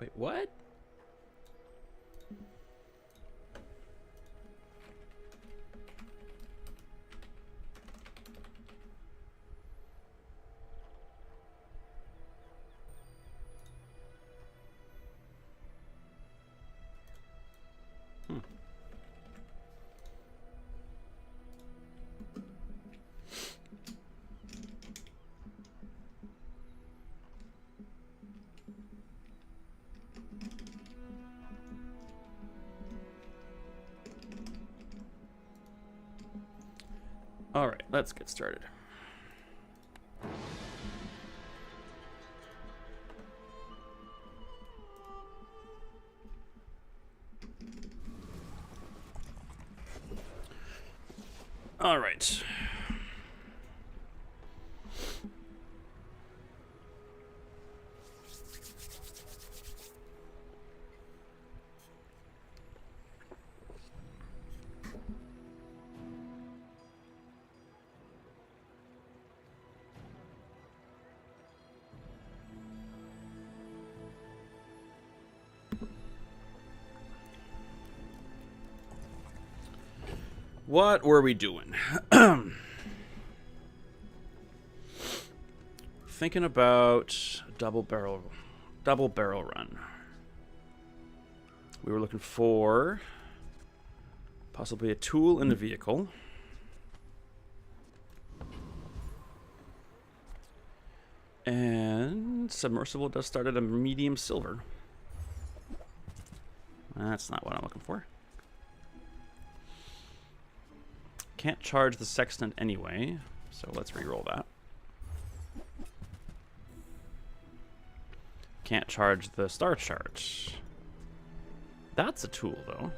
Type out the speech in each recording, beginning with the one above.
Wait, what? All right, let's get started. All right. What were we doing? Thinking about double barrel run. We were looking for possibly a tool in the vehicle. And submersible does start at a medium silver. That's not what I'm looking for. Can't charge the sextant anyway, so let's re-roll that. Can't charge the star chart. That's a tool, though.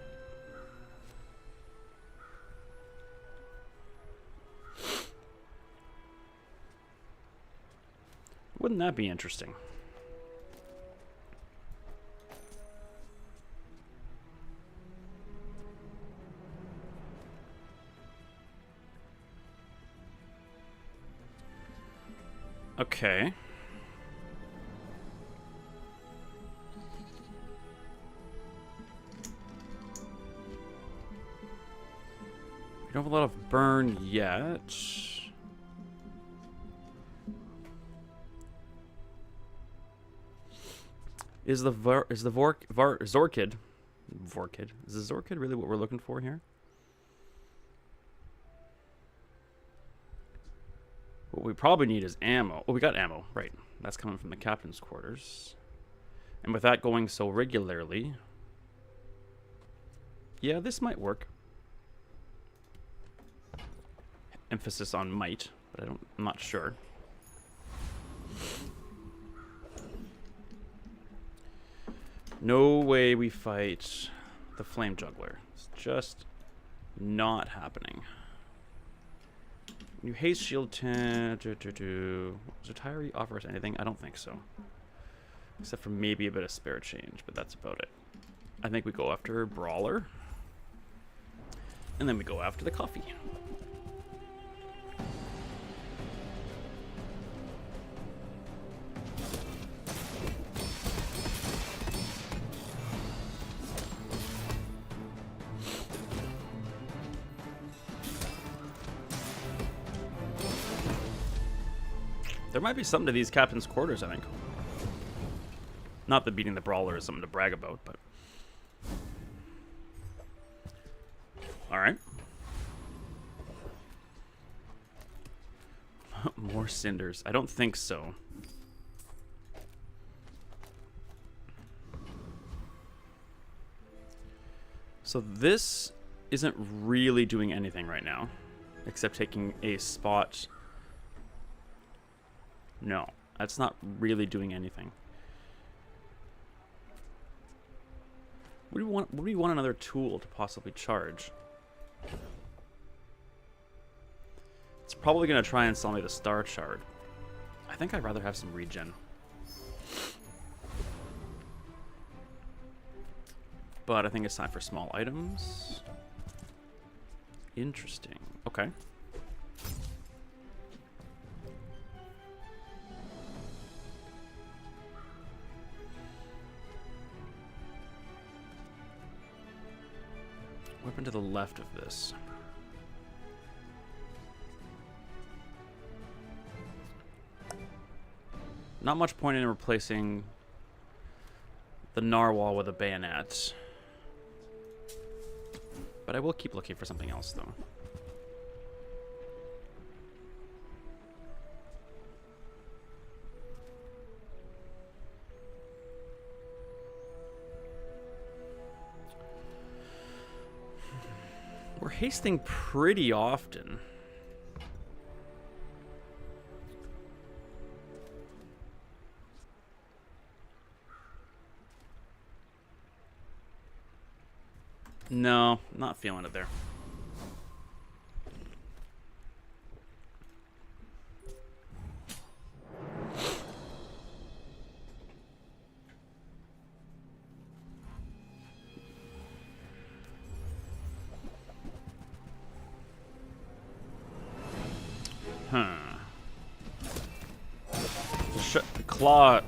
Wouldn't that be interesting? Okay. We don't have a lot of burn yet. Is the Zorkid really what we're looking for here? What we probably need is ammo. Oh, we got ammo. Right. That's coming from the captain's quarters. And with that going so regularly... Yeah, this might work. Emphasis on might, but I'm not sure. No way we fight the flame juggler. It's just not happening. New haste shield 10. Does retiree offer us anything? I don't think so. Except for maybe a bit of spare change, but that's about it. I think we go after Brawler. And then we go after the coffee. There might be something to these captain's quarters, I think. Not that beating the Brawler is something to brag about, but... Alright. More cinders. I don't think so. So this isn't really doing anything right now. Except taking a spot... No, that's not really doing anything. What do we want? What do we want another tool to possibly charge? It's probably going to try and sell me the star shard. I think I'd rather have some regen. But I think it's time for small items. Interesting. Okay. Weapon to the left of this. Not much point in replacing the narwhal with a bayonet. But I will keep looking for something else, though. We're hasting pretty often. No, not feeling it there.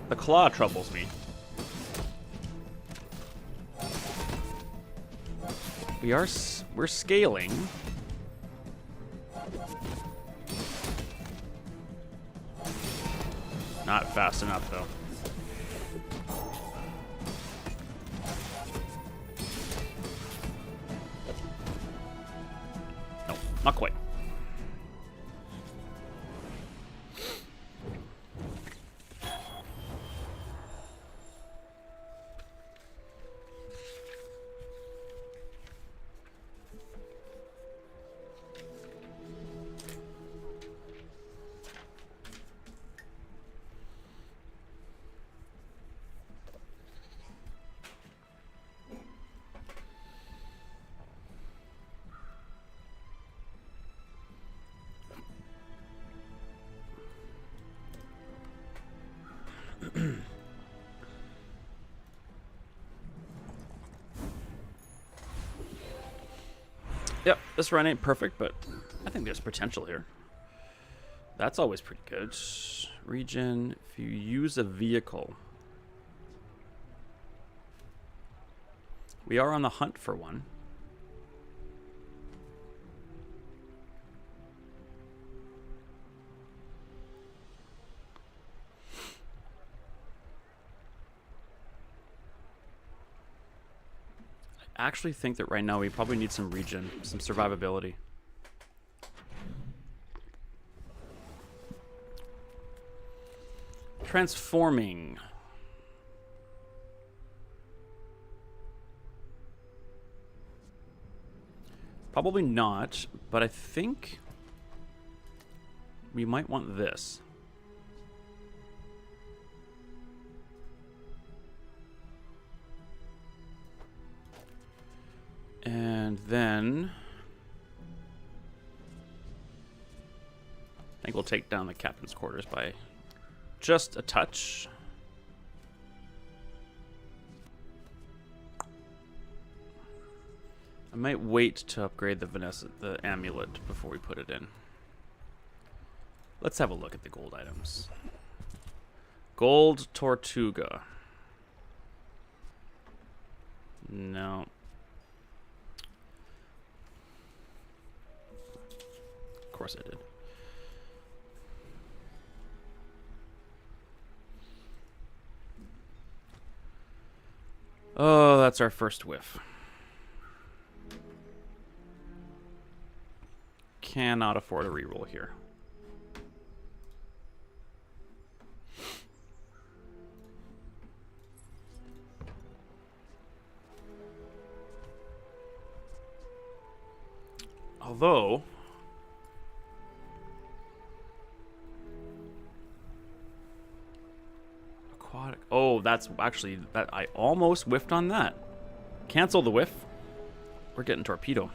The claw troubles me. We're scaling. Not fast enough though. No, not quite. Yep, this run ain't perfect, but I think there's potential here. That's always pretty good. Regen, if you use a vehicle. We are on the hunt for one. I actually think that right now we probably need some regen, some survivability. Transforming. Probably not, but I think we might want this. And then I think we'll take down the captain's quarters by just a touch. I might wait to upgrade the amulet before we put it in. Let's have a look at the gold items. Gold Tortuga. No. Of course I did. Oh, that's our first whiff. Cannot afford a reroll here. Although aquatic. Oh, that's actually that I almost whiffed on that. Cancel the whiff. We're getting torpedo.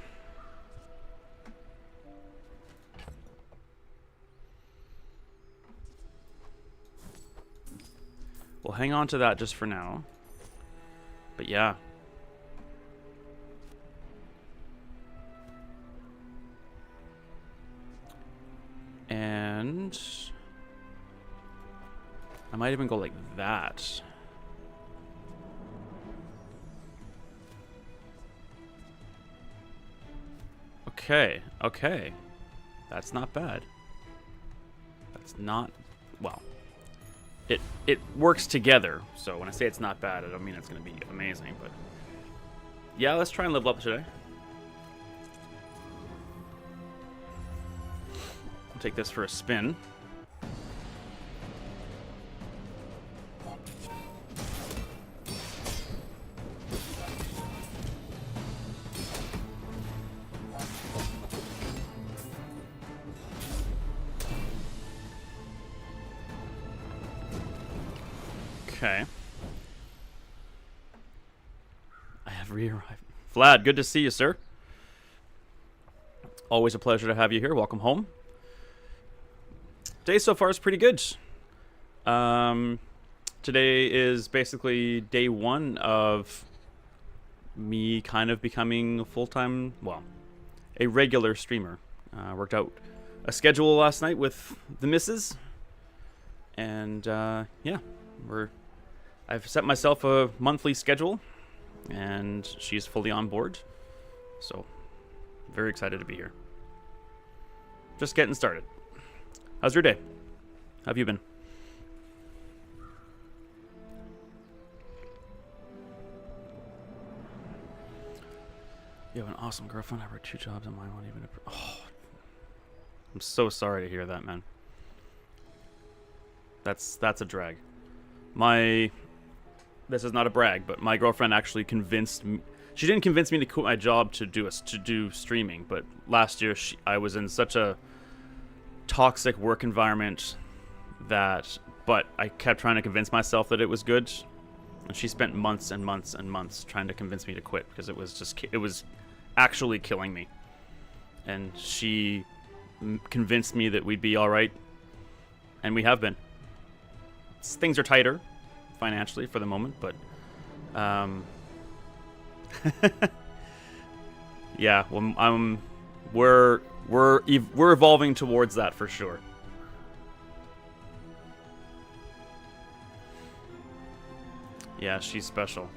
We'll hang on to that just for now. But yeah. And I might even go like that. Okay, okay. That's not bad. That's not, well, it works together. So when I say it's not bad, I don't mean it's going to be amazing, but yeah, let's try and level up today. I'll take this for a spin. Okay. I have re-arrived. Vlad, good to see you, sir. Always a pleasure to have you here. Welcome home. Day so far is pretty good. Today is basically day one of me kind of becoming a full-time, well, a regular streamer. Worked out a schedule last night with the missus. And, yeah, I've set myself a monthly schedule, and she's fully on board. So, very excited to be here. Just getting started. How's your day? How have you been? You have an awesome girlfriend. I work 2 jobs and mine won't even... Oh, I'm so sorry to hear that, man. That's a drag. This is not a brag, but my girlfriend actually convinced me. She didn't convince me to quit my job to do streaming, but last year I was in such a toxic work environment but I kept trying to convince myself that it was good, and she spent months and months and months trying to convince me to quit because it was actually killing me. And she convinced me that we'd be all right, and we have been. Things are tighter financially for the moment, but yeah, well, we're evolving towards that for sure. Yeah, she's special.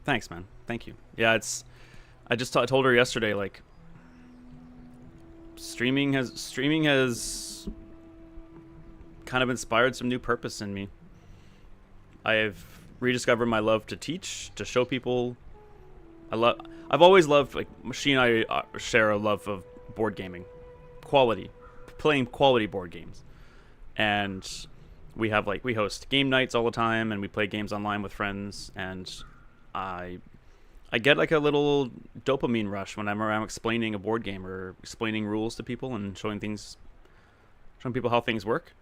Thanks, man. Thank you. Yeah, I just told her yesterday, like, streaming has kind of inspired some new purpose in me. I've rediscovered my love to teach, to show people I love. I've always loved, like, she and I share a love of board gaming, quality, playing quality board games, and we host game nights all the time, and we play games online with friends, and I I get like a little dopamine rush whenever I'm explaining a board game or explaining rules to people and showing people how things work.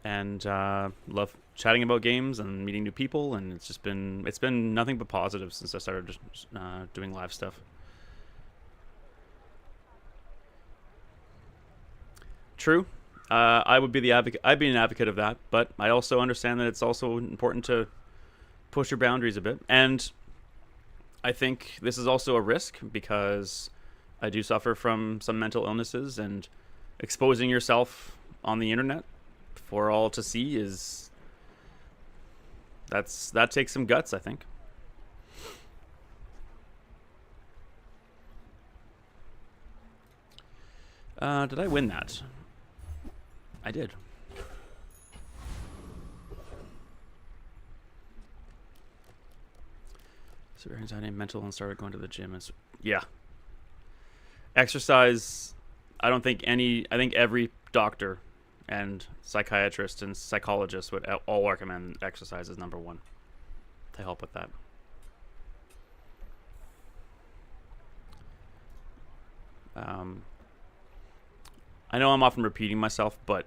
And love chatting about games and meeting new people. And it's been nothing but positive since I started just, doing live stuff. True. I would be the advocate. I'd be an advocate of that, but I also understand that it's also important to push your boundaries a bit. And I think this is also a risk because I do suffer from some mental illnesses, and exposing yourself on the internet for all to see is that takes some guts, I think. Did I win that? I did. So anxiety and mental, and started going to the gym. Yeah, exercise. I think every doctor and psychiatrist and psychologist would all recommend exercise as number one to help with that. Um, I know I'm often repeating myself, but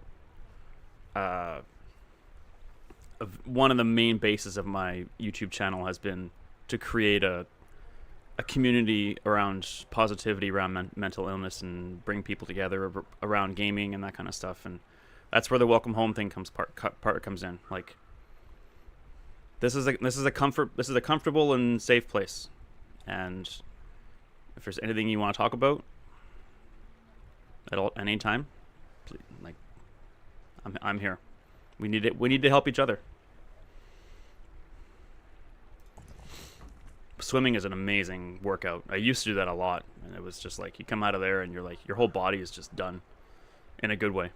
uh, one of the main bases of my YouTube channel has been to create a community around positivity around mental illness and bring people together around gaming and that kind of stuff. And that's where the welcome home thing part comes in. Like, this is a comfortable and safe place. And if there's anything you want to talk about at any time, like, I'm here. We need it. We need to help each other. Swimming is an amazing workout. I used to do that a lot, and it was just like you come out of there and you're like your whole body is just done in a good way.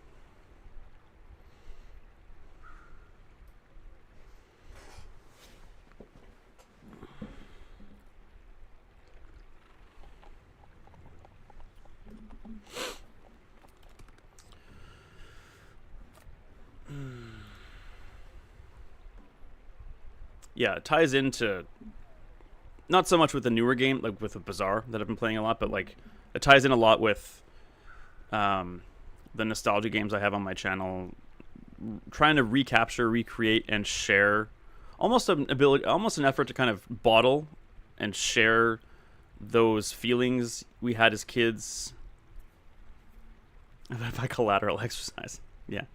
Yeah, it ties into not so much with the newer game, like with the Bazaar that I've been playing a lot, but like it ties in a lot with the nostalgia games I have on my channel, trying to recapture, recreate, and share, almost an effort to kind of bottle and share those feelings we had as kids by collateral exercise. Yeah,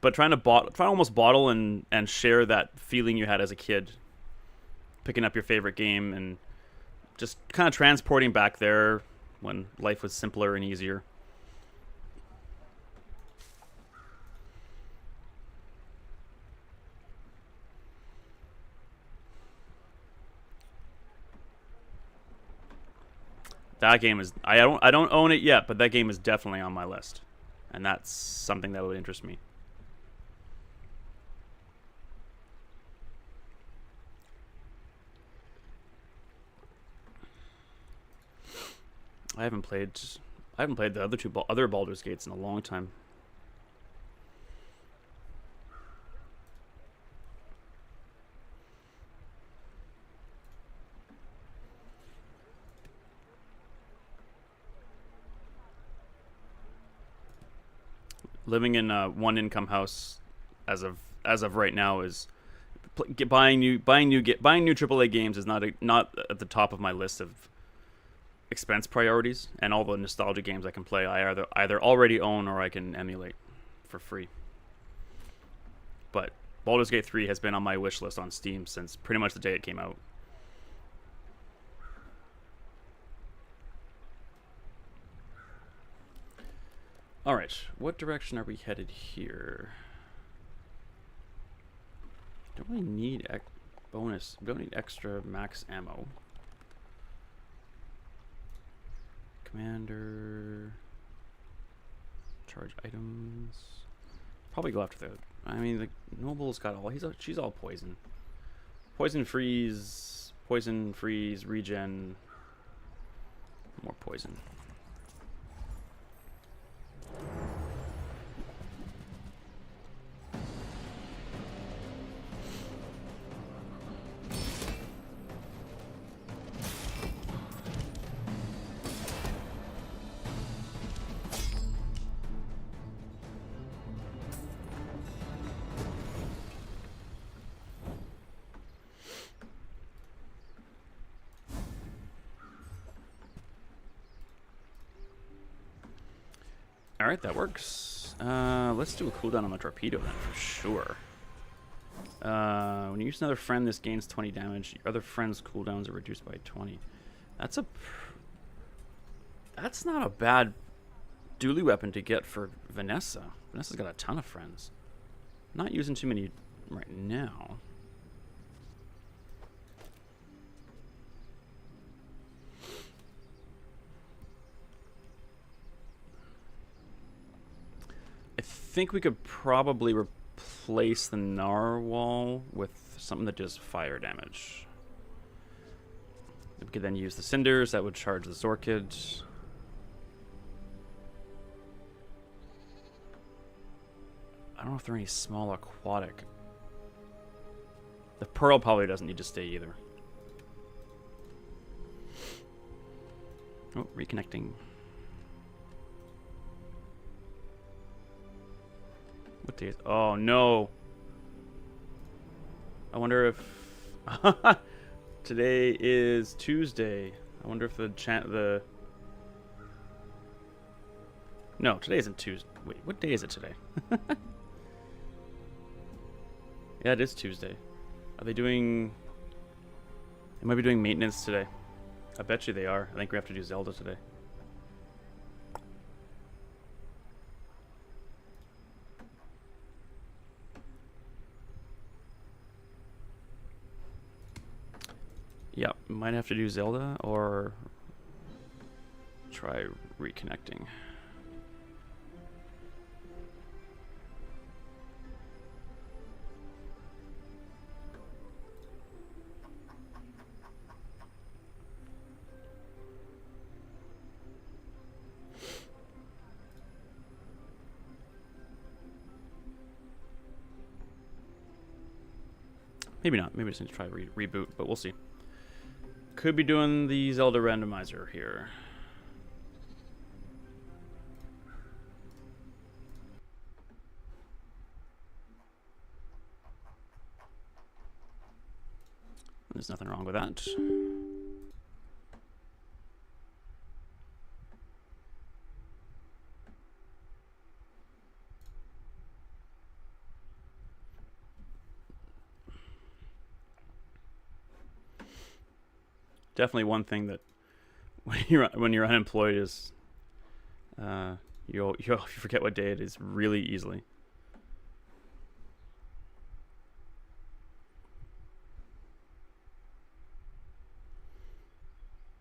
but trying to almost bottle and share that feeling you had as a kid, picking up your favorite game and just kind of transporting back there when life was simpler and easier. That game is I don't own it yet, but that game is definitely on my list. And that's something that would interest me. I haven't played the other Baldur's Gates in a long time. Living in a one income house as of right now is buying new AAA games is not at the top of my list of expense priorities, and all the nostalgia games I can play I either already own or I can emulate for free. But Baldur's Gate 3 has been on my wish list on Steam since pretty much the day it came out. Alright, what direction are we headed here? Don't really need don't need extra max ammo. Commander. Charge items. Probably go after the. I mean, the Noble's got all. She's all poison. Poison freeze. Poison, freeze, regen. More poison. Alright, that works. Let's do a cooldown on the torpedo then, for sure. When you use another friend, this gains 20 damage. Your other friend's cooldowns are reduced by 20. That's not a bad dually weapon to get for Vanessa. Vanessa's got a ton of friends. Not using too many right now. I think we could probably replace the narwhal with something that does fire damage. We could then use the cinders. That would charge the Zorkid. I don't know if there are any small aquatic. The pearl probably doesn't need to stay either. Oh, reconnecting. What day is... Oh, no. I wonder if... Today is Tuesday. I wonder if the... No, today isn't Tuesday. Wait, what day is it today? Yeah, it is Tuesday. Are they doing... They might be doing maintenance today. I bet you they are. I think we have to do Zelda today. Yeah, might have to do Zelda or try reconnecting. Maybe not. Maybe just need to try reboot, but we'll see. Could be doing the Zelda randomizer here. There's nothing wrong with that. Definitely one thing that when you're unemployed is you'll forget what day it is really easily.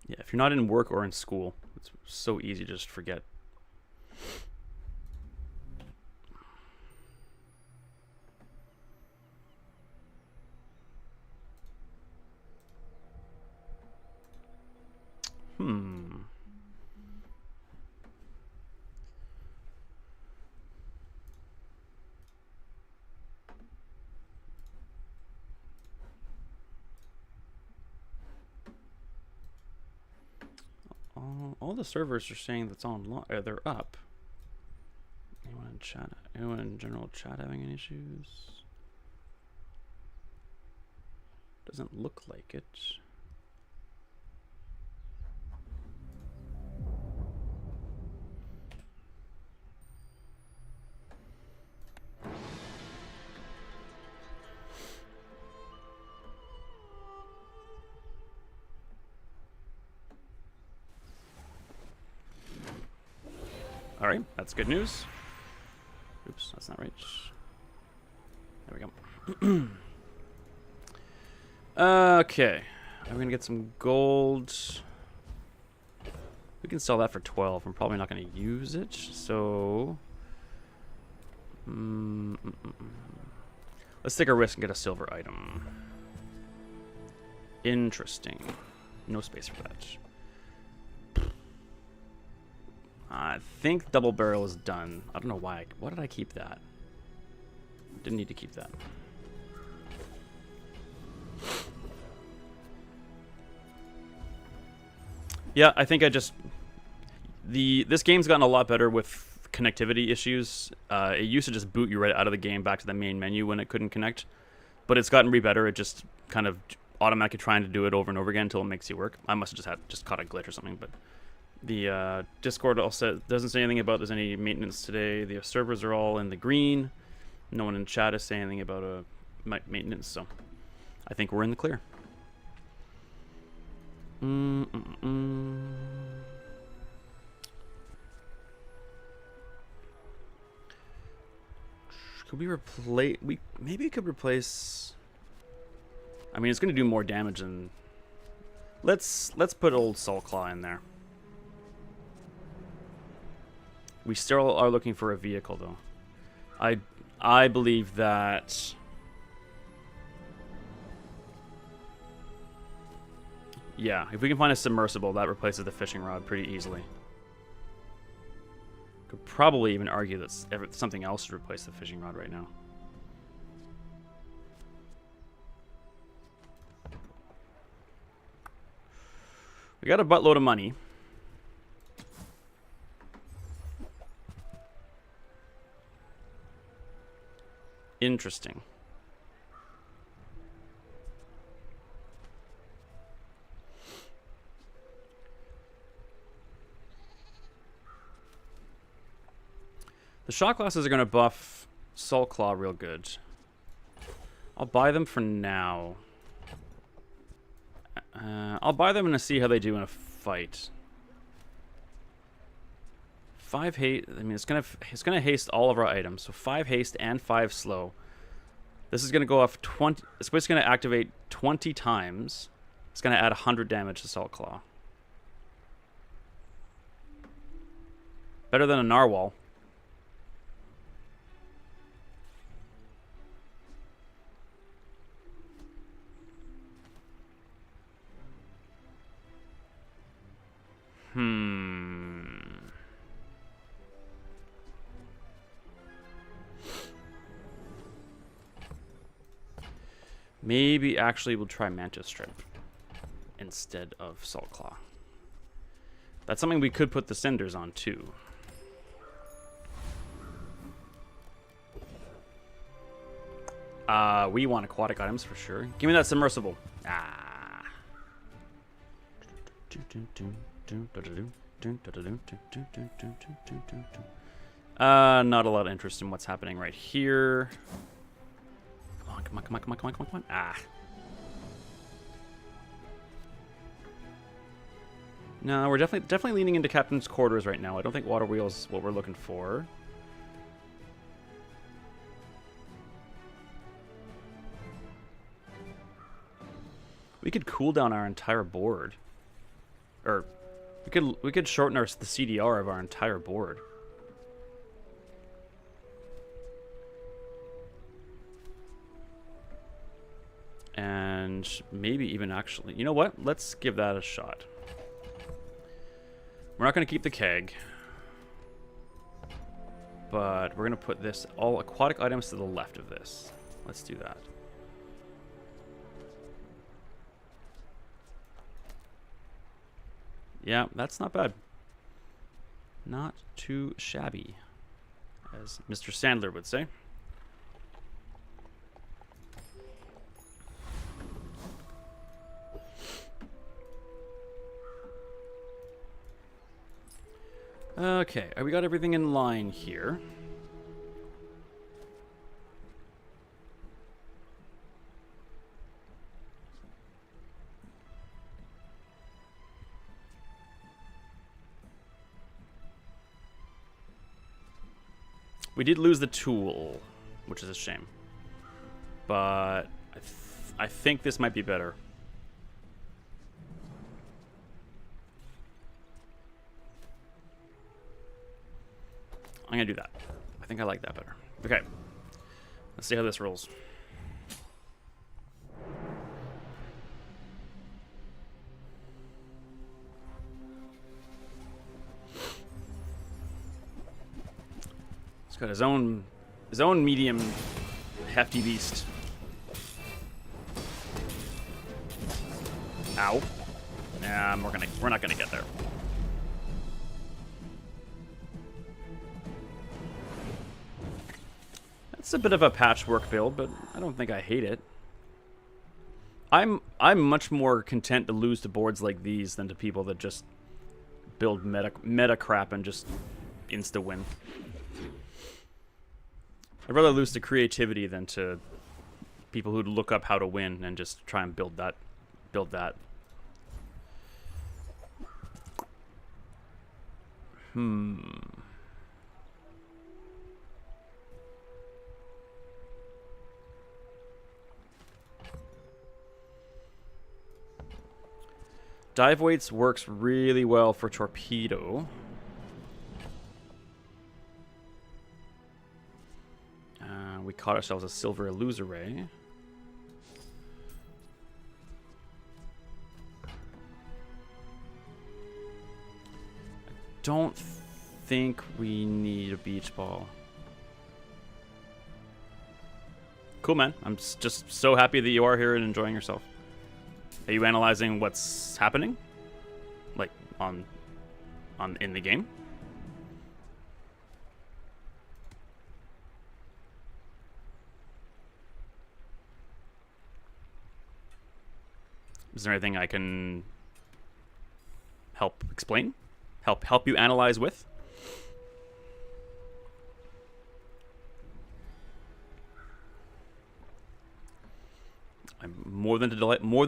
Yeah, if you're not in work or in school, it's so easy to just forget. All the servers are saying that's online. They're up. Anyone in chat? Anyone in general chat having any issues? Doesn't look like it. All right, that's good news. Oops, that's not right. There we go. Okay, I'm gonna get some gold. We can sell that for 12. I'm probably not gonna use it, so let's take a risk and get a silver item. Interesting. No space for that. I think double barrel is done. I don't know why. Why did I keep that? Didn't need to keep that. Yeah, I think I just... This game's gotten a lot better with connectivity issues. It used to just boot you right out of the game back to the main menu when it couldn't connect. But it's gotten better. It just kind of automatically trying to do it over and over again until it makes you work. I must have just caught a glitch or something, but... The Discord also doesn't say anything about there's any maintenance today. The servers are all in the green. No one in chat is saying anything about maintenance, so I think we're in the clear. Could we replace? Maybe we could replace. I mean, it's going to do more damage than. Let's put old Soul Claw in there. We still are looking for a vehicle, though. I believe that... Yeah, if we can find a submersible, that replaces the fishing rod pretty easily. Could probably even argue that something else should replace the fishing rod right now. We got a buttload of money. Interesting. The shot glasses are going to buff Soul Claw real good. I'll buy them for now. I'll buy them and see how they do in a fight. 5 haste. I mean, it's gonna haste all of our items. So 5 haste and 5 slow. This is gonna go off 20. It's basically gonna activate 20 times. It's gonna add 100 damage to Salt Claw. Better than a Narwhal. Maybe actually we'll try Mantis Strip instead of Salt Claw. That's something we could put the cinders on too. We want aquatic items for sure. Give me that submersible. Ah. Not a lot of interest in what's happening right here. Come on. Ah. No, we're definitely leaning into Captain's Quarters right now. I don't think Water Wheel's what we're looking for. We could cool down our entire board. Or we could shorten the CDR of our entire board. And maybe even actually, you know what? Let's give that a shot. We're not going to keep the keg. But we're going to put this, all aquatic items to the left of this. Let's do that. Yeah, that's not bad. Not too shabby, as Mr. Sandler would say. Okay, we got everything in line here. We did lose the tool, which is a shame. But I think this might be better. I'm going to do that. I think I like that better. Okay. Let's see how this rolls. He's got his own medium hefty beast. Ow. Nah, we're not gonna get there. It's a bit of a patchwork build, but I don't think I hate it. I'm much more content to lose to boards like these than to people that just build meta crap and just insta win. I'd rather lose to creativity than to people who look up how to win and just try and build that. Dive weights works really well for torpedo. We caught ourselves a silver illusoray. Don't think we need a beach ball. Cool, man. I'm just so happy that you are here and enjoying yourself. Are you analyzing what's happening? Like in the game? Is there anything I can help explain? Help you analyze with? I'm more than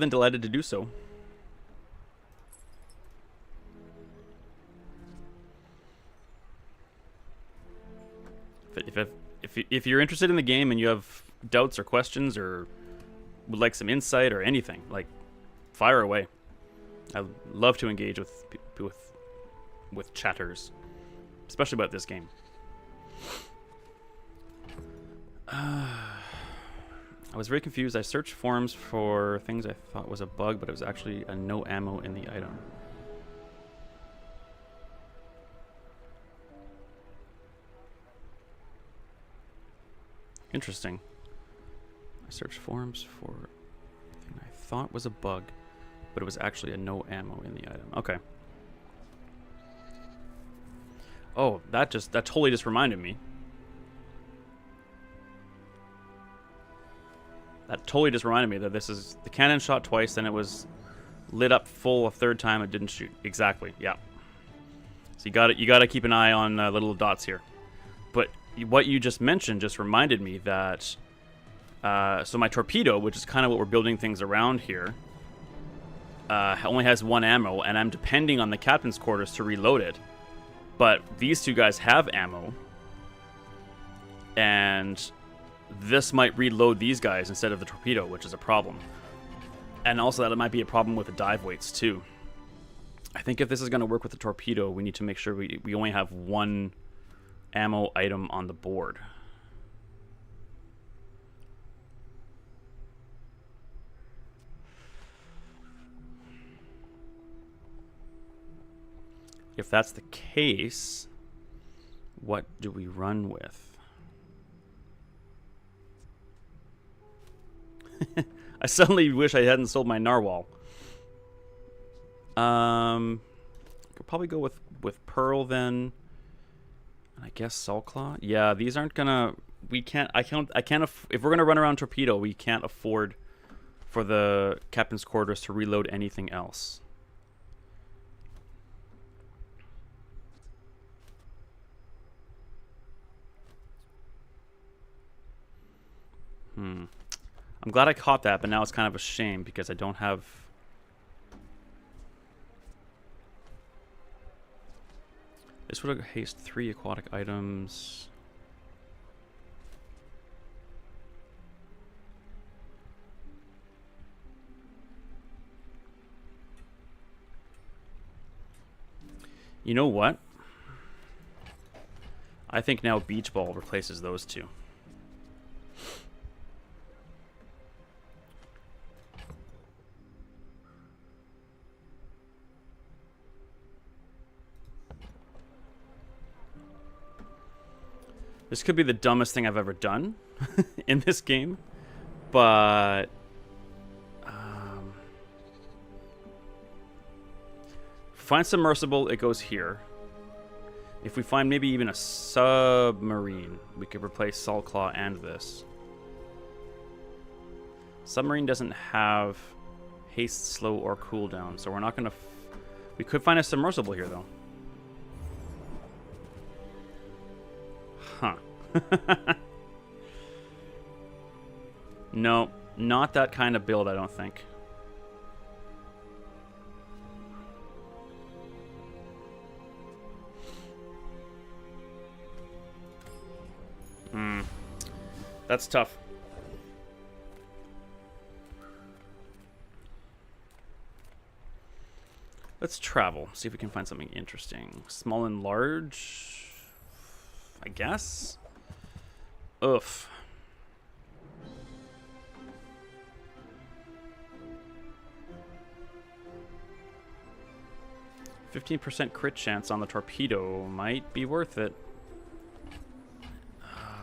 delighted to do so. If you're interested in the game and you have doubts or questions or would like some insight or anything, like, fire away. I love to engage with chatters, especially about this game. I was very confused. I searched forums for things I thought was a bug, but it was actually a no ammo in the item. Interesting. I searched forums for a thing I thought was a bug, but it was actually a no ammo in the item. Okay. Oh, that totally just reminded me. That totally just reminded me that this is the cannon shot twice, then it was lit up full a third time. It didn't shoot. Exactly. Yeah. So you got to keep an eye on little dots here. But what you just mentioned just reminded me that. So my torpedo, which is kind of what we're building things around here, only has one ammo, and I'm depending on the captain's quarters to reload it. But these two guys have ammo, and this might reload these guys instead of the torpedo, which is a problem. And also that it might be a problem with the dive weights too. I think if this is going to work with the torpedo, we need to make sure we only have one ammo item on the board. If that's the case, what do we run with? I suddenly wish I hadn't sold my narwhal. Could probably go with pearl then, and I guess Saltclaw. Yeah, these aren't gonna. We can't. I can't. If we're gonna run around torpedo, we can't afford for the captain's quarters to reload anything else. I'm glad I caught that, but now it's kind of a shame because I don't have... This would have haste 3 aquatic items. You know what? I think now Beach Ball replaces those two. This could be the dumbest thing I've ever done in this game, but find submersible, it goes here. If we find maybe even a submarine, we could replace Salt Claw and this. Submarine doesn't have haste, slow, or cooldown, so we're not gonna. We could find a submersible here, though. Huh. No, not that kind of build, I don't think. That's tough. Let's travel. See if we can find something interesting. Small and large, I guess. Oof. %15 crit chance on the torpedo might be worth it.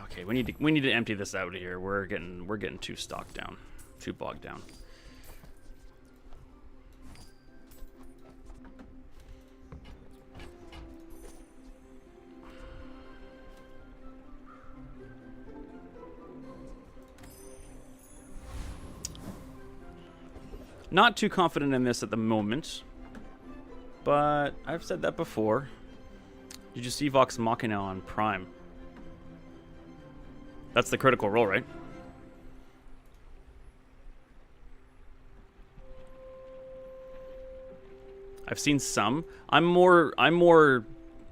Okay, we need to empty this out of here. We're getting too stocked down, too bogged down. Not too confident in this at the moment, but I've said that before. Did you see Vox Machina on Prime? That's the critical role, right? I've seen some. I'm more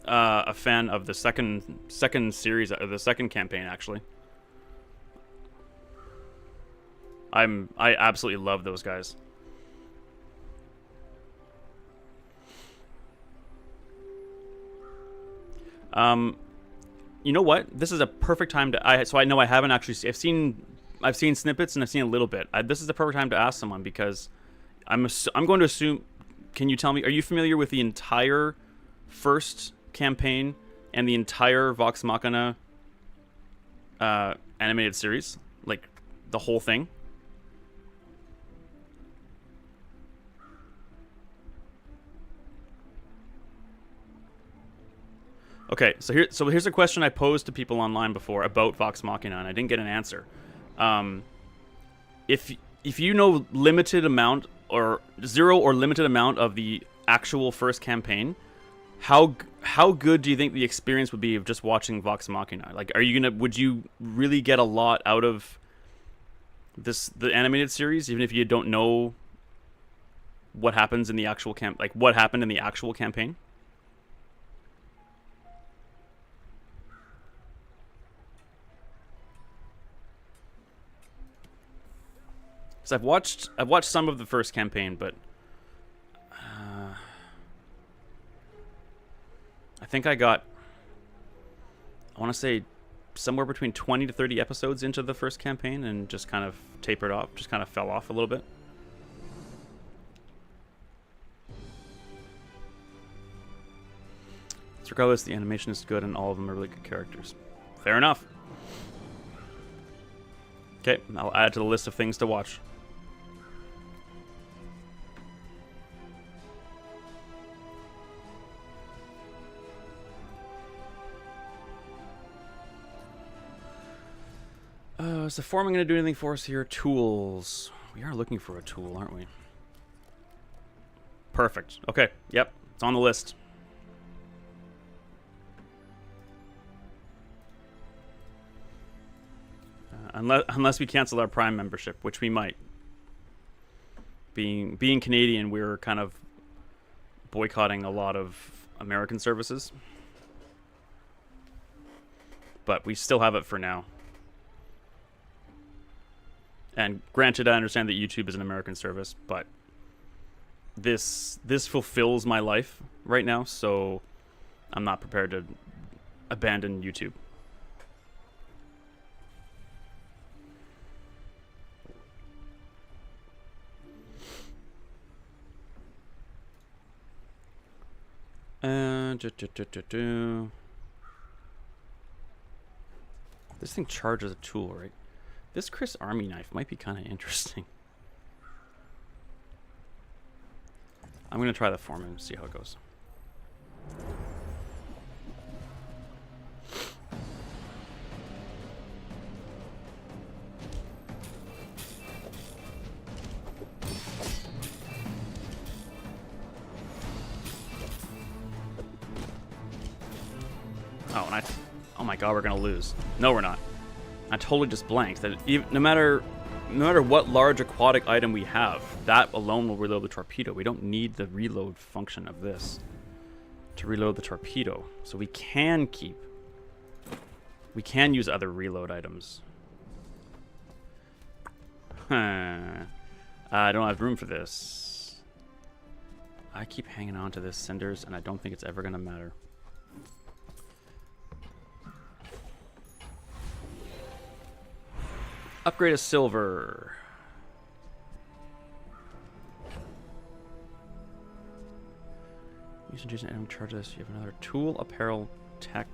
a fan of the second series, the second campaign actually. I absolutely love those guys. You know what? This is a perfect time to. So I know I haven't actually. I've seen snippets and I've seen a little bit. This is the perfect time to ask someone because I'm going to assume. Can you tell me? Are you familiar with the entire first campaign and the entire Vox Machina animated series, like the whole thing? Okay, so here's a question I posed to people online before about Vox Machina, and I didn't get an answer. If you know limited amount or zero or limited amount of the actual first campaign, how good do you think the experience would be of just watching Vox Machina? Like, would you really get a lot out of the animated series, even if you don't know what happens in the actual what happened in the actual campaign? Because I've watched some of the first campaign, but I think I want to say somewhere between 20 to 30 episodes into the first campaign and just kind of tapered off, just kind of fell off a little bit. So regardless, the animation is good and all of them are really good characters. Fair enough. Okay, I'll add to the list of things to watch. Is the forming going to do anything for us here? Tools. We are looking for a tool, aren't we? Perfect. Okay. Yep. It's on the list. Unless we cancel our Prime membership, which we might. Being Canadian, we're kind of boycotting a lot of American services. But we still have it for now. And granted, I understand that YouTube is an American service, but this fulfills my life right now, so I'm not prepared to abandon YouTube. This thing charges a tool, right? This Chris Army knife might be kind of interesting. I'm going to try the form and see how it goes. Oh my god, we're gonna lose. No, we're not. I totally just blanked. That even, no matter what large aquatic item we have, that alone will reload the torpedo. We don't need the reload function of this to reload the torpedo. So we can use other reload items. I don't have room for this. I keep hanging on to this cinders, and I don't think it's ever gonna matter. Upgrade to silver. Use adjacent item charge this. You have another tool, apparel, tech,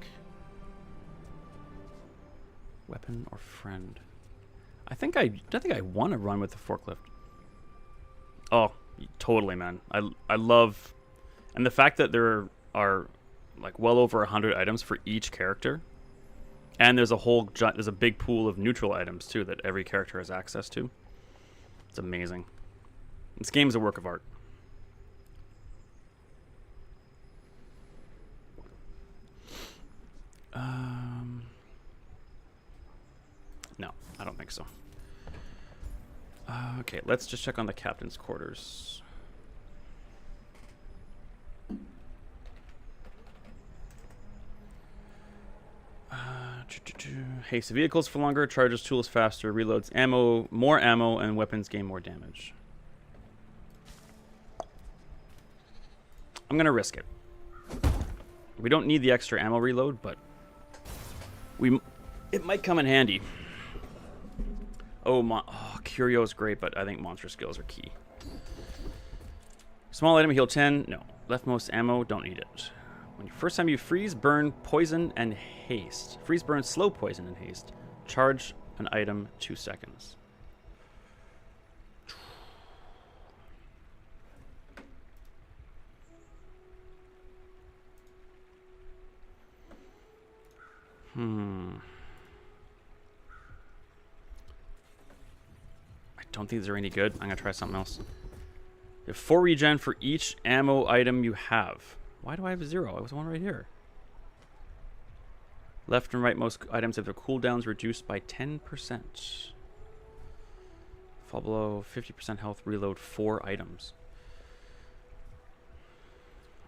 weapon, or friend. I think I want to run with the forklift. Oh, totally, man. I love, and the fact that there are like well over 100 items for each character. And there's a big pool of neutral items too that every character has access to. It's amazing. This game's a work of art. No, I don't think so. Okay, let's just check on the captain's quarters. Haste the vehicles for longer, charges tools faster, reloads ammo, more ammo, and weapons gain more damage. I'm gonna risk it. We don't need the extra ammo reload, but it might come in handy. Oh, Curio is great, but I think monster skills are key. Small item, heal 10. No. Leftmost ammo, don't need it. When you first time you freeze, burn, poison, and haste. Freeze, burn, slow poison, and haste. Charge an item 2 seconds. I don't think these are any good. I'm going to try something else. You have 4 regen for each ammo item you have. Why do I have 0? I was one right here. Left and right most items have their cooldowns reduced by 10%. Fall below 50% health, reload 4 items.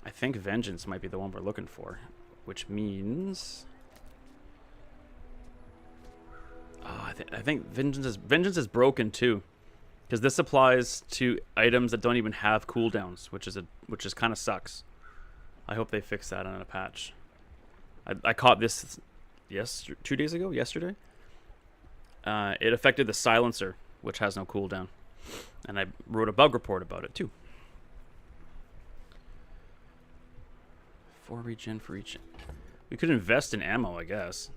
I think Vengeance might be the one we're looking for, which means... Oh, I think Vengeance is broken too, because this applies to items that don't even have cooldowns, which is kind of sucks. I hope they fix that on a patch. I caught this 2 days ago, yesterday. It affected the silencer, which has no cooldown, and I wrote a bug report about it too. 4 regen for each. We could invest in ammo, I guess.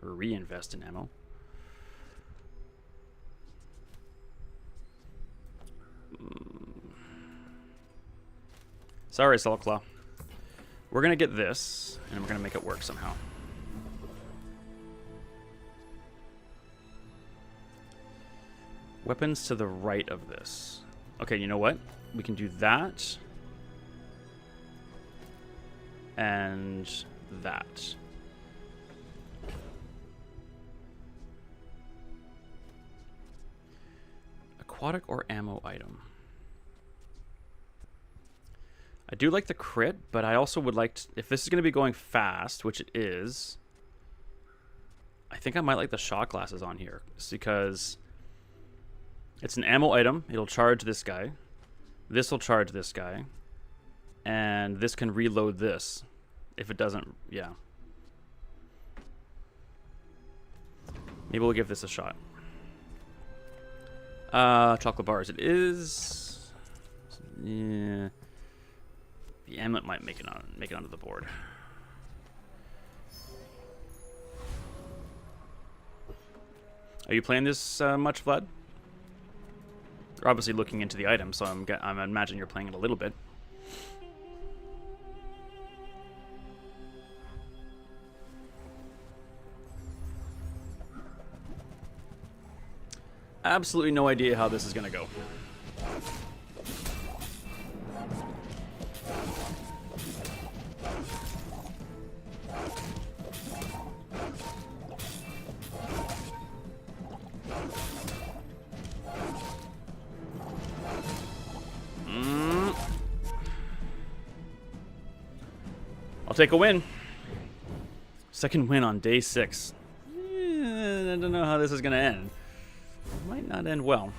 Or reinvest in ammo. Sorry, Soulclaw. We're going to get this, and we're going to make it work somehow. Weapons to the right of this. Okay, you know what? We can do that. And that. Aquatic or ammo item. I do like the crit, but I also would like to, if this is going to be going fast, which it is, I think I might like the shot glasses on here, because it's an ammo item. It'll charge this guy. This will charge this guy. And this can reload this. If it doesn't, yeah. Maybe we'll give this a shot. Chocolate bars. It is. Yeah. The amulet might make it onto the board. Are you playing this much, Vlad? You're obviously looking into the item, so I'm imagining you're playing it a little bit. Absolutely no idea how this is going to go. I'll take a win. Second win on day 6. I don't know how this is going to end. It might not end well.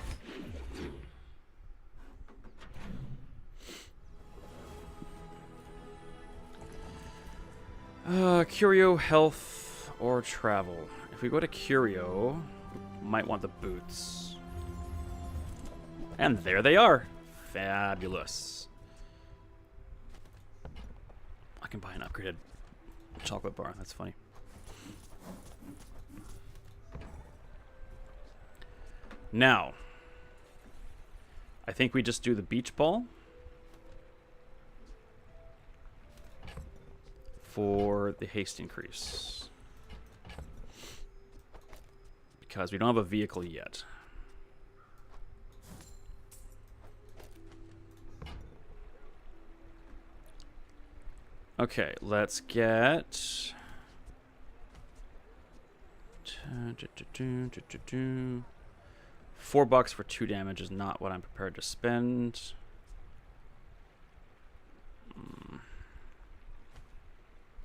Curio, health, or travel. If we go to Curio, we might want the boots. And there they are. Fabulous. I can buy an upgraded chocolate bar. That's funny. Now, I think we just do the beach ball for the haste increase. Because we don't have a vehicle yet. Okay, let's get... $4 for 2 damage is not what I'm prepared to spend.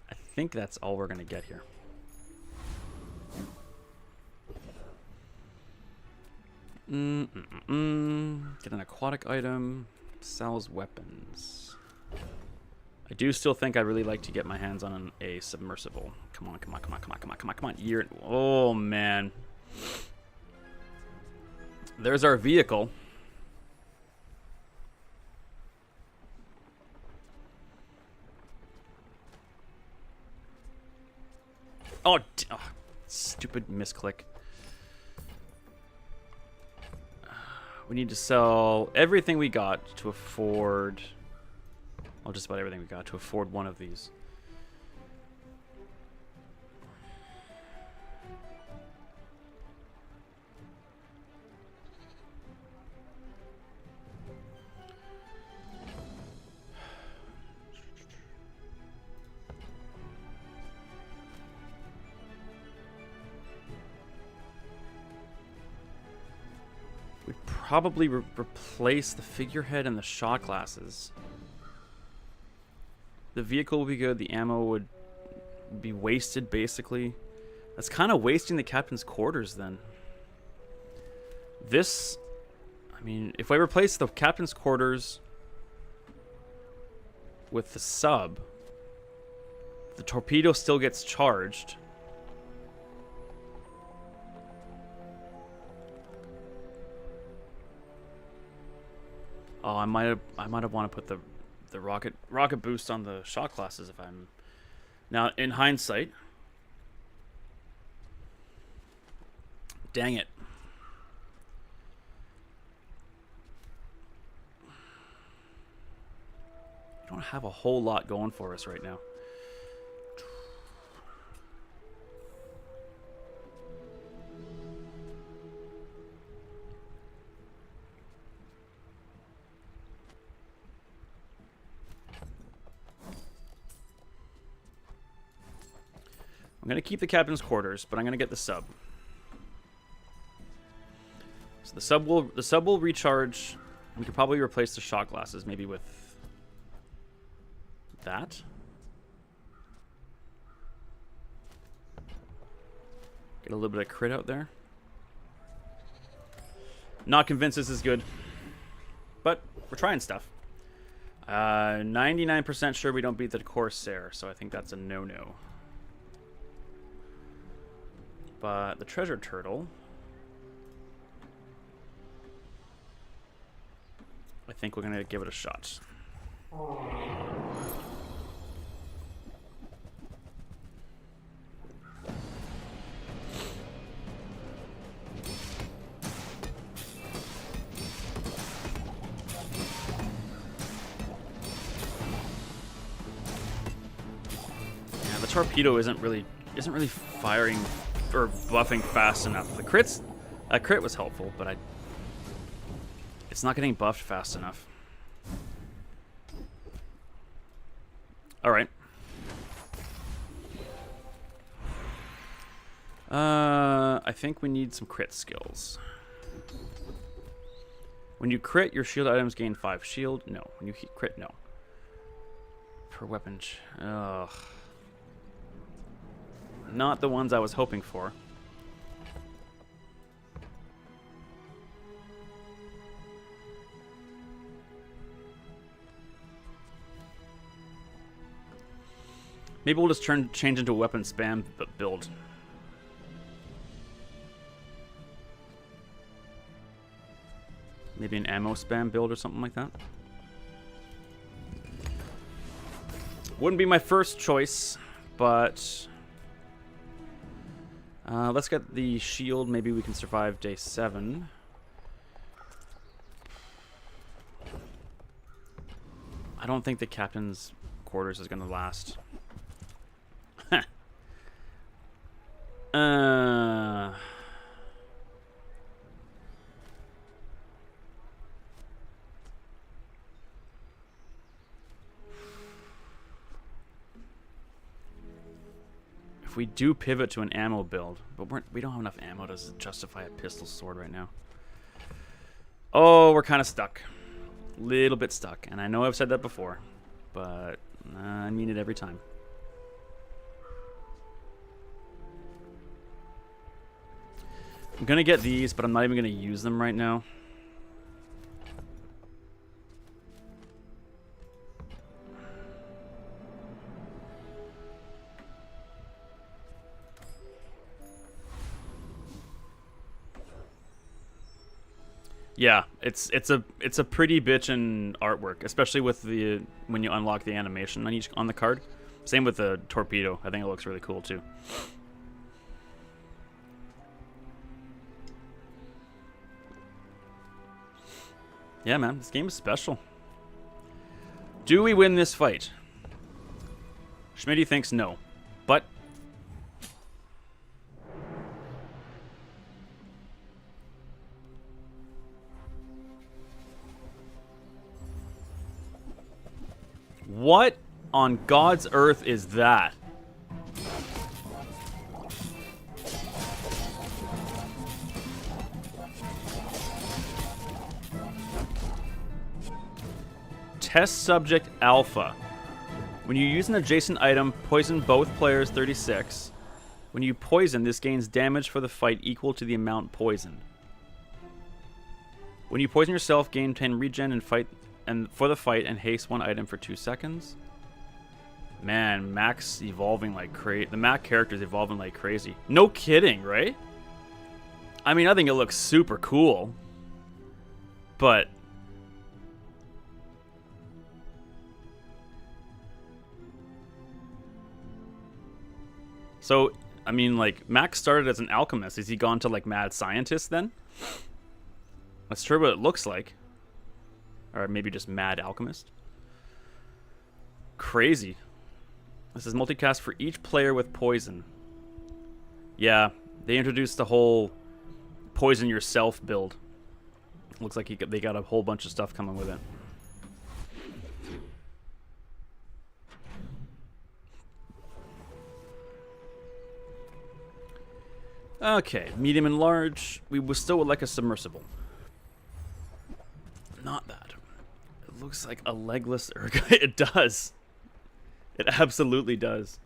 I think that's all we're going to get here. Get an aquatic item. Sells weapons. I do still think I'd really like to get my hands on a submersible. Come on, come on, come on, come on, come on, come on, come on. Oh, man. There's our vehicle. Oh, stupid misclick. We need to sell everything we got to afford... Well, just about everything we got to afford one of these. We'd probably replace the figurehead and the shot glasses. The vehicle would be good. The ammo would be wasted, basically. That's kind of wasting the captain's quarters, then. This... I mean, if I replace the captain's quarters with the sub, the torpedo still gets charged. Oh, I might have want to put the rocket boost on the shot classes if I'm... Now, in hindsight... Dang it. We don't have a whole lot going for us right now. I'm going to keep the captain's quarters, but I'm going to get the sub. So the sub will recharge. We could probably replace the shot glasses maybe with that. Get a little bit of crit out there. Not convinced this is good, but we're trying stuff. 99% sure we don't beat the Corsair, so I think that's a no-no. But the treasure turtle, I think we're going to give it a shot. torpedo isn't really firing or buffing fast enough. The crits, a crit was helpful, but it's not getting buffed fast enough. All right. I think we need some crit skills. When you crit, your shield items gain 5 shield. No. When you crit, no. Per weapon. Ugh. Not the ones I was hoping for. Maybe we'll just change into a weapon spam build. Maybe an ammo spam build or something like that. Wouldn't be my first choice, but let's get the shield. Maybe we can survive day 7. I don't think the captain's quarters is going to last. If we do pivot to an ammo build, but we don't have enough ammo to justify a pistol sword right now. Oh, we're kind of stuck. Little bit stuck. And I know I've said that before, but I mean it every time. I'm going to get these, but I'm not even going to use them right now. Yeah, it's a pretty bitchin' artwork, especially with the when you unlock the animation on the card. Same with the torpedo. I think it looks really cool too. Yeah, man, this game is special. Do we win this fight? Schmitty thinks no, but what on God's earth is that? Test subject alpha. When you use an adjacent item, poison both players 36. When you poison, this gains damage for the fight equal to the amount poisoned. When you poison yourself, gain 10 regen and for the fight and haste 1 item for 2 seconds. Man, Mac's evolving like crazy. The Mac character's evolving like crazy. No kidding, right? I mean, I think it looks super cool. But so, I mean, like, Mac started as an alchemist. Has he gone to, like, mad scientist then? That's sure what it looks like. Or maybe just mad alchemist. Crazy. This is multicast for each player with poison. Yeah, they introduced the whole poison yourself build. Looks like they got a whole bunch of stuff coming with it. Okay, medium and large. We still would like a submersible. Not that. It looks like a legless Urga. It does. It absolutely does.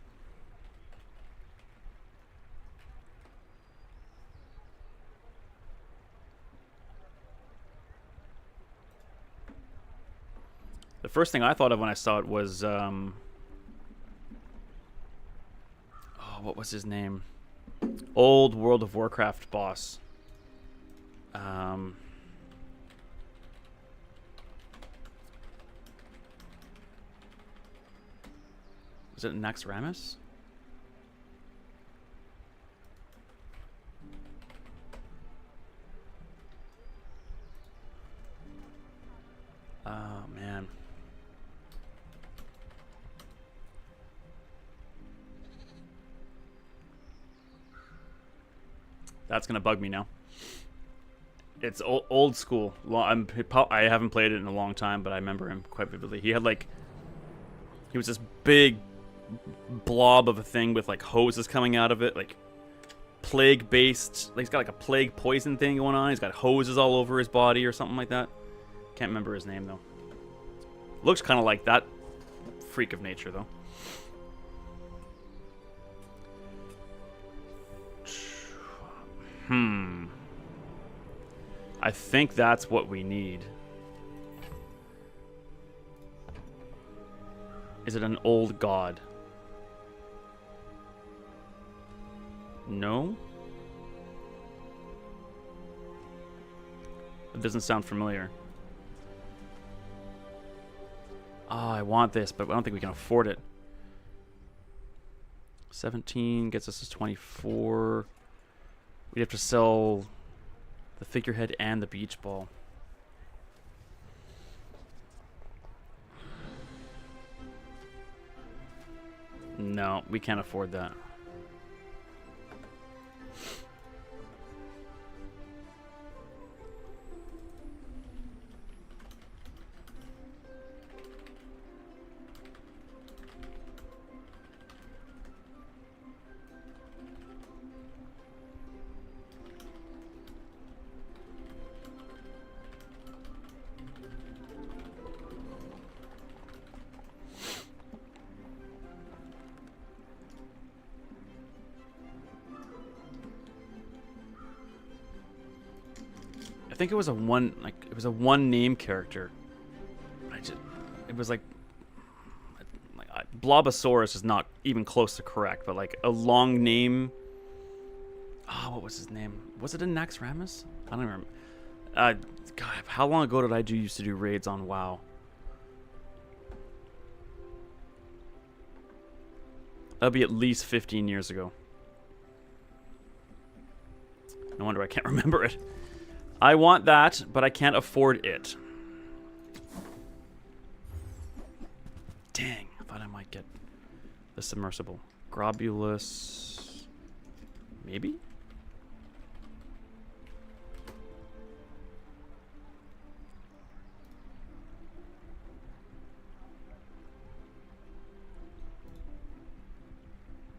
The first thing I thought of when I saw it was, oh, what was his name? Old World of Warcraft boss. Was it Naxxramas? Oh, man. That's gonna bug me now. It's old school. I haven't played it in a long time, but I remember him quite vividly. He was this big blob of a thing with like hoses coming out of it, like plague-based. Like he's got like a plague poison thing going on. He's got hoses all over his body or something like that. Can't remember his name though. Looks kind of like that freak of nature though. I think that's what we need. Is it an old god? No? It doesn't sound familiar. Ah, I want this, but I don't think we can afford it. 17 gets us to 24. We'd have to sell the figurehead and the beach ball. No, we can't afford that. I think it was a one name character. It was like Blobosaurus is not even close to correct, but like a long name. Oh, what was his name? Was it a Naxxramas? I don't remember. God, how long ago did I used to do raids on WoW? That'll be at least 15 years ago. No wonder I can't remember it. I want that, but I can't afford it. Dang, I thought I might get the submersible. Grobulus. Maybe?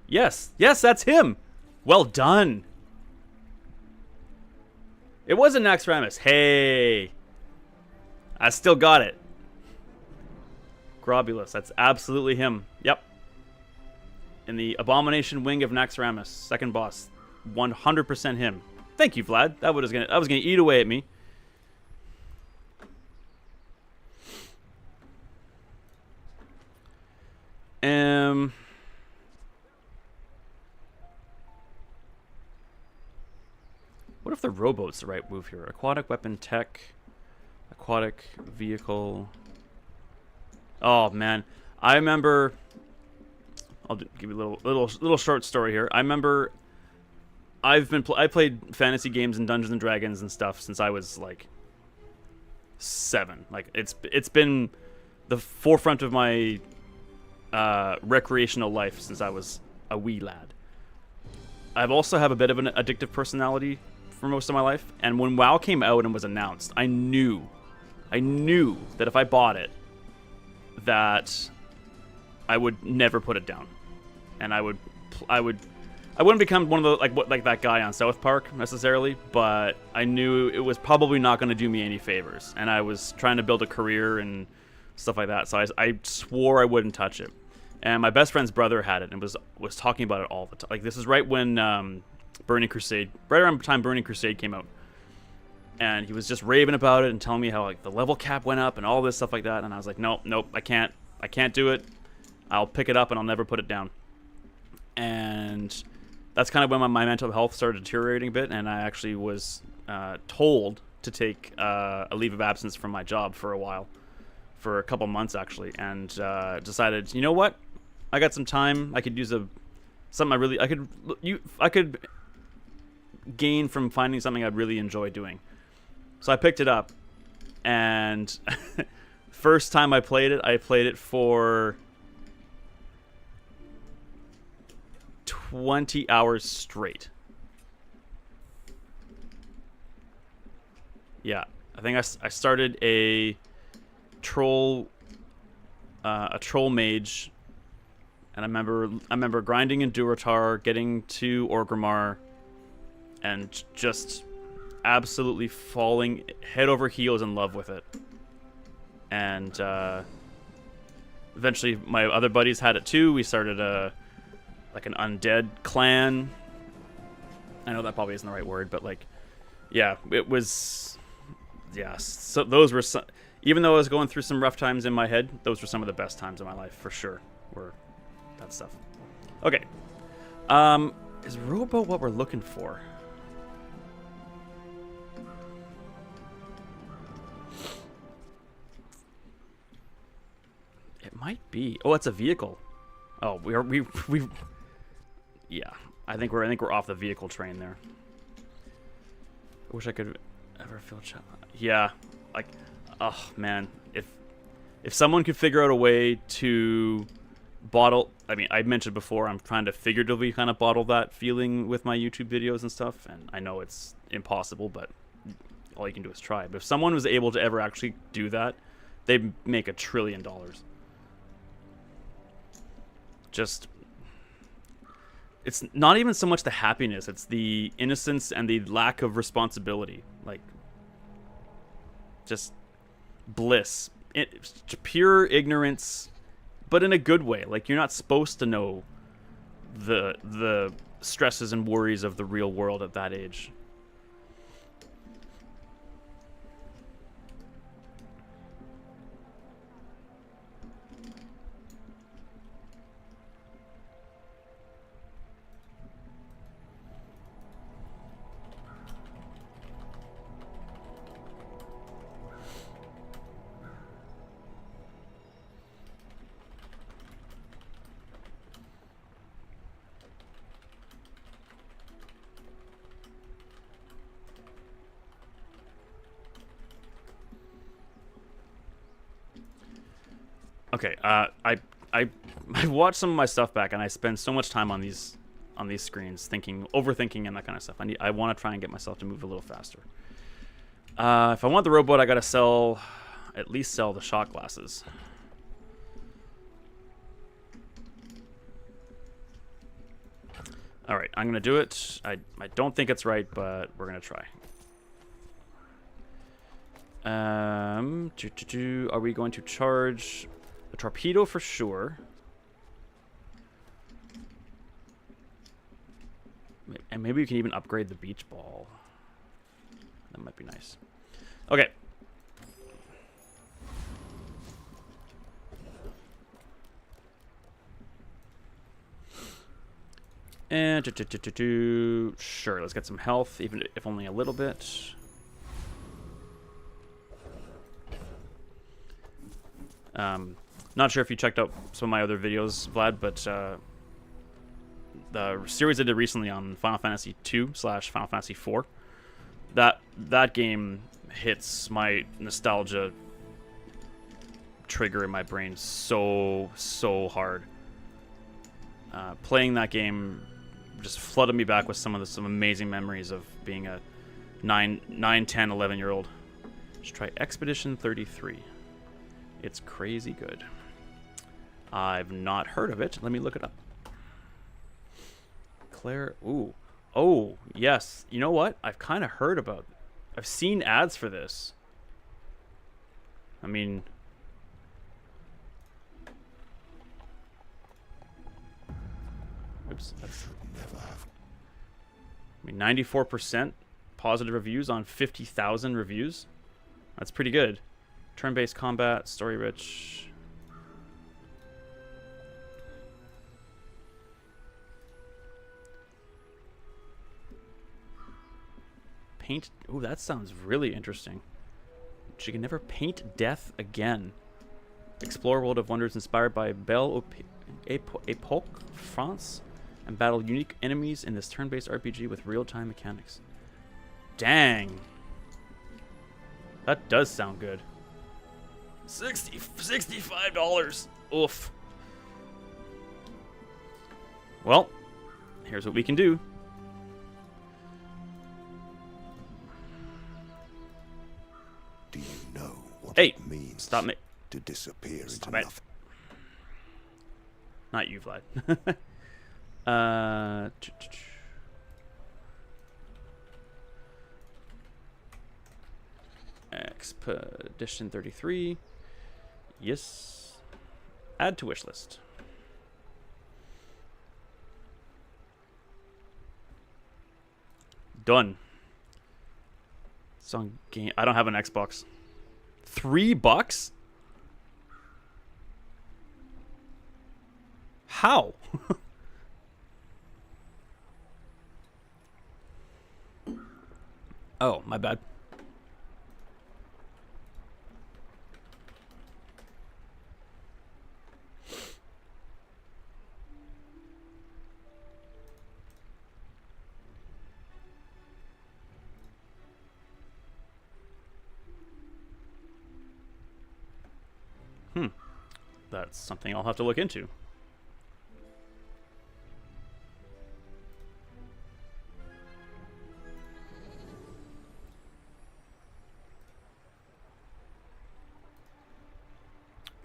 Yes, yes, that's him. Well done. It was a Naxxramas. Hey. I still got it. Grobulus. That's absolutely him. Yep. In the Abomination Wing of Naxxramas. Second boss. 100% him. Thank you, Vlad. That was gonna eat away at me. What if the rowboat's the right move here? Aquatic weapon tech, aquatic vehicle. Oh man, I remember. I'll give you a little short story here. I remember. I played fantasy games and Dungeons and Dragons and stuff since I was like 7. Like it's been the forefront of my recreational life since I was a wee lad. I've also have a bit of an addictive personality for most of my life, and when WoW came out and was announced, I knew that if I bought it, that I would never put it down, and I wouldn't become one of the like that guy on South Park necessarily, but I knew it was probably not going to do me any favors, and I was trying to build a career and stuff like that, so I swore I wouldn't touch it. And my best friend's brother had it and was talking about it all the time. Like this is right when Burning Crusade, right around the time Burning Crusade came out, and he was just raving about it and telling me how like the level cap went up and all this stuff like that. And I was like, nope, I can't do it. I'll pick it up and I'll never put it down. And that's kind of when my mental health started deteriorating a bit, and I actually was told to take a leave of absence from my job for a while, for a couple months actually, and decided, you know what, I got some time. I could use something I could gain from finding something I'd really enjoy doing. So I picked it up, and first time I played it for 20 hours straight. Yeah, I think I started a troll mage, and I remember grinding in Durotar, getting to Orgrimmar, and just absolutely falling head over heels in love with it. And eventually, my other buddies had it too. We started like an undead clan. I know that probably isn't the right word, but like, yeah, it was. Yeah, so those were some, even though I was going through some rough times in my head, those were some of the best times of my life for sure. Were that stuff. Okay. Is Robo what we're looking for? It might be. Oh, it's a vehicle. Oh, we yeah. I think we're off the vehicle train there. I wish I could ever feel yeah, like, oh man, if someone could figure out a way to bottle, I mean, I mentioned before, I'm trying to figuratively kind of bottle that feeling with my YouTube videos and stuff, and I know it's impossible, but all you can do is try. But if someone was able to ever actually do that, they'd make $1 trillion. Just, it's not even so much the happiness, it's the innocence and the lack of responsibility. Like, just bliss. It's pure ignorance, but in a good way. Like, you're not supposed to know the stresses and worries of the real world at that age. Okay, I watched some of my stuff back, and I spend so much time on these screens, overthinking, and that kind of stuff. I want to try and get myself to move a little faster. If I want the rowboat, I gotta at least sell the shot glasses. All right, I'm gonna do it. I don't think it's right, but we're gonna try. Are we going to charge the torpedo for sure? And maybe we can even upgrade the beach ball. That might be nice. Okay. And sure, let's get some health, even if only a little bit. Not sure if you checked out some of my other videos, Vlad, but the series I did recently on Final Fantasy 2/Final Fantasy 4, that game hits my nostalgia trigger in my brain so hard. Playing that game just flooded me back with some amazing memories of being a 9, 10, 11-year-old. Let's try Expedition 33. It's crazy good. I've not heard of it. Let me look it up. Claire, ooh. Oh, yes. You know what? I've kind of heard about... I've seen ads for this. I mean... Oops. That's... I mean, 94% positive reviews on 50,000 reviews. That's pretty good. Turn-based combat, story-rich. Paint. Ooh, that sounds really interesting. She can never paint death again. Explore World of Wonders inspired by Belle Epoque, France, and battle unique enemies in this turn-based RPG with real-time mechanics. Dang. That does sound good. $65. Oof. Well, here's what we can do. what Hey, it means stop me. to disappear Stop into it. nothing. Not you, Vlad. Expedition 33. Yes. Add to wish list. Done. It's on game. I don't have an Xbox. $3? How? Oh, my bad. That's something I'll have to look into.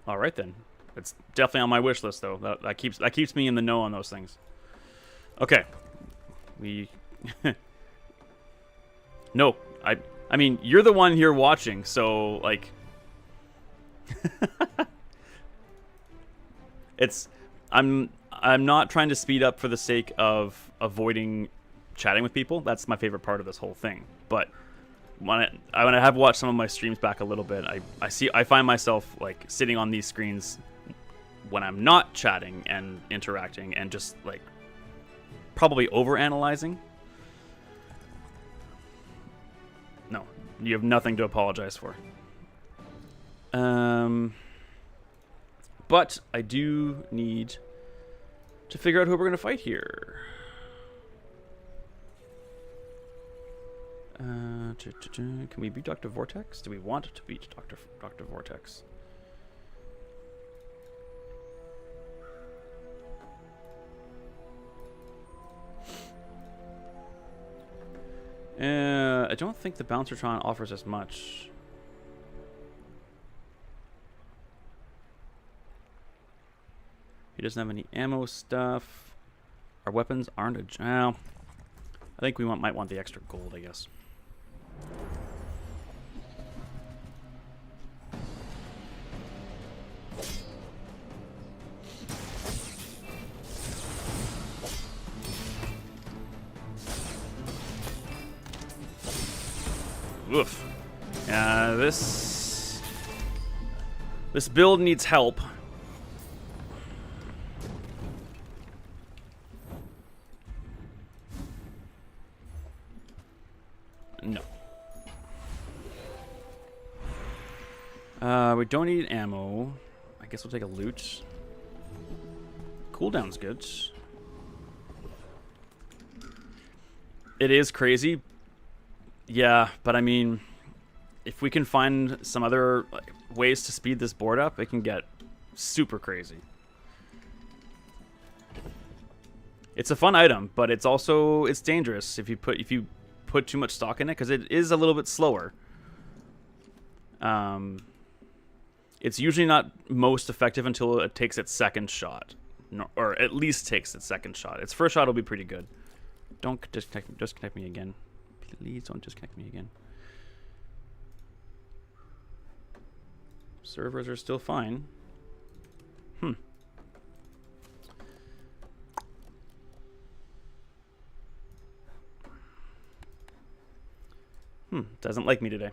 All right then. It's definitely on my wish list though. That keeps me in the know on those things. Okay. We No, I mean, you're the one here watching, so like I'm not trying to speed up for the sake of avoiding chatting with people. That's my favorite part of this whole thing. But when I have watched some of my streams back a little bit, I find myself like sitting on these screens when I'm not chatting and interacting and just like probably over analyzing. No, you have nothing to apologize for. But I do need to figure out who we're going to fight here. Can we beat Dr. Vortex? Do we want to beat Dr. Vortex? I don't think the Bouncertron offers us much. He doesn't have any ammo stuff. Our weapons aren't a... Well, I think we might want the extra gold, I guess. Oof. This build needs help. No. We don't need ammo. I guess we'll take a loot. Cooldown's good. It is crazy. Yeah, but I mean, if we can find some other ways to speed this board up, it can get super crazy. It's a fun item, but it's dangerous if you put too much stock in it, because it is a little bit slower. It's usually not most effective until it takes its second shot, or at least takes its second shot. Its first shot will be pretty good. Don't disconnect me again. Please don't disconnect me again. Servers are still fine. Doesn't like me today.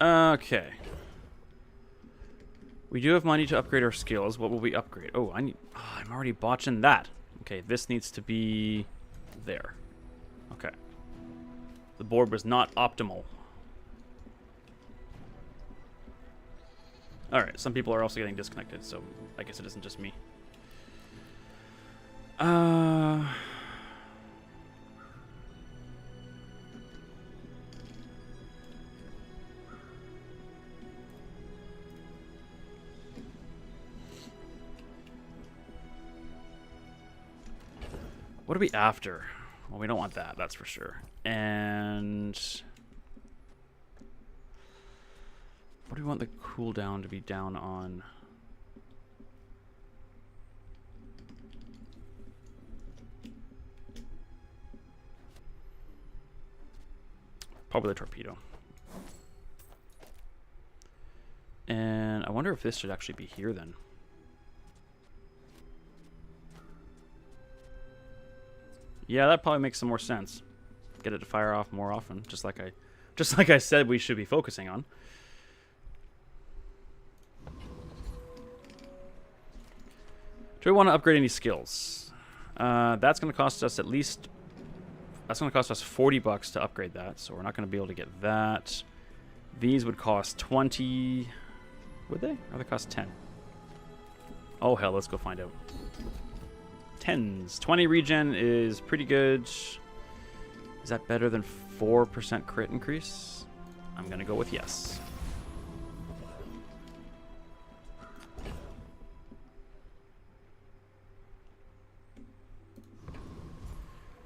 Okay. We do have money to upgrade our skills. What will we upgrade? Oh, I'm already botching that. Okay, this needs to be there. Okay. The board was not optimal. Alright, some people are also getting disconnected, so I guess it isn't just me. What are we after? Well, we don't want that, that's for sure. And what do we want the cooldown to be down on? Probably the torpedo. And I wonder if this should actually be here then. Yeah, that probably makes some more sense. Get it to fire off more often, just like I said we should be focusing on. Do we want to upgrade any skills? That's going to cost us that's going to cost us 40 bucks to upgrade that, so we're not going to be able to get that. These would cost 20. Would they? Or they cost 10? Oh hell, let's go find out. 10s. 20 regen is pretty good. Is that better than 4% crit increase? I'm going to go with yes.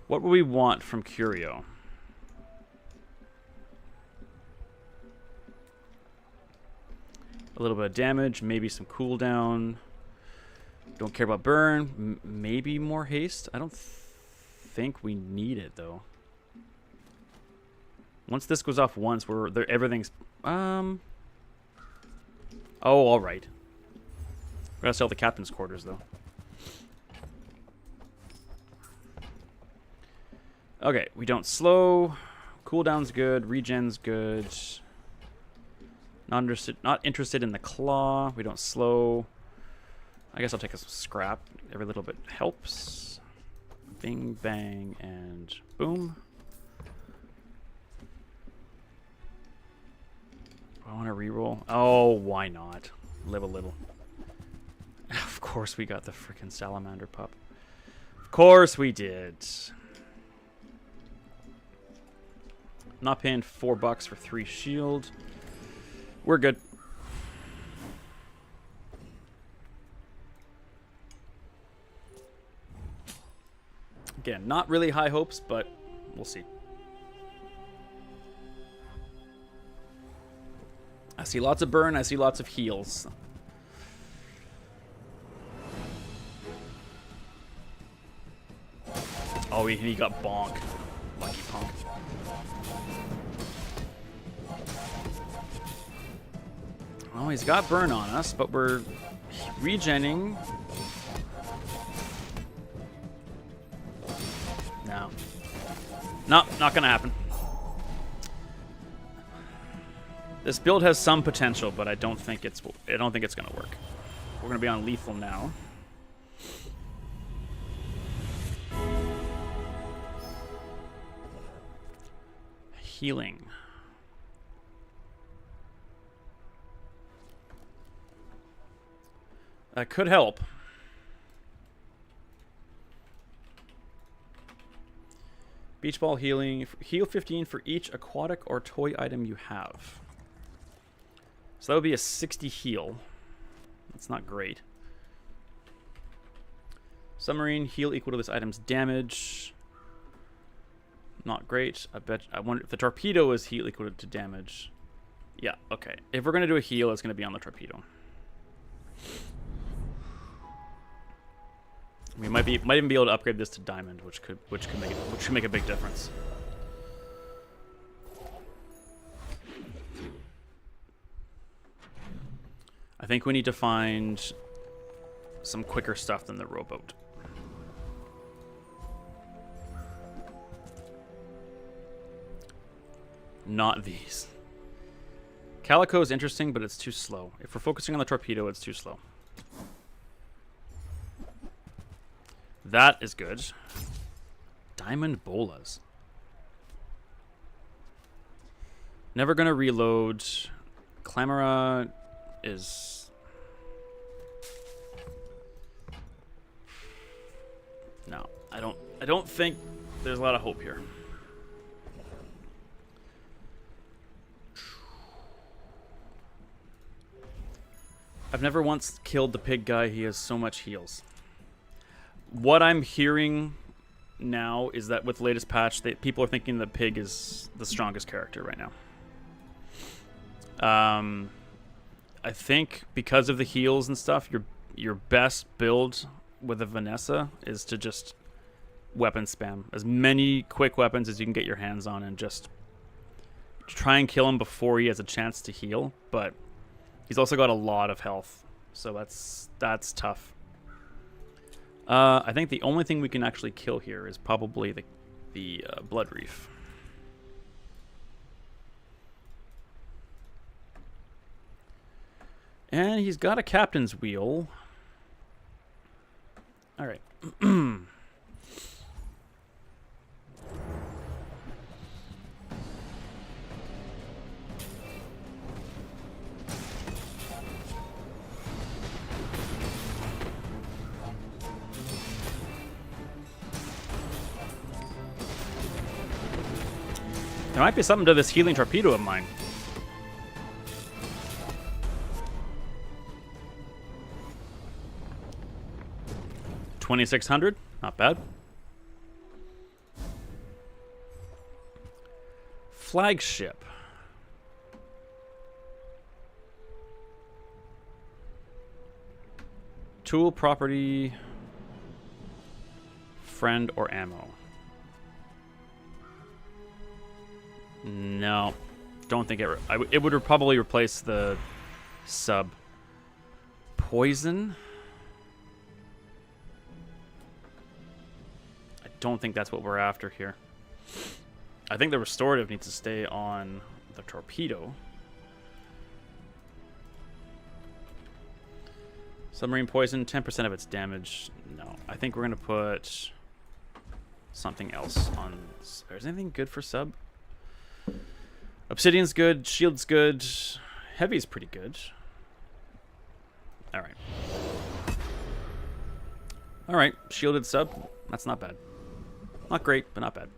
What would we want from Curio? A little bit of damage, maybe some cooldown. Don't care about burn. Maybe more haste. I don't think we need it though. Once this goes off once, we're there. Everything's Oh, all right. We're gonna sell the captain's quarters though. Okay, we don't slow. Cooldown's good. Regen's good. Not interested in the claw. We don't slow. I guess I'll take a scrap. Every little bit helps. Bing, bang, and boom. I want to reroll. Oh, why not? Live a little. Of course we got the freaking salamander pup. Of course we did. Not paying $4 for 3 shield. We're good. Again, not really high hopes, but we'll see. I see lots of burn. I see lots of heals. Oh, he got bonk. Lucky punk. Oh, he's got burn on us, but we're regenning. No. Nope, not gonna happen. This build has some potential, but I don't think it's gonna work. We're gonna be on lethal now. Healing. That could help. Beach ball healing. Heal 15 for each aquatic or toy item you have. So that would be a 60 heal. That's not great. Submarine heal equal to this item's damage. Not great. I wonder if the torpedo is heal equal to damage. Yeah, okay. If we're gonna do a heal, it's gonna be on the torpedo. We might even be able to upgrade this to diamond, which could make a big difference. I think we need to find some quicker stuff than the rowboat. Not these. Calico is interesting, but it's too slow. If we're focusing on the torpedo, it's too slow. That is good. Diamond bolas. Never gonna reload. Clamora is... No, I don't think there's a lot of hope here. I've never once killed the pig guy. He has so much heals. What I'm hearing now is that with the latest patch, people are thinking the pig is the strongest character right now. I think because of the heals and stuff, your best build with a Vanessa is to just weapon spam as many quick weapons as you can get your hands on and just try and kill him before he has a chance to heal. But he's also got a lot of health, so that's tough. I think the only thing we can actually kill here is probably the Blood Reef. And he's got a captain's wheel. All right. There might be something to this healing torpedo of mine. $2,600, not bad. Flagship. Tool, property, friend, or ammo. No, don't think it would probably replace the sub. Poison. I don't think that's what we're after here. I think the restorative needs to stay on the torpedo. Submarine poison, 10% of its damage. No, I think we're gonna put something else on. Is there anything good for sub? Obsidian's good, shield's good, heavy's pretty good. Alright. Alright, shielded sub. That's not bad. Not great, but not bad.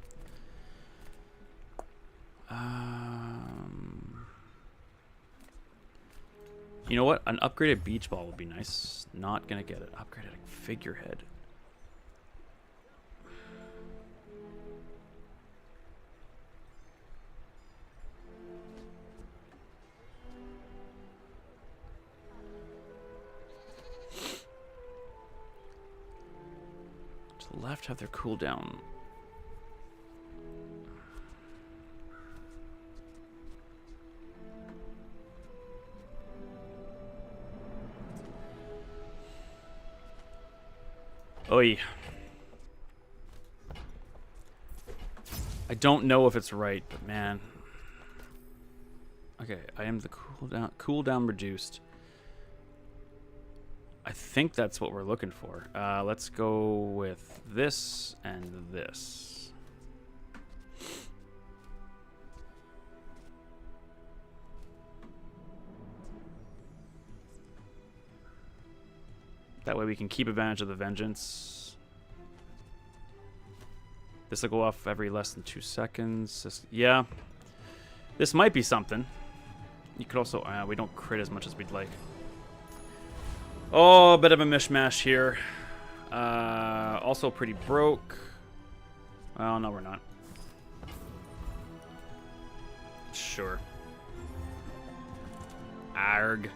You know what? An upgraded beach ball would be nice. Not gonna get it. Upgraded figurehead. To the left have their cooldown. Oi. I don't know if it's right, but man. Okay, I am the cooldown reduced. I think that's what we're looking for. Let's go with this and this. That way we can keep advantage of the vengeance. This will go off every less than 2 seconds. Yeah. This might be something. You could also... we don't crit as much as we'd like. Oh, a bit of a mishmash here. Also pretty broke. Well, no, we're not. Sure. Arg.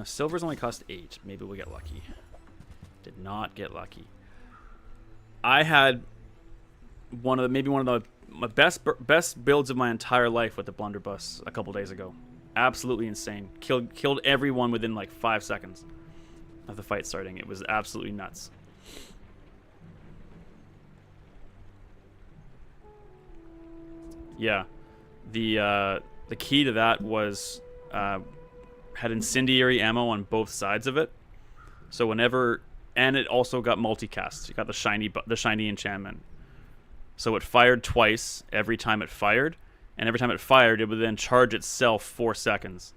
Silver's only cost 8. Maybe we'll get lucky. Did not get lucky. I had one of my best builds of my entire life with the blunderbuss a couple days ago. Absolutely insane. Killed everyone within like 5 seconds of the fight starting. It was absolutely nuts. Yeah. The key to that was had incendiary ammo on both sides of it. So whenever, and it also got multicast. You got the shiny enchantment. So it fired twice every time it fired, and every time it fired, it would then charge itself 4 seconds.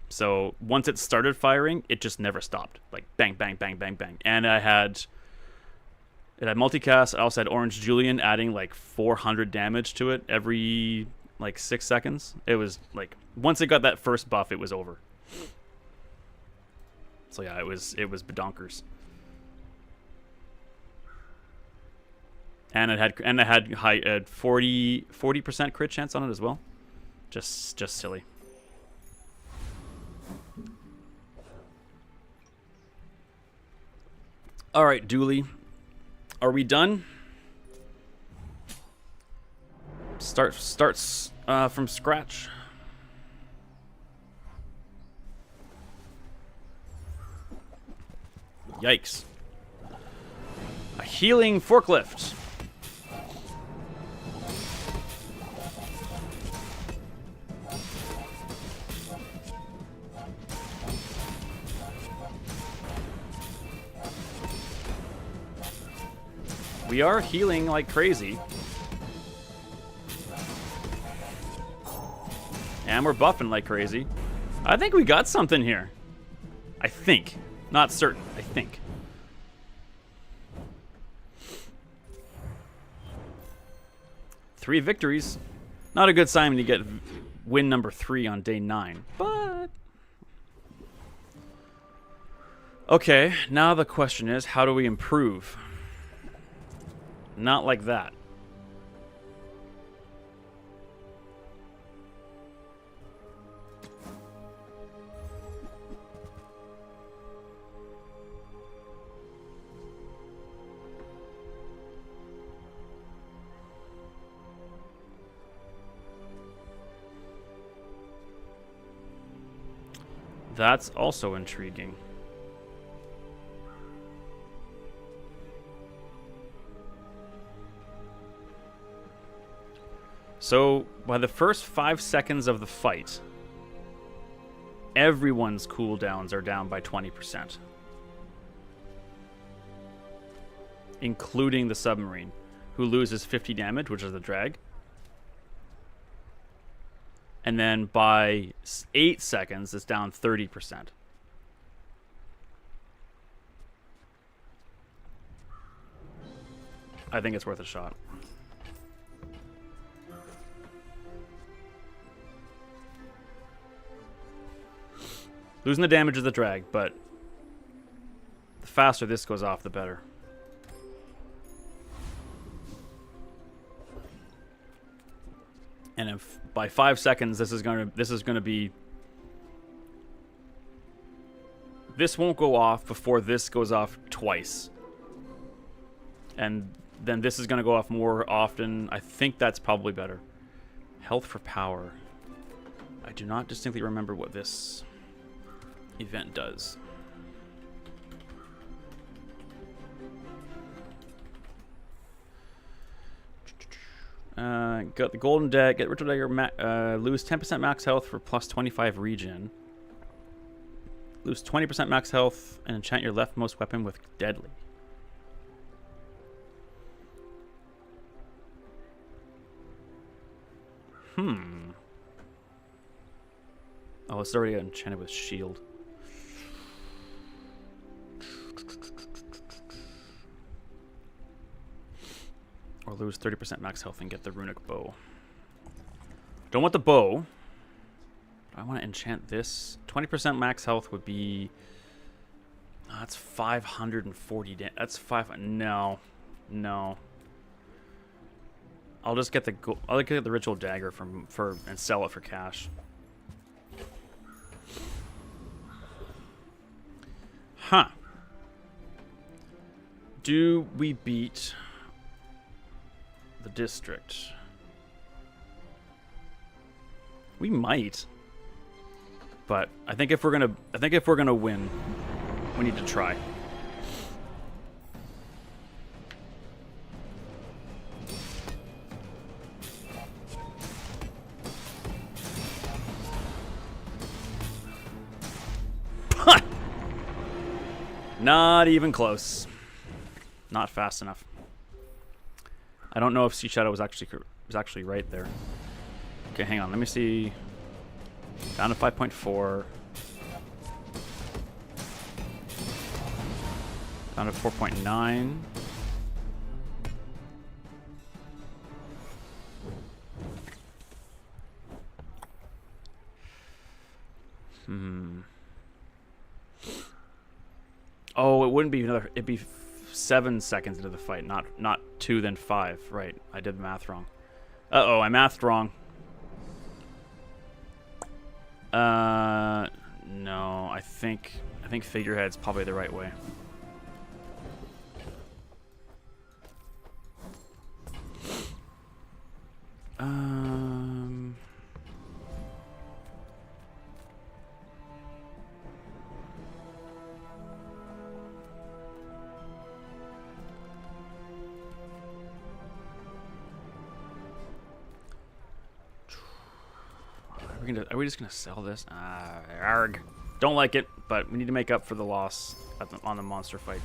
So once it started firing, it just never stopped. Like bang, bang, bang, bang, bang. And it had multicast. I also had Orange Julian adding like 400 damage to it every like 6 seconds. It was like once it got that first buff, it was over. So yeah, it was badonkers. And it had high 40% crit chance on it as well. Just silly. All right, Dooley, are we done? Starts from scratch. Yikes. A healing forklift. We are healing like crazy. And we're buffing like crazy. I think we got something here. I think. Not certain. I think. Three victories. Not a good sign when you get win number 3 on day 9. But... okay, now the question is, how do we improve? Not like that. That's also intriguing. So, by the first 5 seconds of the fight, everyone's cooldowns are down by 20%. Including the submarine, who loses 50 damage, which is the drag. And then by 8 seconds, it's down 30%. I think it's worth a shot. Losing the damage is the drag, but the faster this goes off, the better. And if by 5 seconds this is going to be, this won't go off before this goes off twice. And then this is going to go off more often. I think that's probably better. Health for power. I do not distinctly remember what this event does. Got the golden deck. Get ritual dagger. Lose 10% max health for plus 25 regen. Lose 20% max health and enchant your leftmost weapon with deadly. Oh, it's already enchanted with shield. Or lose 30% max health and get the runic bow. Don't want the bow. I want to enchant this. 20% max health would be... oh, that's 540 damage. That's 5... No. No. I'll just get I'll get the ritual dagger and sell it for cash. Huh. Do we beat the district? We might. But I think if we're gonna win, we need to try. Not even close. Not fast enough. I don't know if Sea Shadow was actually right there. Okay, hang on. Let me see. Down to 5.4. Down to 4.9. Oh, it wouldn't be another. It'd be 7 seconds into the fight, not 2, then 5. Right. I did the math wrong. Uh-oh, I mathed wrong. No, I think figurehead's probably the right way. Are we just gonna sell this? Arg. Don't like it, but we need to make up for the loss on the monster fight.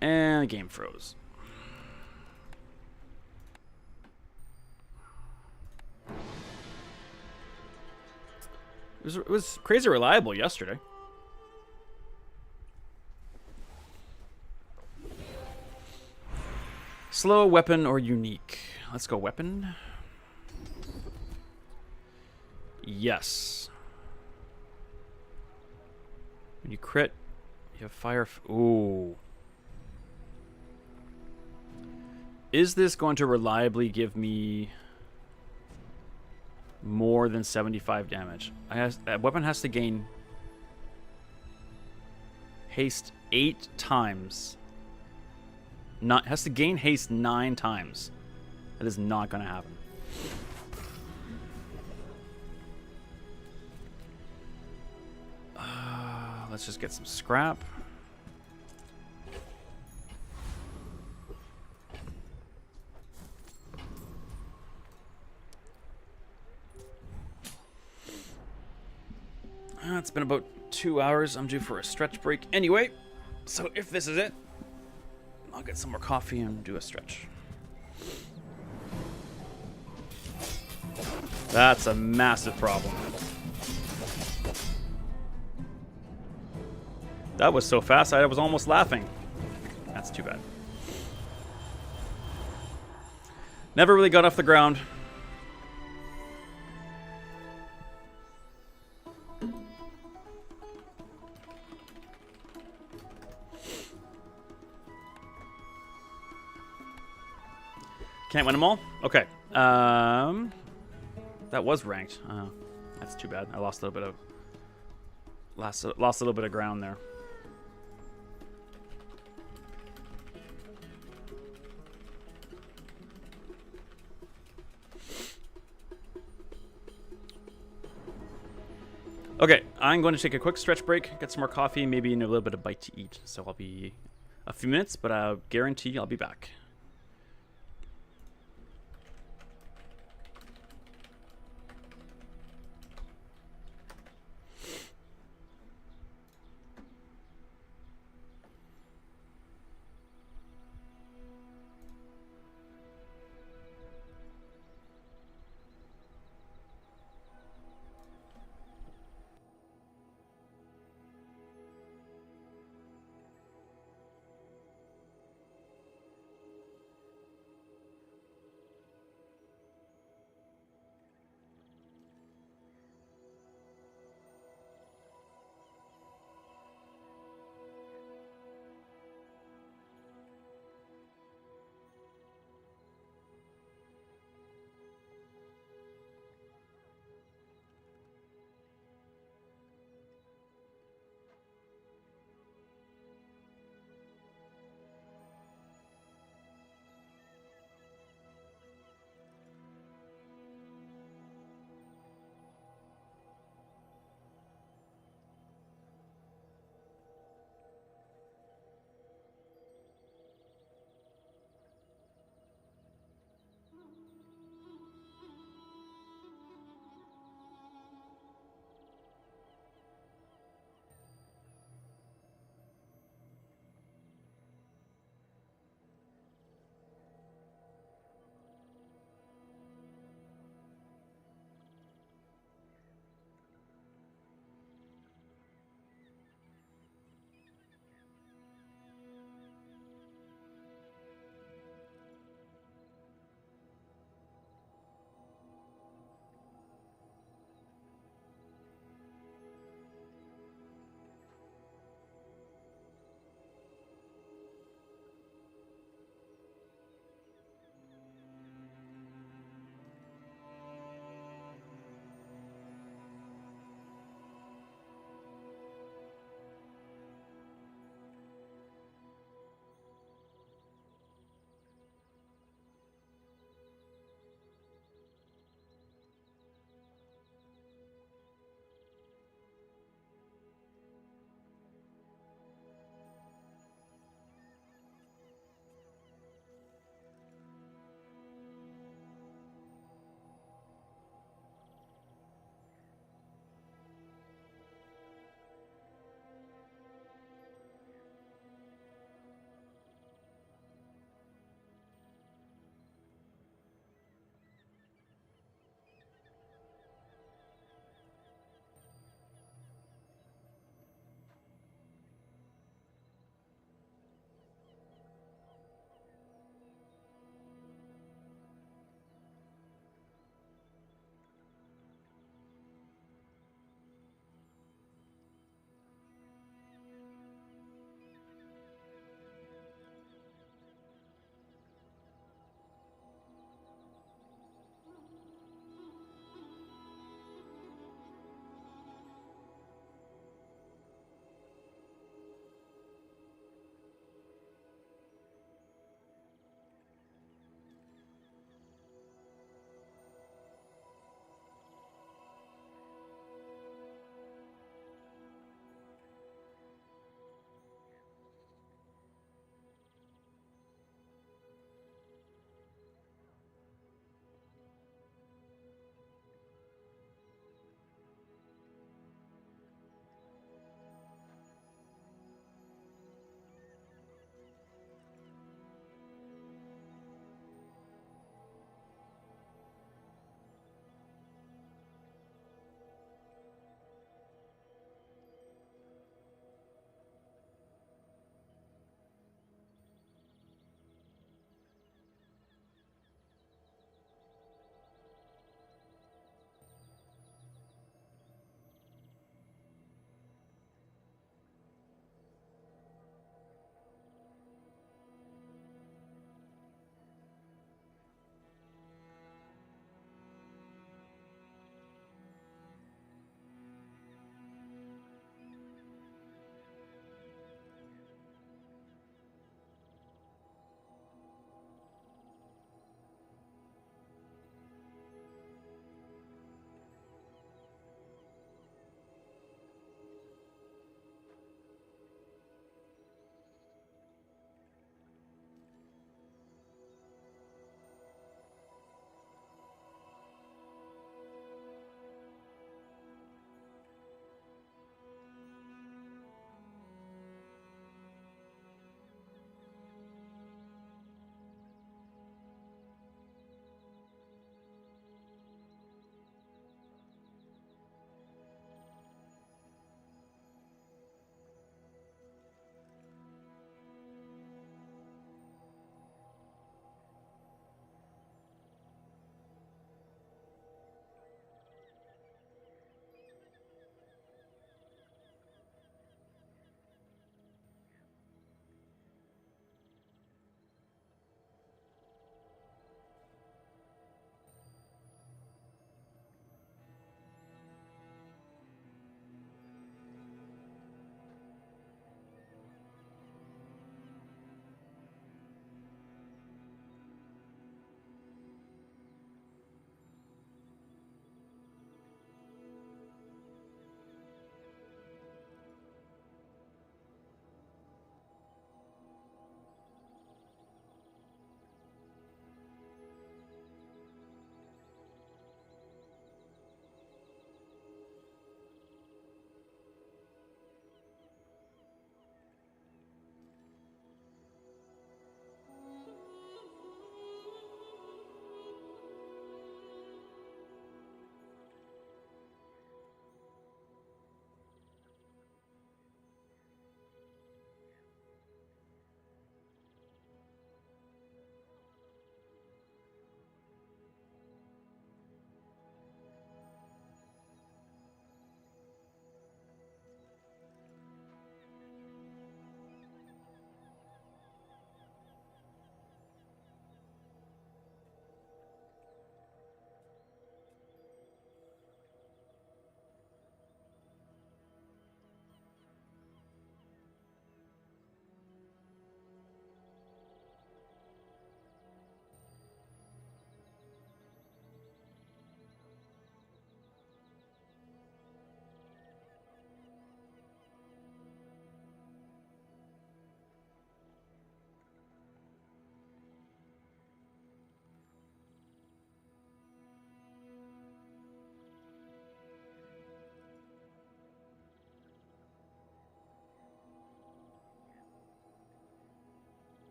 And the game froze. It was crazy reliable yesterday. Slow, weapon, or unique? Let's go weapon. Yes. When you crit, you have fire. Ooh. Is this going to reliably give me more than 75 damage? That weapon has to gain haste 8 times. Has to gain haste 9 times. That is not going to happen. Let's just get some scrap. It's been about 2 hours. I'm due for a stretch break anyway. So if this is it, I'll get some more coffee and do a stretch. That's a massive problem. That was so fast, I was almost laughing. That's too bad. Never really got off the ground. Can't win them all? Okay. That was ranked. That's too bad. I lost a little bit of ground there. Okay, I'm going to take a quick stretch break, get some more coffee, maybe a little bit of bite to eat. So I'll be a few minutes, but I guarantee I'll be back.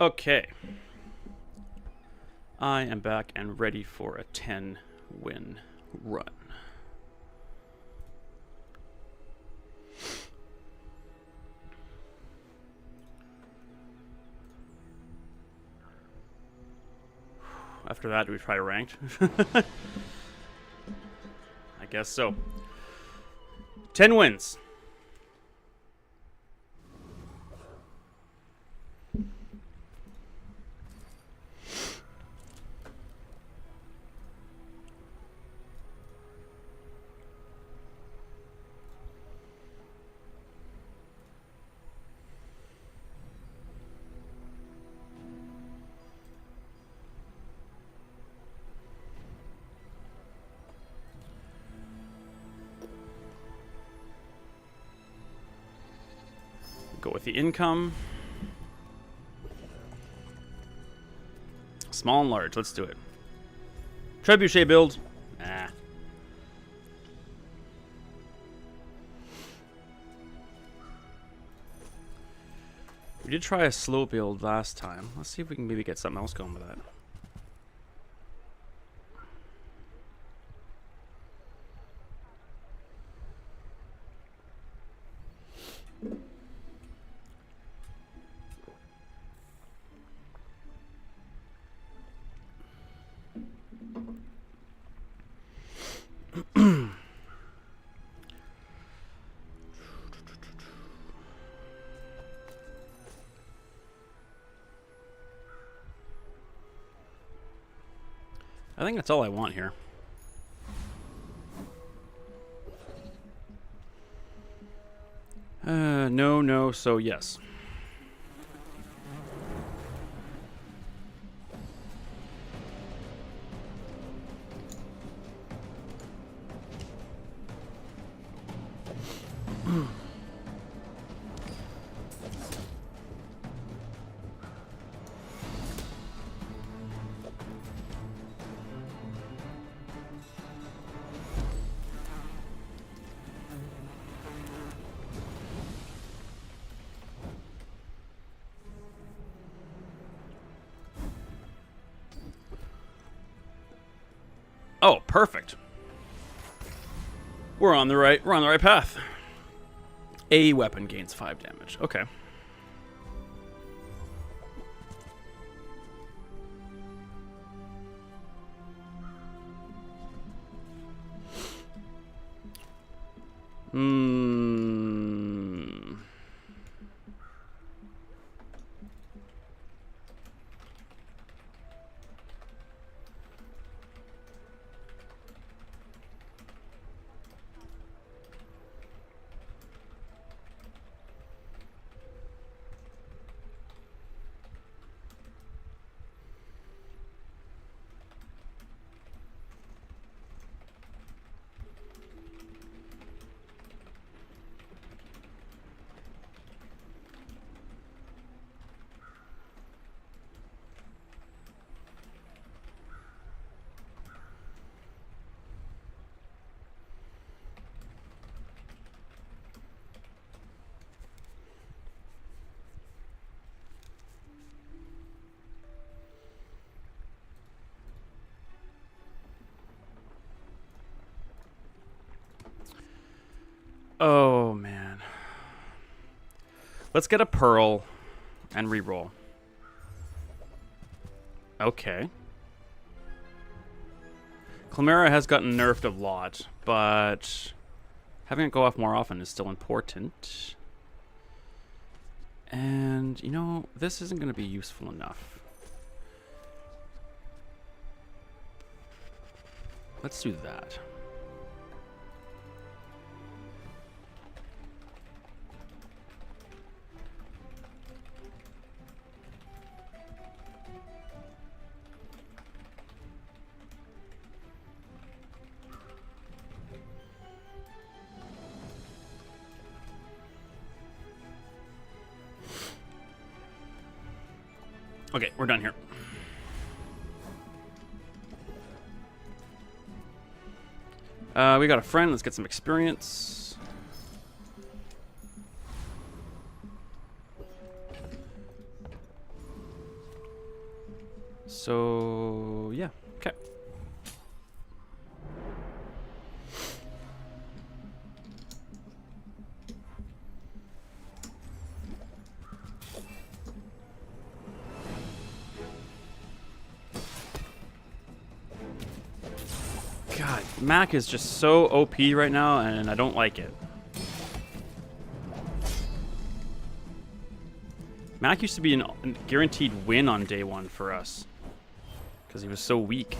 Okay. I am back and ready for a 10-win run. After that, do we try ranked? I guess so. 10 wins. Go with the income. Small and large. Let's do it. Trebuchet build. Nah. We did try a slow build last time. Let's see if we can maybe get something else going with that. I think that's all I want here. No, so yes. Oh, perfect. We're on the right path. A weapon gains 5 damage. Okay. Oh, man. Let's get a pearl and reroll. Okay. Chimera has gotten nerfed a lot, but having it go off more often is still important. And, you know, this isn't going to be useful enough. Let's do that. Okay, we're done here. We got a friend. Let's get some experience. So, yeah. Okay. God, Mac is just so OP right now, and I don't like it. Mac used to be a guaranteed win on day one for us because he was so weak.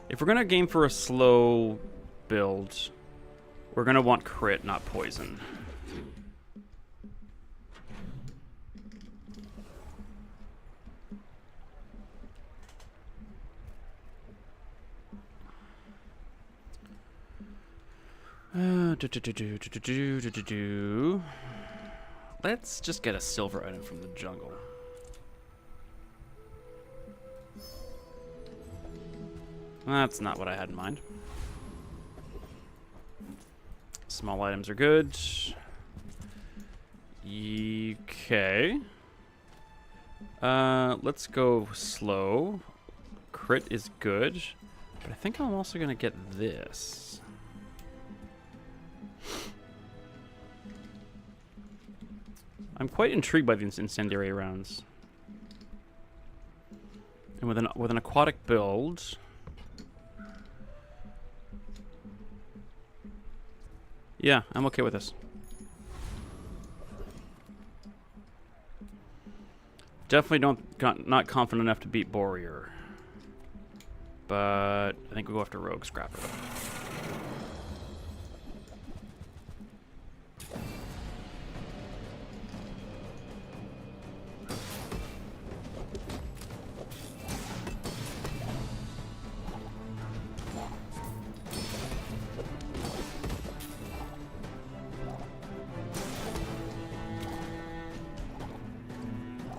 If we're going to game for a slow build, we're going to want crit, not poison. Let's just get a silver item from the jungle. That's not what I had in mind. Small items are good. Okay. Let's go slow. Crit is good. But I think I'm also going to get this. I'm quite intrigued by these incendiary rounds. And with an aquatic build, yeah, I'm okay with this. Definitely not confident enough to beat Warrior. But I think we'll go after Rogue Scrapper.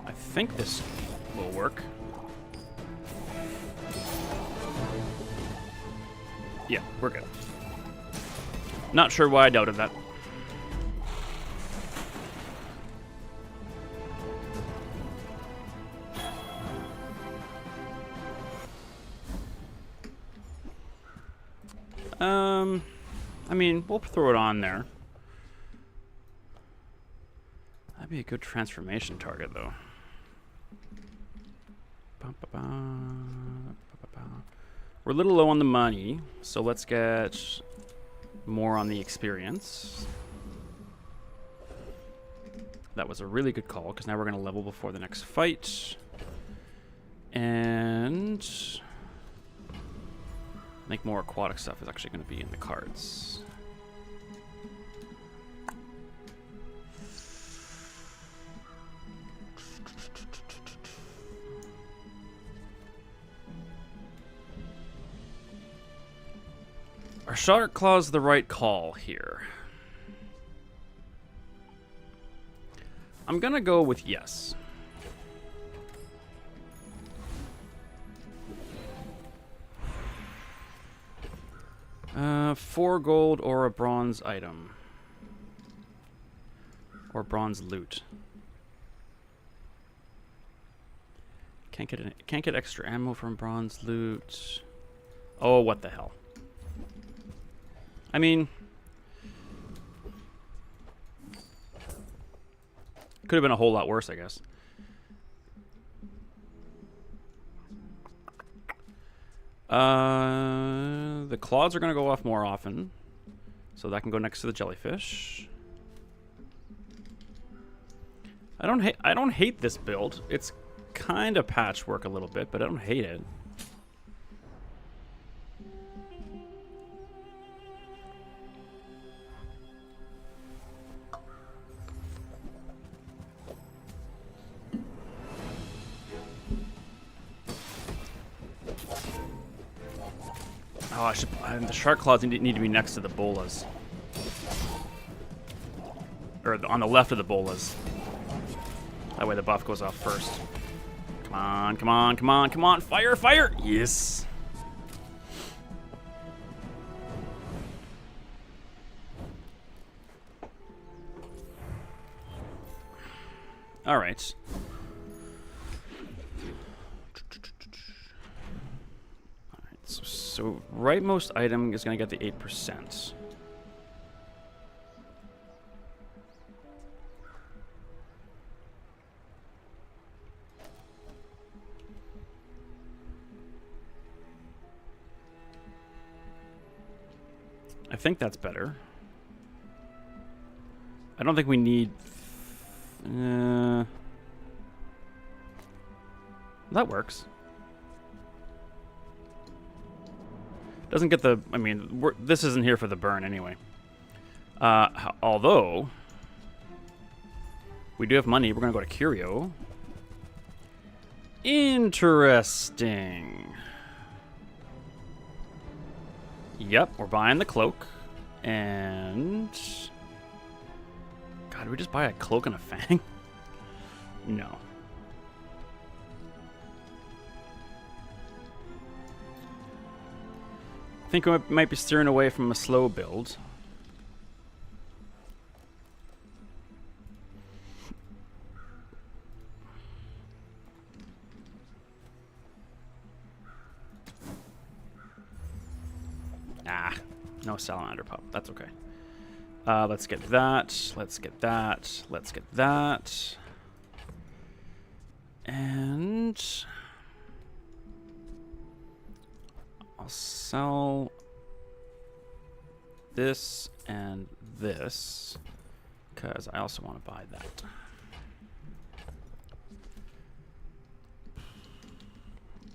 I think this will work. Yeah, we're good. Not sure why I doubted that. I mean, we'll throw it on there. That'd be a good transformation target, though. We're a little low on the money, so let's get more on the experience. That was a really good call, because now we're going to level before the next fight. And I think more aquatic stuff is actually going to be in the cards. Are Shark Claws the right call here? I'm gonna go with yes. $4 gold or a bronze item. Or bronze loot. Can't get extra ammo from bronze loot. Oh, what the hell. I mean, could have been a whole lot worse, I guess. The claws are going to go off more often, so that can go next to the jellyfish. I don't hate this build. It's kind of patchwork a little bit, but I don't hate it. Oh, I should. The shark claws need to be next to the bolas, or on the left of the bolas. That way the buff goes off first. Come on, come on, come on, come on! Fire, fire! Yes. All right. All right. So rightmost item is going to get the 8%. I think that's better. I don't think we need... that works. Doesn't get the... I mean, this isn't here for the burn anyway. Although... we do have money. We're going to go to Curio. Interesting. Yep, we're buying the cloak. And... God, did we just buy a cloak and a fang? No. I think we might be steering away from a slow build. No salamander pup. That's okay. Let's get that. Let's get that. Let's get that. And I'll sell this and this because I also want to buy that.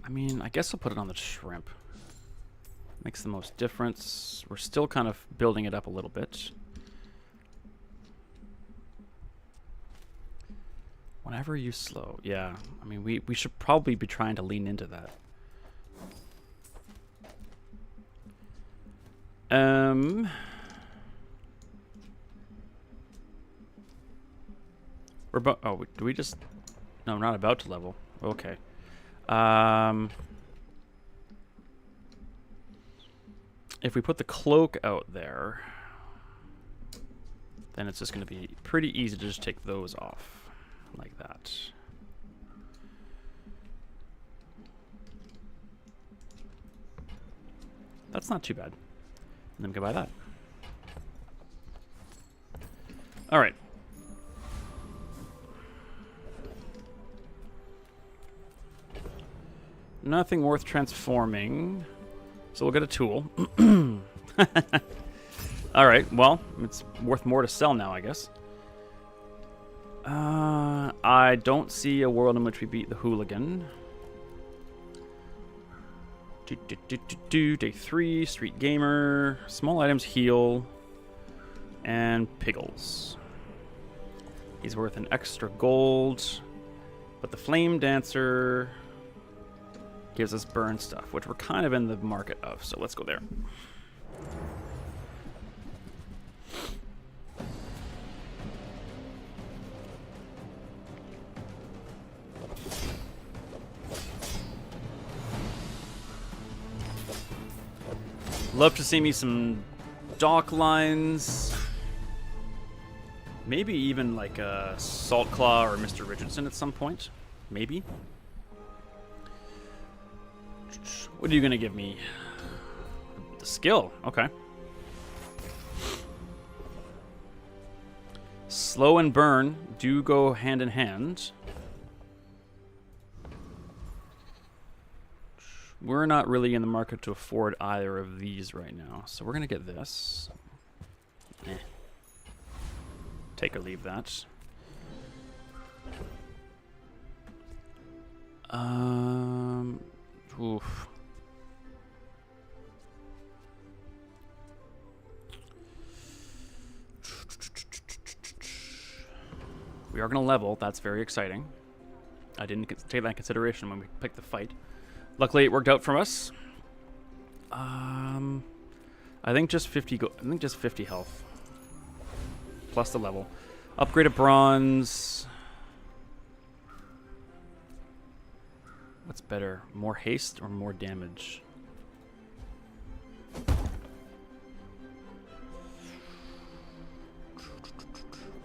I mean, I guess I'll put it on the shrimp. Makes the most difference. We're still kind of building it up a little bit. Whenever you slow, yeah. I mean, we should probably be trying to lean into that. We're about. Oh, do we just? No, we're not about to level. Okay. If we put the cloak out there, then it's just going to be pretty easy to just take those off like that. That's not too bad. And then we can buy that. All right. Nothing worth transforming. So we'll get a tool. All right, well, it's worth more to sell now, I guess. I don't see a world in which we beat the hooligan. Day 3, street gamer, small items heal, and pickles. He's worth an extra gold, but the flame dancer gives us burn stuff, which we're kind of in the market of, so let's go there. Love to see me some dock lines. Maybe even like a Salt Claw or Mr. Richardson at some point. Maybe. What are you gonna give me? The skill. Okay. Slow and burn do go hand in hand. We're not really in the market to afford either of these right now, so we're gonna get this. Take or leave that. Oof. We are going to level. That's very exciting. I didn't take that into consideration when we picked the fight. Luckily, it worked out for us. I think just 50. I think just 50 health plus the level. Upgrade of bronze. What's better, more haste or more damage?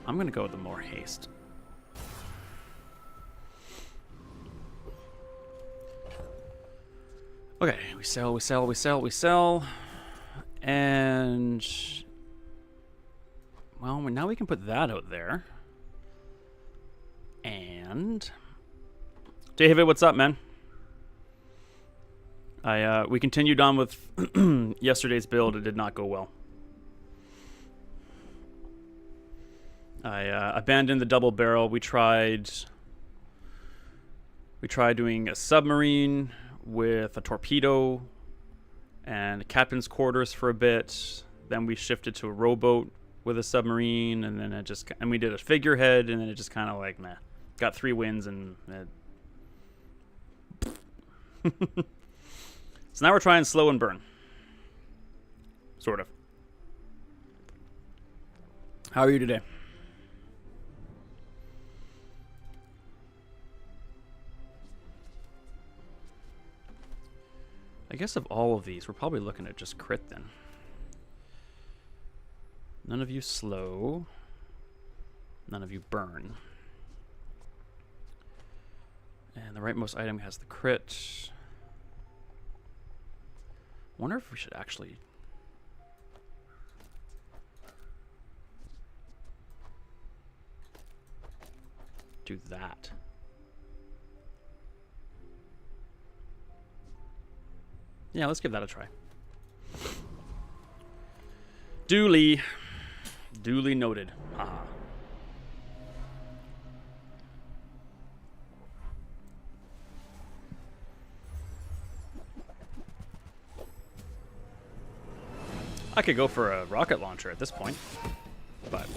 I'm gonna go with the more haste. Okay, we sell, we sell, we sell, we sell. And... well, now we can put that out there. And... David, what's up, man? We continued on with yesterday's build. It did not go well. I abandoned the double barrel. We tried doing a submarine with a torpedo and captain's quarters for a bit. Then we shifted to a rowboat with a submarine, and then we did a figurehead, and then it just kind of like meh. Got 3 wins and so now we're trying slow and burn. Sort of. How are you today? I guess of all of these, we're probably looking at just crit then. None of you slow. None of you burn. And the rightmost item has the crit. Wonder if we should actually do that. Yeah, let's give that a try. Duly noted. Haha. I could go for a rocket launcher at this point, but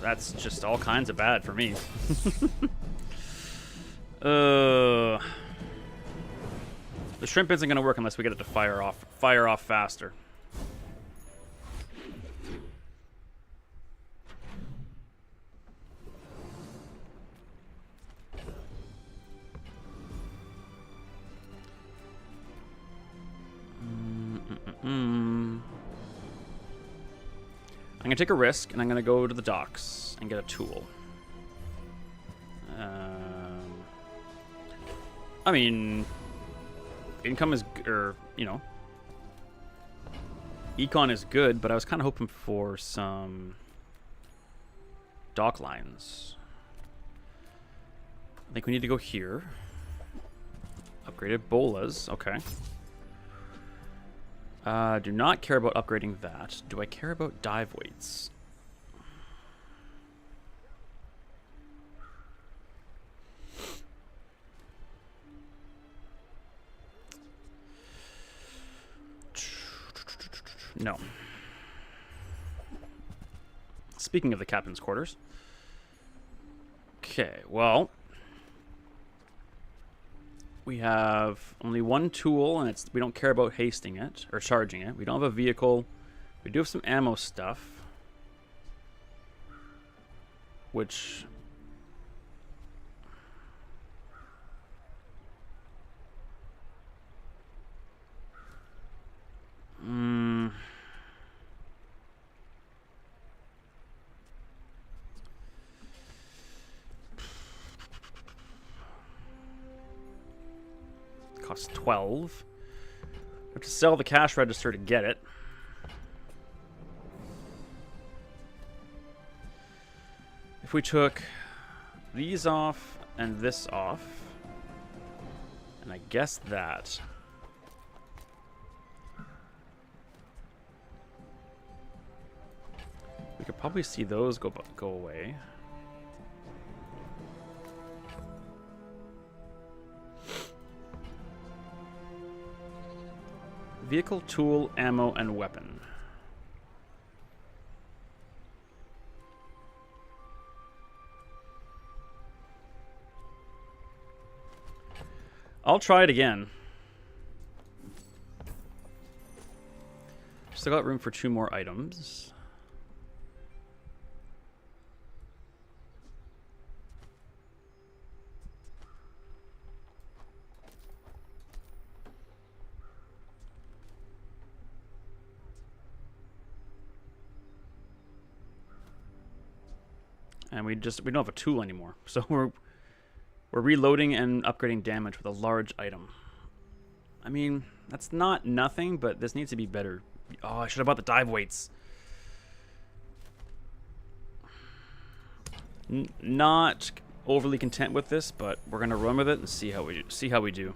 that's just all kinds of bad for me. The shrimp isn't going to work unless we get it to fire off faster. I'm going to take a risk, and I'm going to go to the docks and get a tool. I mean, income is, econ is good, but I was kind of hoping for some dock lines. I think we need to go here. Upgraded bolas, okay. Do not care about upgrading that. Do I care about dive weights? No. Speaking of the captain's quarters. Okay, well, we have only one tool, and we don't care about hasting it or charging it. We don't have a vehicle. We do have some ammo stuff, which costs 12. We have to sell the cash register to get it. If we took these off and this off, and I guess that, we could probably see those go away. Vehicle, tool, ammo, and weapon. I'll try it again. Still got room for 2 more items. And we don't have a tool anymore, so we're We're reloading and upgrading damage with a large item. I mean, that's not nothing, but this needs to be better. Oh, I should have bought the dive weights. Not overly content with this, but we're gonna run with it and see how we do.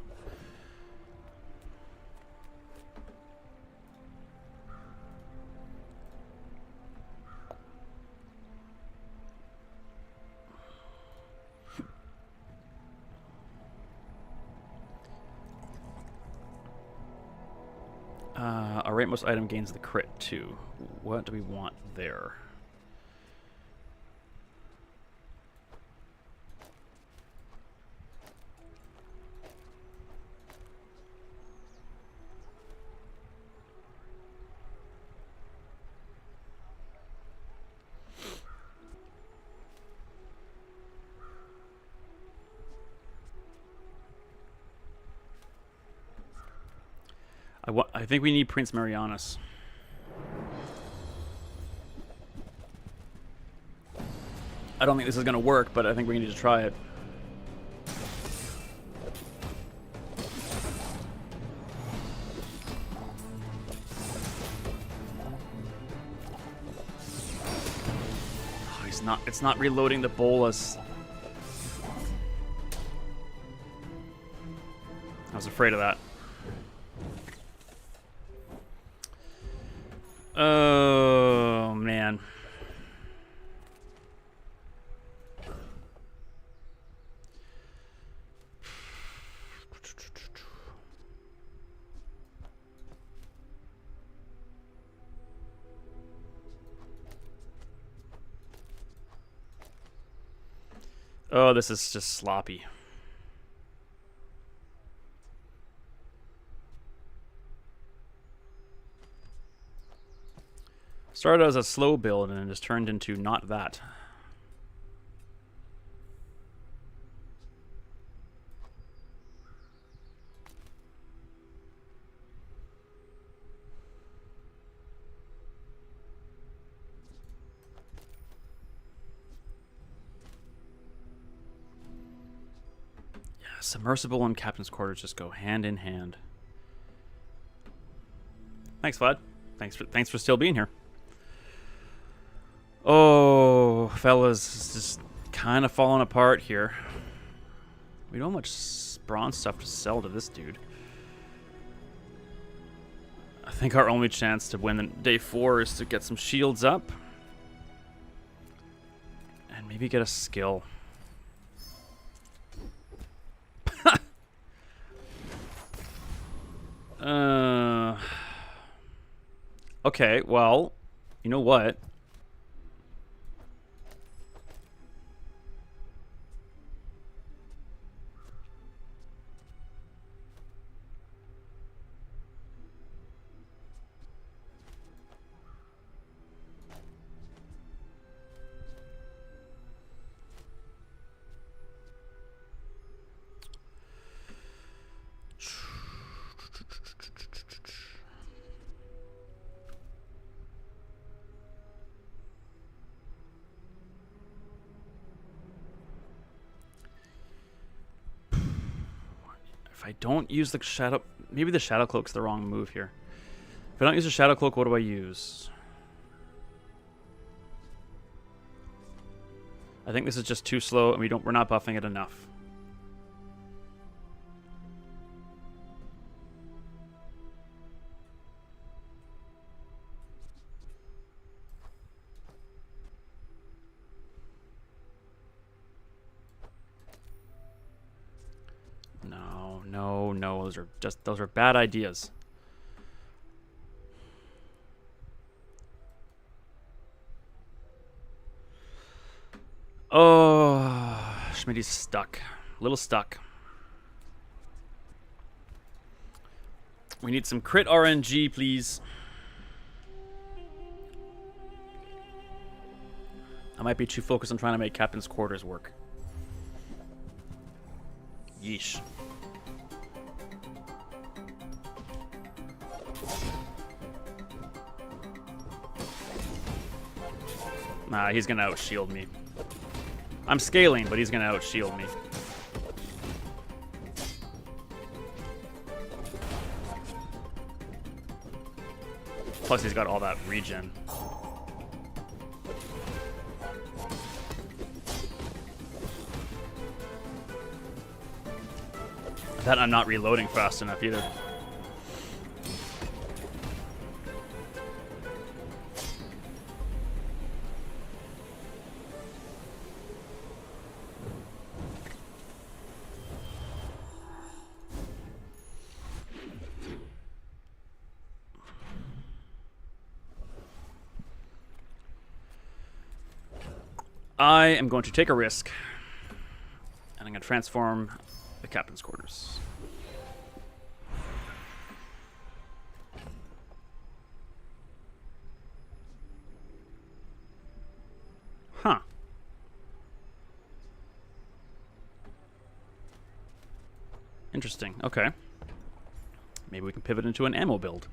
Our rightmost item gains the crit too. What do we want there? I think we need Prince Marianus. I don't think this is going to work, but I think we need to try it. Oh, it's not reloading the bolus. I was afraid of that. Oh, man. Oh, this is just sloppy. Started as a slow build and it just turned into not that. Yeah, submersible and captain's quarters just go hand in hand. Thanks, Vlad. Thanks for still being here. Oh, fellas, it's just kind of falling apart here. We don't have much bronze stuff to sell to this dude. I think our only chance to win day 4 is to get some shields up. And maybe get a skill. Okay, well, you know what? If I don't use the shadow... Maybe the shadow cloak's the wrong move here. If I don't use the shadow cloak, what do I use? I think this is just too slow and we're not buffing it enough. No, those are bad ideas. Oh, Schmitty's stuck. A little stuck. We need some crit RNG, please. I might be too focused on trying to make Captain's Quarters work. Yeesh. Nah, he's gonna out-shield me. I'm scaling, but he's gonna out-shield me. Plus he's got all that regen. That I'm not reloading fast enough either. I am going to take a risk, and I'm going to transform the captain's quarters. Huh. Interesting. Okay. Maybe we can pivot into an ammo build.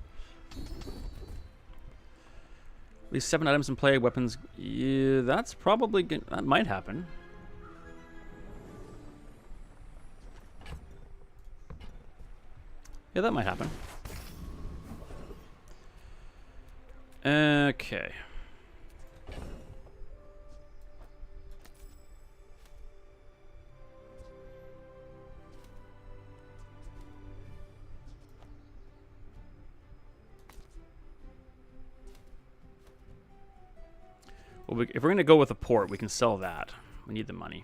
At least 7 items in play, weapons. Yeah, that's probably good. That might happen. Yeah, that might happen. Okay. Well, if we're going to go with a port, we can sell that. We need the money.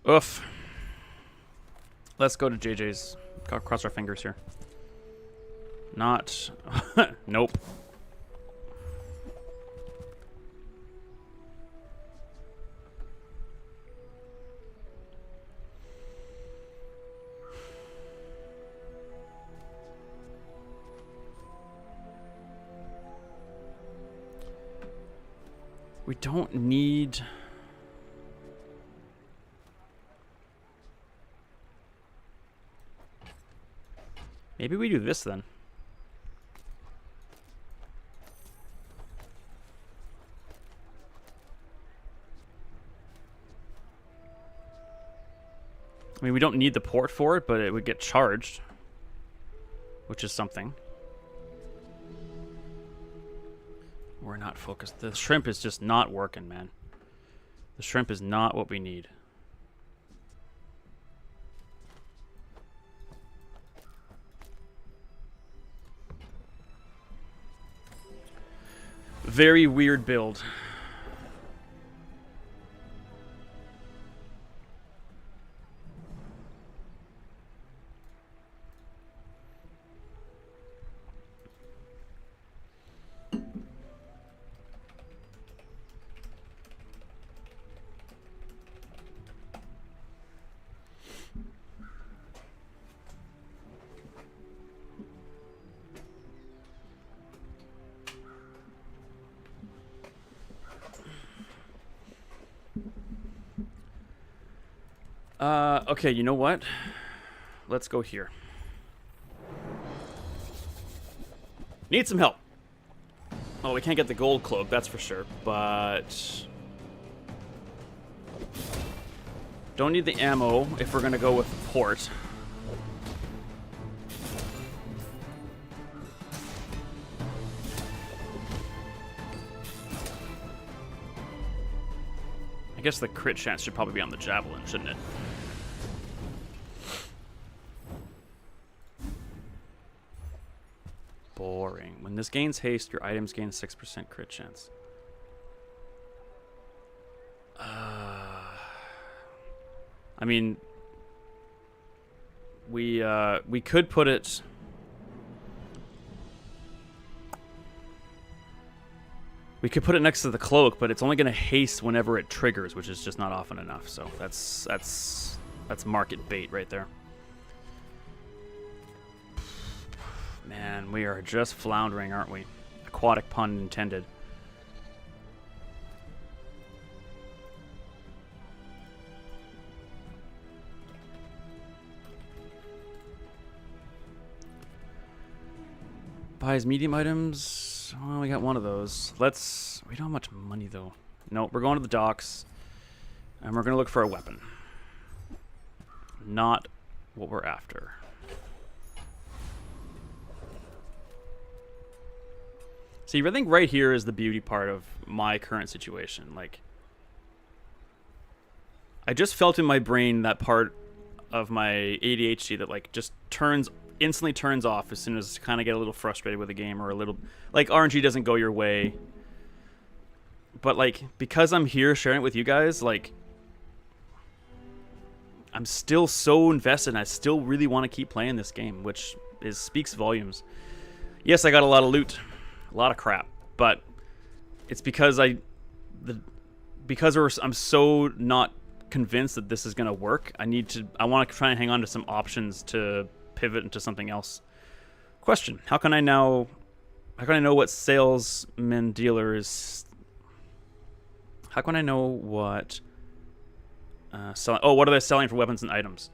Oof. Let's go to JJ's. Cross our fingers here. Not. Nope. We don't need... Maybe we do this then. I mean, we don't need the port for it, but it would get charged, which is something. We're not focused. The shrimp is just not working, man. The shrimp is not what we need. Very weird build. Okay, you know what? Let's go here. Need some help. Well, we can't get the gold cloak, that's for sure, but... Don't need the ammo if we're gonna go with the port. I guess the crit chance should probably be on the javelin, shouldn't it? Boring. When this gains haste, your items gain 6% crit chance. I mean, we could put it. We could put it next to the cloak, but it's only going to haste whenever it triggers, which is just not often enough. So that's market bait right there. Man, we are just floundering, aren't we? Aquatic pun intended. Buys medium items. Well, we got one of those. Let's... We don't have much money, though. No, we're going to the docks. And we're going to look for a weapon. Not what we're after. See, I think right here is the beauty part of my current situation. Like, I just felt in my brain that part of my ADHD that, like, just instantly turns off as soon as I kind of get a little frustrated with a game or a little, like, RNG doesn't go your way. But, like, because I'm here sharing it with you guys, like, I'm still so invested and I still really want to keep playing this game, which speaks volumes. Yes, I got a lot of loot. A lot of crap, but it's because I'm so not convinced that this is going to work. I want to try and hang on to some options to pivot into something else. Question: How can I know what salesman dealer is? How can I know what selling? Oh, what are they selling for weapons and items?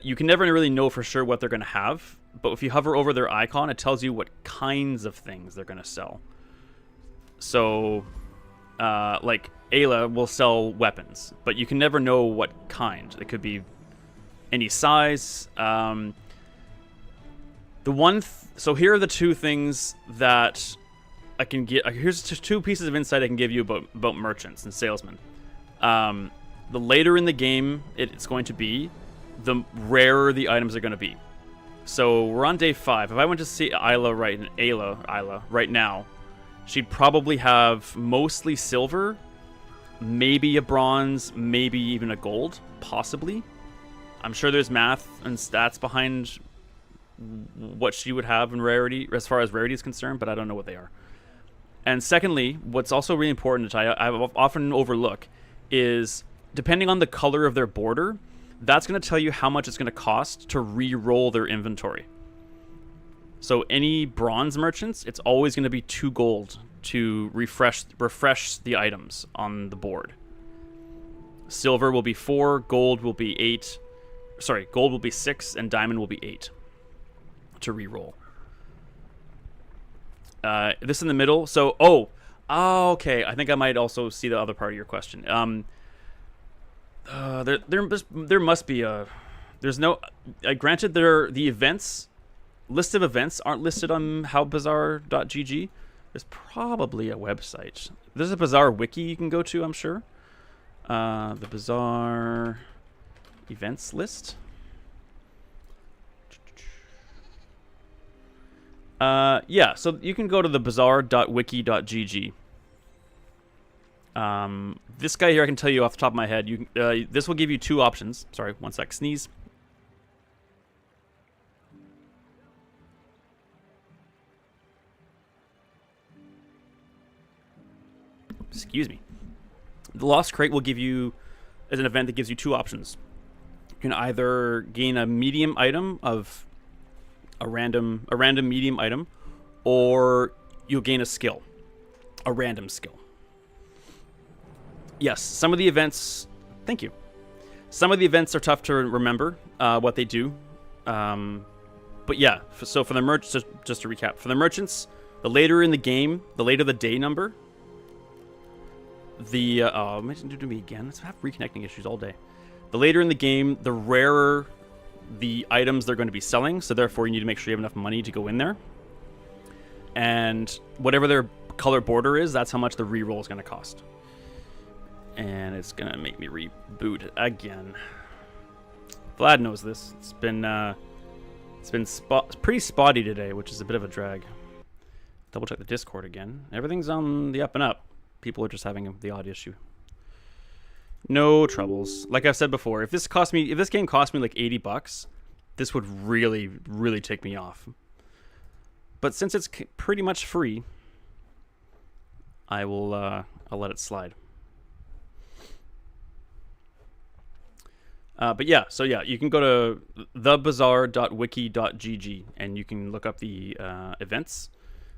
You can never really know for sure what they're going to have. But if you hover over their icon, it tells you what kinds of things they're going to sell. So, like, Ayla will sell weapons, but you can never know what kind. It could be any size. So here are the two things that I can get. Here's two pieces of insight I can give you about merchants and salesmen. The later in the game it's going to be, the rarer the items are going to be. So we're on day 5. If I went to see Ayla right now, she'd probably have mostly silver, maybe a bronze, maybe even a gold, possibly. I'm sure there's math and stats behind what she would have in rarity, as far as rarity is concerned, but I don't know what they are. And secondly, what's also really important that I often overlook is, depending on the color of their border, that's going to tell you how much it's going to cost to re-roll their inventory. So any bronze merchants, it's always going to be 2 gold to refresh the items on the board. Silver will be 4, gold will be 8. Sorry, gold will be 6, and diamond will be 8 to re-roll. This in the middle. So, okay. I think I might also see the other part of your question. There must be a. There's no. Granted, the events, list of events aren't listed on howbazaar.gg. There's probably a website. There's a Bazaar wiki you can go to, I'm sure. The Bazaar events list. Yeah, so you can go to the bazaar.wiki.gg. This guy here, I can tell you off the top of my head. This will give you 2 options. Sorry, one sec. Sneeze. Excuse me. The Lost Crate will give you, as an event that gives you 2 options. You can either gain a medium item of a random medium item, or you'll gain a skill, a random skill. Yes, some of the events. Thank you. Some of the events are tough to remember what they do, but yeah. So for the merchants, just to recap, for the merchants, the later in the game, the later the day number. Imagine doing me again. Let's have reconnecting issues all day. The later in the game, the rarer the items they're going to be selling. So therefore, you need to make sure you have enough money to go in there. And whatever their color border is, that's how much the reroll is going to cost. And it's going to make me reboot again. Vlad knows this. It's been pretty spotty today, which is a bit of a drag. Double check the Discord again. Everything's on the up and up. People are just having the odd issue. No troubles. Like I've said before, if this game cost me like $80, this would really, really take me off. But since it's pretty much free, I'll let it slide. But yeah, so yeah, you can go to thebazaar.wiki.gg and you can look up the events,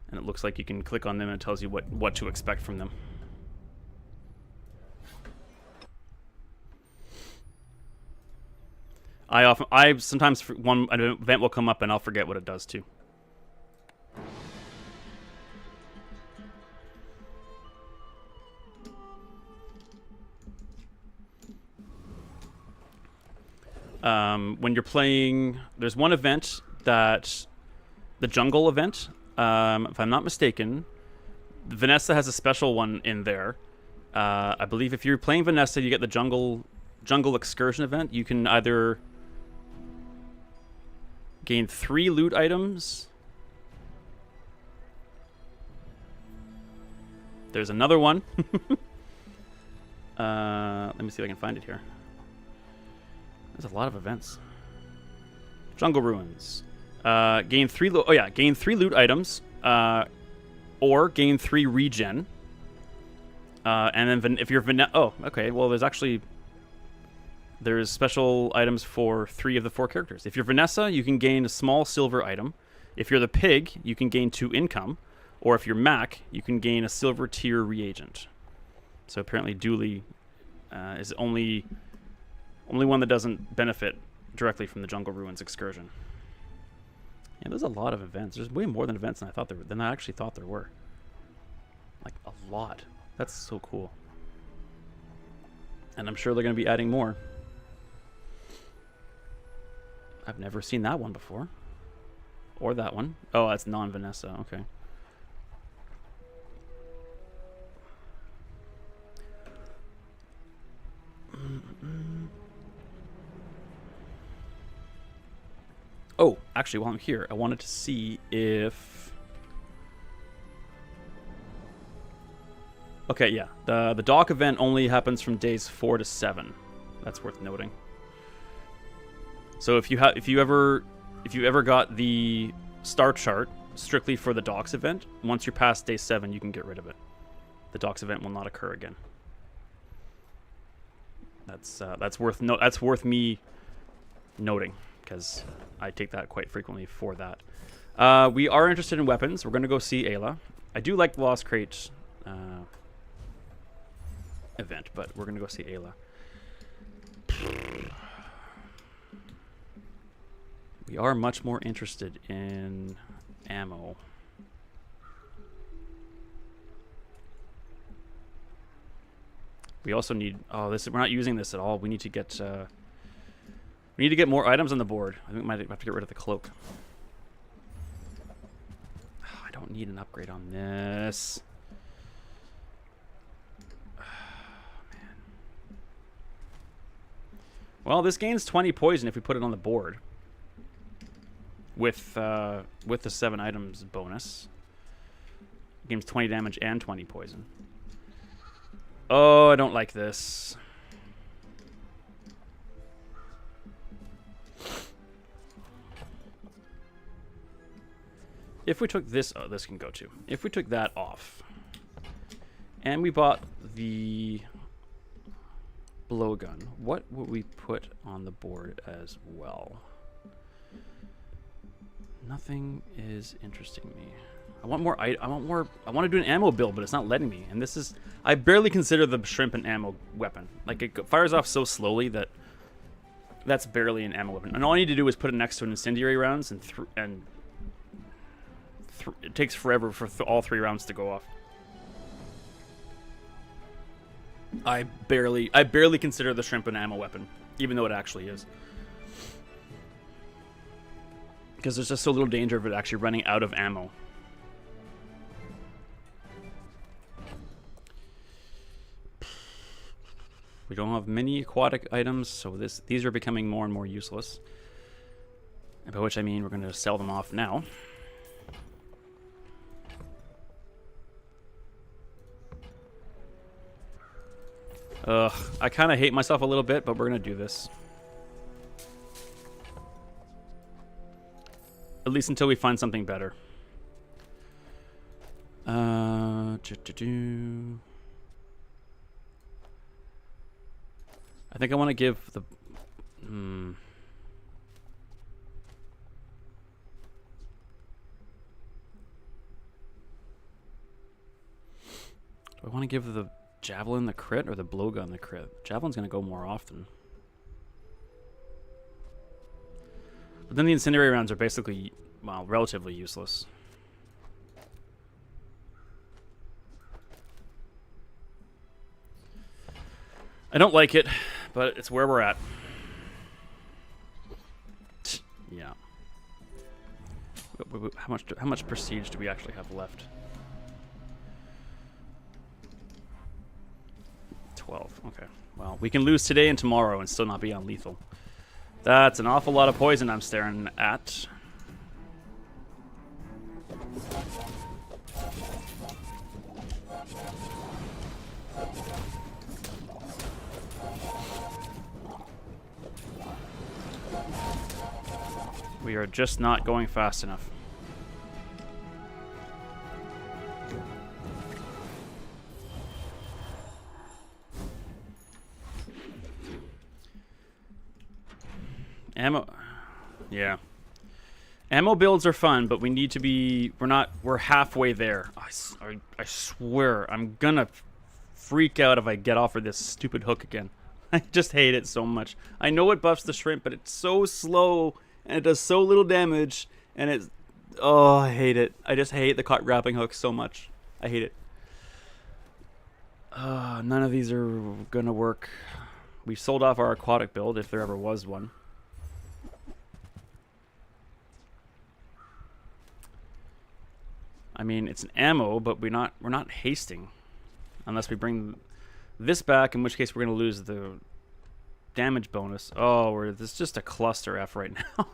and it looks like you can click on them and it tells you what to expect from them. I sometimes an event will come up and I'll forget what it does too. When you're playing, there's one event that, the jungle event, if I'm not mistaken, Vanessa has a special one in there. I believe if you're playing Vanessa, you get the jungle excursion event. You can either gain 3 loot items. There's another one. Let me see if I can find it here. There's a lot of events. Jungle Ruins. Gain 3 gain 3 loot items. Or gain 3 regen. And then if you're there's special items for 3 of the 4 characters. If you're Vanessa, you can gain a small silver item. If you're the pig, you can gain 2 income. Or if you're Mac, you can gain a silver tier reagent. So apparently Dooley is only one that doesn't benefit directly from the Jungle Ruins excursion. Yeah, there's a lot of events. There's way more than events than I actually thought there were. Like, a lot. That's so cool. And I'm sure they're going to be adding more. I've never seen that one before. Or that one. Oh, that's non-Vanessa. Okay. Oh, actually, while I'm here, I wanted to see if... Okay, yeah. The dock event only happens from days 4 to 7. That's worth noting. So if you ever got the star chart strictly for the docks event, once you're past day 7, you can get rid of it. The docks event will not occur again. That's worth me noting, because I take that quite frequently for that. We are interested in weapons. We're going to go see Ayla. I do like the Lost Crate event, but we're going to go see Ayla. We are much more interested in ammo. We also need... Oh, we're not using this at all. We need to get... we need to get more items on the board. I think we might have to get rid of the cloak. I don't need an upgrade on this. Man. Well, this gains 20 poison if we put it on the board. With the 7 items bonus. Gains 20 damage and 20 poison. Oh, I don't like this. If we took this... Oh, this can go too. If we took that off, and we bought the blowgun, what would we put on the board as well? Nothing is interesting me. I want more. I want to do an ammo build, but it's not letting me. And this is... I barely consider the shrimp an ammo weapon. Like, it fires off so slowly that that's barely an ammo weapon. And all I need to do is put it next to an incendiary rounds, and it takes forever for all 3 rounds to go off. I barely consider the shrimp an ammo weapon, even though it actually is. Because there's just so little danger of it actually running out of ammo. We don't have many aquatic items, so these are becoming more and more useless. By which I mean we're going to sell them off now. Ugh, I kind of hate myself a little bit, but we're going to do this. At least until we find something better. I think I want to give the... Do I want to give the javelin the crit or the blowgun the crit? Javelin's going to go more often. But then the incendiary rounds are basically, well, relatively useless. I don't like it, but it's where we're at. Yeah. How much prestige do we actually have left? 12. Okay. Well, we can lose today and tomorrow and still not be on lethal. That's an awful lot of poison I'm staring at. We are just not going fast enough. Ammo. Yeah. Ammo builds are fun, but we need to be... We're halfway there. I swear, I'm gonna freak out if I get offered this stupid hook again. I just hate it so much. I know it buffs the shrimp, but it's so slow, and it does so little damage, and it's... Oh, I hate it. I just hate the caught grappling hook so much. I hate it. None of these are gonna work. We sold off our aquatic build, if there ever was one. I mean, it's an ammo, but we're not hasting. Unless we bring this back, in which case we're going to lose the damage bonus. Oh, this is just a cluster F right now.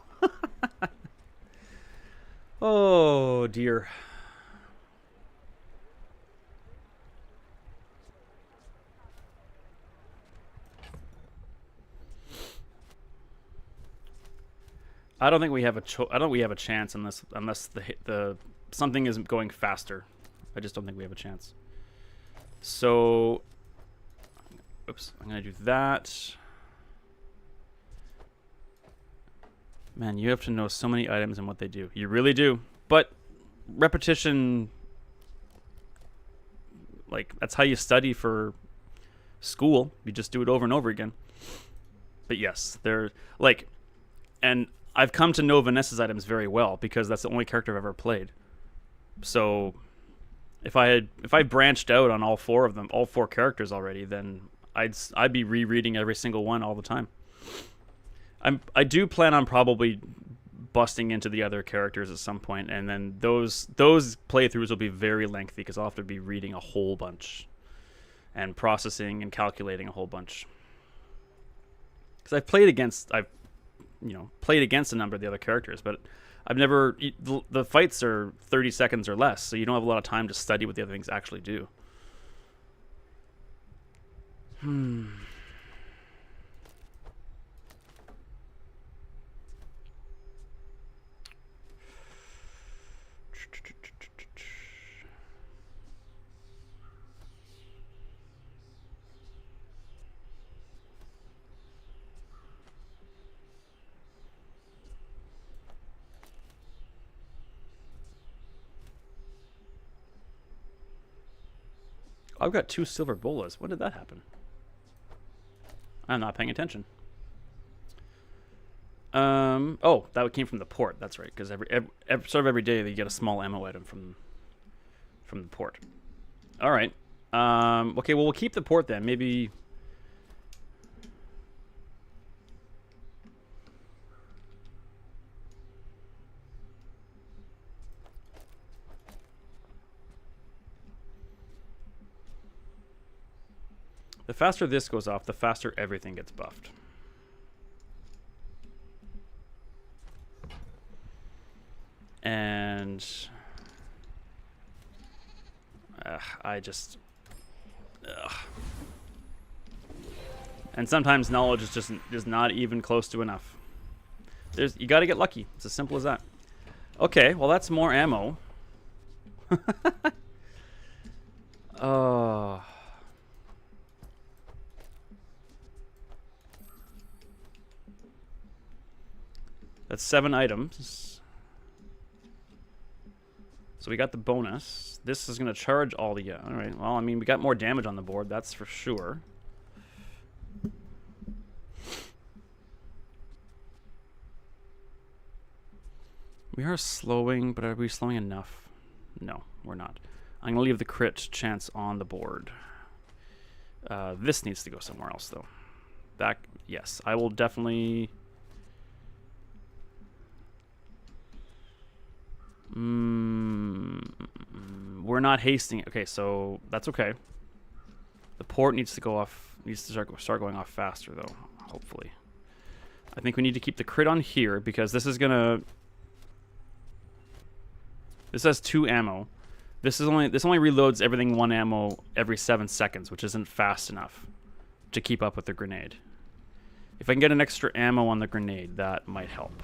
Oh, dear. I don't think we have a chance unless the something isn't going faster. I just don't think we have a chance. So, oops, I'm gonna do that. Man, you have to know so many items and what they do. You really do. But repetition, like, that's how you study for school. You just do it over and over again. But yes, they're like, and I've come to know Vanessa's items very well because that's the only character I've ever played. So if I branched out on all four of them, all four characters already, then I'd be rereading every single one all the time. I do plan on probably busting into the other characters at some point, and then those playthroughs will be very lengthy because I'll have to be reading a whole bunch and processing and calculating a whole bunch. Because I've played against a number of the other characters, but I've never... The fights are 30 seconds or less, so you don't have a lot of time to study what the other things actually do. I've got 2 silver bolas. When did that happen? I'm not paying attention. Oh, that came from the port. That's right, because every day you get a small ammo item from the port. All right. Okay, well, we'll keep the port then. Maybe... The faster this goes off, the faster everything gets buffed. And I just... And sometimes knowledge is not even close to enough. You got to get lucky. It's as simple as that. Okay, well, that's more ammo. Oh... That's 7 items. So we got the bonus. This is going to charge all the... all right. Well, I mean, we got more damage on the board. That's for sure. We are slowing, but are we slowing enough? No, we're not. I'm going to leave the crit chance on the board. This needs to go somewhere else, though. Back... Yes, I will definitely... we're not hasting. Okay, so that's okay. The port needs to go off. Needs to start going off faster though. Hopefully. I think we need to keep the crit on here because this is gonna. This has 2 ammo. This only reloads everything 1 ammo every 7 seconds, which isn't fast enough to keep up with the grenade. If I can get an extra ammo on the grenade, that might help.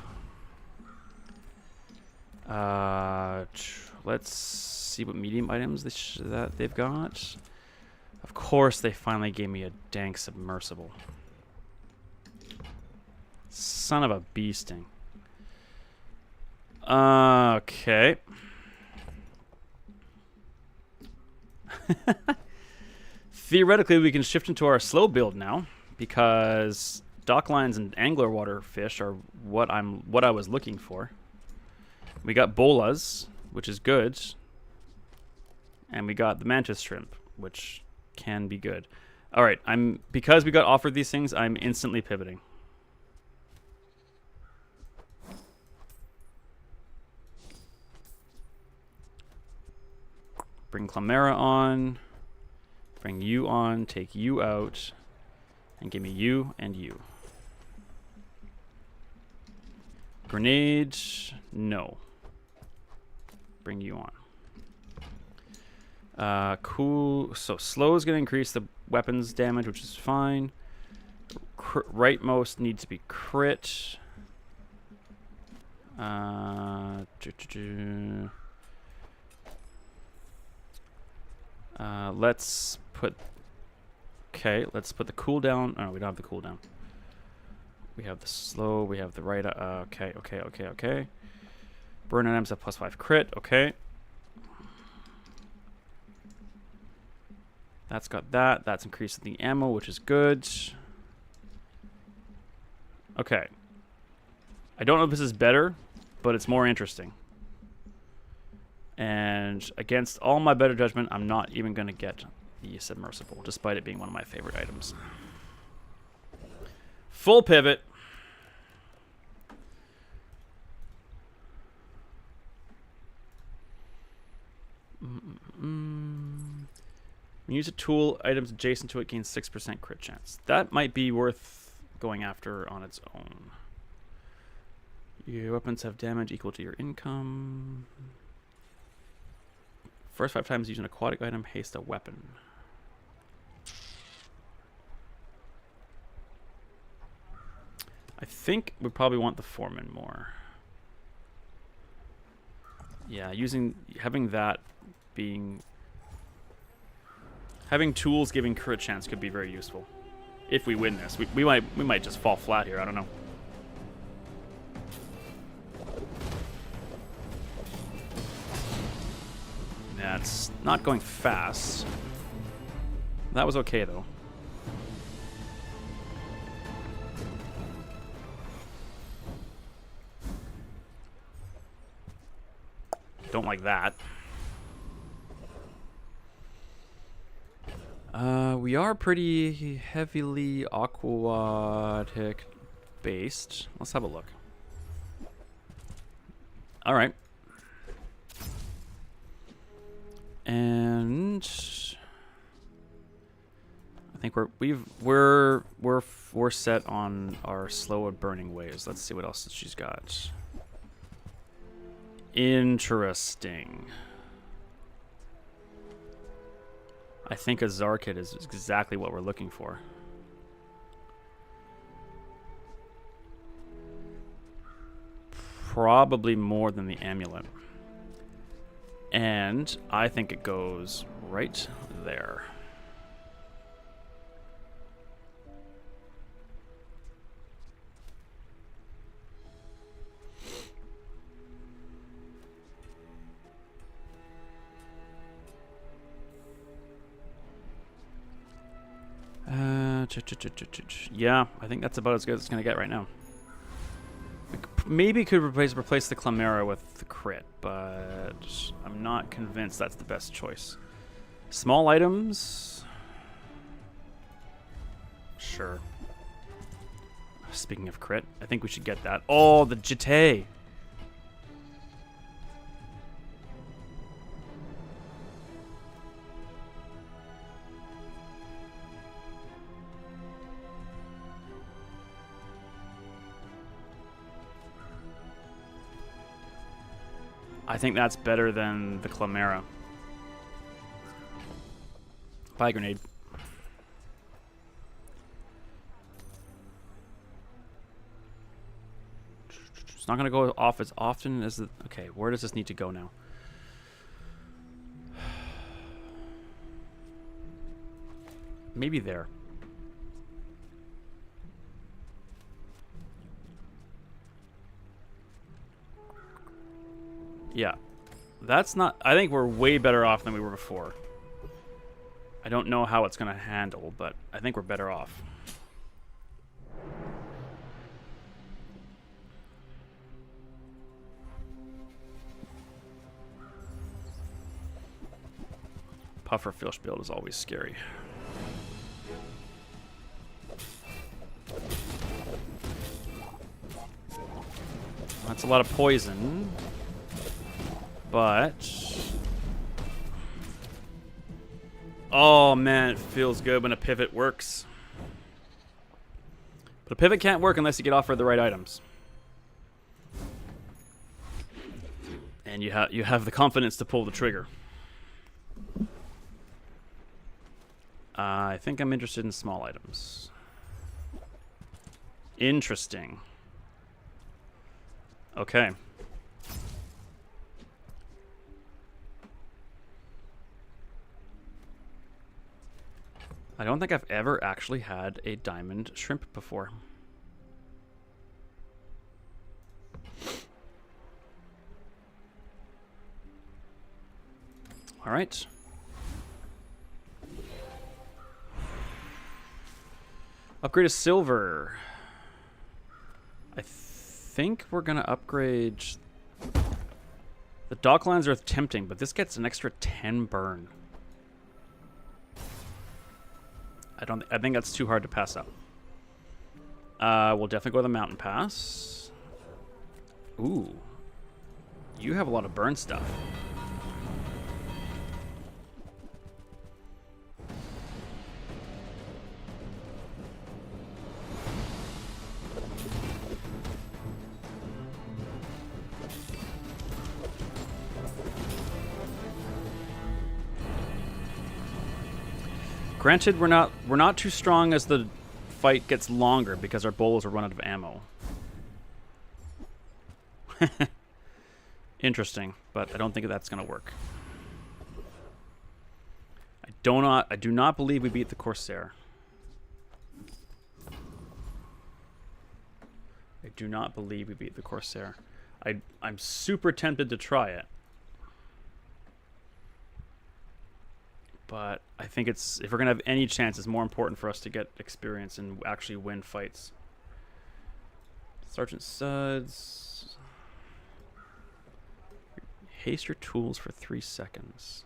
Let's see what medium items that they've got. Of course, they finally gave me a dank submersible. Son of a bee sting. Okay. Theoretically, we can shift into our slow build now because dock lines and angler water fish are what I was looking for. We got bolas, which is good, and we got the mantis shrimp, which can be good. All right, because we got offered these things, I'm instantly pivoting. Bring Clamera on. Bring you on. Take you out. And give me you and you. Grenade. No. Bring you on. Cool. So slow is going to increase the weapons damage, which is fine. Rightmost needs to be crit. Let's put... Okay, let's put the cooldown... Oh, we don't have the cooldown. We have the slow, we have the right... Okay. Burn items at +5 crit, okay. That's got that. That's increasing the ammo, which is good. Okay. I don't know if this is better, but it's more interesting. And against all my better judgment, I'm not even going to get the submersible, despite it being one of my favorite items. Full pivot. When you use a tool, items adjacent to it gain 6% crit chance. That might be worth going after on its own. Your weapons have damage equal to your income. First 5 times use an aquatic item, haste a weapon. I think we probably want the foreman more. Yeah, having tools giving crit chance could be very useful. If we win this, we might just fall flat here. I don't know. Yeah, it's not going fast. That was okay though. Don't like that. We are pretty heavily aquatic based. Let's have a look. All right. And I think we're set on our slow and burning ways. Let's see what else she's got. Interesting. I think a Zarkit is exactly what we're looking for. Probably more than the amulet. And I think it goes right there. Yeah, I think that's about as good as it's going to get right now. Maybe could replace the Clamera with the crit, but I'm not convinced that's the best choice. Small items? Sure. Speaking of crit, I think we should get that. Oh, the Jite! I think that's better than the Chimera. Bye, grenade. It's not going to go off as often as the... Okay, where does this need to go now? Maybe there. Yeah. That's not... I think we're way better off than we were before. I don't know how it's going to handle, but I think we're better off. Puffer fish build is always scary. That's a lot of poison. But... Oh man, it feels good when a pivot works. But a pivot can't work unless you get offered the right items. And you have the confidence to pull the trigger. I think I'm interested in small items. Interesting. Okay. I don't think I've ever actually had a diamond shrimp before. All right. Upgrade to silver. I think we're going to upgrade... The Docklands are tempting, but this gets an extra 10 burn. I think that's too hard to pass up. We'll definitely go to the mountain pass. Ooh. You have a lot of burn stuff. Granted, we're not too strong as the fight gets longer because our bowls are run out of ammo. Interesting, but I don't think that's gonna work. I do not believe we beat the Corsair. I do not believe we beat the Corsair. I'm super tempted to try it. But I think if we're going to have any chance, it's more important for us to get experience and actually win fights. Sergeant Suds. Haste your tools for 3 seconds.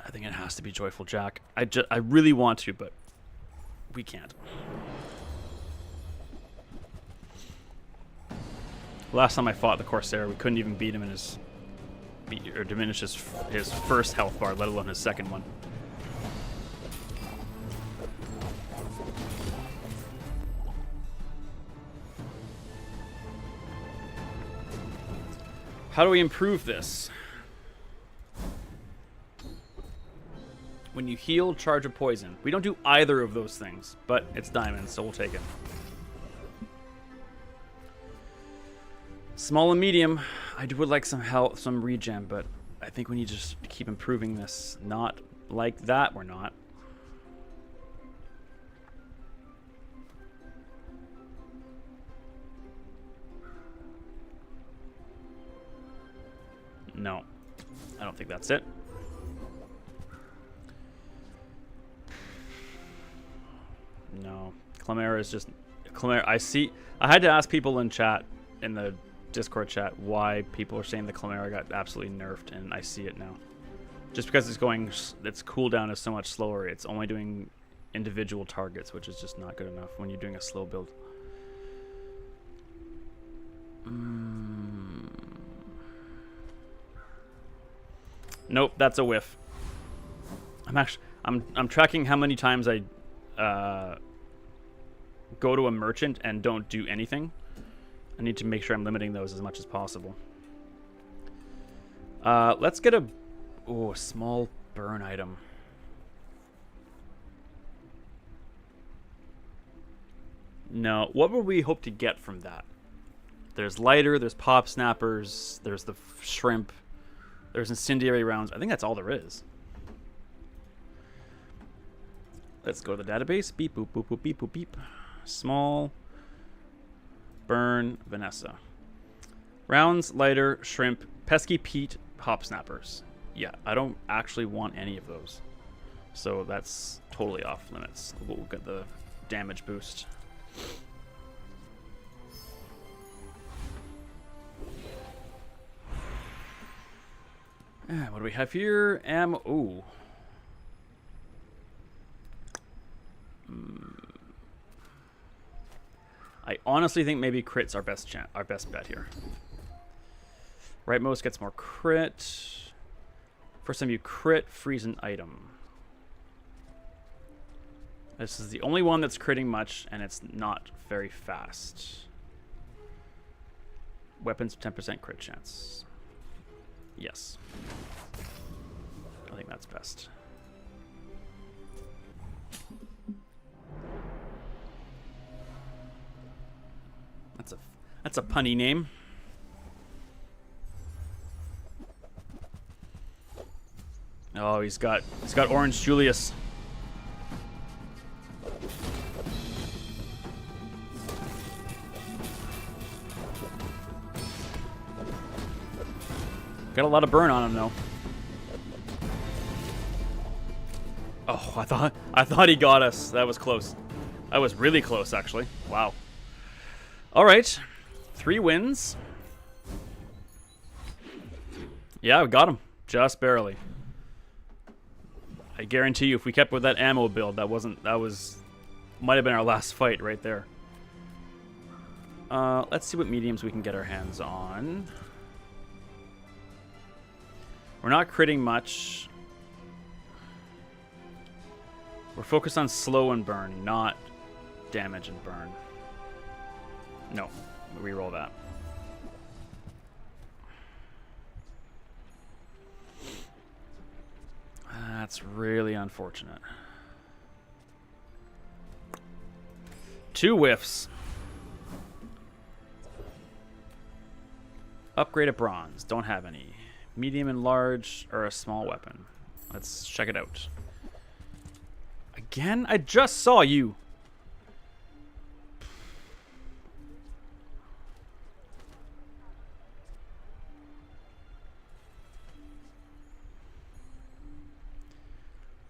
I think it has to be Joyful Jack. I really want to, but we can't. Last time I fought the Corsair, we couldn't even beat him in his... or diminish his first health bar, let alone his second one. How do we improve this? When you heal, charge a poison. We don't do either of those things, but it's diamonds, so we'll take it. Small and medium, I would like some health, some regen, but I think we need to just keep improving this. Not like that, we're not. No, I don't think that's it. No, Chimera is just... Chimera, I had to ask people in chat, in the Discord chat, why people are saying the Chimera got absolutely nerfed, and I see it now. Just because its cooldown is so much slower, it's only doing individual targets, which is just not good enough when you're doing a slow build. Nope, that's a whiff. I'm I'm tracking how many times I go to a merchant and don't do anything. I need to make sure I'm limiting those as much as possible. Let's get a small burn item. No, what would we hope to get from that? There's lighter, there's pop snappers, there's the shrimp, there's incendiary rounds. I think that's all there is. Let's go to the database. Beep, boop, boop, boop, beep, boop, beep. Small burn Vanessa. Rounds, lighter, shrimp, pesky Pete, pop snappers. Yeah, I don't actually want any of those. So that's totally off limits. We'll get the damage boost. What do we have here? Ammo. Ooh. I honestly think maybe crit's our best bet here. Rightmost gets more crit. First time you crit, freeze an item. This is the only one that's critting much, and it's not very fast. Weapons 10% crit chance. Yes. I think that's best. That's a punny name. Oh, he's got Orange Julius. Got a lot of burn on him though. Oh, I thought he got us. That was close. That was really close actually. Wow. All right. 3 wins. Yeah, we got him. Just barely. I guarantee you if we kept with that ammo build, might have been our last fight right there. Let's see what mediums we can get our hands on. We're not critting much. We're focused on slow and burn, not damage and burn. No, reroll that. That's really unfortunate. 2 whiffs. Upgrade at bronze. Don't have any. Medium and large, or a small weapon. Let's check it out. Again? I just saw you.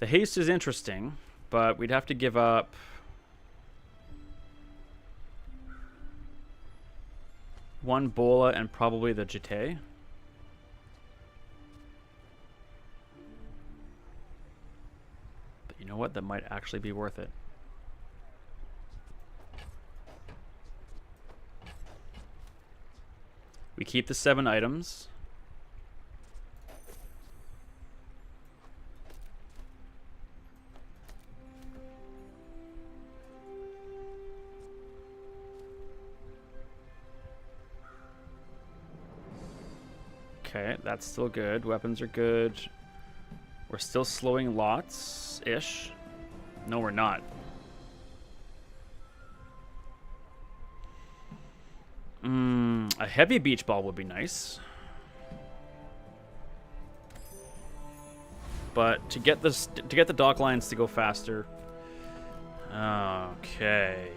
The haste is interesting, but we'd have to give up one bola and probably the jete. But you know what? That might actually be worth it. We keep the 7 items. Okay, that's still good. Weapons are good. We're still slowing lots-ish. No, we're not. A heavy beach ball would be nice. But to get the dock lines to go faster. Okay.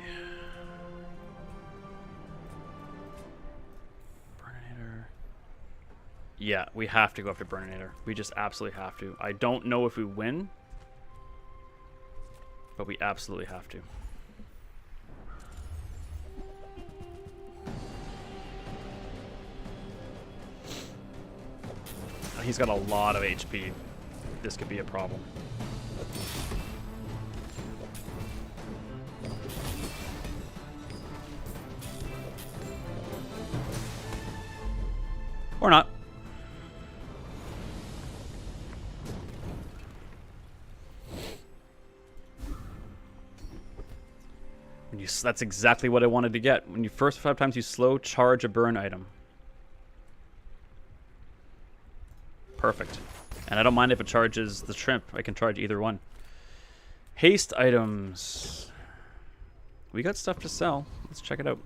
Yeah, we have to go after Burninator. We just absolutely have to. I don't know if we win, but we absolutely have to. He's got a lot of HP. This could be a problem. Or not. That's exactly what I wanted to get. When you first 5 times you slow charge a burn item. Perfect. And I don't mind if it charges the shrimp. I can charge either one. Haste items. We got stuff to sell. Let's check it out.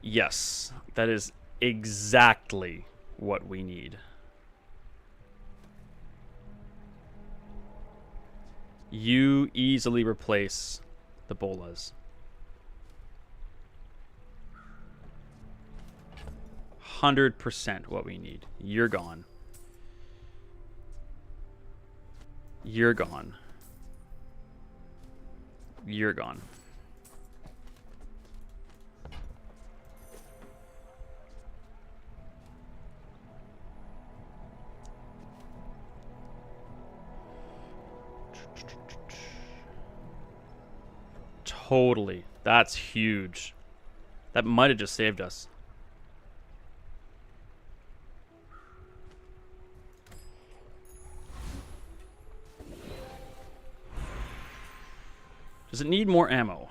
Yes, that is exactly what we need. You easily replace the bolas. 100% what we need. You're gone. You're gone. You're gone. Totally. That's huge. That might have just saved us. Does it need more ammo?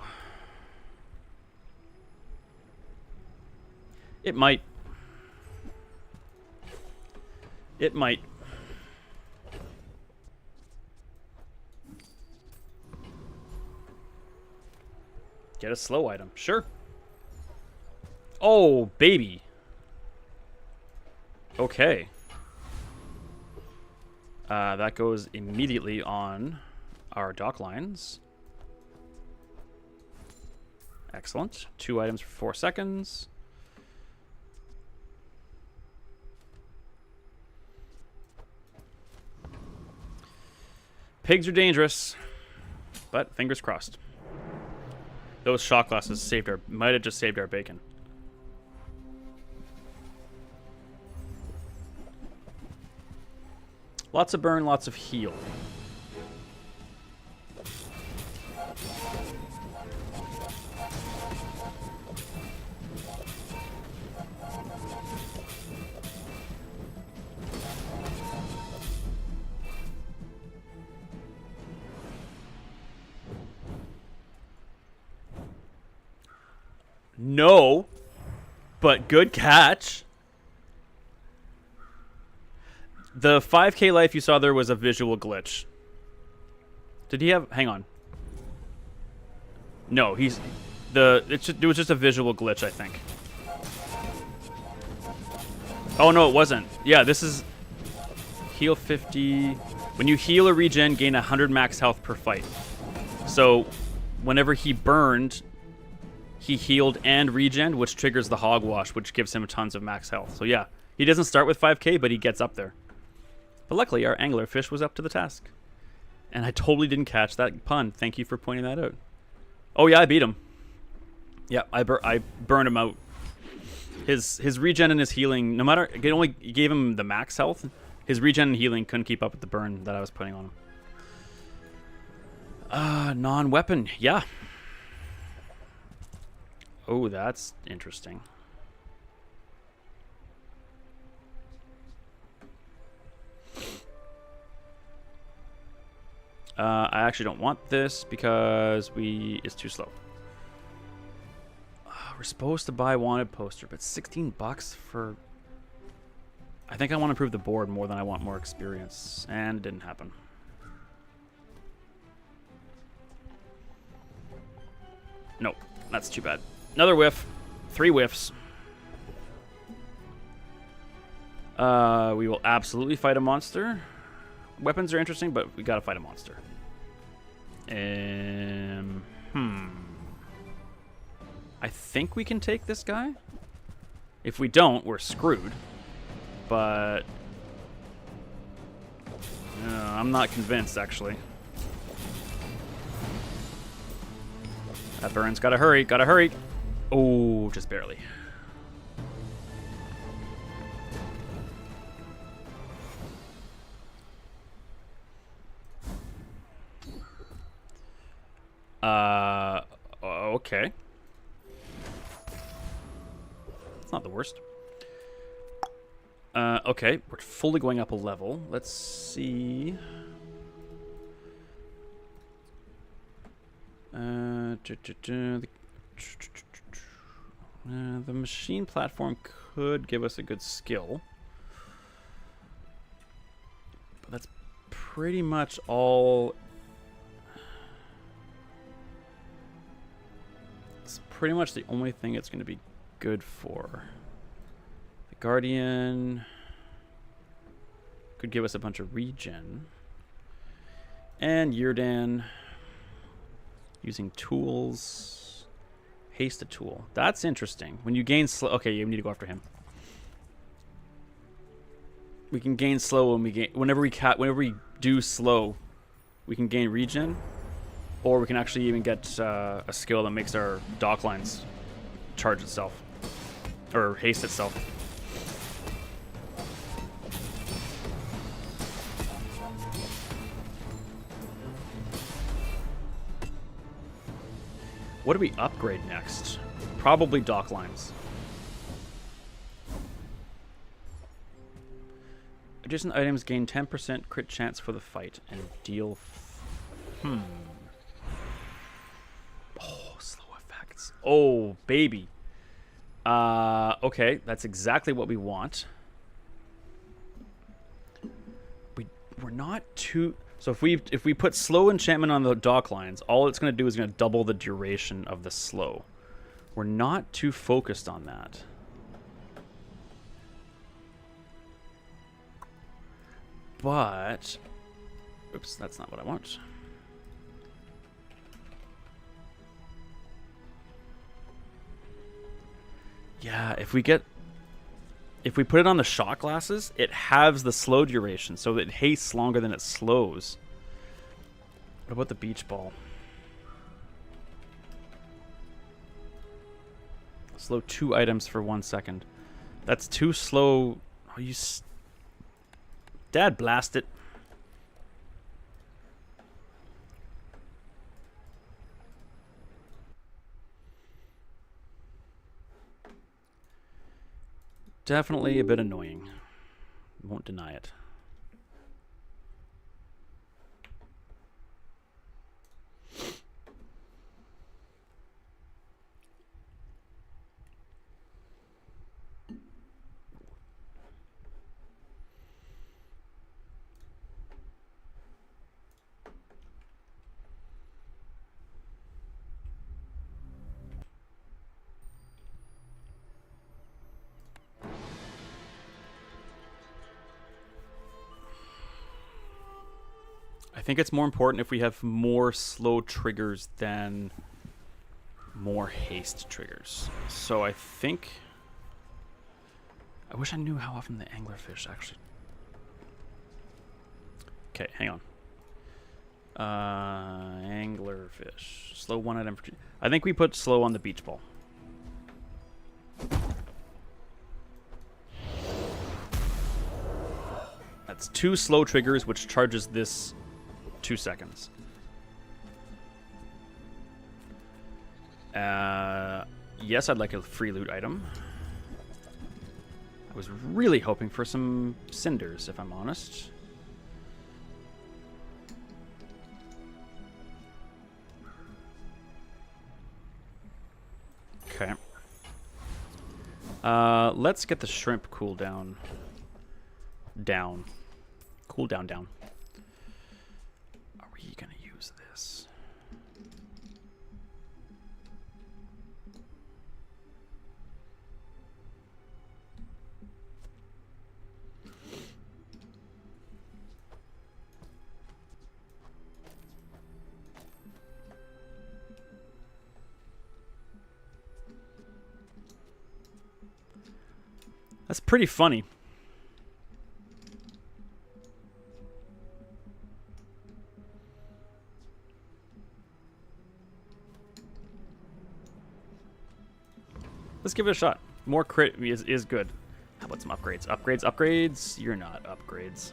It might. It might. Get a slow item. Sure. Oh, baby. Okay. That goes immediately on our dock lines. Excellent. 2 items for 4 seconds. Pigs are dangerous, but fingers crossed. Those shot glasses might have just saved our bacon. Lots of burn, lots of heal. No, but good catch. The 5k life you saw there was a visual glitch. Did he have... Hang on. No, it was just a visual glitch, I think. Oh, no, it wasn't. Yeah, this is... Heal 50... When you heal or regen, gain 100 max health per fight. So, whenever he burned... He healed and regen, which triggers the hogwash, which gives him tons of max health. So yeah, he doesn't start with 5k, but he gets up there. But luckily, our anglerfish was up to the task. And I totally didn't catch that pun. Thank you for pointing that out. Oh yeah, I beat him. Yeah, I burned him out. His regen and his healing, no matter, it only gave him the max health. His regen and healing couldn't keep up with the burn that I was putting on him. Non-weapon, yeah. Oh, that's interesting. I actually don't want this because it's too slow. We're supposed to buy wanted poster, but 16 bucks for... I think I want to improve the board more than I want more experience, and it didn't happen. Nope, that's too bad. Another whiff. 3 whiffs. We will absolutely fight a monster. Weapons are interesting, but we gotta fight a monster. I think we can take this guy. If we don't, we're screwed. But... I'm not convinced, actually. That burn's gotta hurry, gotta hurry. Oh, just barely. Okay. It's not the worst. Okay, we're fully going up a level. Let's see. The machine platform could give us a good skill. But that's pretty much all. It's pretty much the only thing it's going to be good for. The Guardian could give us a bunch of regen. And Yurdan using tools. Haste a tool. That's interesting. When you gain slow. Okay, you need to go after him. We can gain slow when we gain. Whenever we do slow, we can gain regen, or we can actually even get a skill that makes our dock lines charge itself or haste itself. What do we upgrade next? Probably dock lines. Adjacent items gain 10% crit chance for the fight and deal. Oh, slow effects. Oh, baby. Okay, that's exactly what we want. We're not too. So if we put slow enchantment on the dock lines, all it's going to do is going to double the duration of the slow. We're not too focused on that. But, oops, that's not what I want. Yeah, if we put it on the shot glasses, it halves the slow duration, so it hastes longer than it slows. What about the beach ball? Slow 2 items for 1 second. That's too slow. Oh, you... Dad, blast it. Definitely a bit annoying. Won't deny it. I think it's more important if we have more slow triggers than more haste triggers. So I think... I wish I knew how often the anglerfish actually... Okay, hang on. Anglerfish. Slow 1 item. I think we put slow on the beach ball. That's 2 slow triggers, which charges this 2 seconds. Yes, I'd like a free loot item. I was really hoping for some cinders, if I'm honest. Okay. Let's get the shrimp cooldown down. Cooldown down. Are we gonna use this? That's pretty funny. Let's give it a shot. More crit is good. How about some upgrades? Upgrades, upgrades. You're not upgrades.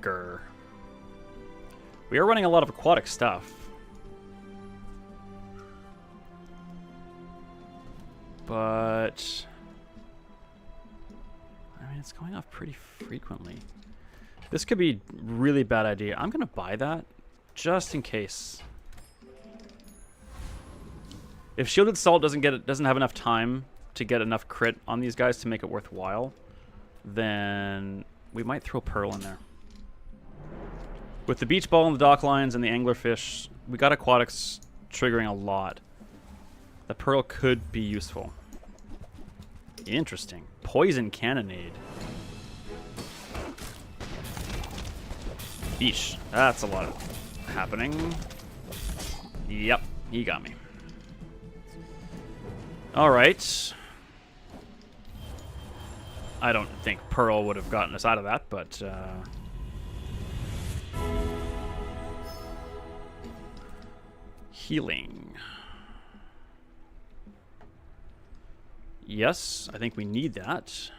Grr. We are running a lot of aquatic stuff. But... I mean, it's going off pretty frequently. This could be really bad idea. I'm gonna buy that just in case. If Shielded Salt doesn't have enough time to get enough crit on these guys to make it worthwhile, then we might throw Pearl in there. With the Beach Ball and the Dock Lines and the Anglerfish, we got Aquatics triggering a lot. The Pearl could be useful. Interesting. Poison Cannonade. Eesh. That's a lot of happening. Yep. He got me. Alright. I don't think Pearl would have gotten us out of that, but... Healing. Yes, I think we need that.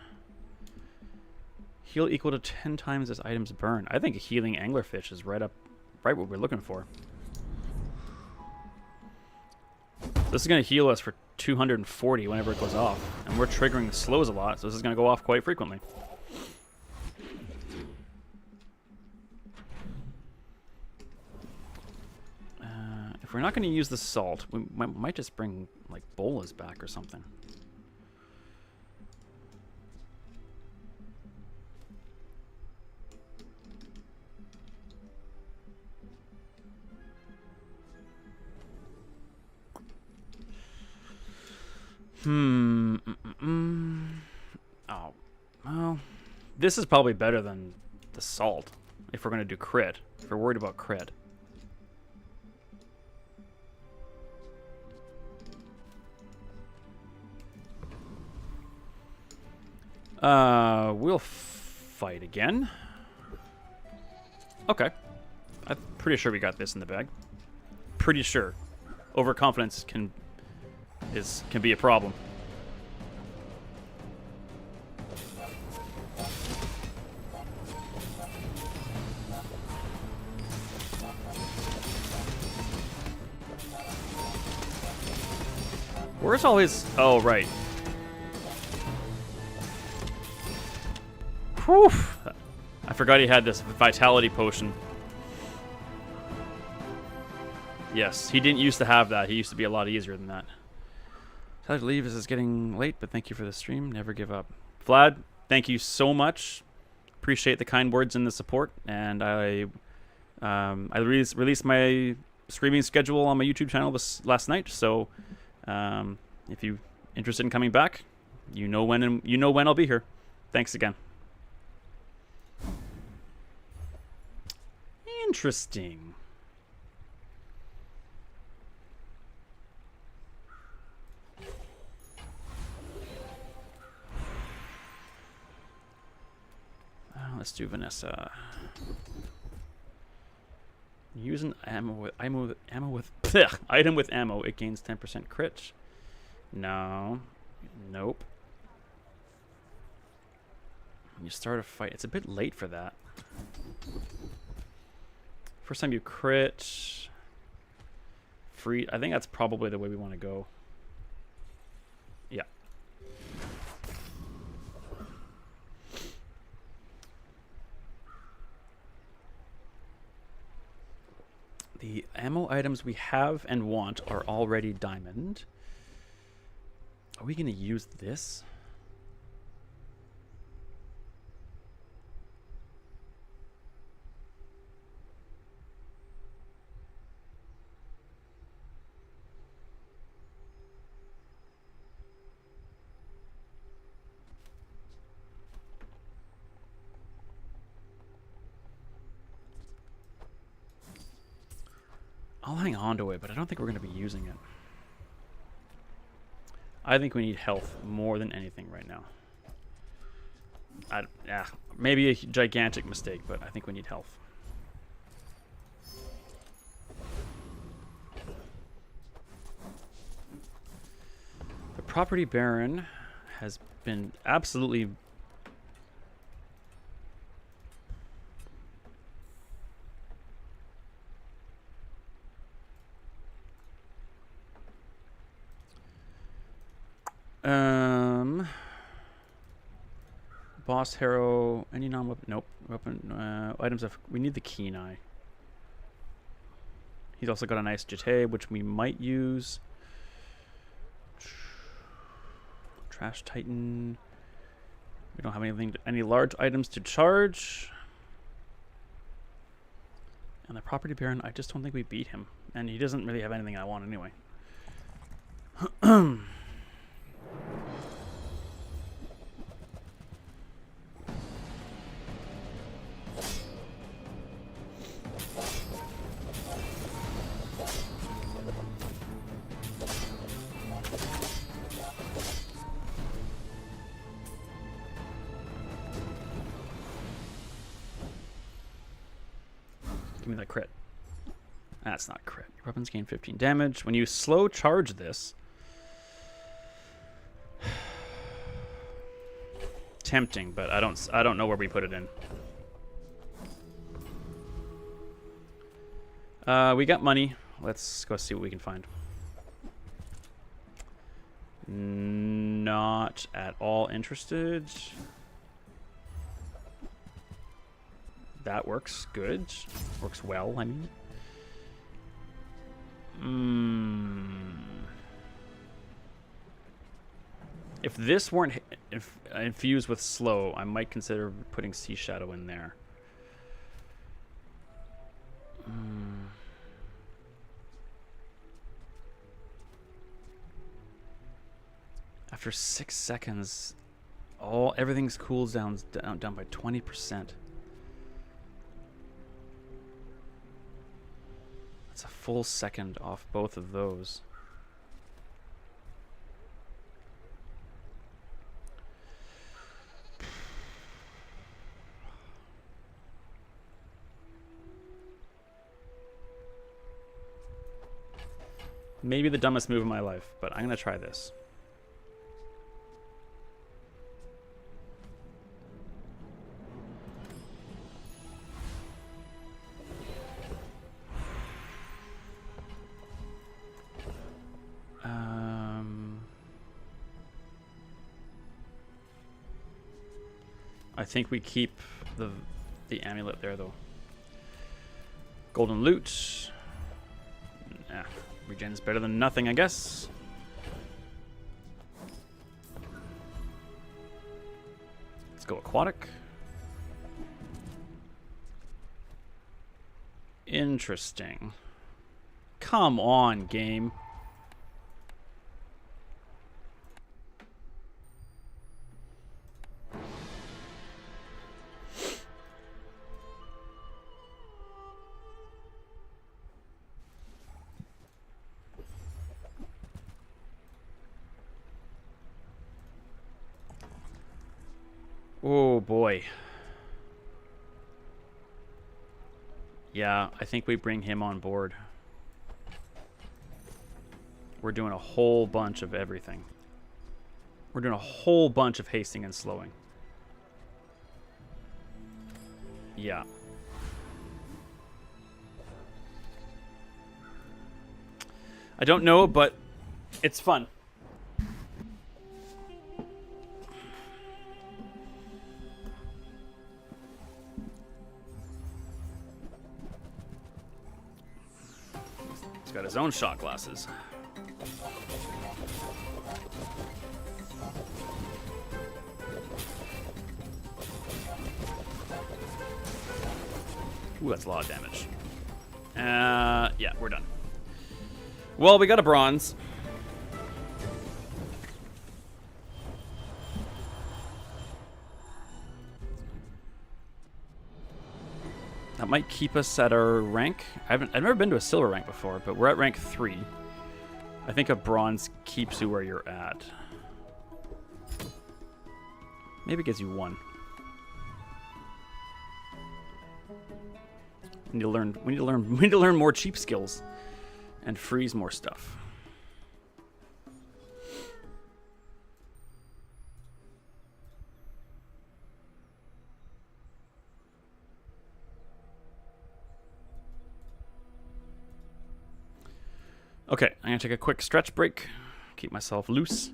Heal equal to 10 times as items burn. I think a healing anglerfish is right what we're looking for. This is going to heal us for 240 whenever it goes off. And we're triggering the slows a lot, so this is going to go off quite frequently. If we're not going to use the salt, we might just bring, like, bolas back or something. Oh, well, this is probably better than the salt if we're going to do crit. If we're worried about crit. We'll fight again. Okay. I'm pretty sure we got this in the bag. Pretty sure. Overconfidence can be a problem. Where's all his... Oh, right. Whew. I forgot he had this vitality potion. Yes, he didn't used to have that. He used to be a lot easier than that. Time to leave. This is getting late, but thank you for the stream. Never give up. Vlad, thank you so much. Appreciate the kind words and the support. And I released my streaming schedule on my YouTube channel last night. So if you're interested in coming back, you know when I'll be here. Thanks again. Interesting. Let's do Vanessa. Use an item with ammo. It gains 10% crit. No. Nope. You start a fight. It's a bit late for that. First time you crit. Free. I think that's probably the way we want to go. Yeah. The ammo items we have and want are already diamond. Are we going to use this? I'll hang on to it, but I don't think we're going to be using it. I think we need health more than anything right now. Maybe a gigantic mistake, but I think we need health. The property baron has been absolutely... Boss Harrow. Any non-weapon? Nope. Weapon items. We need the keen eye. He's also got a nice jetay, which we might use. Trash Titan. We don't have any large items to charge. And the Property Baron, I just don't think we beat him. And he doesn't really have anything I want anyway. Give me that crit. That's not crit. Your weapons gain 15 damage. When you slow charge this... Tempting, but I don't know where we put it in. We got money. Let's go see what we can find. Not at all interested. That works good. Works well, I mean. If this weren't infused with slow, I might consider putting Sea Shadow in there. After 6 seconds, everything's cools down by 20%. That's a full second off both of those. Maybe the dumbest move of my life, but I'm going to try this. I think we keep the amulet there, though. Golden loot. Nah, regen's better than nothing, I guess. Let's go aquatic. Interesting. Come on, game. Oh boy. Yeah, I think we bring him on board. We're doing a whole bunch of everything. We're doing a whole bunch of hasting and slowing. Yeah. I don't know, but it's fun. He's got his own shot glasses. Ooh, that's a lot of damage. Yeah, we're done. Well, we got a bronze. That might keep us at our rank. I've never been to a silver rank before, but we're at rank 3. I think a bronze keeps you where you're at. Maybe it gives you 1. We need to learn more cheap skills and freeze more stuff. Okay, I'm gonna take a quick stretch break, keep myself loose.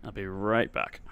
I'll be right back.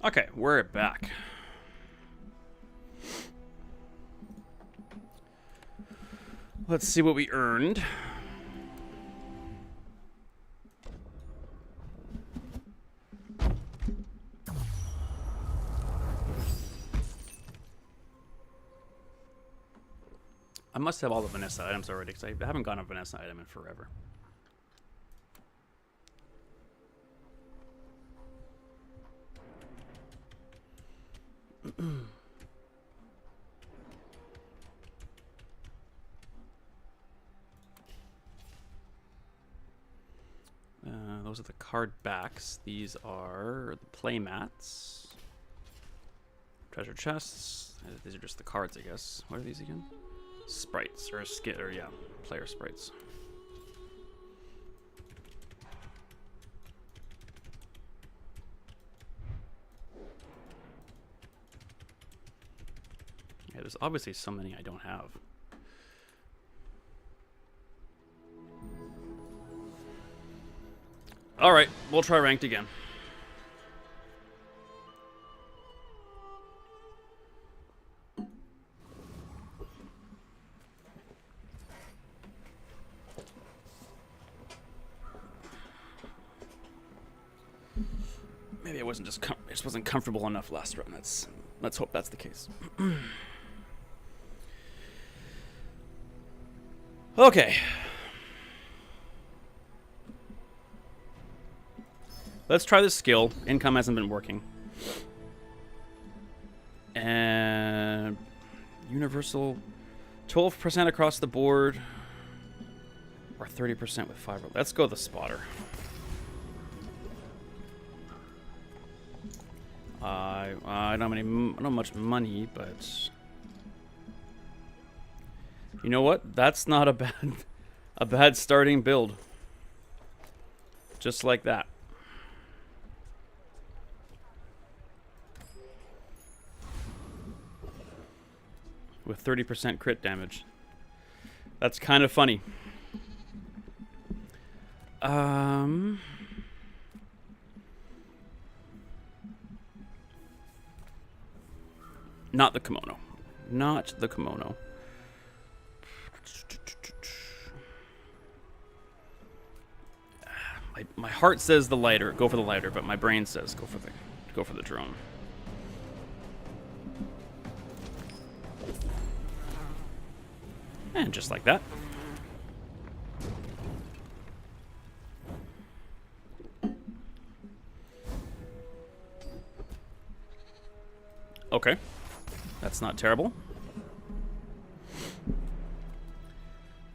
Okay, we're back. Let's see what we earned. I must have all the Vanessa items already, because I haven't gotten a Vanessa item in forever. Those are the card backs. These are the play mats. Treasure chests. These are just the cards, I guess. What are these again? Sprites, or yeah, player sprites. Yeah, there's obviously so many I don't have. All right, we'll try ranked again. Maybe I just wasn't comfortable enough last run. Let's hope that's the case. Okay. Let's try this skill. Income hasn't been working. And universal 12% across the board. Or 30% with 5. Let's go with the spotter. I don't have much money, but you know what? That's not a bad starting build. Just like that. With 30% crit damage. That's kind of funny. Not the kimono. Not the kimono. My heart says the lighter. Go for the lighter, but my brain says go for the drone. And just like that. Okay. That's not terrible.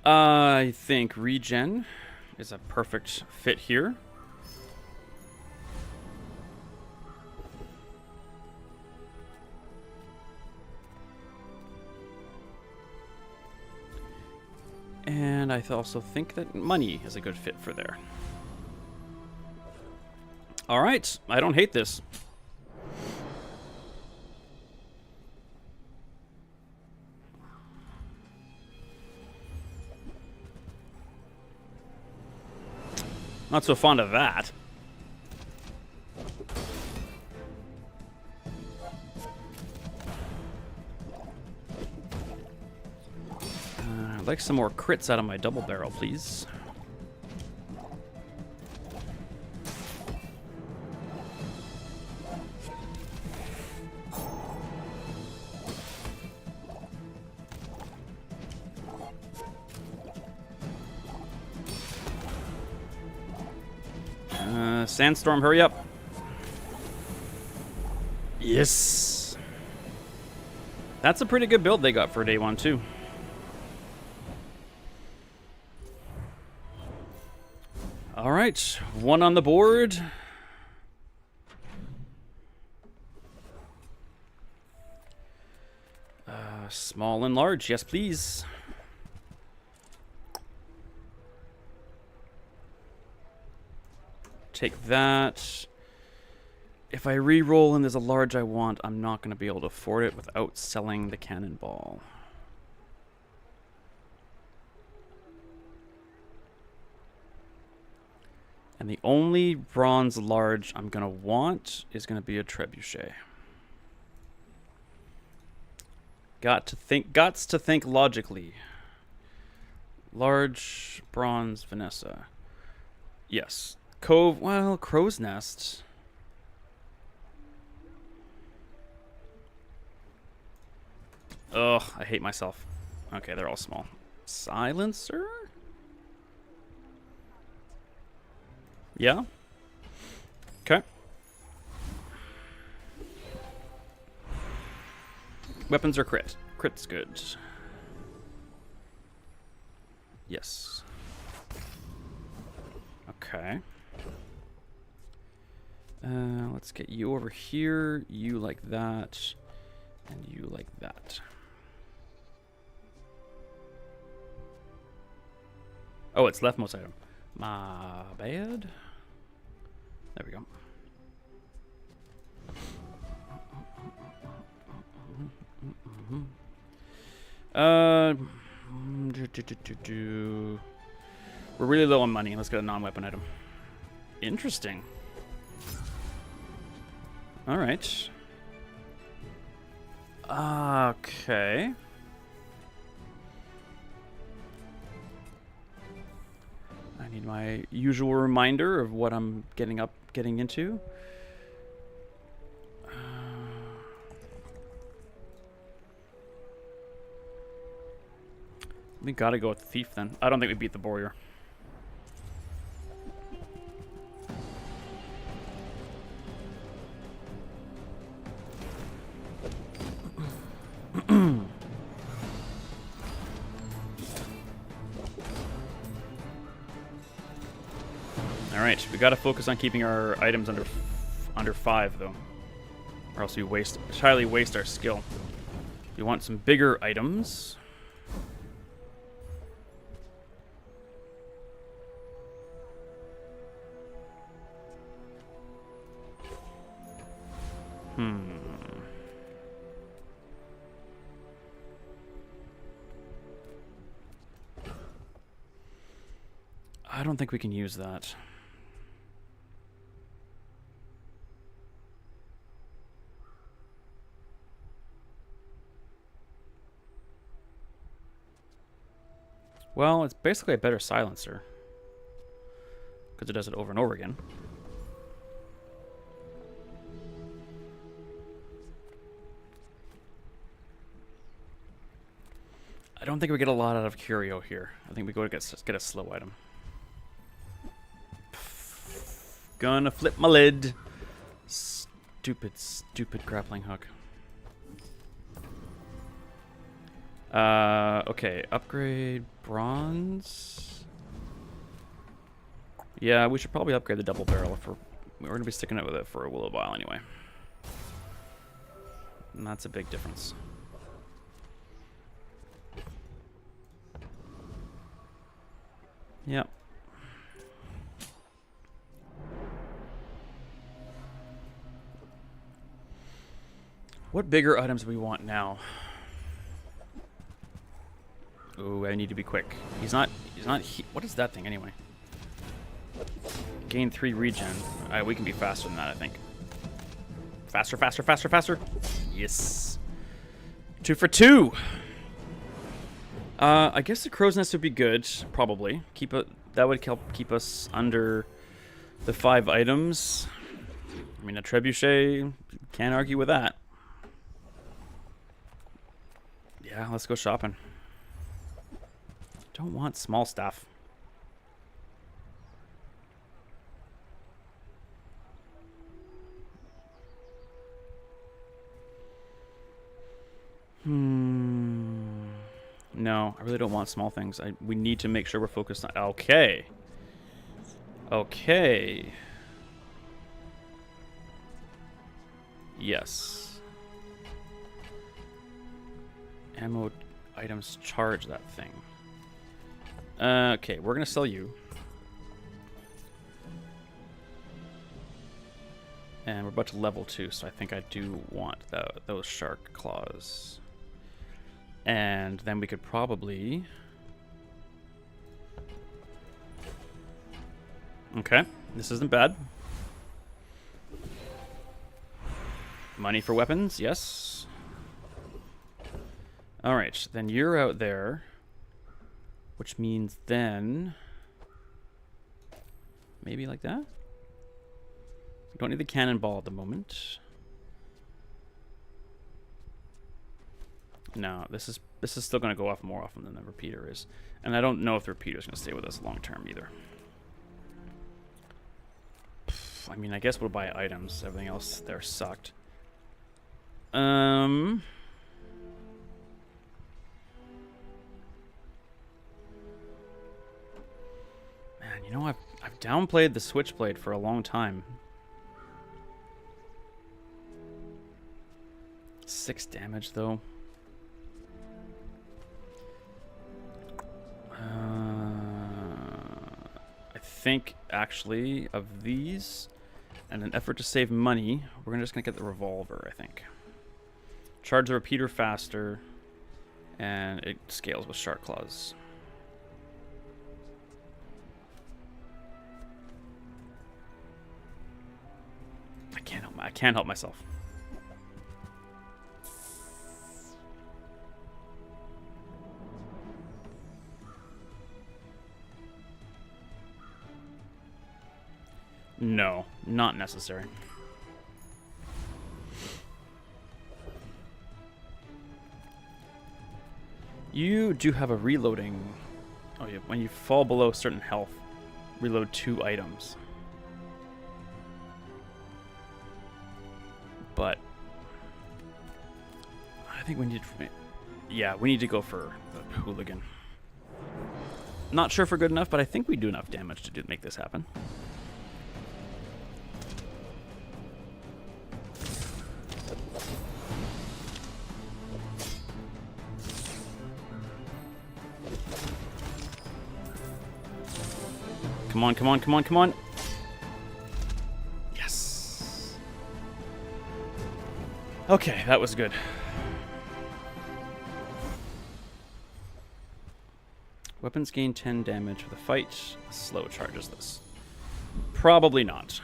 I think regen is a perfect fit here. And I also think that money is a good fit for there. All right. I don't hate this. Not so fond of that. I'd like some more crits out of my double barrel, please. Sandstorm, hurry up. Yes. That's a pretty good build they got for day one, too. All right, one on the board. Small and large, yes, please. Take that. If I re-roll and there's a large I want, I'm not going to be able to afford it without selling the cannonball. And the only bronze large I'm going to want is going to be a trebuchet. Gots to think logically. Large bronze Vanessa. Yes. Cove, well, crow's nest. Ugh, I hate myself. Okay, they're all small. Silencer? Yeah? Okay. Weapons are crit. Crit's good. Yes. Okay. Let's get you over here. You like that. And you like that. Oh, it's leftmost item. My bad. There we go. We're really low on money. Let's get a non-weapon item. Interesting. All right. Okay. I need my usual reminder of what I'm getting into. We gotta go with the thief then. I don't think we beat the warrior. All right, we gotta focus on keeping our items under 5 though, or else we entirely waste our skill. We want some bigger items. I don't think we can use that. Well, it's basically a better silencer, because it does it over and over again. I don't think we get a lot out of Curio here. I think we go to get a slow item. Gonna flip my lid. Stupid grappling hook. Okay, upgrade bronze. Yeah, we should probably upgrade the double barrel if we're gonna be sticking it with it for a little while anyway. And that's a big difference. Yep. What bigger items do we want now? Ooh, I need to be quick. He's not what is that thing anyway? Gain 3 regen. Alright, we can be faster than that, I think. Faster, faster, faster, faster. Yes. 2 for 2. I guess the crow's nest would be good, probably. That would help keep us under the 5 items. I mean, a trebuchet, can't argue with that. Yeah, let's go shopping. Don't want small stuff. No, I really don't want small things. We need to make sure we're focused on... Okay. Okay. Yes. Ammo items charge that thing. Okay, we're gonna sell you. And we're about to level 2, so I think I do want those shark claws. And then we could probably... Okay, This isn't bad. Money for weapons, yes. Alright, then you're out there. Which means then... maybe like that? We don't need the cannonball at the moment. No, this is still going to go off more often than the repeater is. And I don't know if the repeater is going to stay with us long term either. I mean, I guess we'll buy items. Everything else there sucked. Man, you know, I've downplayed the switchblade for a long time. 6 damage though. I think actually of these, in an effort to save money, we're just gonna get the revolver. I think. Charge the repeater faster, and it scales with shark claws. I can't help myself. No, not necessary. You do have a reloading. Oh yeah, when you fall below certain health, reload 2 items. But I think we need to, yeah, we need to go for the hooligan. Not sure if we're good enough, but I think we do enough damage to make this happen. Come on, come on, come on, come on. Yes. Okay, that was good. Weapons gain 10 damage with a fight. Slow charges this. Probably not.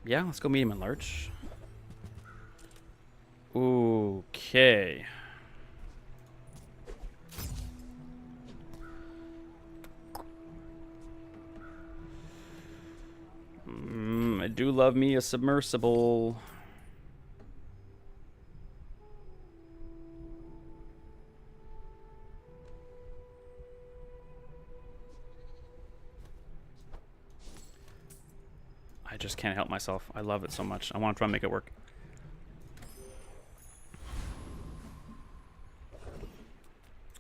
Yeah, let's go medium and large. Okay. I do love me a submersible. I just can't help myself. I love it so much. I want to try and make it work.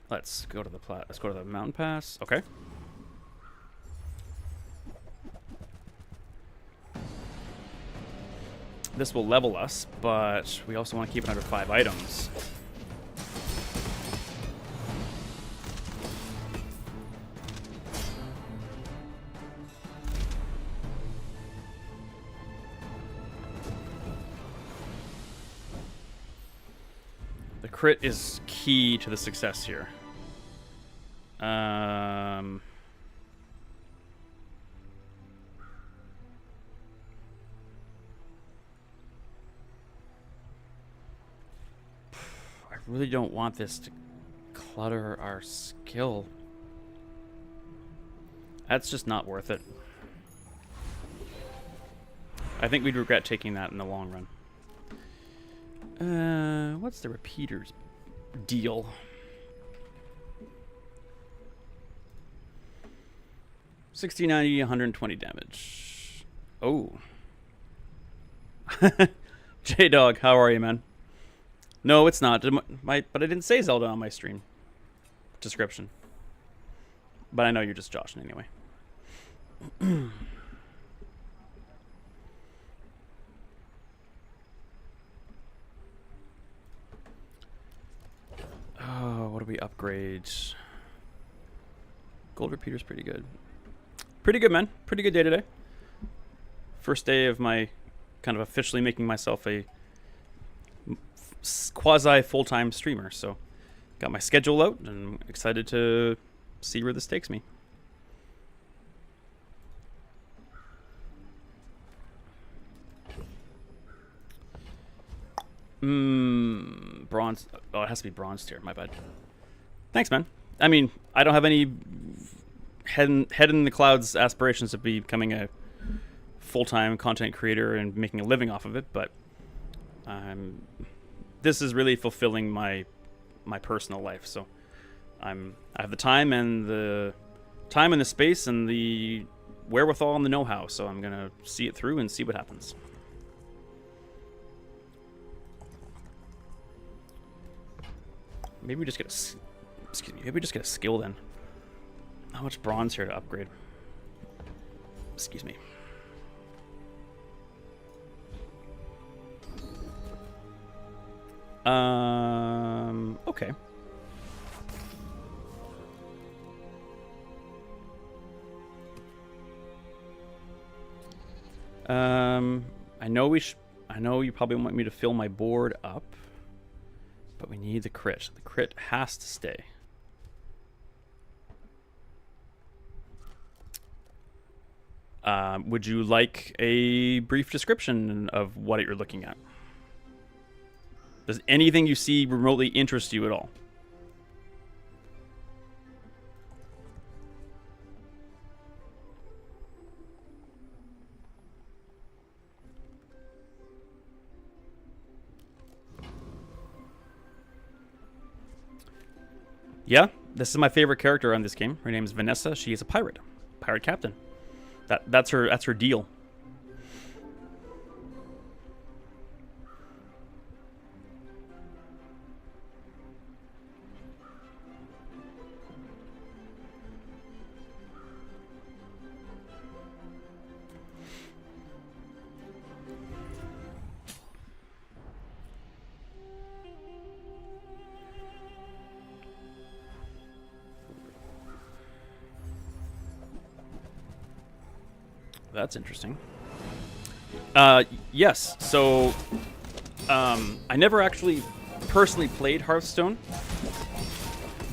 Let's go to the mountain pass. Okay. This will level us, but we also want to keep it under 5 items. The crit is key to the success here. I really don't want this to clutter our skill. That's just not worth it. I think we'd regret taking that in the long run. What's the repeaters deal? $60, $90, 120 damage. Oh. J-Dog, how are you, man? No, it's not. But I didn't say Zelda on my stream description. But I know you're just joshing anyway. Oh, what do we upgrade? Gold repeater's pretty good. Pretty good, man. Pretty good day today. First day of my kind of officially making myself a quasi full-time streamer, so got my schedule out and excited to see where this takes me. Bronze. Oh, it has to be bronze tier. My bad. Thanks, man. I mean, I don't have any head in the clouds aspirations of becoming a full-time content creator and making a living off of it, but this is really fulfilling my personal life. So I have the time and the space and the wherewithal and the know-how. So I'm gonna see it through and see what happens. Maybe we just get a skill then. How much bronze here to upgrade? Excuse me. Okay. I know you probably want me to fill my board up, but we need the crit. The crit has to stay. Would you like a brief description of what you're looking at? Does anything you see remotely interest you at all? Yeah, this is my favorite character on this game. Her name is Vanessa. She is a pirate captain. That's her deal. That's interesting. Yes, so I never actually personally played Hearthstone,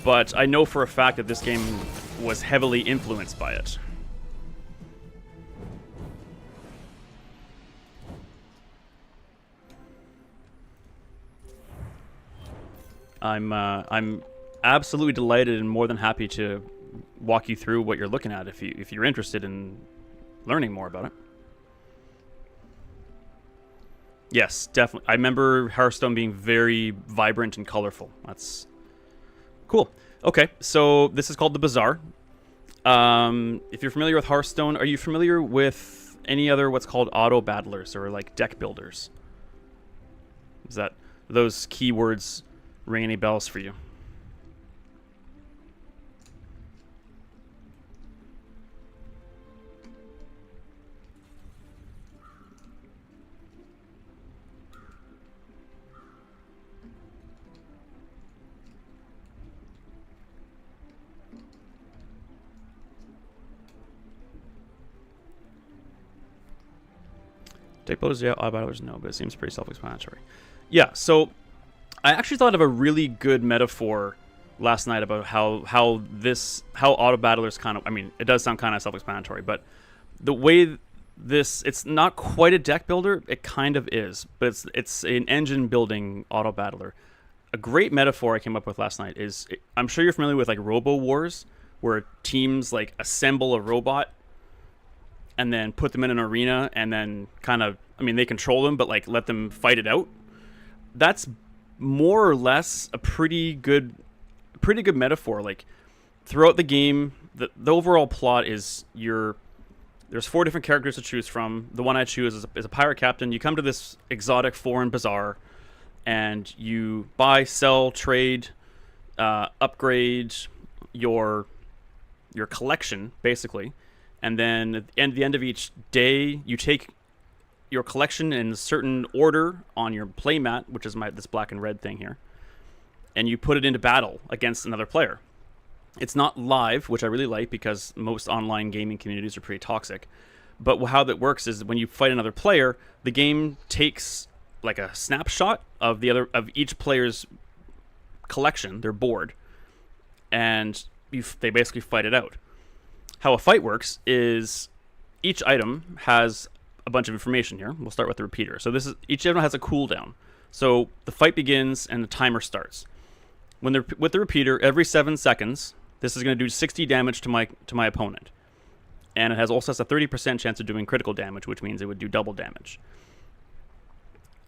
but I know for a fact that this game was heavily influenced by it. I'm absolutely delighted and more than happy to walk you through what you're looking at if you're interested in learning more about it. Yes, definitely. I remember Hearthstone being very vibrant and colorful. That's cool. Okay, so this is called the Bazaar. If you're familiar with Hearthstone, are you familiar with any other what's called auto battlers or like deck builders? Is that those keywords ring any bells for you? Deck builders, yeah. Auto battlers, no. But it seems pretty self-explanatory. Yeah. So I actually thought of a really good metaphor last night about how auto battlers kind of. I mean, it does sound kind of self-explanatory, but the way it's not quite a deck builder. It kind of is, but it's an engine building auto battler. A great metaphor I came up with last night is I'm sure you're familiar with like Robo Wars, where teams like assemble a robot and then put them in an arena and then kind of, I mean, they control them, but like let them fight it out. That's more or less a pretty good metaphor. Like throughout the game, the overall plot is there's 4 different characters to choose from. The one I choose is a pirate captain. You come to this exotic foreign bazaar and you buy, sell, trade, upgrade your collection, basically. And then at the end of each day, you take your collection in a certain order on your playmat, which is this black and red thing here, and you put it into battle against another player. It's not live, which I really like because most online gaming communities are pretty toxic. But how that works is when you fight another player, the game takes like a snapshot of each player's collection, their board, and they basically fight it out. How a fight works is each item has a bunch of information here. We'll start with the repeater. So each item has a cooldown. So the fight begins and the timer starts. With the repeater, every 7 seconds, this is going to do 60 damage to my opponent. And it also has a 30% chance of doing critical damage, which means it would do double damage.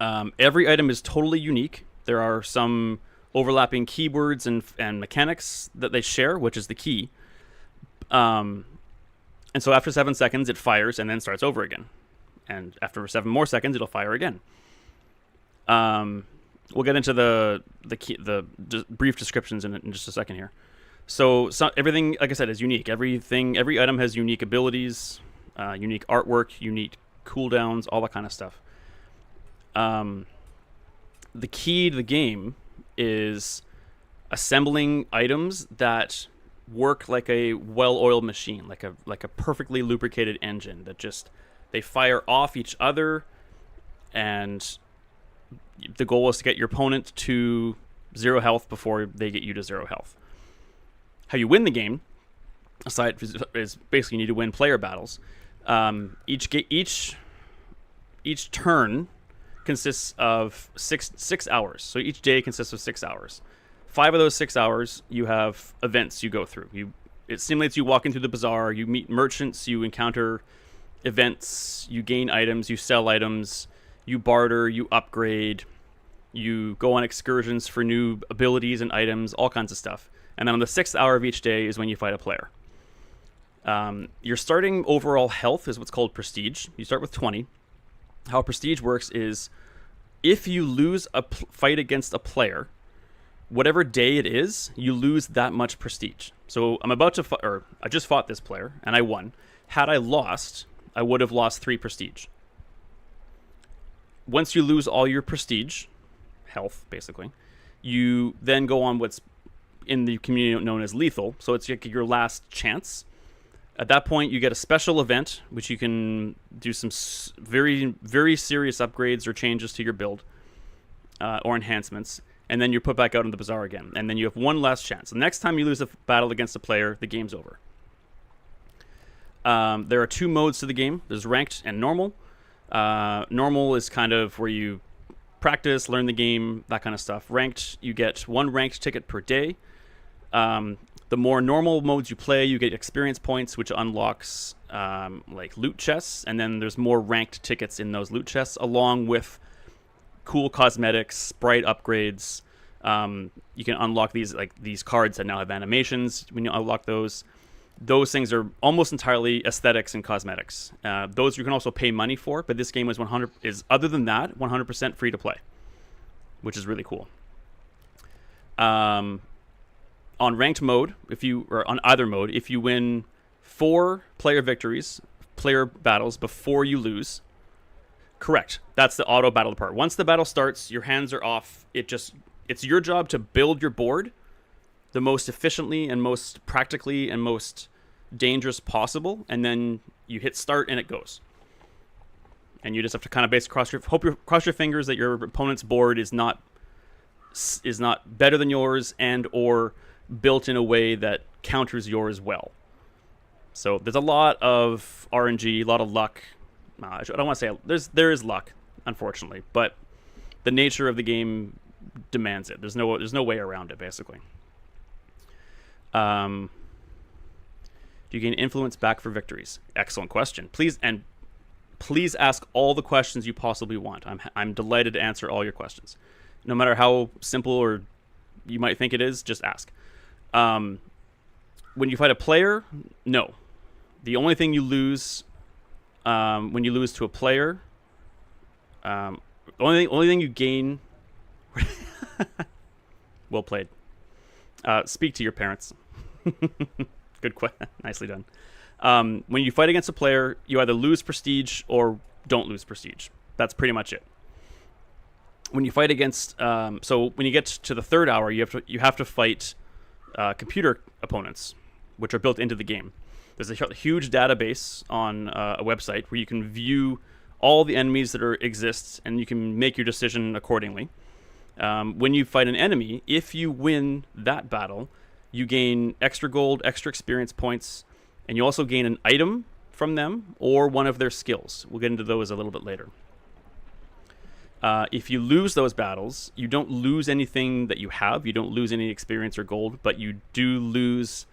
Every item is totally unique. There are some overlapping keywords and mechanics that they share, which is the key. And so after 7 seconds, it fires and then starts over again. And after 7 more seconds, it'll fire again. We'll get into the brief descriptions in just a second here. So everything, like I said, is unique. Every item has unique abilities, unique artwork, unique cooldowns, all that kind of stuff. The key to the game is assembling items that work like a well-oiled machine, like a perfectly lubricated engine that just they fire off each other, and the goal is to get your opponent to 0 health before they get you to 0 health. How you win the game, aside is basically you need to win player battles. Each turn consists of six hours. So each day consists of 6 hours. 5 of those 6 hours you have events you go through. It simulates you walking through the bazaar. You meet merchants. You encounter events. You gain items. You sell items. You barter. You upgrade. You go on excursions for new abilities and items. All kinds of stuff. And then on the 6th hour of each day is when you fight a player. Your starting overall health is what's called prestige. You start with 20. How prestige works is if you lose a fight against a player, whatever day it is, you lose that much prestige. So I'm about to I just fought this player and I won. Had I lost, I would have lost 3 prestige. Once you lose all your prestige, health basically, you then go on what's in the community known as lethal. So it's like your last chance. At that point, you get a special event, which you can do some very, very serious upgrades or changes to your build or enhancements. And then you're put back out in the bazaar again. And then you have one last chance. The next time you lose a battle against a player, the game's over. There are 2 modes to the game. There's ranked and normal. Normal is kind of where you practice, learn the game, that kind of stuff. Ranked, you get 1 ranked ticket per day. The more normal modes you play, you get experience points, which unlocks like loot chests, and then there's more ranked tickets in those loot chests, along with cool cosmetics, sprite upgrades. You can unlock these cards that now have animations. When you unlock those things are almost entirely aesthetics and cosmetics. Those you can also pay money for, but this game is other than that 100% free to play, which is really cool. On ranked mode, on either mode, if you win 4 player battles before you lose, correct. That's the auto battle part. Once the battle starts, your hands are off. It's your job to build your board the most efficiently and most practically and most dangerous possible, and then you hit start and it goes. And you just have to kind of basically cross your fingers that your opponent's board is not better than yours and or built in a way that counters yours well. So there's a lot of RNG, a lot of luck. I don't want to say there is luck, unfortunately, but the nature of the game demands it. There's no way around it, basically. Do you gain influence back for victories? Excellent question. Please ask all the questions you possibly want. I'm delighted to answer all your questions, no matter how simple or you might think it is. Just ask. When you fight a player, no. The only thing you lose when you lose to a player, the only thing you gain. Well played. Speak to your parents. Good question. Nicely done. When you fight against a player, you either lose prestige or don't lose prestige. That's pretty much it. When you fight against, so when you get to the 3rd hour, you have to fight computer opponents, which are built into the game. There's a huge database on a website where you can view all the enemies that exist, and you can make your decision accordingly. When you fight an enemy, if you win that battle, you gain extra gold, extra experience points, and you also gain an item from them or one of their skills. We'll get into those a little bit later. If you lose those battles, you don't lose anything that you have. You don't lose any experience or gold, but you do lose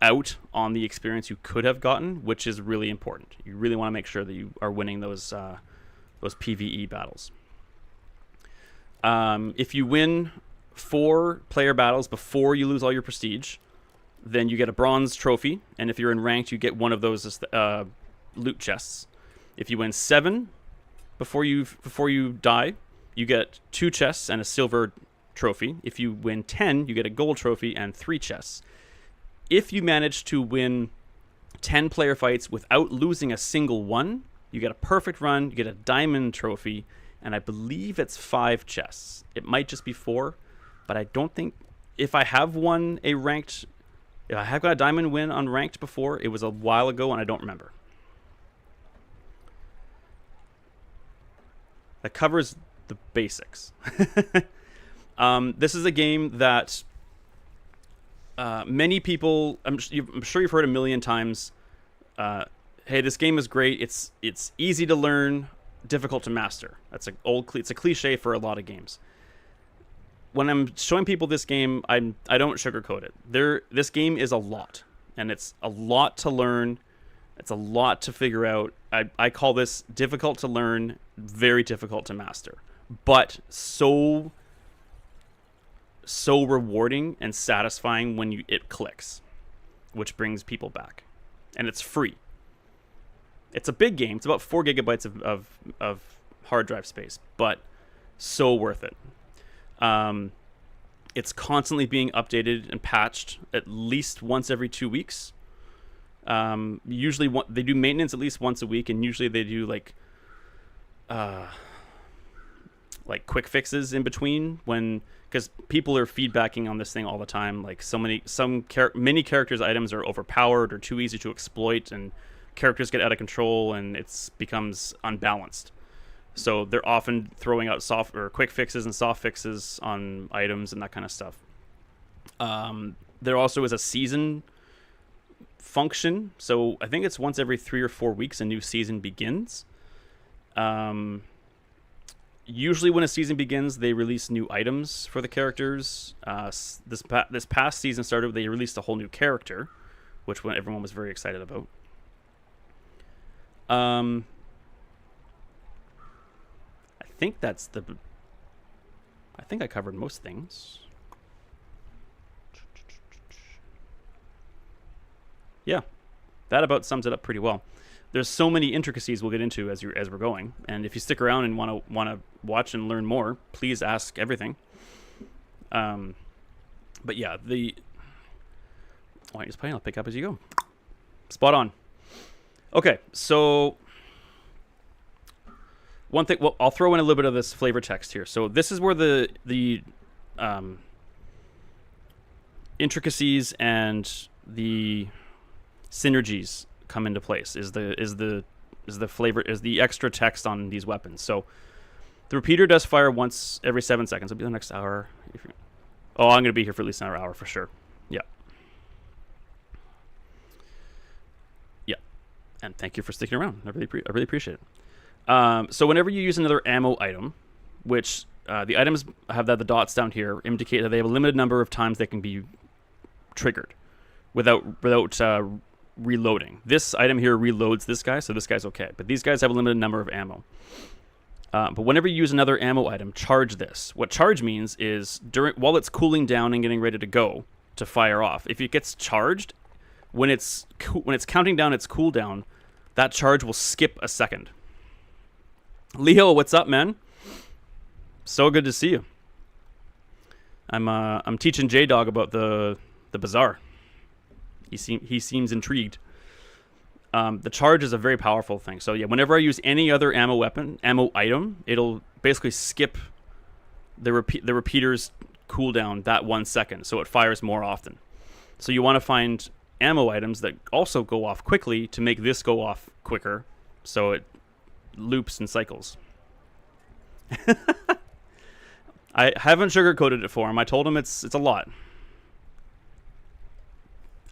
out on the experience you could have gotten, which is really important. You really want to make sure that you are winning those PvE battles. If you win 4 player battles before you lose all your prestige, then you get a bronze trophy, and if you're in ranked, you get one of those loot chests. If you win 7 before you die, you get 2 chests and a silver trophy. If you win 10, you get a gold trophy and 3 chests. If you manage to win 10 player fights without losing a single one, you get a perfect run, you get a diamond trophy, and I believe it's 5 chests. It might just be 4, but I don't think... If I have got a diamond win on ranked before, it was a while ago and I don't remember. That covers the basics. This is a game that many people, I'm sure you've heard a million times, hey, this game is great. It's easy to learn, difficult to master. It's a cliche for a lot of games. When I'm showing people this game, I don't sugarcoat it. This game is a lot, and it's a lot to learn. It's a lot to figure out. I call this difficult to learn, very difficult to master, but so rewarding and satisfying when it clicks, which brings people back, and it's free. It's a big game. It's about 4 gigabytes of hard drive space, but so worth it. It's constantly being updated and patched at least once every 2 weeks. Usually they do maintenance at least once a week, and usually they do like quick fixes in between, because people are feedbacking on this thing all the time. Like many characters' items are overpowered or too easy to exploit, and characters get out of control, and it becomes unbalanced. So they're often throwing out quick fixes and soft fixes on items and that kind of stuff. There also is a season function. So I think it's once every 3 or 4 weeks a new season begins. Usually when a season begins, they release new items for the characters. This past season started, they released a whole new character, which everyone was very excited about. I think I covered most things. Yeah, that about sums it up pretty well. There's so many intricacies we'll get into as we're going, and if you stick around and want to watch and learn more, please ask everything. But yeah, why don't you play? I'll pick up as you go. Spot on. Okay, so one thing. Well, I'll throw in a little bit of this flavor text here. So this is where the intricacies and the synergies come into place. Is the extra text on these weapons. So the repeater does fire once every 7 seconds. It'll be the next hour. I'm going to be here for at least another hour for sure. Yeah. Yeah. And thank you for sticking around. I really appreciate it. So whenever you use another ammo item, which the items have the dots down here indicate that they have a limited number of times they can be triggered without reloading. This item here reloads this guy, so this guy's okay. But these guys have a limited number of ammo. But whenever you use another ammo item, charge this. What charge means is while it's cooling down and getting ready to go to fire off, if it gets charged, when it's counting down its cooldown, that charge will skip a second. Leo, what's up, man? So good to see you. I'm teaching J-Dog about the Bazaar. He seems intrigued. The charge is a very powerful thing. So yeah, whenever I use any other ammo item, it'll basically skip the repeater's cooldown that 1 second, so it fires more often. So you want to find ammo items that also go off quickly to make this go off quicker, so it loops and cycles. I haven't sugarcoated it for him. I told him it's a lot.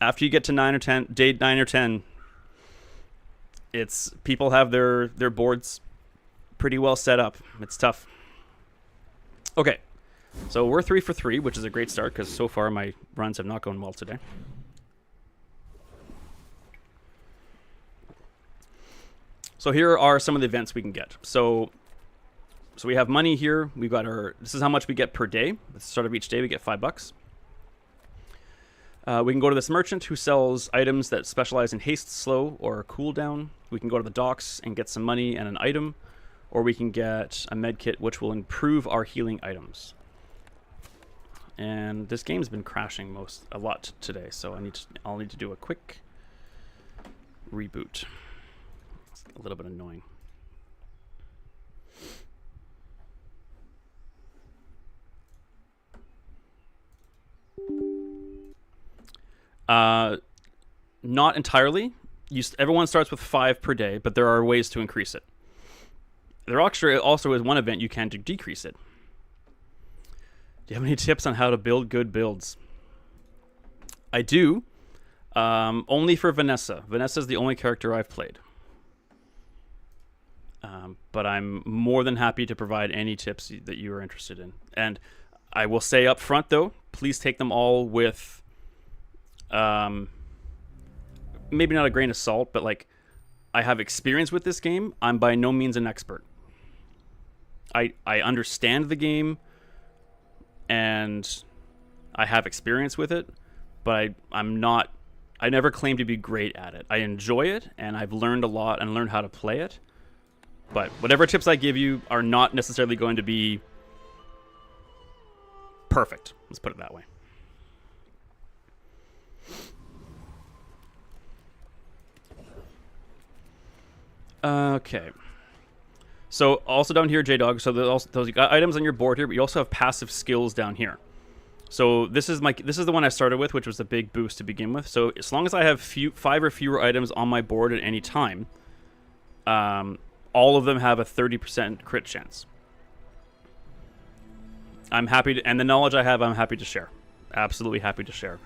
After you get to day 9 or 10, people have their boards pretty well set up. It's tough. Okay, so we're 3 for 3, which is a great start because so far my runs have not gone well today. So here are some of the events we can get. So we have money here. We've got this is how much we get per day. At the start of each day, we get $5. We can go to this merchant who sells items that specialize in haste, slow, or cooldown. We can go to the docks and get some money and an item. Or we can get a med kit, which will improve our healing items. And this game's been crashing a lot today, so I'll need to do a quick reboot. It's a little bit annoying. Not entirely. Everyone starts with 5 per day, but there are ways to increase it. There actually also is one event you can decrease it. Do you have any tips on how to build good builds? I do. Only for Vanessa. Vanessa is the only character I've played. But I'm more than happy to provide any tips that you are interested in. And I will say up front, though, please take them all with maybe not a grain of salt, but like, I have experience with this game. I'm by no means an expert. I understand the game and I have experience with it, but I never claim to be great at it. I enjoy it and I've learned a lot and learned how to play it. But whatever tips I give you are not necessarily going to be perfect. Let's put it that way. Okay. So also down here, J-Dog, so those items on your board here, but you also have passive skills down here. So this is the one I started with, which was the big boost to begin with. So as long as I have 5 or fewer items on my board at any time, all of them have a 30% crit chance. I'm happy to, and the knowledge I have, I'm happy to share. Absolutely happy to share.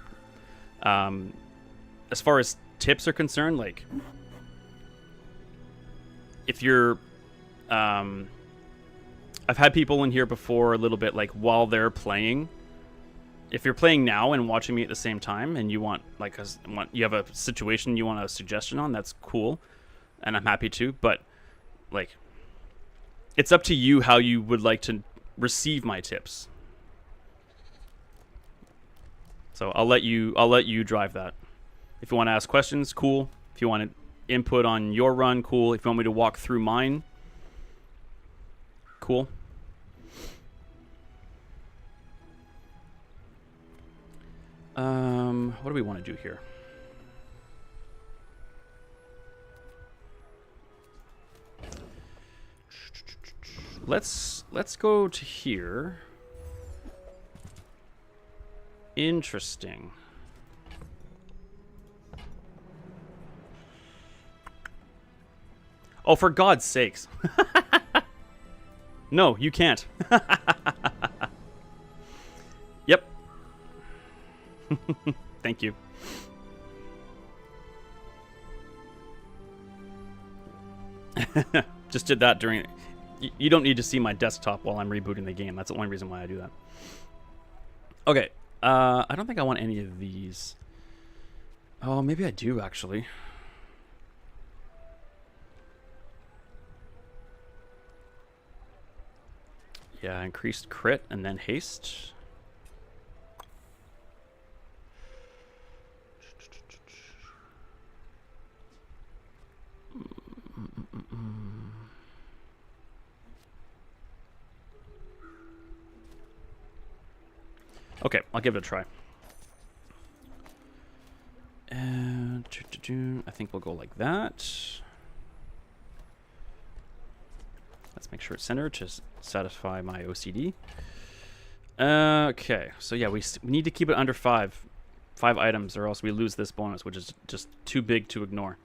As far as tips are concerned, like, if you're, I've had people in here before a little bit, like, while they're playing. If you're playing now and watching me at the same time, and you want, like, you have a situation you want a suggestion on, that's cool, and I'm happy to. But, like, it's up to you how you would like to receive my tips. So I'll let you drive that. If you want to ask questions, cool. If you want to input on your run, cool. If you want me to walk through mine, cool. What do we want to do here? Let's go to here. Interesting. Oh, for God's sakes. No, you can't. Yep. Thank you. Just did that during... You don't need to see my desktop while I'm rebooting the game. That's the only reason why I do that. Okay. I don't think I want any of these. Oh, maybe I do, actually. Yeah, increased crit and then haste. Okay, I'll give it a try. And I think we'll go like that. Let's make sure it's centered to satisfy my OCD. Okay, so yeah, we need to keep it under 5 items, or else we lose this bonus, which is just too big to ignore.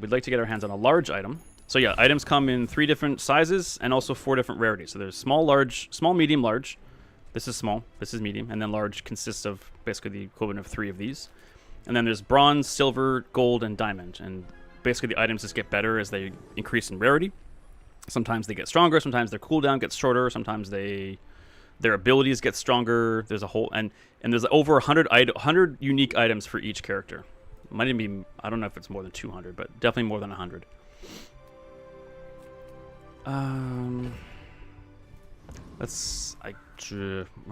We'd like to get our hands on a large item. So yeah, items come in 3 different sizes and also 4 different rarities. So there's small, large, small, medium, large. This is small, this is medium, and then large consists of basically the equivalent of 3 of these. And then there's bronze, silver, gold, and diamond. And basically the items just get better as they increase in rarity. Sometimes they get stronger. Sometimes their cooldown gets shorter. Sometimes their abilities get stronger. There's a whole and there's over 100 unique items for each character. Might even be, I don't know if it's more than 200, but definitely more than 100. We're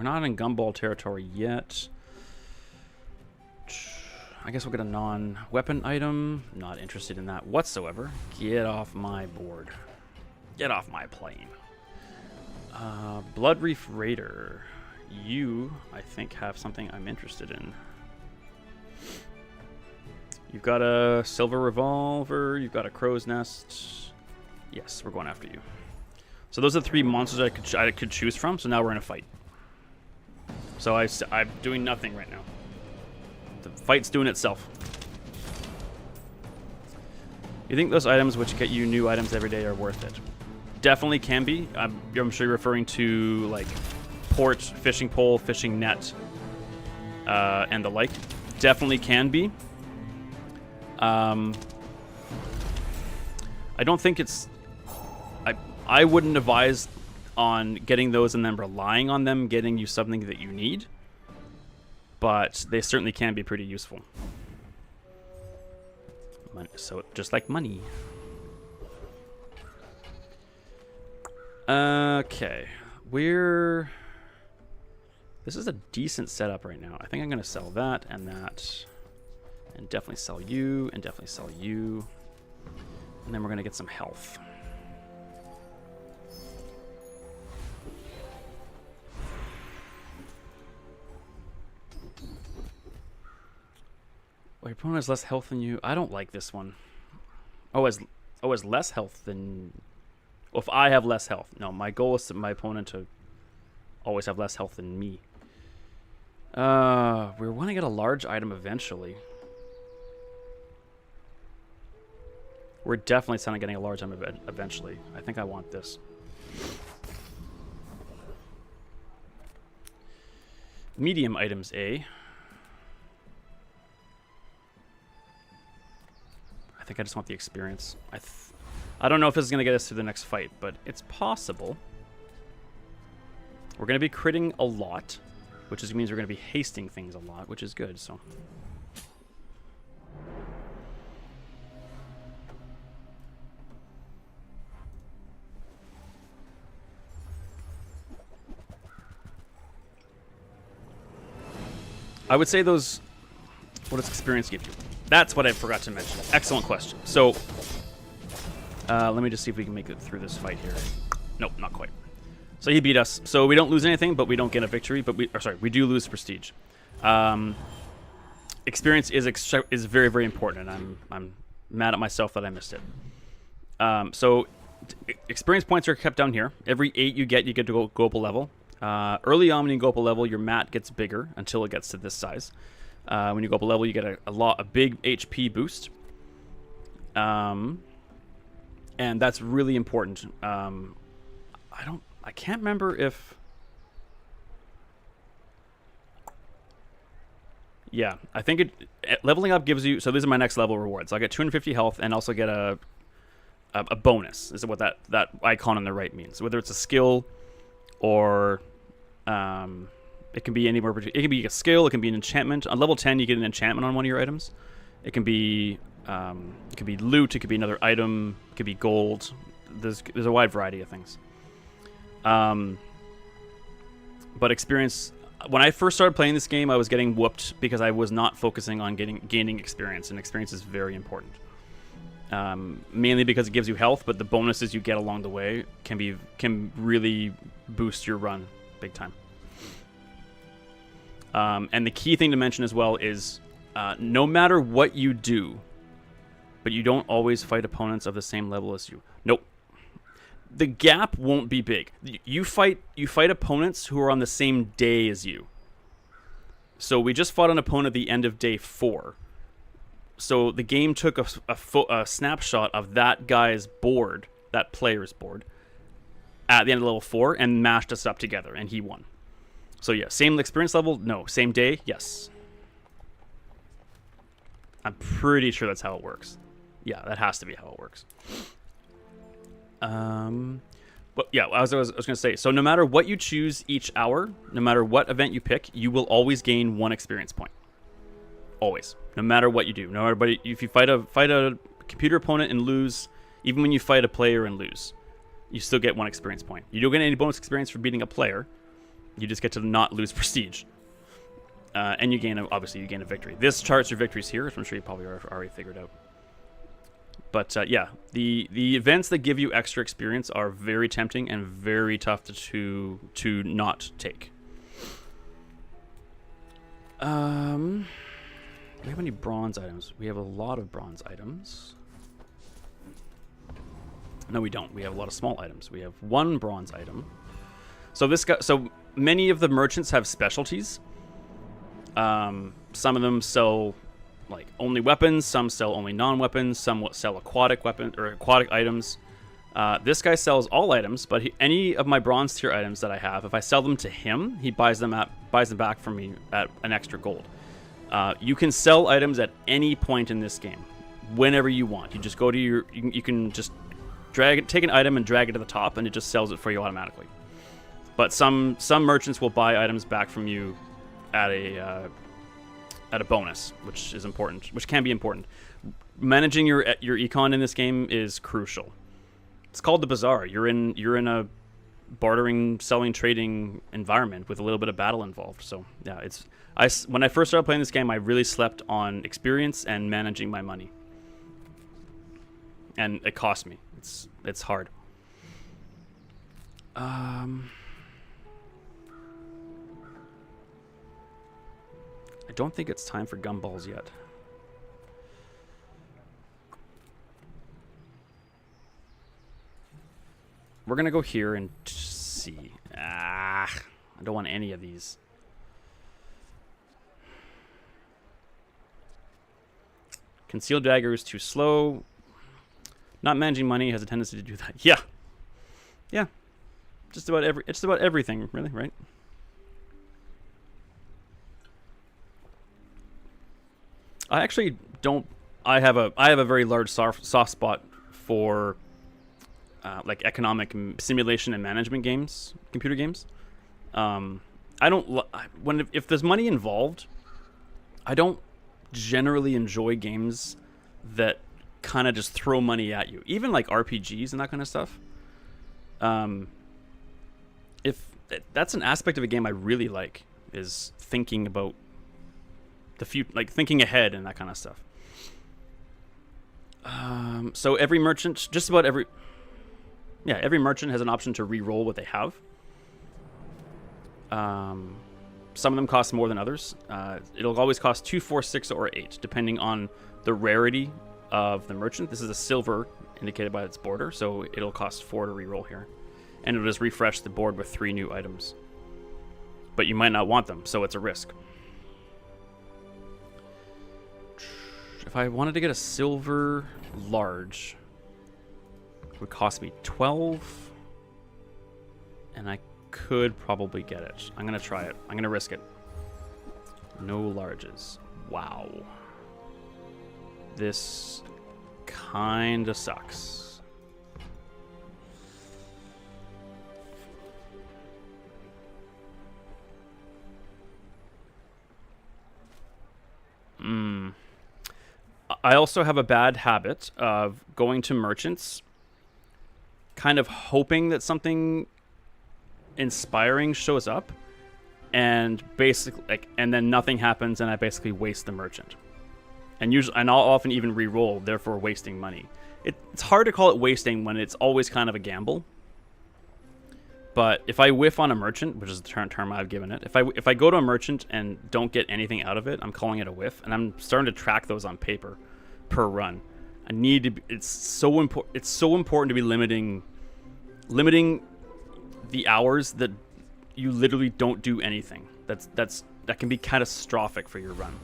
not in gumball territory yet. I guess we'll get a non-weapon item. Not interested in that whatsoever. Get off my board. Get off my plane. Blood Reef Raider. You, I think, have something I'm interested in. You've got a silver revolver. You've got a crow's nest. Yes, we're going after you. So those are the 3 monsters I could choose from. So now we're in a fight. So I'm doing nothing right now. The fight's doing itself. You think those items which get you new items every day are worth it? Definitely can be. I'm sure you're referring to like port, fishing pole, fishing net, and the like. Definitely can be. I don't think it's... I wouldn't advise on getting those and then relying on them getting you something that you need. But they certainly can be pretty useful. So just like money. Okay. This is a decent setup right now. I think I'm going to sell that and that. And definitely sell you. And definitely sell you. And then we're going to get some health. Well, your opponent has less health than you. I don't like this one. Has less health than... Well, if I have less health. No, my goal is my opponent to always have less health than me. We want to get a large item eventually. We're definitely sounding getting a large item eventually. I think I want this. Medium items A. I think I just want the experience. I don't know if this is going to get us to the next fight, but it's possible. We're going to be critting a lot, which means we're going to be hasting things a lot, which is good, so... I would say those... What does experience give you? That's what I forgot to mention. Excellent question. So, let me just see if we can make it through this fight here. Nope, not quite. So he beat us. So we don't lose anything, but we don't get a victory. But we do lose prestige. Experience is very, very important, and I'm mad at myself that I missed it. So experience points are kept down here. Every 8 you get to go up a level. Early on when you go up a level, your mat gets bigger until it gets to this size. When you go up a level, you get a big HP boost. And that's really important. I can't remember if... Yeah, I think leveling up gives you... So these are my next level rewards. I get 250 health and also get a bonus. Is what that icon on the right means. Whether it's a skill or... it can be anywhere between... It can be a skill, it can be an enchantment. On level 10, you get an enchantment on one of your items. It can be loot, it could be another item, it could be gold. There's a wide variety of things. But experience... When I first started playing this game, I was getting whooped because I was not focusing on gaining experience, and experience is very important. Mainly because it gives you health, but the bonuses you get along the way can really boost your run big time. And the key thing to mention as well is no matter what you do, but you don't always fight opponents of the same level as you. Nope. The gap won't be big. You fight opponents who are on the same day as you. So we just fought an opponent at the end of day 4. So the game took a snapshot of that guy's board, that player's board, at the end of level 4 and mashed us up together, and he won. So yeah, same experience level? No. Same day? Yes. I'm pretty sure that's how it works. Yeah, that has to be how it works. But yeah, I was going to say, so no matter what you choose each hour, no matter what event you pick, you will always gain 1 experience point. Always. No matter what you do. No matter, but if you fight a computer opponent and lose, even when you fight a player and lose, you still get 1 experience point. You don't get any bonus experience for beating a player. You just get to not lose prestige. And you gain, obviously, you gain a victory. This charts your victories here, which I'm sure you probably already figured out. But yeah, the events that give you extra experience are very tempting and very tough to not take. Do we have any bronze items? We have a lot of bronze items. No, we don't. We have a lot of small items. We have 1 bronze item. So so many of the merchants have specialties. Some of them sell like only weapons, some sell only non-weapons, some sell aquatic weapons or aquatic items. This guy sells all items, but any of my bronze tier items that I have, if I sell them to him, he buys them back from me at an extra gold. You can sell items at any point in this game, whenever you want. You just go to you can just take an item and drag it to the top, and it just sells it for you automatically. But some merchants will buy items back from you at a bonus, which is important, which can be important. Managing your econ in this game is crucial. It's called the Bazaar. You're in a bartering, selling, trading environment with a little bit of battle involved. So yeah, when I first started playing this game, I really slept on experience and managing my money, and it cost me. It's hard. I don't think it's time for gumballs yet. We're going to go here and see. I don't want any of these. Concealed dagger is too slow. Not managing money has a tendency to do that. Yeah. Yeah. Just about everything, really, right? I actually don't. I have a very large soft spot for like economic simulation and management games, computer games. I don't if there's money involved, I don't generally enjoy games that kind of just throw money at you. Even like RPGs and that kind of stuff. If that's an aspect of a game I really like, is thinking about the future, like thinking ahead and that kind of stuff. So every merchant, every merchant has an option to re-roll what they have. Some of them cost more than others. It'll always cost 2, 4, 6, or 8, depending on the rarity of the merchant. This is a silver, indicated by its border, so it'll cost 4 to re-roll here. And it'll just refresh the board with 3 new items. But you might not want them, so it's a risk. If I wanted to get a silver large, it would cost me 12, and I could probably get it. I'm going to try it. I'm going to risk it. No larges. Wow. This kind of sucks. I also have a bad habit of going to merchants, kind of hoping that something inspiring shows up, and basically and then nothing happens, and I basically waste the merchant. And I'll often even re-roll, therefore wasting money. It's hard to call it wasting when it's always kind of a gamble. But if I whiff on a merchant, which is the term I've given it, if I go to a merchant and don't get anything out of it, I'm calling it a whiff, and I'm starting to track those on paper per run. I need to. It's so important. It's so important to be limiting the hours that you literally don't do anything. That can be catastrophic for your run.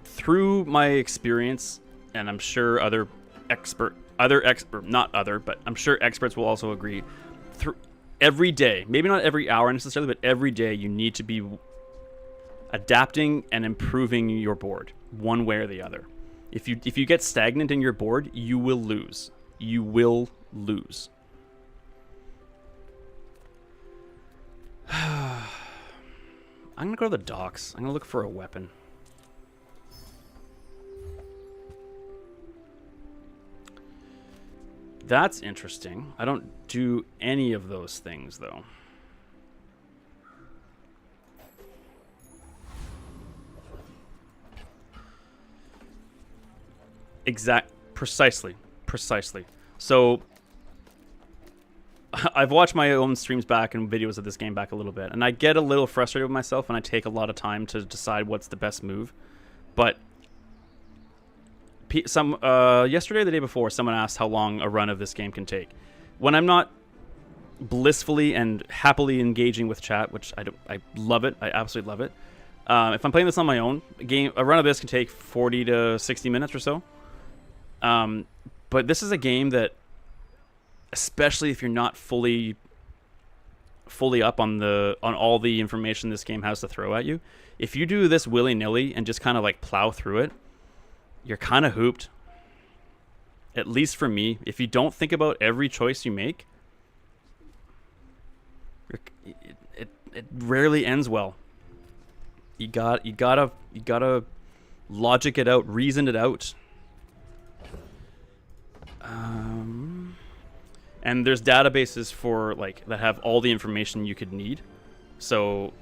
Through my experience, and I'm sure I'm sure experts will also agree, through every day, maybe not every hour necessarily, but every day you need to be adapting and improving your board one way or the other. If you get stagnant in your board, you will lose. you will lose. I'm going to go to the docks. I'm going to look for a weapon. That's interesting. I don't do any of those things, though. Precisely. So I've watched my own streams back and videos of this game back a little bit, and I get a little frustrated with myself, and I take a lot of time to decide what's the best move. But yesterday or the day before, someone asked how long a run of this game can take. When I'm not blissfully and happily engaging with chat, which I love it, I absolutely love it. If I'm playing this on my own, a run of this can take 40 to 60 minutes or so. But this is a game that, especially if you're not fully up on all the information this game has to throw at you, if you do this willy-nilly and just kind of like plow through it, you're kind of hooped. At least for me, if you don't think about every choice you make, it rarely ends well. You gotta logic it out, reason it out. And there's databases for that have all the information you could need. So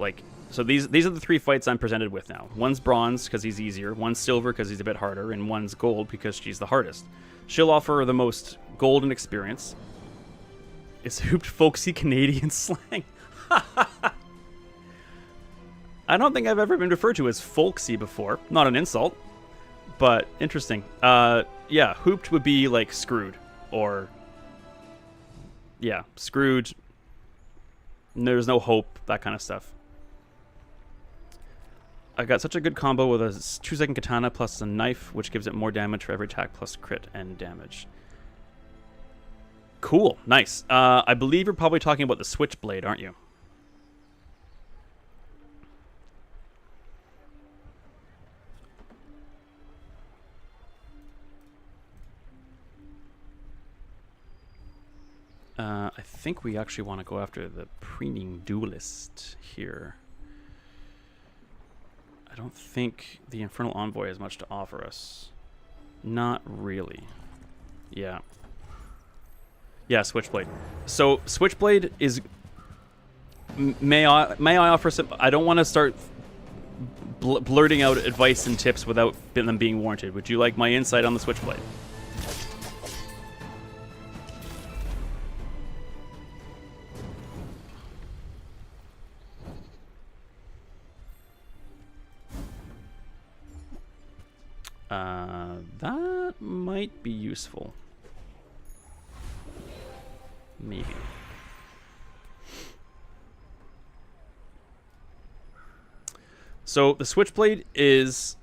these are the 3 fights I'm presented with now. One's bronze because he's easier, one's silver because he's a bit harder, and one's gold because she's the hardest. She'll offer the most golden experience. It's hooped folksy Canadian slang. I don't think I've ever been referred to as folksy before. Not an insult, but interesting. Yeah, hooped would be like screwed, or yeah, screwed. There's no hope, that kind of stuff. I got such a good combo with a 2-second katana plus a knife, which gives it more damage for every attack plus crit and damage. Cool, nice. I believe you're probably talking about the switchblade, aren't you? I think we actually want to go after the preening duelist here. I don't think the Infernal Envoy has much to offer us. Not really. Yeah. Yeah, Switchblade. So, Switchblade is... May I offer some... I don't want to start blurting out advice and tips without them being warranted. Would you like my insight on the Switchblade? That might be useful. Maybe. So the Switchblade is,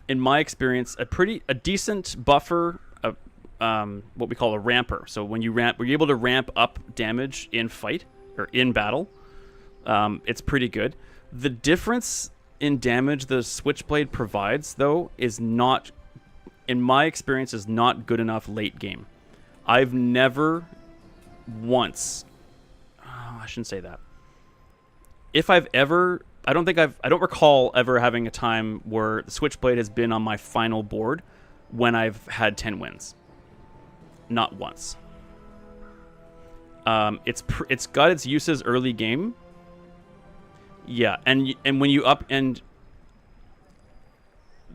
in my experience, a decent buffer of what we call a ramper. So when you're able to ramp up damage in fight or in battle. It's pretty good. The difference in damage the Switchblade provides, though, is not, in my experience, is not good enough late game. I've never once... Oh, I shouldn't say that. If I've ever... I don't recall ever having a time where the Switchblade has been on my final board when I've had 10 wins. Not once. It's got its uses early game. Yeah, and when you up and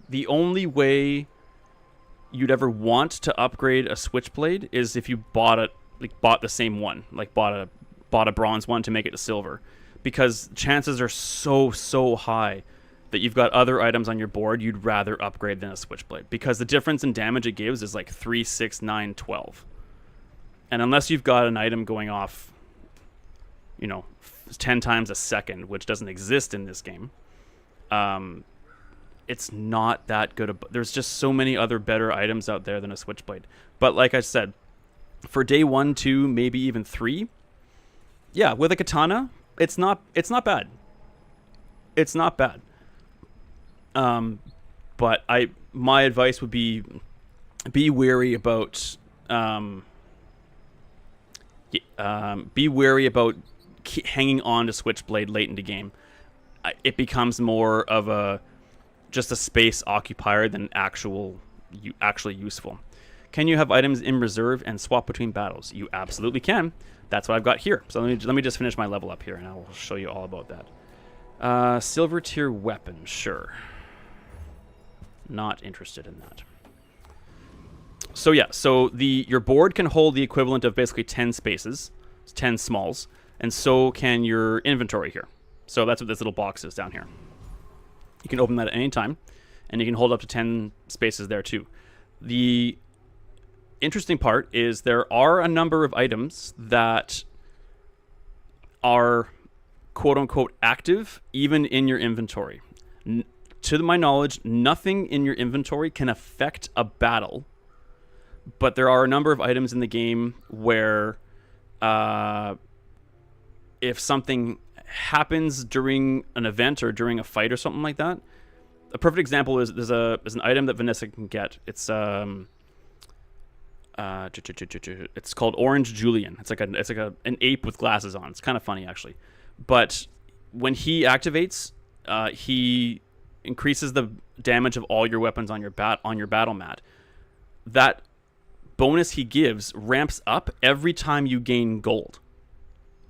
the only way you'd ever want to upgrade a Switchblade is if you bought the same one, like bought a bronze one to make it a silver, because chances are so high that you've got other items on your board you'd rather upgrade than a Switchblade, because the difference in damage it gives is like 3, 6, 9, 12. And unless you've got an item going off, 10 times a second, which doesn't exist in this game, it's not that good. There's just so many other better items out there than a Switchblade. But like I said, for day 1, 2, maybe even 3, yeah, with a katana, it's not bad. It's not bad. But my advice would be wary about Be wary about hanging on to Switchblade late into game. It becomes more of just a space occupier than actually useful. Can you have items in reserve and swap between battles? You absolutely can. That's what I've got here. So let me just finish my level up here, and I'll show you all about that. Silver tier weapon, sure. Not interested in that. So yeah, so your board can hold the equivalent of basically 10 spaces, 10 smalls, and so can your inventory here. So that's what this little box is down here. You can open that at any time, and you can hold up to 10 spaces there too. The interesting part is there are a number of items that are quote-unquote active even in your inventory. To my knowledge, nothing in your inventory can affect a battle, but there are a number of items in the game where if something happens during an event or during a fight or something like that, a perfect example is there's an item that Vanessa can get. It's called Orange Julian. It's like an ape with glasses on. It's kind of funny actually, but when he activates, he increases the damage of all your weapons on your battle mat. That bonus he gives ramps up every time you gain gold.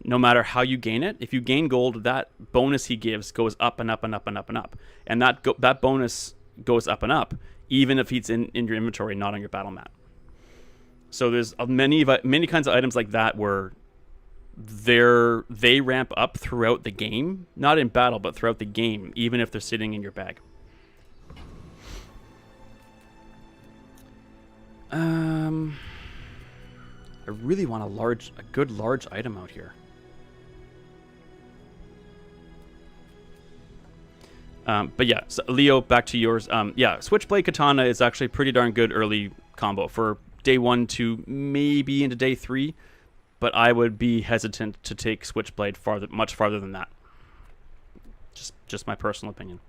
No matter how you gain it, if you gain gold, that bonus he gives goes up and up and up and up and up, and that bonus goes up and up even if it's in your inventory, not on your battle mat. So there's many kinds of items like that where they ramp up throughout the game, not in battle, but throughout the game, even if they're sitting in your bag. I really want a good large item out here. But yeah, so Leo, back to yours. Yeah, Switchblade Katana is actually pretty darn good early combo for day 1 to maybe into day 3, but I would be hesitant to take Switchblade much farther than that. Just my personal opinion.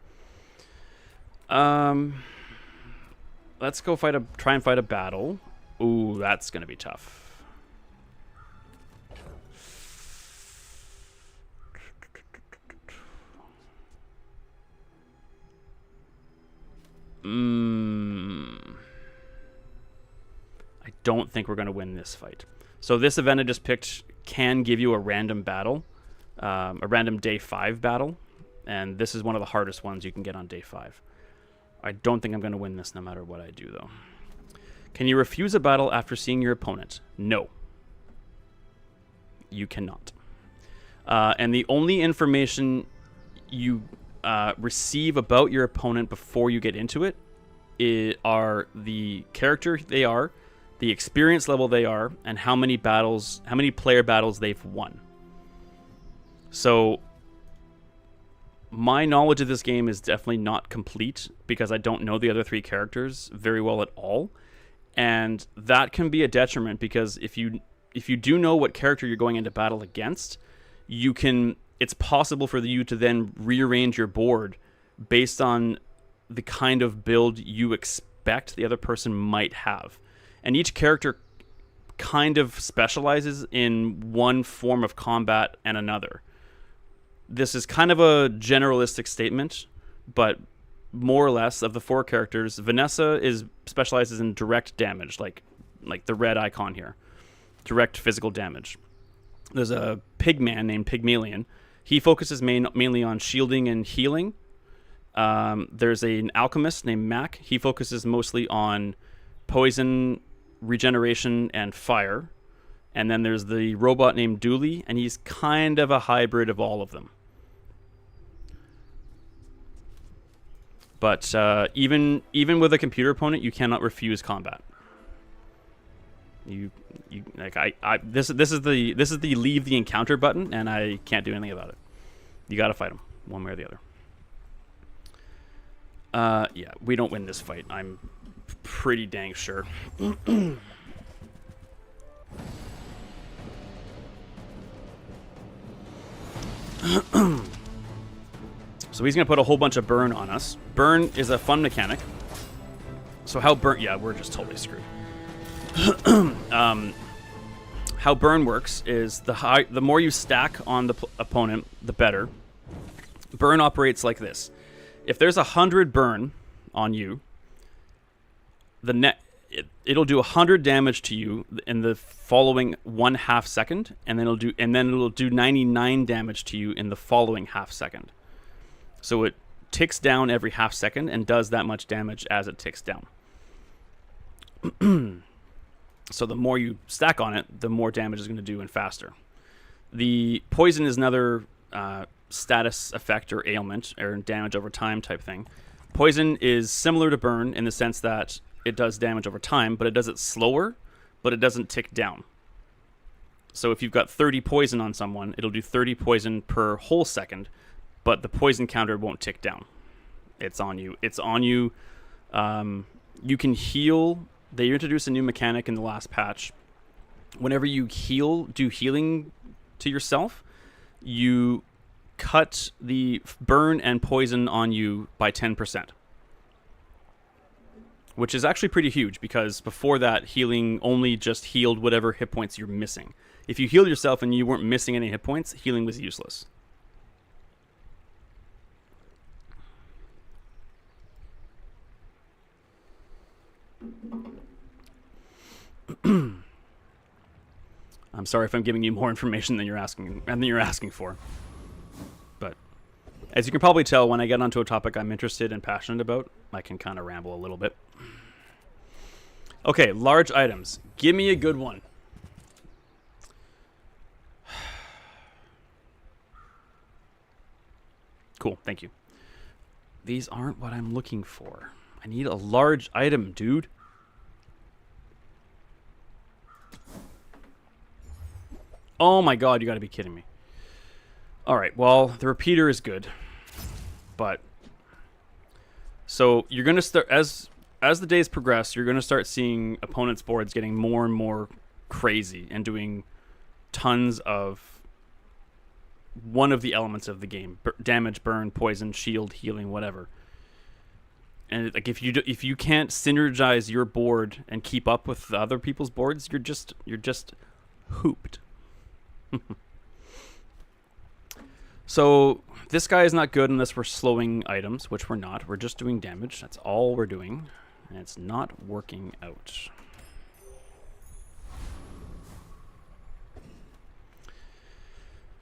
Let's go try and fight a battle. Ooh, that's gonna be tough. I don't think we're going to win this fight. So this event I just picked can give you a random battle, a random day 5 battle, and this is one of the hardest ones you can get on day 5. I don't think I'm going to win this no matter what I do, though. Can you refuse a battle after seeing your opponent? No. You cannot. And the only information you receive about your opponent before you get into it are the character they are, the experience level they are, and how many player battles they've won. So my knowledge of this game is definitely not complete because I don't know the other 3 characters very well at all, and that can be a detriment because if you do know what character you're going into battle against, it's possible for you to then rearrange your board based on the kind of build you expect the other person might have. And each character kind of specializes in one form of combat and another. This is kind of a generalistic statement, but more or less of the 4 characters, Vanessa specializes in direct damage, like the red icon here. Direct physical damage. There's a pig man named Pygmalion. He focuses mainly on shielding and healing. There's an alchemist named Mac. He focuses mostly on poison, regeneration, and fire. And then there's the robot named Dooley, and he's kind of a hybrid of all of them. But even with a computer opponent, you cannot refuse combat. This is the leave the encounter button, and I can't do anything about it. You gotta fight them one way or the other. Yeah, we don't win this fight. I'm pretty dang sure. So he's gonna put a whole bunch of burn on us. Burn is a fun mechanic. So how burn? Yeah, we're just totally screwed. how burn works is the more you stack on the opponent, the better. Burn operates like this. If there's 100 burn on you, it'll do 100 damage to you in the following 1/2 second, and then it'll do 99 damage to you in the following 1/2 second. So it ticks down every 1/2 second and does that much damage as it ticks down. So the more you stack on it, the more damage it's going to do and faster. The poison is another status effect or ailment or damage over time type thing. Poison is similar to burn in the sense that it does damage over time, but it does it slower, but it doesn't tick down. So if you've got 30 poison on someone, it'll do 30 poison per whole second, but the poison counter won't tick down. It's on you. It's on you. You can heal. They introduced a new mechanic in the last patch. Whenever you do healing to yourself, you cut the burn and poison on you by 10%. Which is actually pretty huge, because before that, healing only just healed whatever hit points you're missing. If you healed yourself and you weren't missing any hit points, healing was useless. I'm sorry if I'm giving you more information than you're asking for. But as you can probably tell, when I get onto a topic I'm interested and passionate about, I can kind of ramble a little bit. Okay, large items. Give me a good one. Cool, thank you. These aren't what I'm looking for. I need a large item, dude. Oh my god, you gotta be kidding me. Alright, well, the repeater is good. But so you're gonna start as the days progress, you're gonna start seeing opponents' boards getting more and more crazy and doing tons of one of the elements of the game. Damage, burn, poison, shield, healing, whatever. And like if you can't synergize your board and keep up with the other people's boards, you're just hooped. So this guy is not good unless we're slowing items, which we're not. We're just doing damage. That's all we're doing, and it's not working out.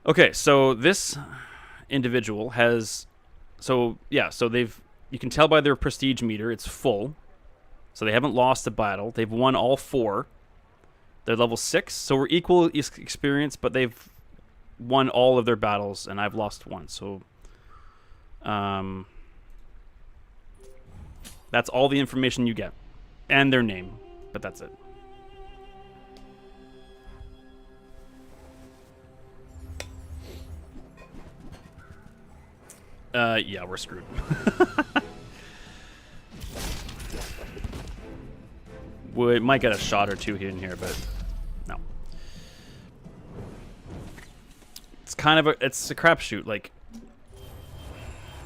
Okay, so this individual has, so you can tell by their prestige meter, it's full. So they haven't lost a battle. They've won all 4. They're level 6, so we're equal experience, but they've won all of their battles, and I've lost 1. So, that's all the information you get, and their name, but that's it. Yeah, we're screwed. We might get a shot or two here and here, but no. It's kind of it's a crapshoot. Like,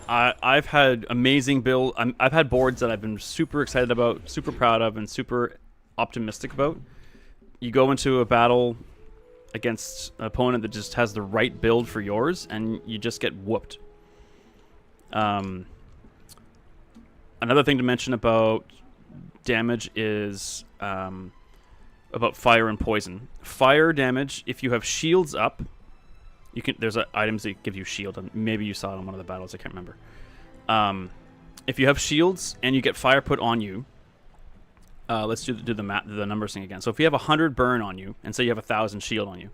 I've had amazing build. I've had boards that I've been super excited about, super proud of, and super optimistic about. You go into a battle against an opponent that just has the right build for yours, and you just get whooped. Another thing to mention about damage is about fire and poison. Fire damage, if you have shields up, there's items that give you shield, and maybe you saw it in one of the battles, I can't remember. If you have shields and you get fire put on you, let's do the numbers thing again. So if you have 100 burn on you, and say you have 1,000 shield on you,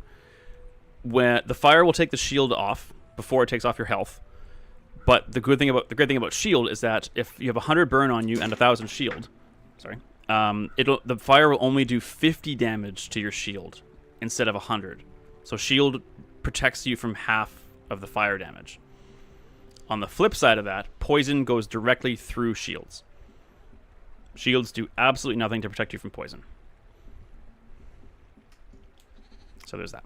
when the fire will take the shield off before it takes off your health. But the great thing about shield is that if you have 100 burn on you and 1,000 shield, the fire will only do 50 damage to your shield instead of 100. So shield protects you from half of the fire damage. On the flip side of that, poison goes directly through shields. Shields do absolutely nothing to protect you from poison. So there's that.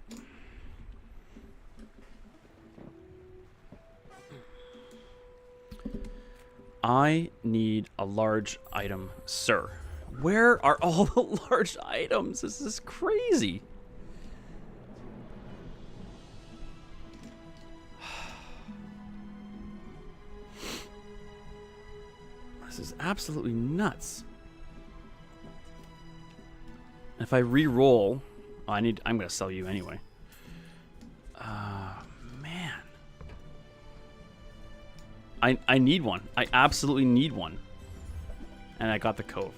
I need a large item, sir. Where are all the large items? This is crazy. This is absolutely nuts. If I re-roll, oh, I'm gonna sell you anyway. Man, I need one. I absolutely need one. And I got the Cove.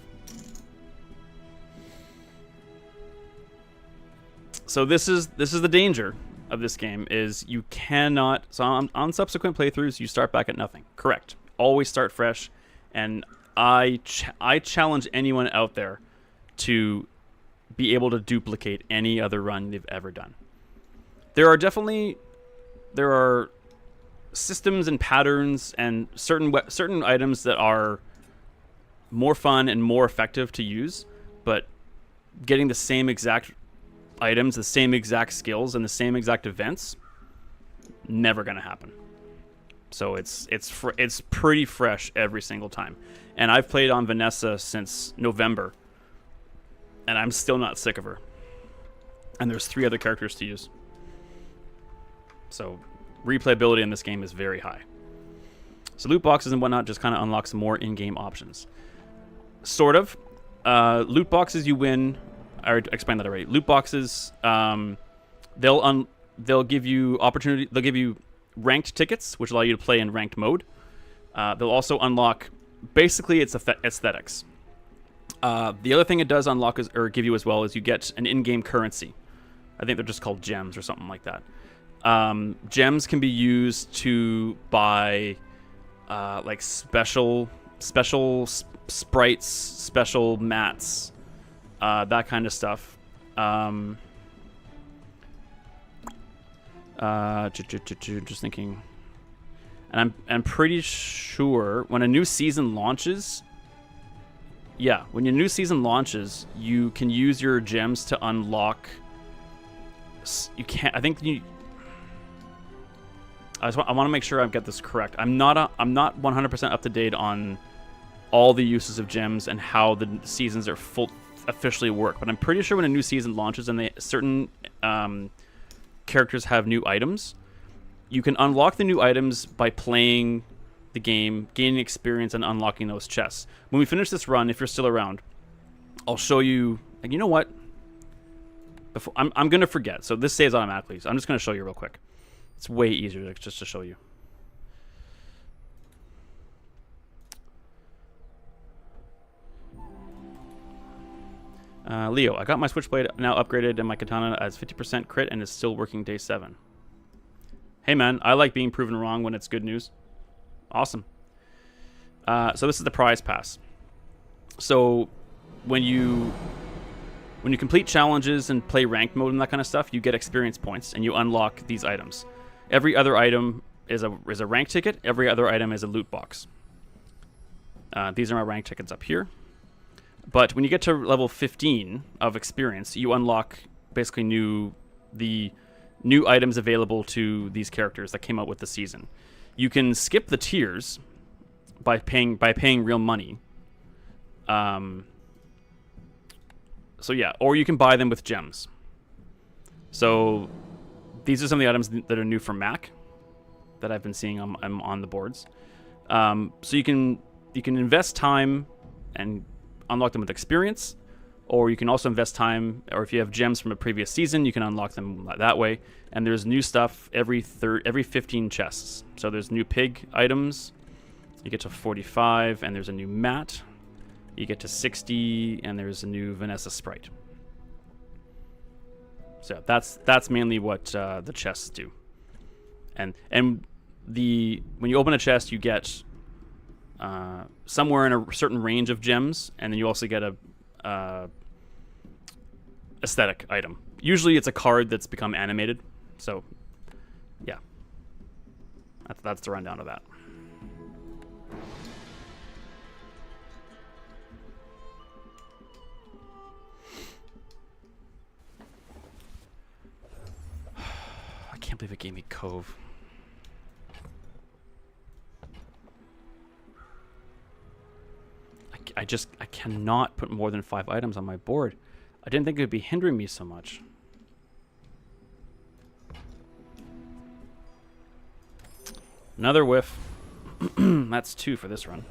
So this is the danger of this game is you cannot. So on subsequent playthroughs, you start back at nothing. Correct. Always start fresh. And I challenge anyone out there to be able to duplicate any other run they've ever done. There are systems and patterns and certain items that are more fun and more effective to use, but getting the same exact items, the same exact skills, and the same exact events, never gonna happen. So it's pretty fresh every single time. And I've played on Vanessa since November, and I'm still not sick of her. And there's 3 other characters to use. So replayability in this game is very high. So loot boxes and whatnot just kind of unlock some more in-game options. Sort of. Loot boxes you win. I already explained that already. Loot boxes, they'll give you opportunity. They'll give you ranked tickets, which allow you to play in ranked mode. They'll also unlock. Basically, it's aesthetics. The other thing it does unlock or give you as well is you get an in-game currency. I think they're just called gems or something like that. Gems can be used to buy like special sprites, special mats, that kind of stuff. Just thinking, and I'm pretty sure when a new season launches. Yeah, when your new season launches, you can use your gems to unlock. You can't. I think you. I want to make sure I get this correct. I'm not 100% up to date on all the uses of gems and how the seasons are officially work, but I'm pretty sure when a new season launches and certain characters have new items, you can unlock the new items by playing the game, gaining experience, and unlocking those chests. When we finish this run, if you're still around, I'll show you. And you know what? I'm gonna forget, so this saves automatically. So I'm just gonna show you real quick. It's way easier just to show you. Leo, I got my Switchblade now upgraded and my Katana as 50% crit and is still working day 7. Hey man, I like being proven wrong when it's good news. Awesome. So this is the prize pass. So when you complete challenges and play ranked mode and that kind of stuff, you get experience points and you unlock these items. Every other item is a rank ticket. Every other item is a loot box. These are my rank tickets up here. But when you get to level 15 of experience, you unlock basically the new items available to these characters that came out with the season. You can skip the tiers by paying real money. So yeah, or you can buy them with gems. So these are some of the items that are new for Mac that I've been seeing on the boards. So you can invest time and unlock them with experience, or you can also invest time, or if you have gems from a previous season, you can unlock them that way. And there's new stuff every 15 chests. So there's new pig items. You get to 45, and there's a new mat. You get to 60, and there's a new Vanessa sprite. So that's mainly what the chests do. And when you open a chest, you get somewhere in a certain range of gems, and then you also get a aesthetic item. Usually it's a card that's become animated. So yeah, that's the rundown of that. I can't believe it gave me Cove. I cannot put more than 5 items on my board. I didn't think it would be hindering me so much. Another whiff. That's 2 for this run.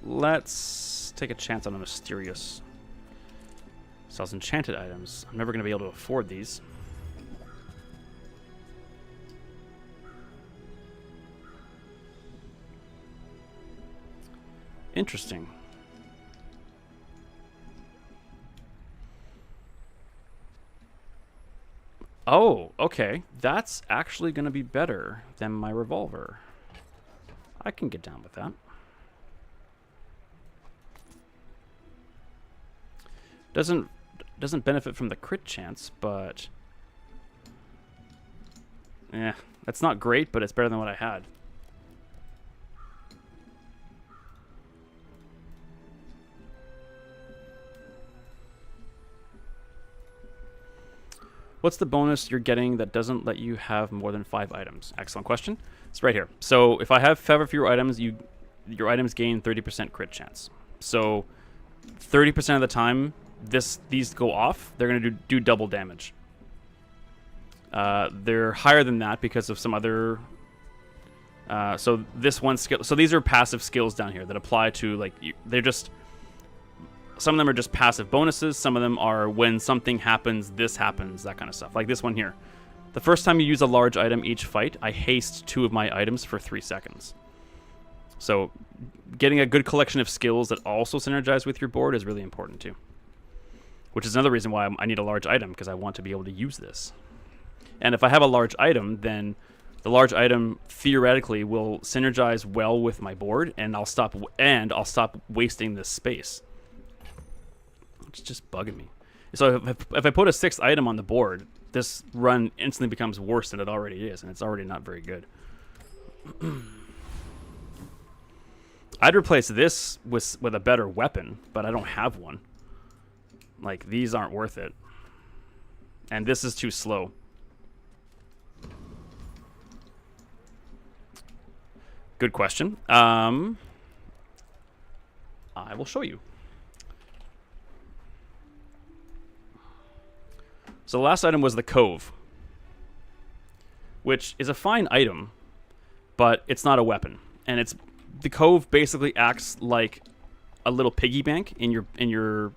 let's take a chance on a mysterious. Sells enchanted items. I'm never going to be able to afford these. Interesting. Oh, okay. That's actually going to be better than my revolver. I can get down with that. Doesn't benefit from the crit chance, but yeah, that's not great, but it's better than what I had. What's the bonus you're getting that doesn't let you have more than 5 items? Excellent question. It's right here. So if I have 5 or fewer items, your items gain 30% crit chance. So 30% of the time these go off, they're going to do double damage. They're higher than that because of some other... so this one skill... So these are passive skills down here that apply to, like... They're just... Some of them are just passive bonuses. Some of them are when something happens, this happens, that kind of stuff. Like this one here. The first time you use a large item each fight, I haste 2 of my items for 3 seconds. So getting a good collection of skills that also synergize with your board is really important too. Which is another reason why I need a large item, because I want to be able to use this. And if I have a large item, then the large item theoretically will synergize well with my board, and I'll stop wasting this space. It's just bugging me. So if I put a 6th item on the board, this run instantly becomes worse than it already is, and it's already not very good. I'd replace this with a better weapon, but I don't have one. Like, these aren't worth it. And this is too slow. Good question. I will show you. So the last item was the Cove, which is a fine item, but it's not a weapon. And the Cove basically acts like a little piggy bank in your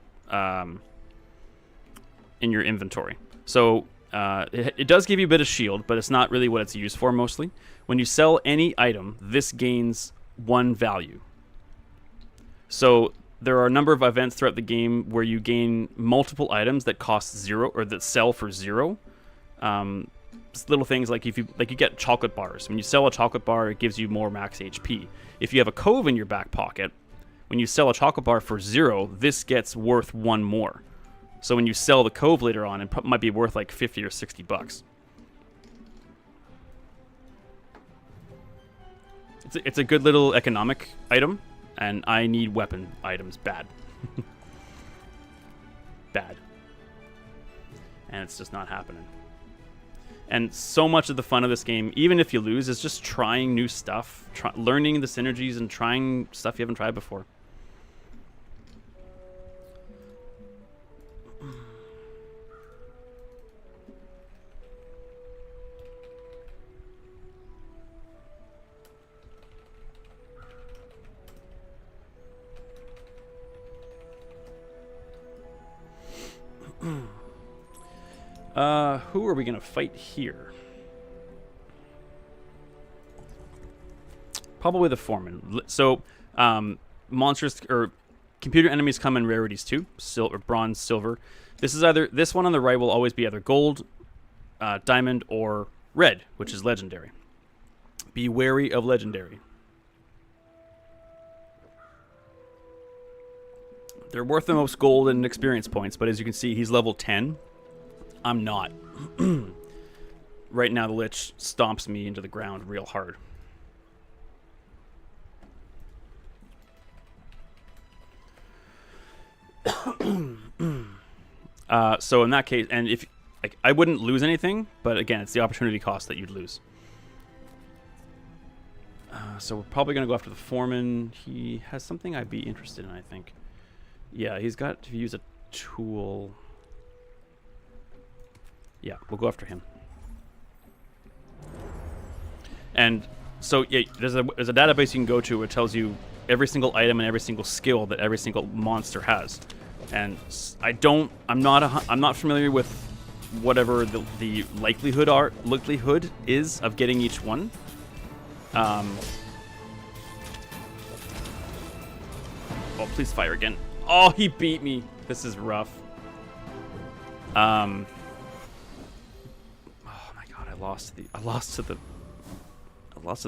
inventory. So it does give you a bit of shield, but it's not really what it's used for mostly. When you sell any item, this gains 1 value. So there are a number of events throughout the game where you gain multiple items that cost 0 or that sell for 0. Little things like you get chocolate bars. When you sell a chocolate bar, it gives you more max HP. If you have a Cove in your back pocket, when you sell a chocolate bar for 0, this gets worth 1 more. So when you sell the Cove later on, it might be worth like 50 or 60 bucks. It's a good little economic item. And I need weapon items bad. Bad. And it's just not happening. And so much of the fun of this game, even if you lose, is just trying new stuff. Learning the synergies and trying stuff you haven't tried before. Who are we going to fight here? Probably the Foreman. So, monsters or computer enemies come in rarities too, bronze, silver. This one on the right will always be either gold, diamond, or red, which is legendary. Be wary of legendary. They're worth the most gold and experience points, but as you can see, he's level 10. I'm not. Right now, the Lich stomps me into the ground real hard. So in that case, and if I wouldn't lose anything, but again, it's the opportunity cost that you'd lose. So we're probably going to go after the Foreman. He has something I'd be interested in, I think. Yeah, he's got to use a tool. Yeah, we'll go after him. And so yeah, there's a database you can go to where it tells you every single item and every single skill that every single monster has. And I'm not familiar with whatever the likelihood is of getting each one. Oh, please fire again. Oh, he beat me. This is rough. Oh my god, I lost to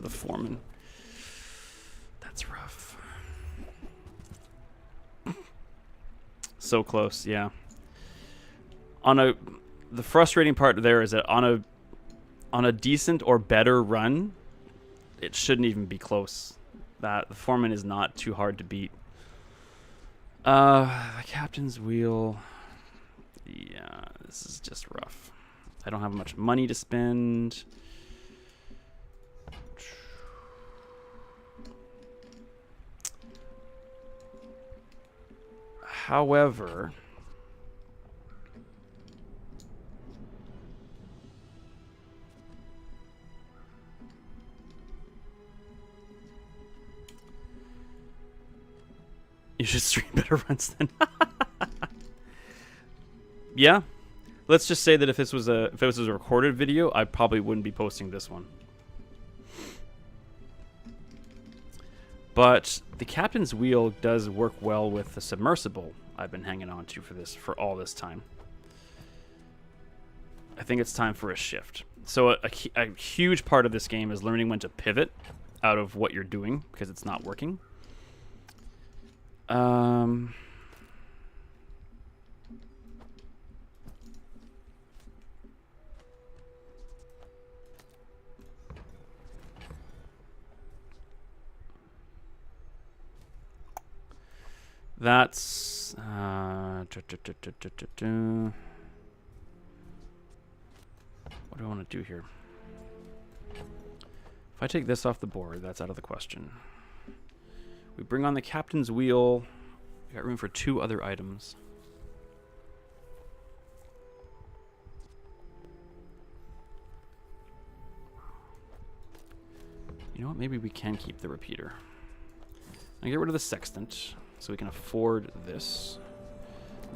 the foreman. That's rough. So close, yeah. The frustrating part there is that on a decent or better run, it shouldn't even be close. The foreman is not too hard to beat. The captain's wheel. Yeah, this is just rough. I don't have much money to spend. However, you should stream better runs then. Yeah, let's just say that if this was a recorded video, I probably wouldn't be posting this one. But the captain's wheel does work well with the submersible I've been hanging on to for all this time. I think it's time for a shift. So a huge part of this game is learning when to pivot out of what you're doing because it's not working. That's what do I want to do here? If I take this off the board, that's out of the question. We bring on the captain's wheel. We got room for 2 other items. You know what? Maybe we can keep the repeater. I'll get rid of the sextant. So we can afford this.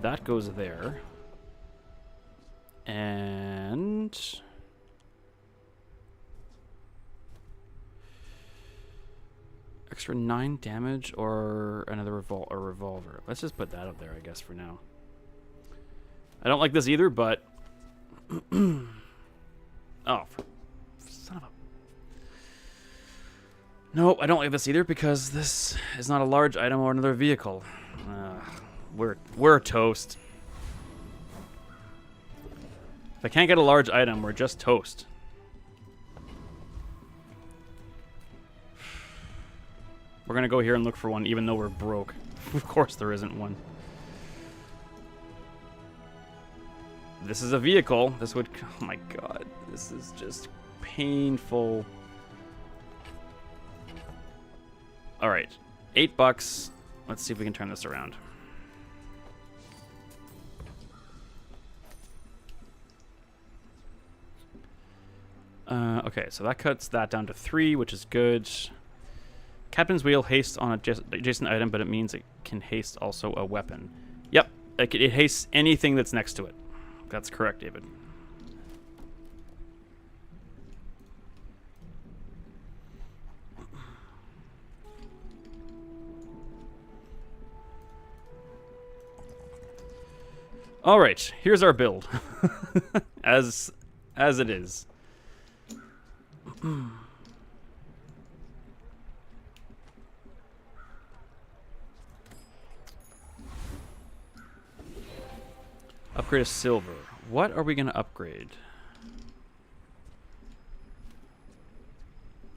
That goes there. And extra 9 damage or another revolver. Let's just put that up there, I guess, for now. I don't like this either, but oh, son of a... No, I don't like this either because this is not a large item or another vehicle. We're toast. If I can't get a large item, we're just toast. We're gonna go here and look for one, even though we're broke. Of course there isn't one. This is a vehicle. This would... Oh my god. This is just painful. Alright. $8. Let's see if we can turn this around. Okay, so that cuts that down to 3, which is good. Captain's wheel hastes on adjacent item, but it means it can haste also a weapon. Yep, it hastes anything that's next to it. That's correct, David. All right, here's our build, as it is. Upgrade a silver. What are we going to upgrade?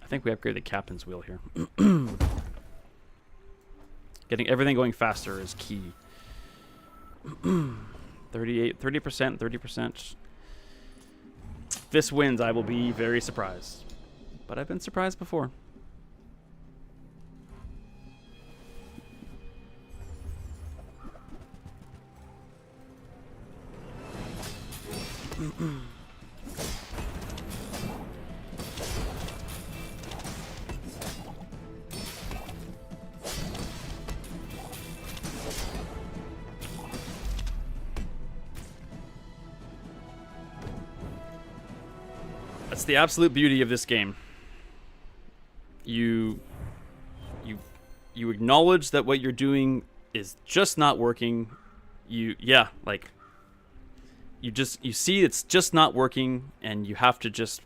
I think we upgrade the captain's wheel here. Getting everything going faster is key. 30%, 30%. If this wins, I will be very surprised. But I've been surprised before. That's the absolute beauty of this game. You acknowledge that what you're doing is just not working. You see it's just not working, and you have to just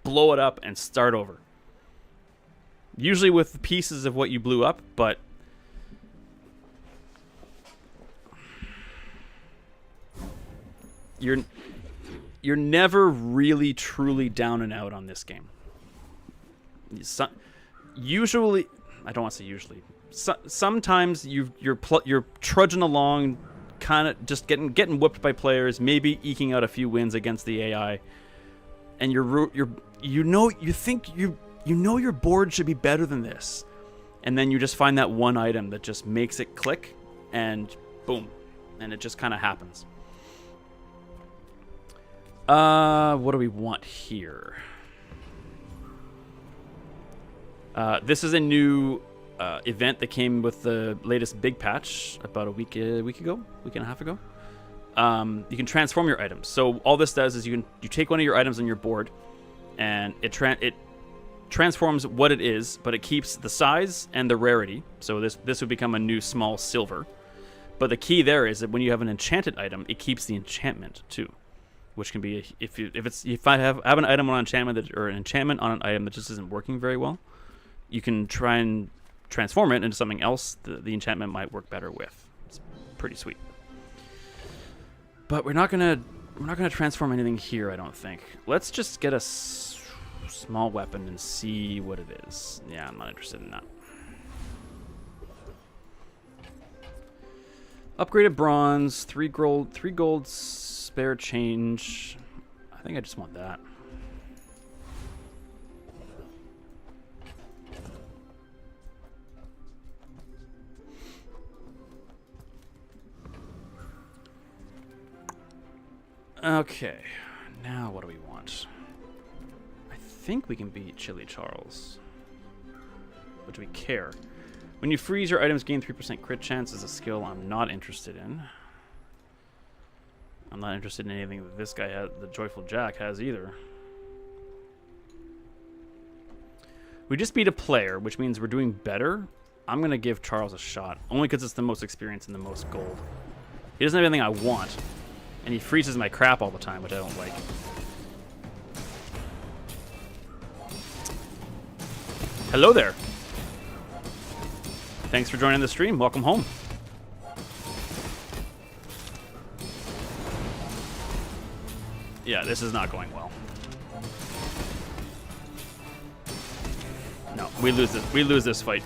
blow it up and start over. Usually with the pieces of what you blew up, but you're never really truly down and out on this game. Usually, I don't want to say usually. Sometimes you're trudging along, kind of just getting whooped by players, maybe eking out a few wins against the AI, and you know your board should be better than this, and then you just find that one item that just makes it click, and boom, and it just kind of happens. What do we want here? This is a new event that came with the latest big patch about a week and a half ago. You can transform your items. So all this does is you take one of your items on your board, and it transforms what it is, but it keeps the size and the rarity. So this would become a new small silver. But the key there is that when you have an enchanted item, it keeps the enchantment too, which can be if I have an item on enchantment or an enchantment on an item that just isn't working very well, you can try and transform it into something else the enchantment might work better with. It's pretty sweet. But we're not gonna transform anything here, I don't think. Let's just get a small weapon and see what it is. Yeah, I'm not interested in that. Upgraded bronze, 3 gold spare change. I think I just want that. Okay, now what do we want? I think we can beat Chili Charles. But do we care? When you freeze, your items gain 3% crit chance is a skill I'm not interested in. I'm not interested in anything that this guy has, the Joyful Jack has either. We just beat a player, which means we're doing better. I'm going to give Charles a shot, only because it's the most experience and the most gold. He doesn't have anything I want, and he freezes my crap all the time, which I don't like. Hello there. Thanks for joining the stream. Welcome home. Yeah, this is not going well. No, we lose this. We lose this fight.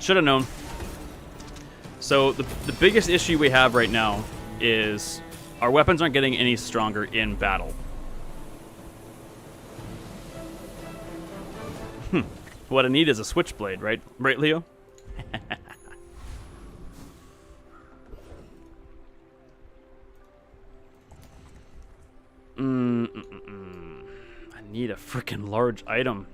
Should have known. So the biggest issue we have right now is our weapons aren't getting any stronger in battle. What I need is a switchblade, right? Right, Leo? I need a freaking large item.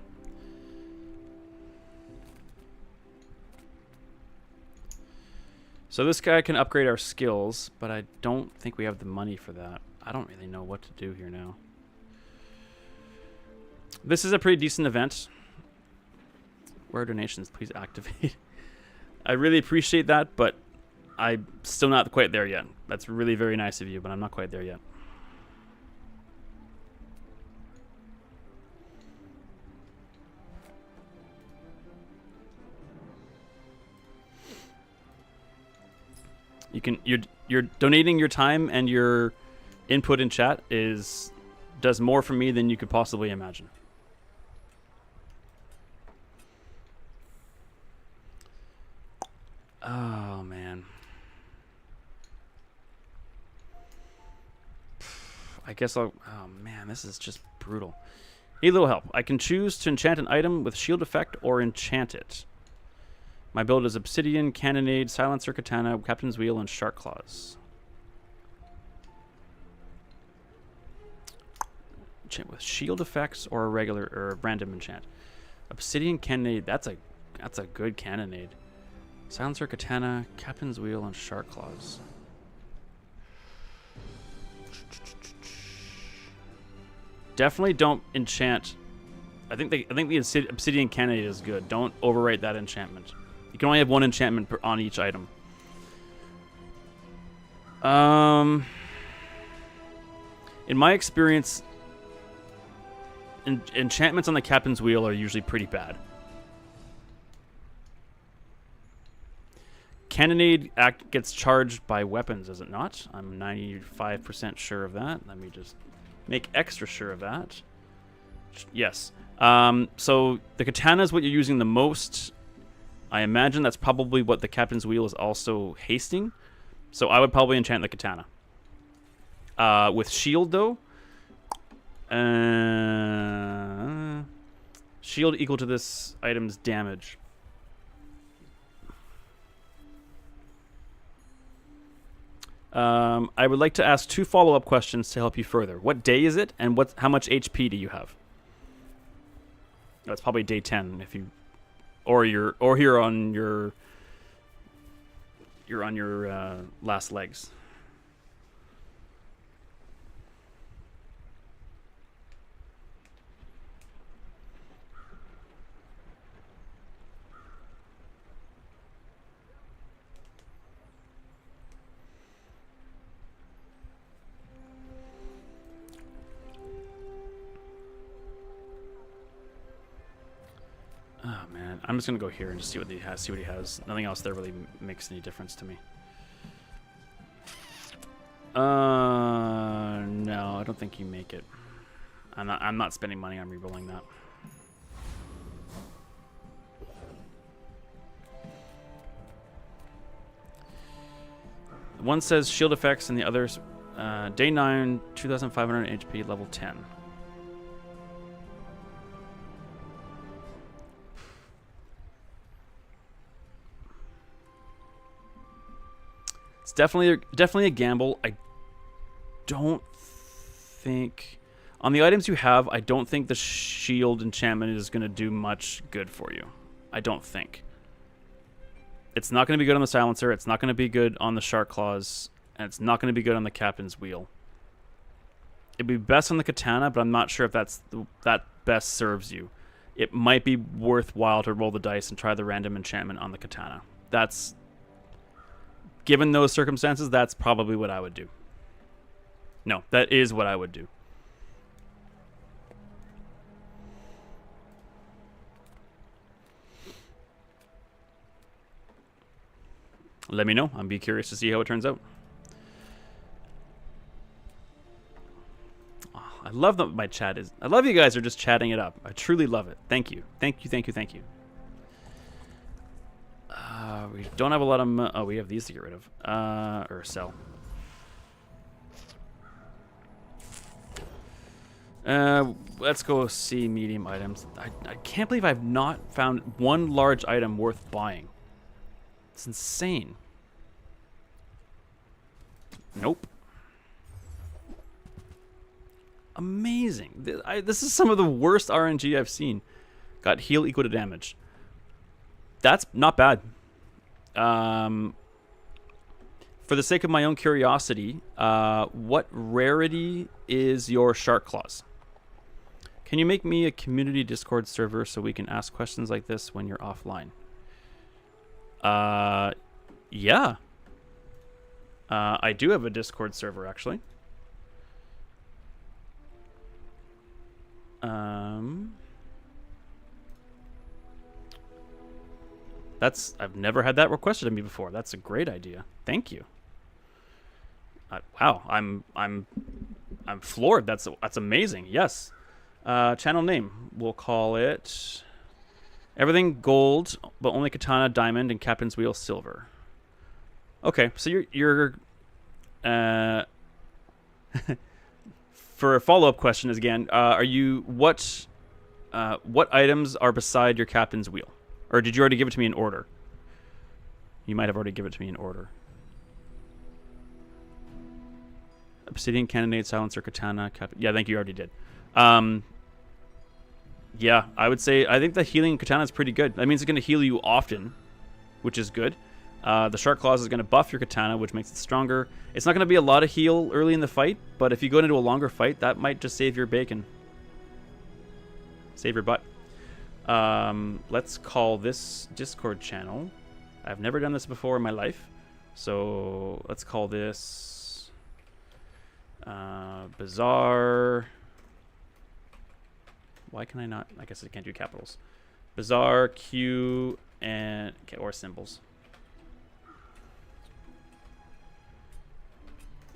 So this guy can upgrade our skills, but I don't think we have the money for that. I don't really know what to do here now. This is a pretty decent event. Where are donations? Please activate. I really appreciate that, but I'm still not quite there yet. That's really very nice of you, but I'm not quite there yet. You're donating your time and your input in chat does more for me than you could possibly imagine. Oh man. I guess oh man, this is just brutal. Need a little help. I can choose to enchant an item with shield effect or enchant it. My build is Obsidian, Cannonade, Silencer, Katana, Captain's Wheel, and Shark Claws. Enchant with shield effects or a regular or a random enchant. Obsidian, Cannonade, that's a That's a good cannonade. Silencer, katana, captain's wheel, and shark claws. Definitely don't enchant. I think the obsidian cannonade is good. Don't overrate that enchantment. You can only have one enchantment on each item. In my experience, enchantments on the captain's wheel are usually pretty bad. Cannonade gets charged by weapons, is it not? I'm 95% sure of that. Let me just make extra sure of that. Yes. So the katana is what you're using the most. I imagine that's probably what the captain's wheel is also hasting. So I would probably enchant the katana. With shield, though, shield equal to this item's damage. I would like to ask 2 follow-up questions to help you further. What day is it, and how much HP do you have? That's probably day 10 if you, or you're on your last legs. Oh man, I'm just gonna go here and just see what he has. Nothing else there really makes any difference to me. No, I don't think you make it. I'm not spending money on rerolling that. One says shield effects and the others day 9, 2500 HP, level 10. It's definitely a gamble. I don't think on the items you have, I don't think the shield enchantment is going to do much good for you. I don't think. It's not going to be good on the silencer, it's not going to be good on the shark claws, and it's not going to be good on the captain's wheel. It'd be best on the katana, but I'm not sure if that best serves you. It might be worthwhile to roll the dice and try the random enchantment on the katana. That's, given those circumstances, that's probably what I would do. No, that is what I would do. Let me know. I'd be curious to see how it turns out. Oh, I love that my chat is... I love you guys are just chatting it up. I truly love it. Thank you. Thank you, thank you, thank you. We don't have a lot of... Oh, we have these to get rid of. Or sell. Let's go see medium items. I can't believe I've not found one large item worth buying. It's insane. Nope. Amazing. This is some of the worst RNG I've seen. Got heal equal to damage. That's not bad. For the sake of my own curiosity, what rarity is your shark claws? Can you make me a community Discord server so we can ask questions like this when you're offline? Yeah. I do have a Discord server, actually. I've never had that requested of me before. That's a great idea. Thank you. Wow, I'm floored. That's amazing. Yes. Channel name. We'll call it everything gold, but only katana diamond and captain's wheel silver. Okay, so you're for a follow-up question is again, are you what items are beside your captain's wheel? Or did you already give it to me in order? You might have already given it to me in order. Obsidian, cannonade, silencer, katana, yeah, thank you, you already did. Yeah, I would say I think the healing katana is pretty good. That means it's going to heal you often, which is good. The Shark Claws is going to buff your katana, which makes it stronger. It's not going to be a lot of heal early in the fight, but if you go into a longer fight, that might just save your bacon. Save your butt. Let's call this Discord channel. I've never done this before in my life, so let's call this Bazaar. Why can I not? I guess I can't do capitals. Bazaar Q and okay, or symbols.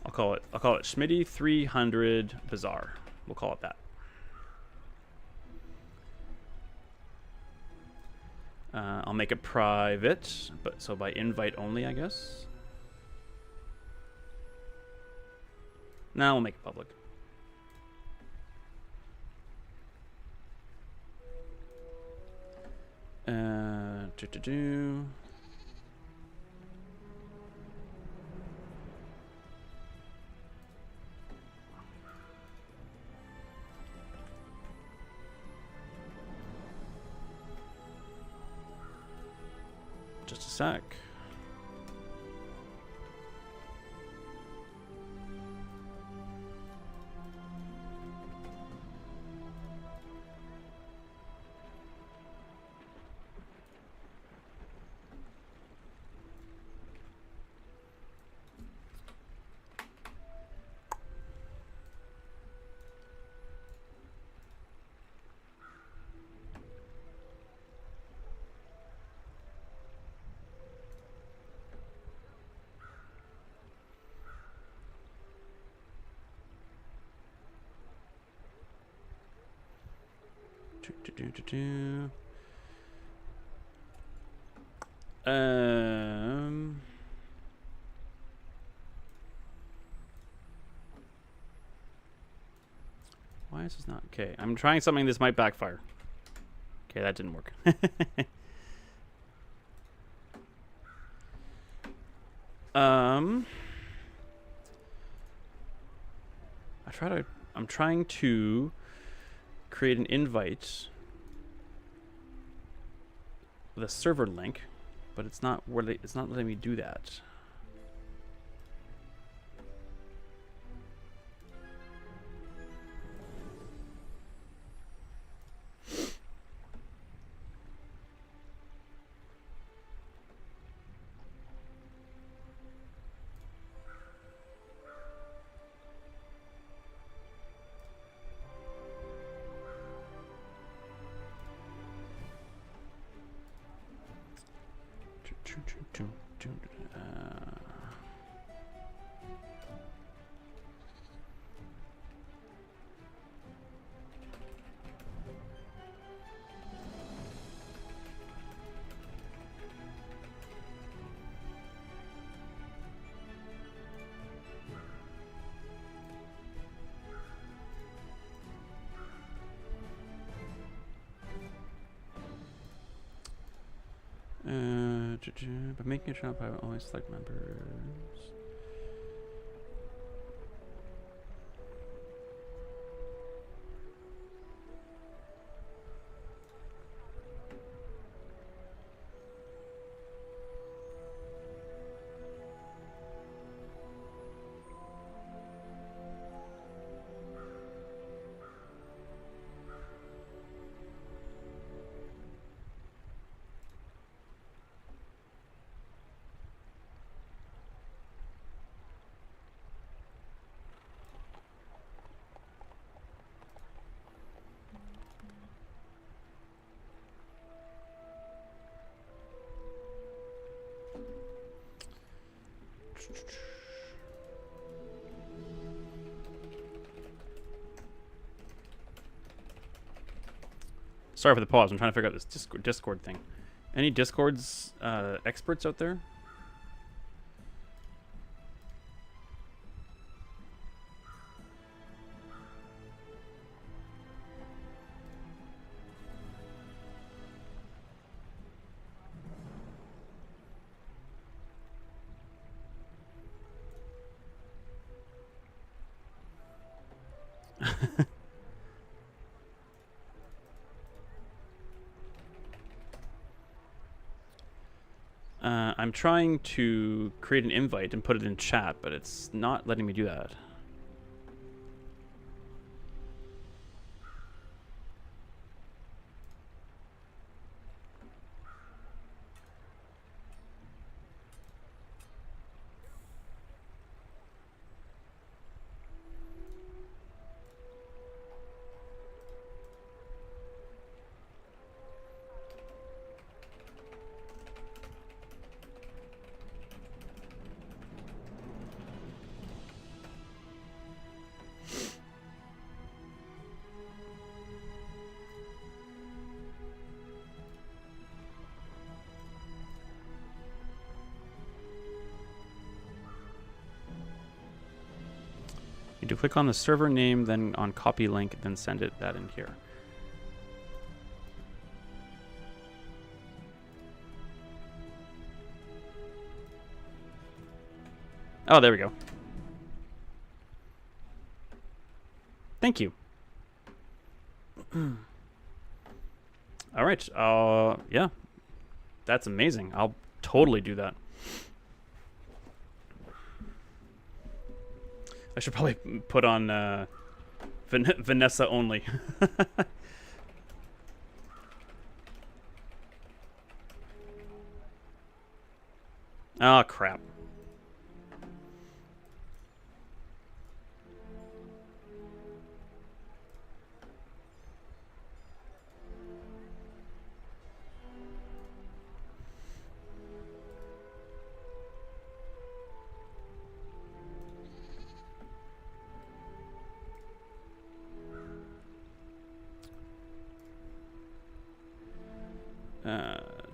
I'll call it Schmitty 300 Bazaar. We'll call it that. I'll make it private, but so by invite only, I guess. Now we'll make it public. Just a sec. Why is this not okay? I'm trying something. This might backfire. Okay, that didn't work. I'm trying to create an invite with a server link, but it's not letting me do that. By making a channel private, always select members. Sorry for the pause. I'm trying to figure out this Discord thing. Any Discord's experts out there? I'm trying to create an invite and put it in chat, but it's not letting me do that. You do click on the server name, then on copy link, then send that in here. Oh, there we go. Thank you. All right. Yeah. That's amazing. I'll totally do that. I should probably put on Vanessa only. Oh, crap.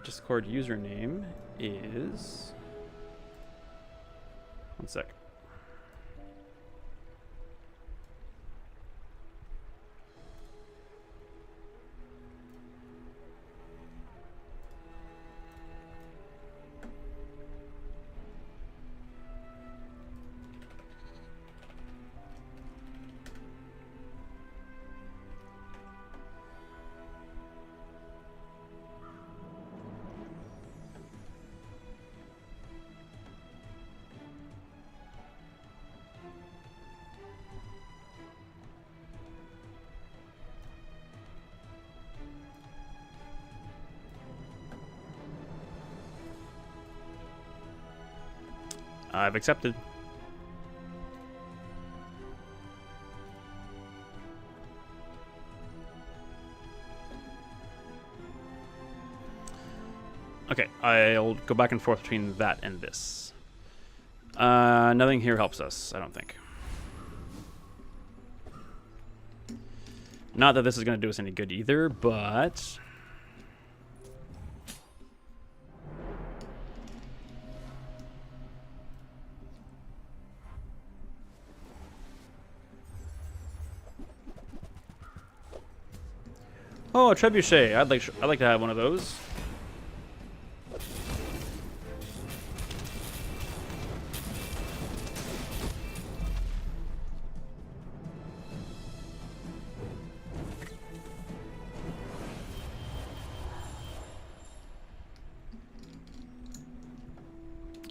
Discord username is... One sec. I've accepted. Okay, I'll go back and forth between that and this. Nothing here helps us, I don't think. Not that this is going to do us any good either, but... Oh, a trebuchet. I'd like to have one of those.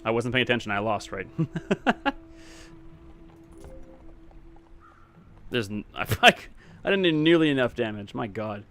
I wasn't paying attention. I lost, right? I didn't do nearly enough damage. My God.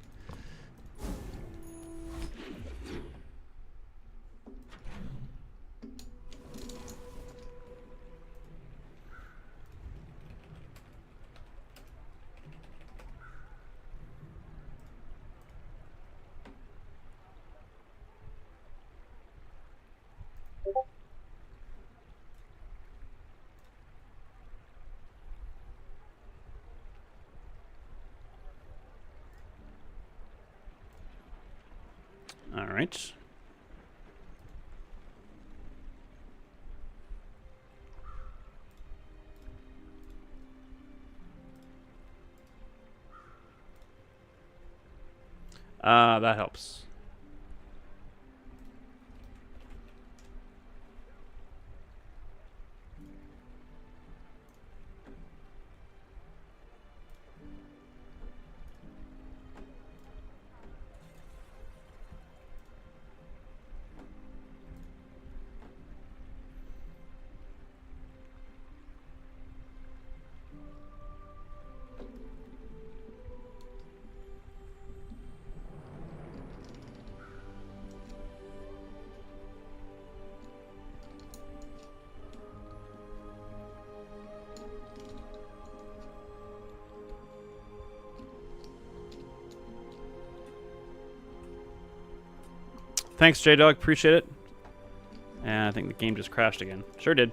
All right. That helps. Thanks, J-Dog. Appreciate it. And I think the game just crashed again. Sure did.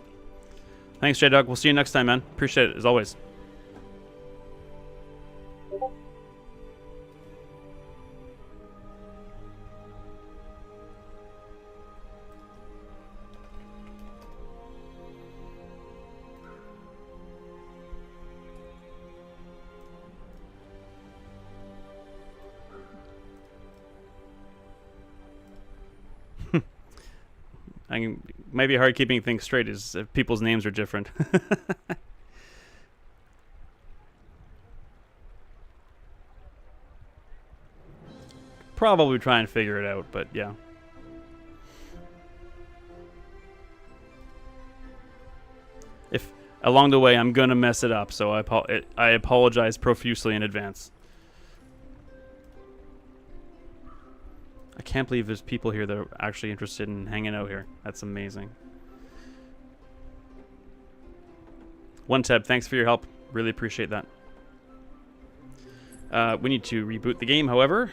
Thanks, J-Dog. We'll see you next time, man. Appreciate it, as always. Might be hard keeping things straight is if people's names are different. Probably try and figure it out, but yeah. If along the way I'm gonna mess it up, so I apologize profusely in advance. I can't believe there's people here that are actually interested in hanging out here. That's amazing. One Tab, thanks for your help. Really appreciate that. We need to reboot the game, however.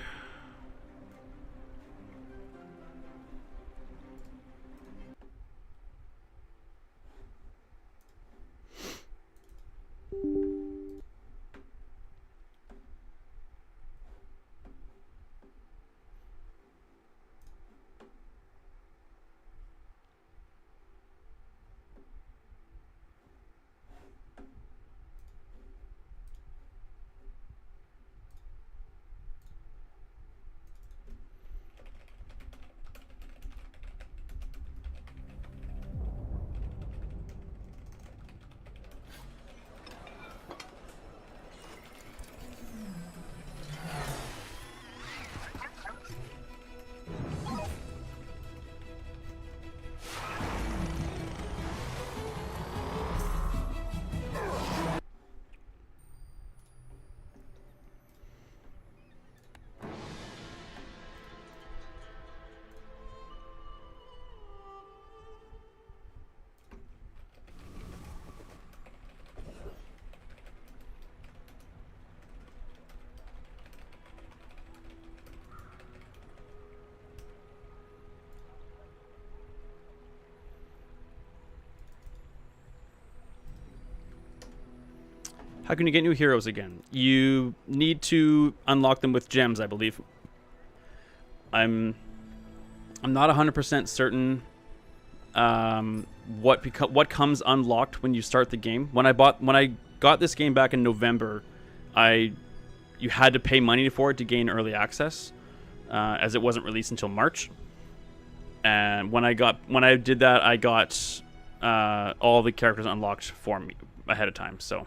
How can you get new heroes again? You need to unlock them with gems, I believe. I'm not 100% certain what comes unlocked when you start the game. When I got this game back in November, you had to pay money for it to gain early access, as it wasn't released until March. And when I did that, I got all the characters unlocked for me ahead of time. So.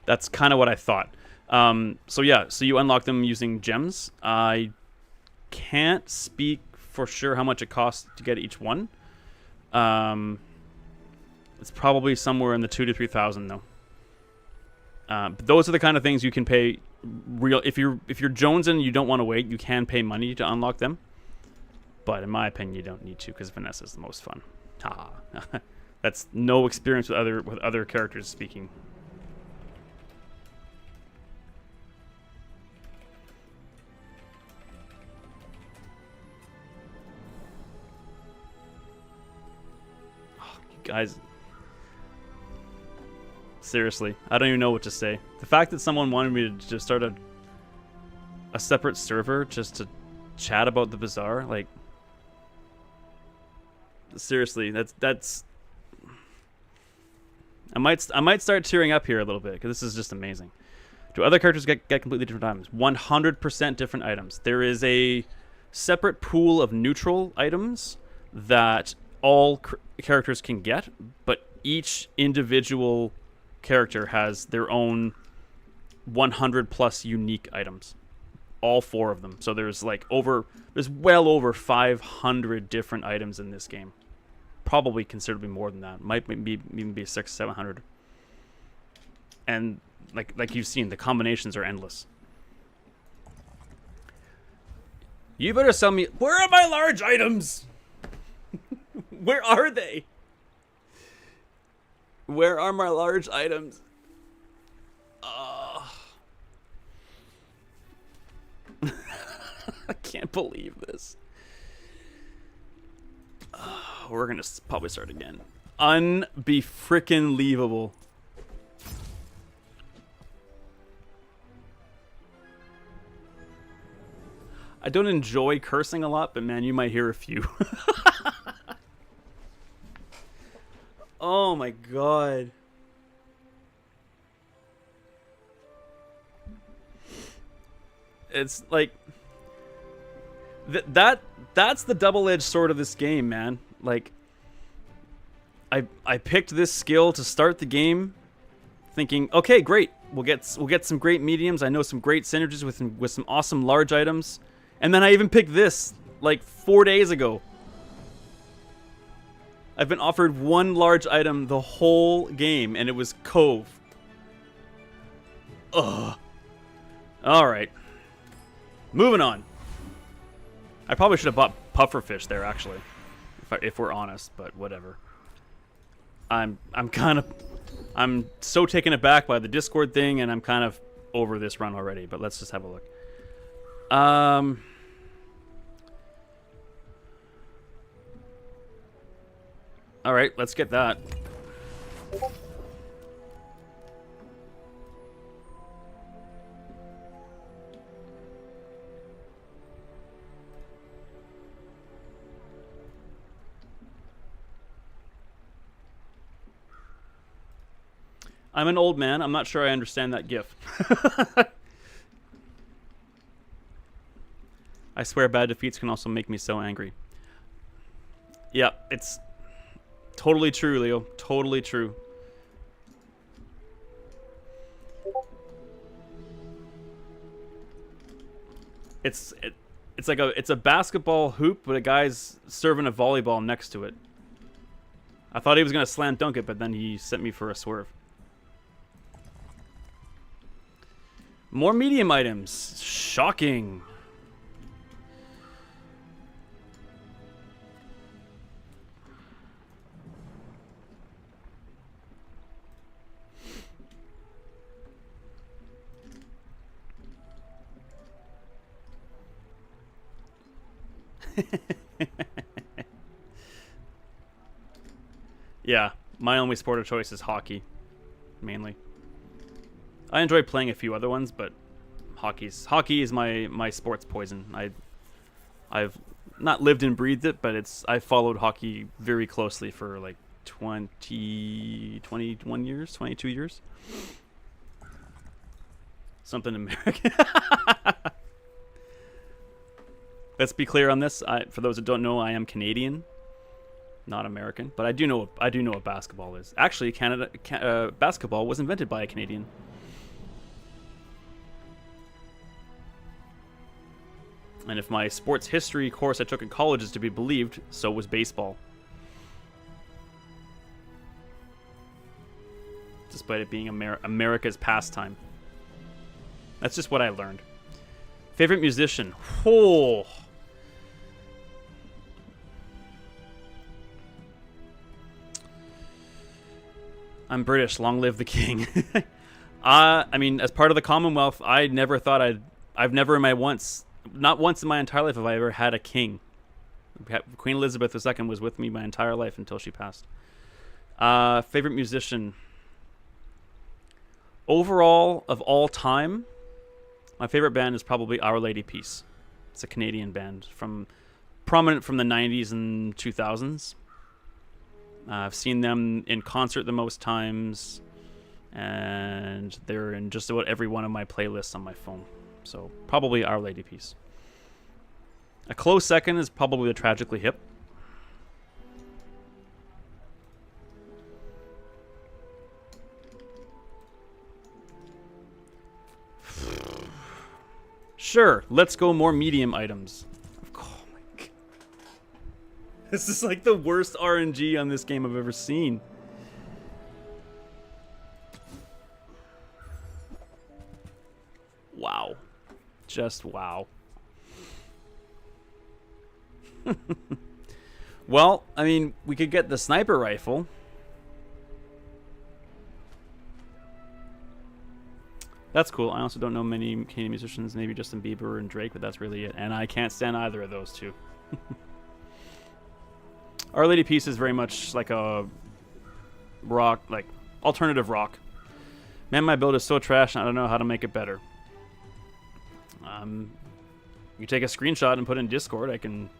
That's kind of what I thought. So yeah, so you unlock them using gems. I can't speak for sure how much it costs to get each one. It's probably somewhere in the 2,000 to 3,000 though. But those are the kind of things you can pay real. If you're jonesing and you don't want to wait, you can pay money to unlock them. But in my opinion, you don't need to because Vanessa's the most fun. Ha! That's no experience with other characters speaking. Guys, seriously, I don't even know what to say. The fact that someone wanted me to just start a separate server just to chat about the Bazaar, like, seriously, that's. I might start tearing up here a little bit because this is just amazing. Do other characters get completely different items? 100% different items. There is a separate pool of neutral items that all characters can get, but each individual character has their own 100 plus unique items, all 4 of them. So there's well over 500 different items in this game, probably considerably more than that. Might be even be 600-700, and like you've seen, the combinations are endless. You better sell me. Where are my large items? Where are they? Where are my large items? I can't believe this. We're gonna probably start again. Unbe-frickin-leavable. I don't enjoy cursing a lot, but man, you might hear a few. Oh my god. It's like that's the double-edged sword of this game, man. Like I picked this skill to start the game thinking, "Okay, great. We'll get some great mediums. I know some great synergies with some awesome large items." And then I even picked this like 4 days ago. I've been offered one large item the whole game, and it was Cove. Ugh. Alright. Moving on. I probably should have bought pufferfish there, actually. If we're honest, but whatever. I'm so taken aback by the Discord thing, and I'm kind of over this run already, but let's just have a look. Alright, let's get that. I'm an old man. I'm not sure I understand that gif. I swear bad defeats can also make me so angry. Yeah, it's totally true, Leo. Totally true. It's like a basketball hoop, but a guy's serving a volleyball next to it. I thought he was gonna slam dunk it, but then he sent me for a swerve. More medium items. Shocking. Yeah, my only sport of choice is hockey, mainly. I enjoy playing a few other ones, but hockey is my sports poison. I've not lived and breathed it, but I followed hockey very closely for like 21 years, 22 years. Something American. Let's be clear on this. For those that don't know, I am Canadian, not American, but I do know what basketball is. Actually, basketball was invented by a Canadian. And if my sports history course I took in college is to be believed, so was baseball. Despite it being America's pastime. That's just what I learned. Favorite musician? Oh. I'm British. Long live the king. I mean, as part of the Commonwealth, I've never not once in my entire life have I ever had a king. Queen Elizabeth II was with me my entire life until she passed. Favorite musician? Overall, of all time, my favorite band is probably Our Lady Peace. It's a Canadian band prominent from the 90s and 2000s. I've seen them in concert the most times, and they're in just about every one of my playlists on my phone. So probably Our Lady Peace. A close second is probably the Tragically Hip. Sure, let's go more medium items. Oh my God. This is like the worst RNG on this game I've ever seen. Wow. Just wow. Well, I mean, we could get the sniper rifle. That's cool. I also don't know many Canadian musicians, maybe Justin Bieber and Drake, but that's really it. And I can't stand either of those two. Our Lady Peace is very much like a rock, like alternative rock. Man, my build is so trash and I don't know how to make it better. You take a screenshot and put it in Discord. I can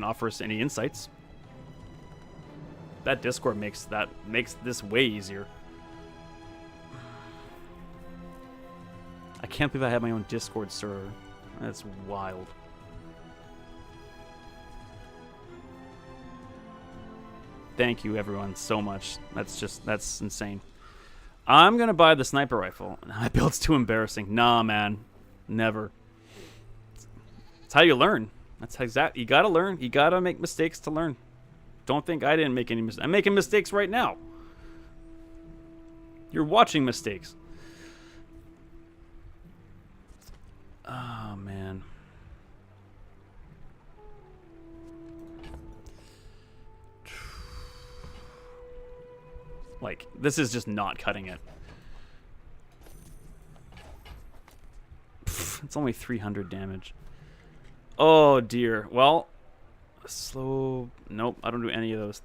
offer us any insights. That Discord makes this way easier. I can't believe I have my own Discord server. That's wild. Thank you, everyone, so much. That's insane. I'm gonna buy the sniper rifle. My build's too embarrassing. Nah, man, never. It's how you learn. That's exactly. You gotta learn. You gotta make mistakes to learn. Don't think I didn't make any mistakes. I'm making mistakes right now. You're watching mistakes. Oh, man. Like, this is just not cutting it. Pfft, it's only 300 damage. Oh, dear. Well, slow. Nope, I don't do any of those.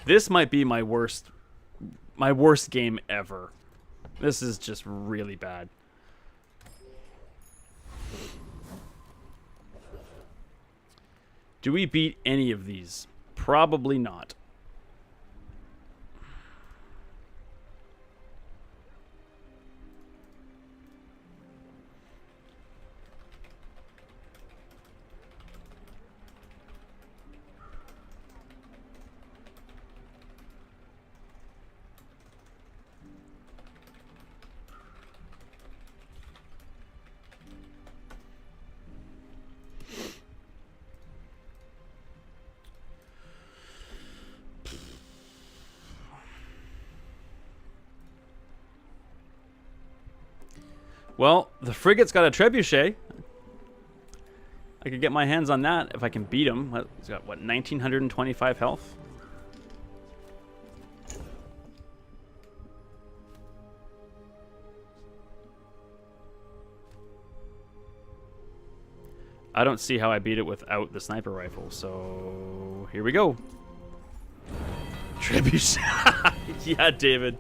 This might be my worst game ever. This is just really bad. Do we beat any of these? Probably not. Well, the frigate's got a trebuchet. I could get my hands on that if I can beat him. He's got, what, 1,925 health? I don't see how I beat it without the sniper rifle, so here we go. Trebuchet. Yeah, David.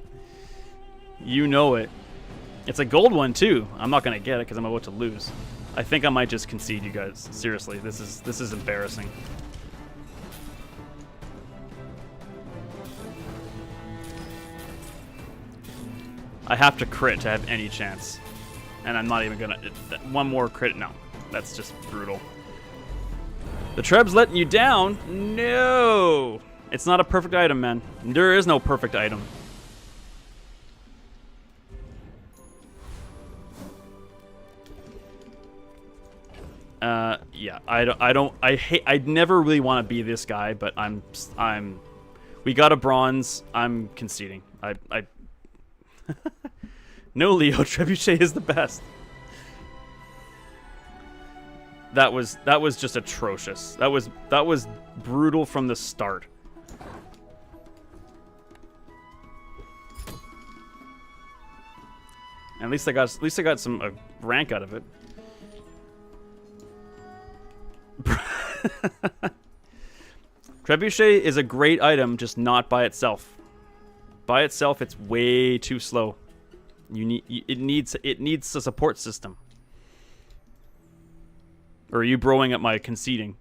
You know it. It's a gold one too. I'm not gonna get it because I'm about to lose. I think I might just concede, you guys. Seriously, this is embarrassing. I have to crit to have any chance, and I'm not even gonna. One more crit, no. That's just brutal. The Treb's letting you down. No, it's not a perfect item, man. There is no perfect item. Yeah, I never really want to be this guy, but we got a bronze. I'm conceding. No, Leo, Trebuchet is the best. That was just atrocious. That was brutal from the start. At least I got some rank out of it. Trebuchet is a great item, just not by itself. By itself, it's way too slow. It needs a support system. Or are you broing up my conceding?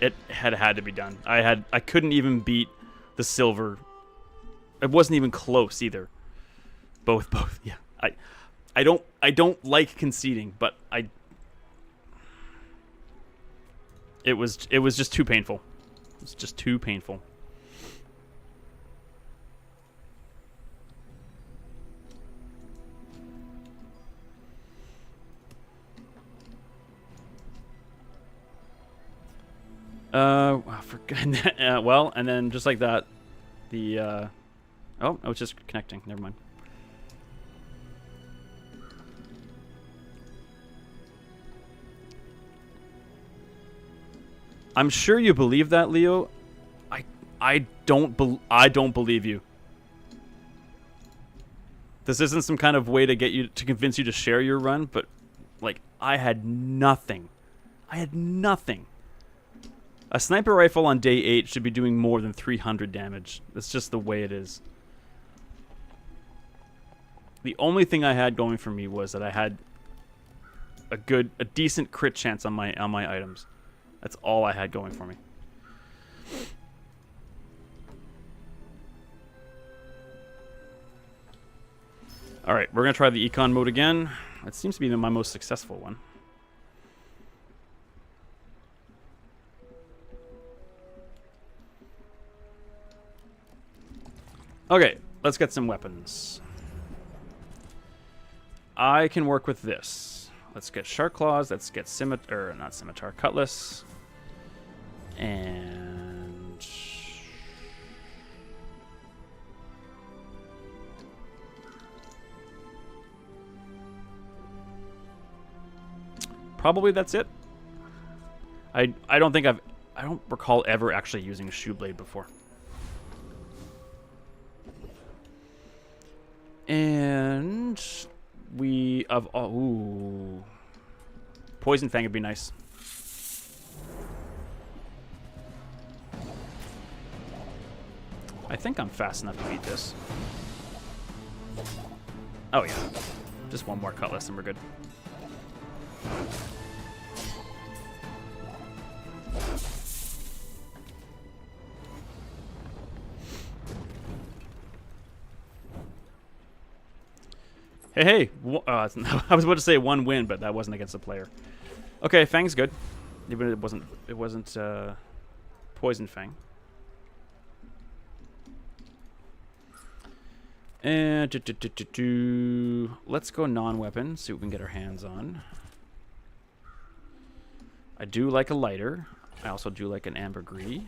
It had to be done. I couldn't even beat the silver. It wasn't even close either. Both. Yeah. I don't like conceding, but it was just too painful. It was just too painful. I forgot. Well, and then just like that, the oh, I was just connecting. Never mind. I'm sure you believe that, Leo. I don't believe you. This isn't some kind of way to get you to convince you to share your run, but like I had nothing. I had nothing. A sniper rifle on day 8 should be doing more than 300 damage. That's just the way it is. The only thing I had going for me was that I had a decent crit chance on my items. That's all I had going for me. All right, we're gonna try the econ mode again. It seems to be my most successful one. Okay, let's get some weapons. I can work with this. Let's get shark claws. Let's get not scimitar, cutlass, and probably that's it. I don't recall ever actually using a shoe blade before. And we of ooh, poison fang would be nice. I think I'm fast enough to beat this. Oh yeah, just one more cutlass and we're good. Hey, I was about to say one win, but that wasn't against a player. Okay, Fang's good. Even it wasn't Poison Fang. And let's go non-weapon, see what we can get our hands on. I do like a lighter. I also do like an ambergris.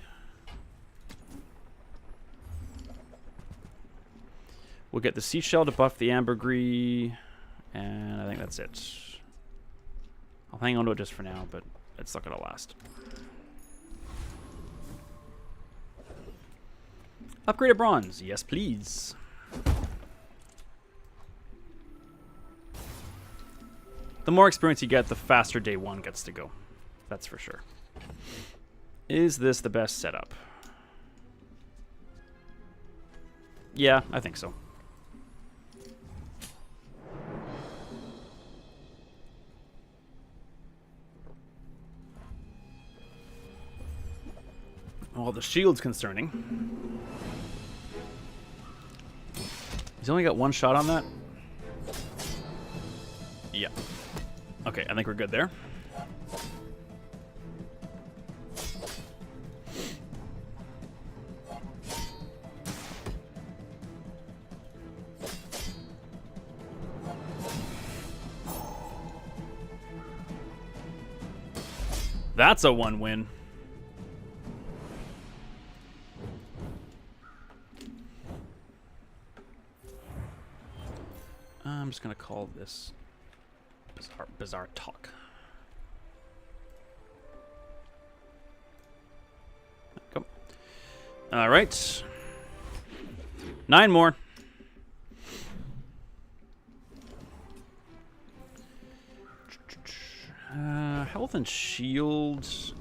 We'll get the seashell to buff the ambergris, and I think that's it. I'll hang on to it just for now, but it's not going to last. Upgraded bronze. Yes, please. The more experience you get, the faster day 1 gets to go. That's for sure. Is this the best setup? Yeah, I think so. Well, the shield's concerning. He's only got one shot on that? Yeah. Okay, I think we're good there. That's a 1 win. I'm just going to call this Bazaar Talk. Go. All right. 9 more. Health and shields.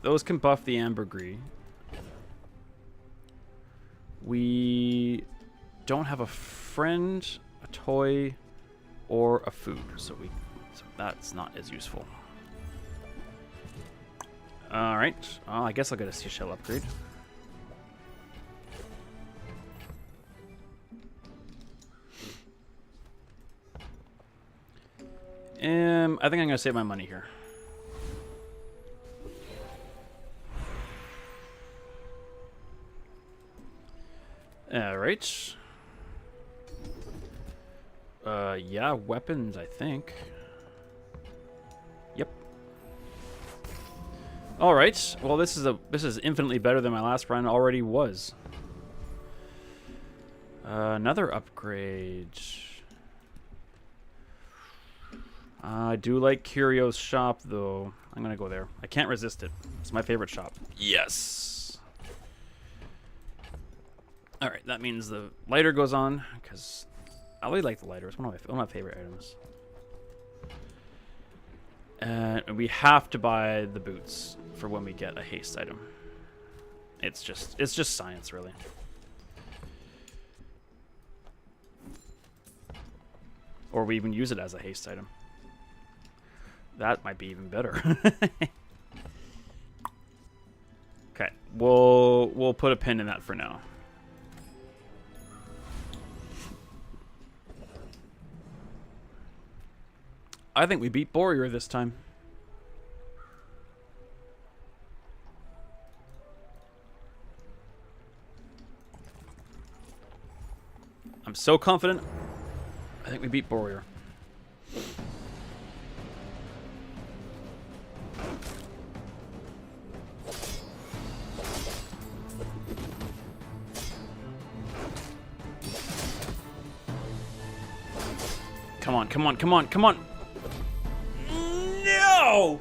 Those can buff the ambergris. We don't have a friend, a toy, or a food, so that's not as useful. All right. Well, I guess I'll get a seashell upgrade. I think I'm gonna save my money here. All right. Yeah, weapons, I think. Yep. All right. Well, this is infinitely better than my last run already was. Another upgrade. I do like Curio's shop, though. I'm gonna go there. I can't resist it. It's my favorite shop. Yes. All right, that means the lighter goes on because I really like the lighter. It's one of my favorite items. And we have to buy the boots for when we get a haste item. It's just science, really. Or we even use it as a haste item. That might be even better. Okay, we'll put a pin in that for now. I think we beat Warrior this time. I'm so confident. I think we beat Warrior. Come on, come on, come on, come on. No!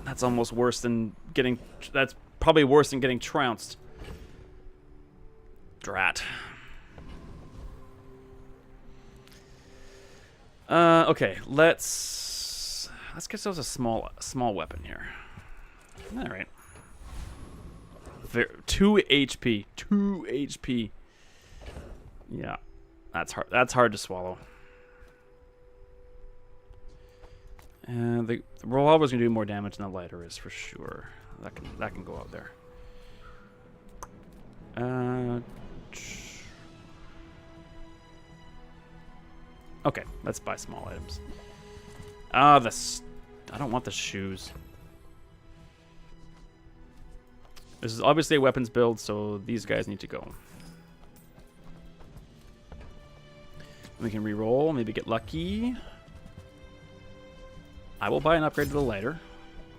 That's almost worse than getting... That's probably worse than getting trounced. Drat. Okay, let's get ourselves a small weapon here. All right. 2 HP. 2 HP. Yeah, that's hard. That's hard to swallow. And the revolver's gonna do more damage than the lighter is for sure. That can go out there. Okay, let's buy small items. I don't want the shoes. This is obviously a weapons build, so these guys need to go. We can re-roll, maybe get lucky. I will buy an upgrade to the lighter.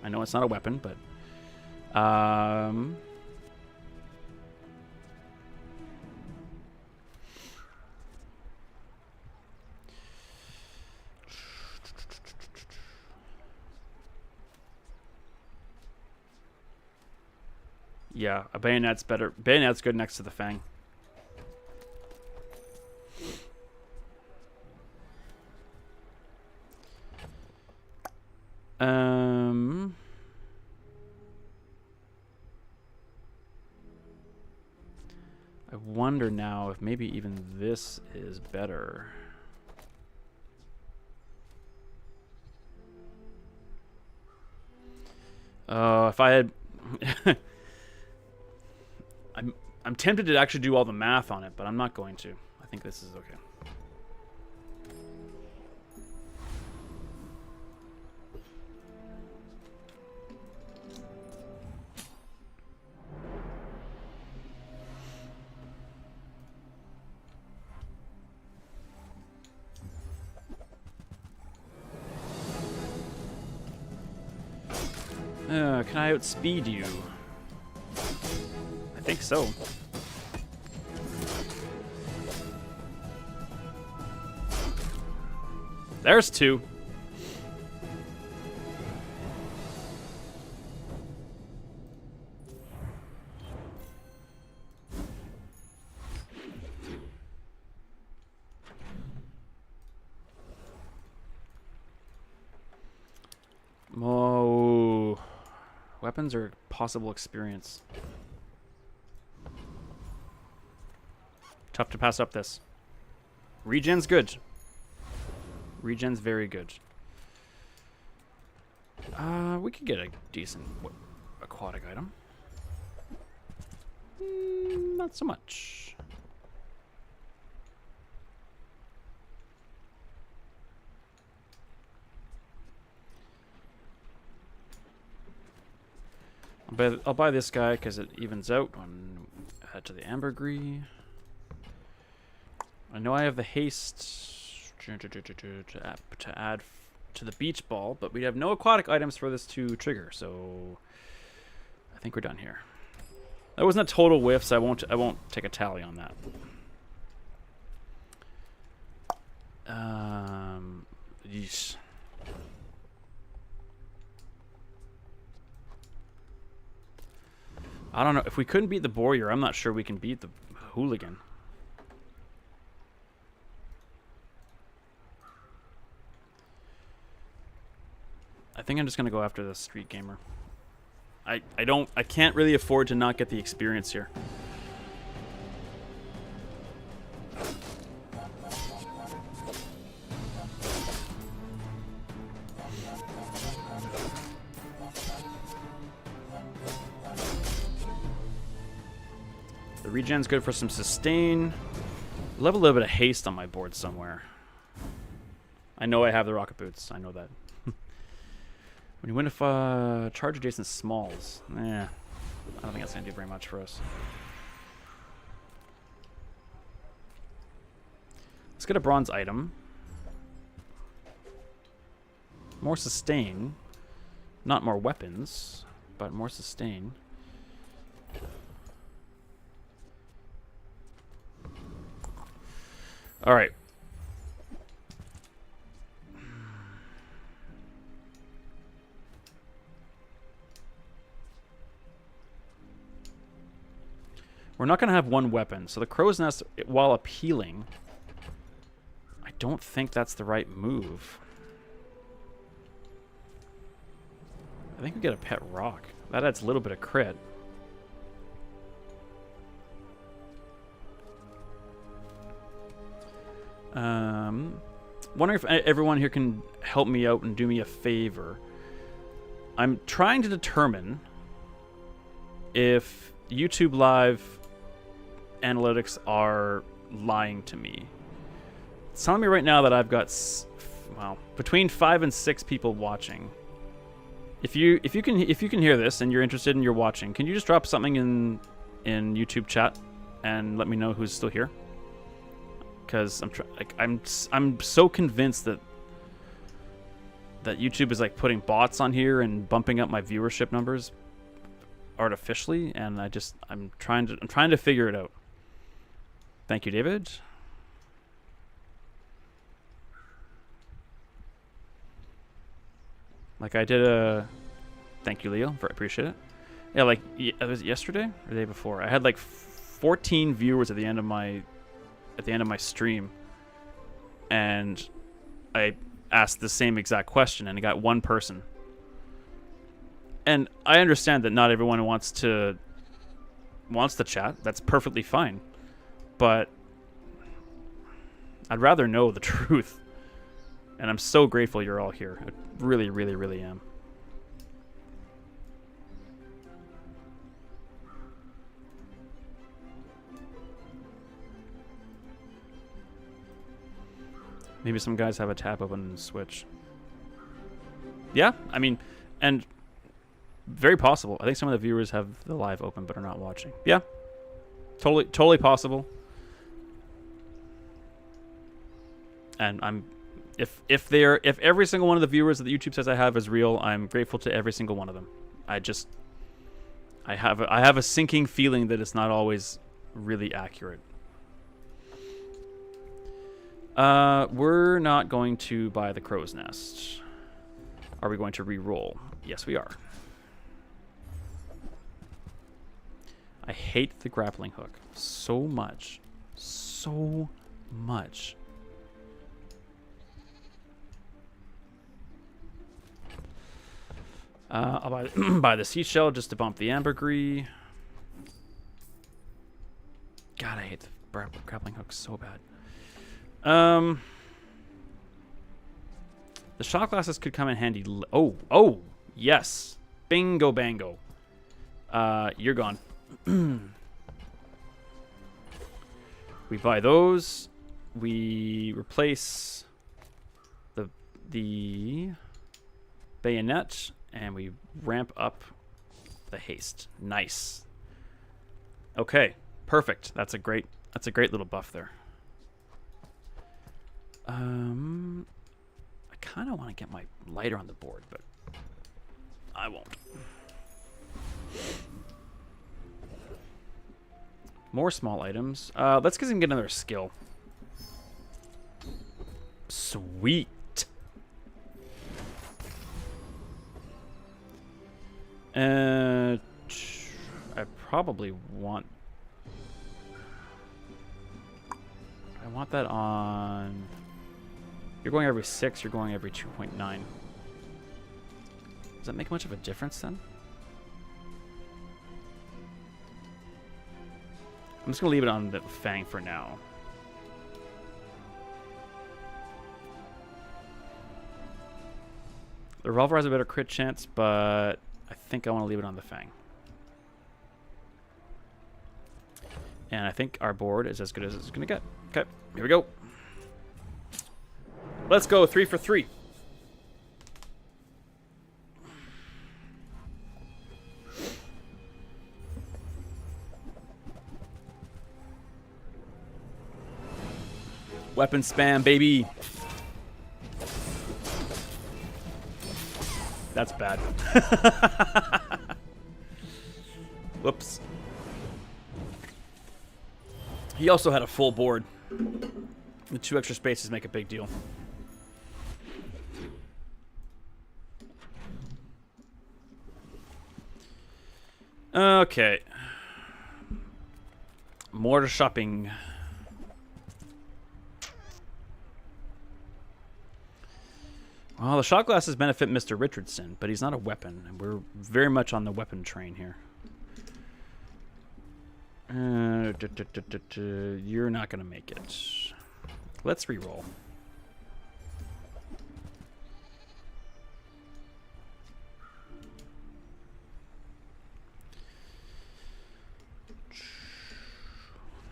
I know it's not a weapon, but... yeah, a bayonet's better. Bayonet's good next to the fang. I wonder now if maybe even this is better. If I had... I'm tempted to actually do all the math on it, but I'm not going to. I think this is okay. Can I outspeed you? I think so. There's 2. Oh, weapons are possible experience. Tough to pass up this. Regen's good. Regen's very good. We could get a decent aquatic item. Not so much. I'll buy this guy because it evens out on to the ambergris. I know I have the haste to add to the beach ball, but we have no aquatic items for this to trigger, so I think we're done here. That wasn't a total whiff, so I won't take a tally on that. Yeesh. I don't know. If we couldn't beat the Warrior, I'm not sure we can beat the Hooligan. I think I'm just gonna go after the Street Gamer. I can't really afford to not get the experience here. The regen's good for some sustain. Level a little bit of haste on my board somewhere. I know I have the rocket boots. I know that. When you win if charge adjacent smalls. I don't think that's gonna do very much for us. Let's get a bronze item. More sustain. Not more weapons, but more sustain. All right. We're not going to have one weapon. So the Crow's Nest, while appealing, I don't think that's the right move. I think we get a pet rock. That adds a little bit of crit. Wondering if everyone here can help me out and do me a favor. I'm trying to determine if YouTube Live analytics are lying to me. It's telling me right now that I've got, well, between 5 and 6 people watching. If you can hear this and you're interested and you're watching, can you just drop something in YouTube chat and let me know who's still here? Because I'm so convinced that YouTube is like putting bots on here and bumping up my viewership numbers artificially, and I'm trying to figure it out. Thank you, David. Like I did a thank you, Leo, appreciate it. Yeah, like it was yesterday or the day before. I had like 14 viewers at the end of my stream, and I asked the same exact question and I got one person. And I understand that not everyone wants to chat. That's perfectly fine. But I'd rather know the truth. And I'm so grateful you're all here. I really, really, really am. Maybe some guys have a tab open in Switch. Yeah, I mean, and very possible. I think some of the viewers have the live open but are not watching. Yeah, totally possible. And if every single one of the viewers that YouTube says I have is real, I'm grateful to every single one of them. I have a sinking feeling that it's not always really accurate. We're not going to buy the Crow's Nest. Are we going to re-roll? Yes, we are. I hate the grappling hook so much. So much. I'll buy the seashell just to bump the ambergris. God, I hate the grappling hook so bad. The shot glasses could come in handy. Oh, yes. Bingo bango. You're gone. We buy those. We replace the bayonet, and we ramp up the haste. Nice. Okay, perfect. That's a great little buff there. I kind of want to get my lighter on the board, but I won't. More small items. Let's get another skill. Sweet. I probably want... I want that on... You're going every 6, you're going every 2.9. Does that make much of a difference then? I'm just going to leave it on the Fang for now. The Revolver has a better crit chance, but I think I want to leave it on the Fang. And I think our board is as good as it's going to get. Okay, here we go. Let's go 3 for 3. Weapon spam, baby. That's bad. Whoops. He also had a full board. The 2 extra spaces make a big deal. Okay. More to shopping. Well, the shot glasses benefit Mr. Richardson, but he's not a weapon, and we're very much on the weapon train here. You're not going to make it. Let's re-roll.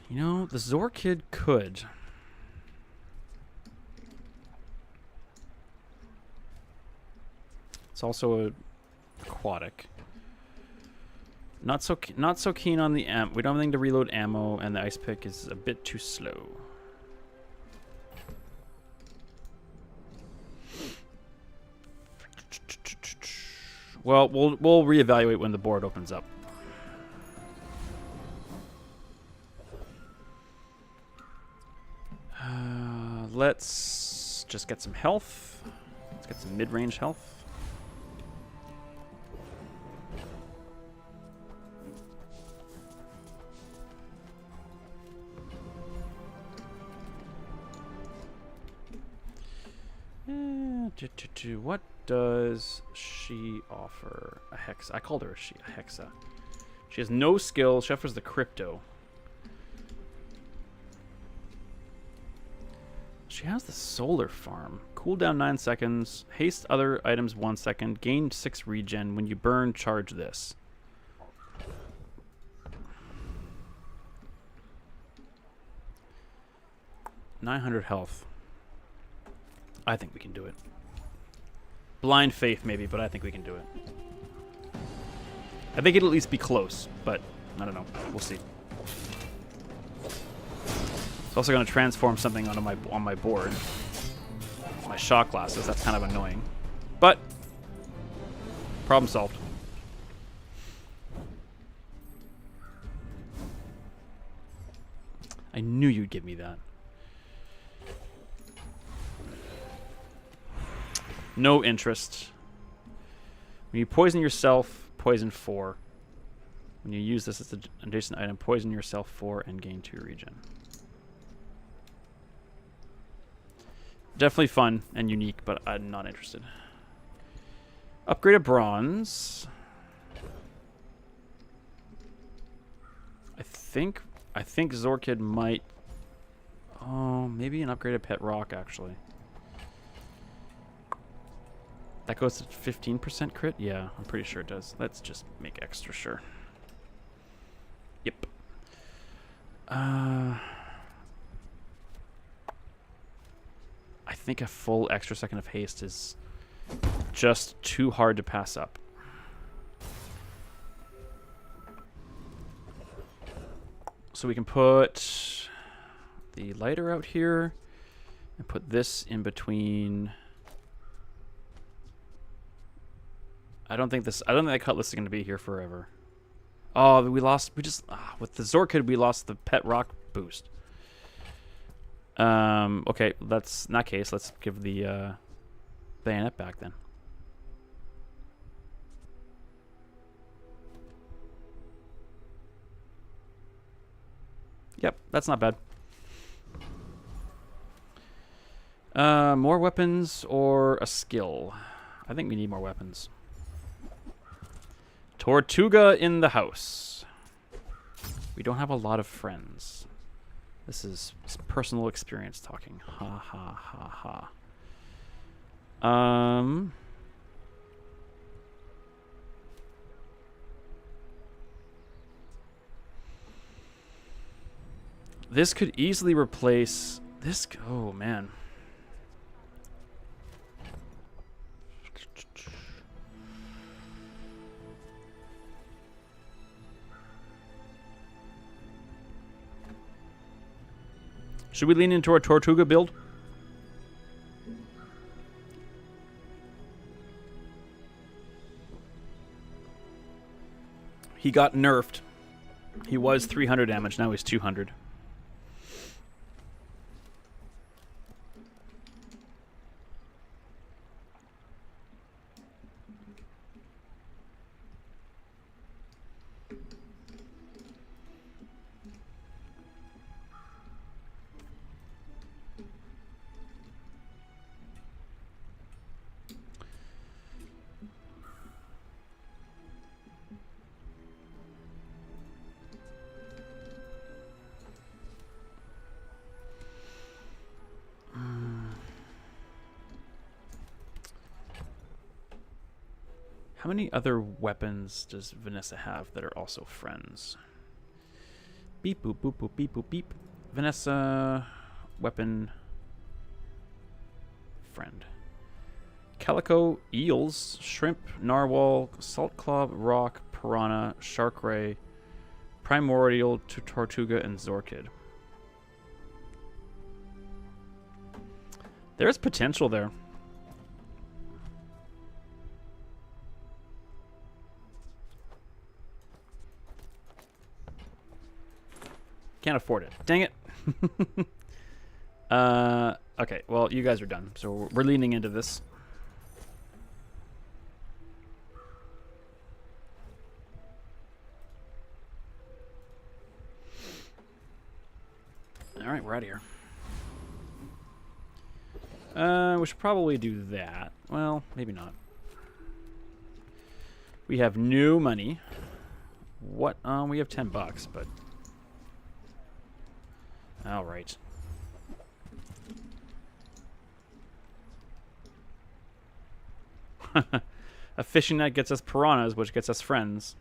You know, the Zor kid could. It's also a aquatic. Not so keen on the amp. We don't have anything to reload ammo, and the ice pick is a bit too slow. Well, we'll reevaluate when the board opens up. Let's just get some health. Let's get some mid-range health. What does she offer? A hexa. I called her a hexa. She has no skill. She offers the crypto. She has the solar farm. Cooldown 9 seconds. Haste other items 1 second. Gain 6 regen. When you burn, charge this. $900 health. I think we can do it. Blind faith, maybe, but I think we can do it. I think it'll at least be close, but I don't know. We'll see. It's also going to transform something on my board. My shot glasses. That's kind of annoying, but problem solved. I knew you'd give me that. No interest. When you poison yourself, poison 4. When you use this as an adjacent item, poison yourself 4 and gain 2 regen. Definitely fun and unique, but I'm not interested. Upgraded bronze. I think Zorkid might... Oh, maybe an upgraded pet rock, actually. That goes to 15% crit? Yeah, I'm pretty sure it does. Let's just make extra sure. Yep. I think a full extra second of haste is just too hard to pass up. So we can put the lighter out here and put this in between. I don't think that cutlass is going to be here forever. Oh, we lost. We just with the Zorkid, we lost the pet rock boost. Okay, that's in that case. Let's give the bayonet back then. Yep, that's not bad. More weapons or a skill? I think we need more weapons. Tortuga in the house. We don't have a lot of friends. This is personal experience talking. Ha ha ha ha. This could easily replace this. Oh man. Should we lean into our Tortuga build? He got nerfed. He was 300 damage, now he's 200. How many other weapons does Vanessa have that are also friends? Beep, boop, boop, boop, beep, boop, beep. Vanessa, weapon, friend. Calico, eels, shrimp, narwhal, salt club, rock, piranha, shark ray, primordial, Tortuga, and Zorkid. There's potential there. Can't afford it. Dang it. Okay, well, you guys are done. So we're leaning into this. All right, we're out of here. We should probably do that. Well, maybe not. We have new money. What? We have $10, but... All right. A fishing net gets us piranhas, which gets us friends.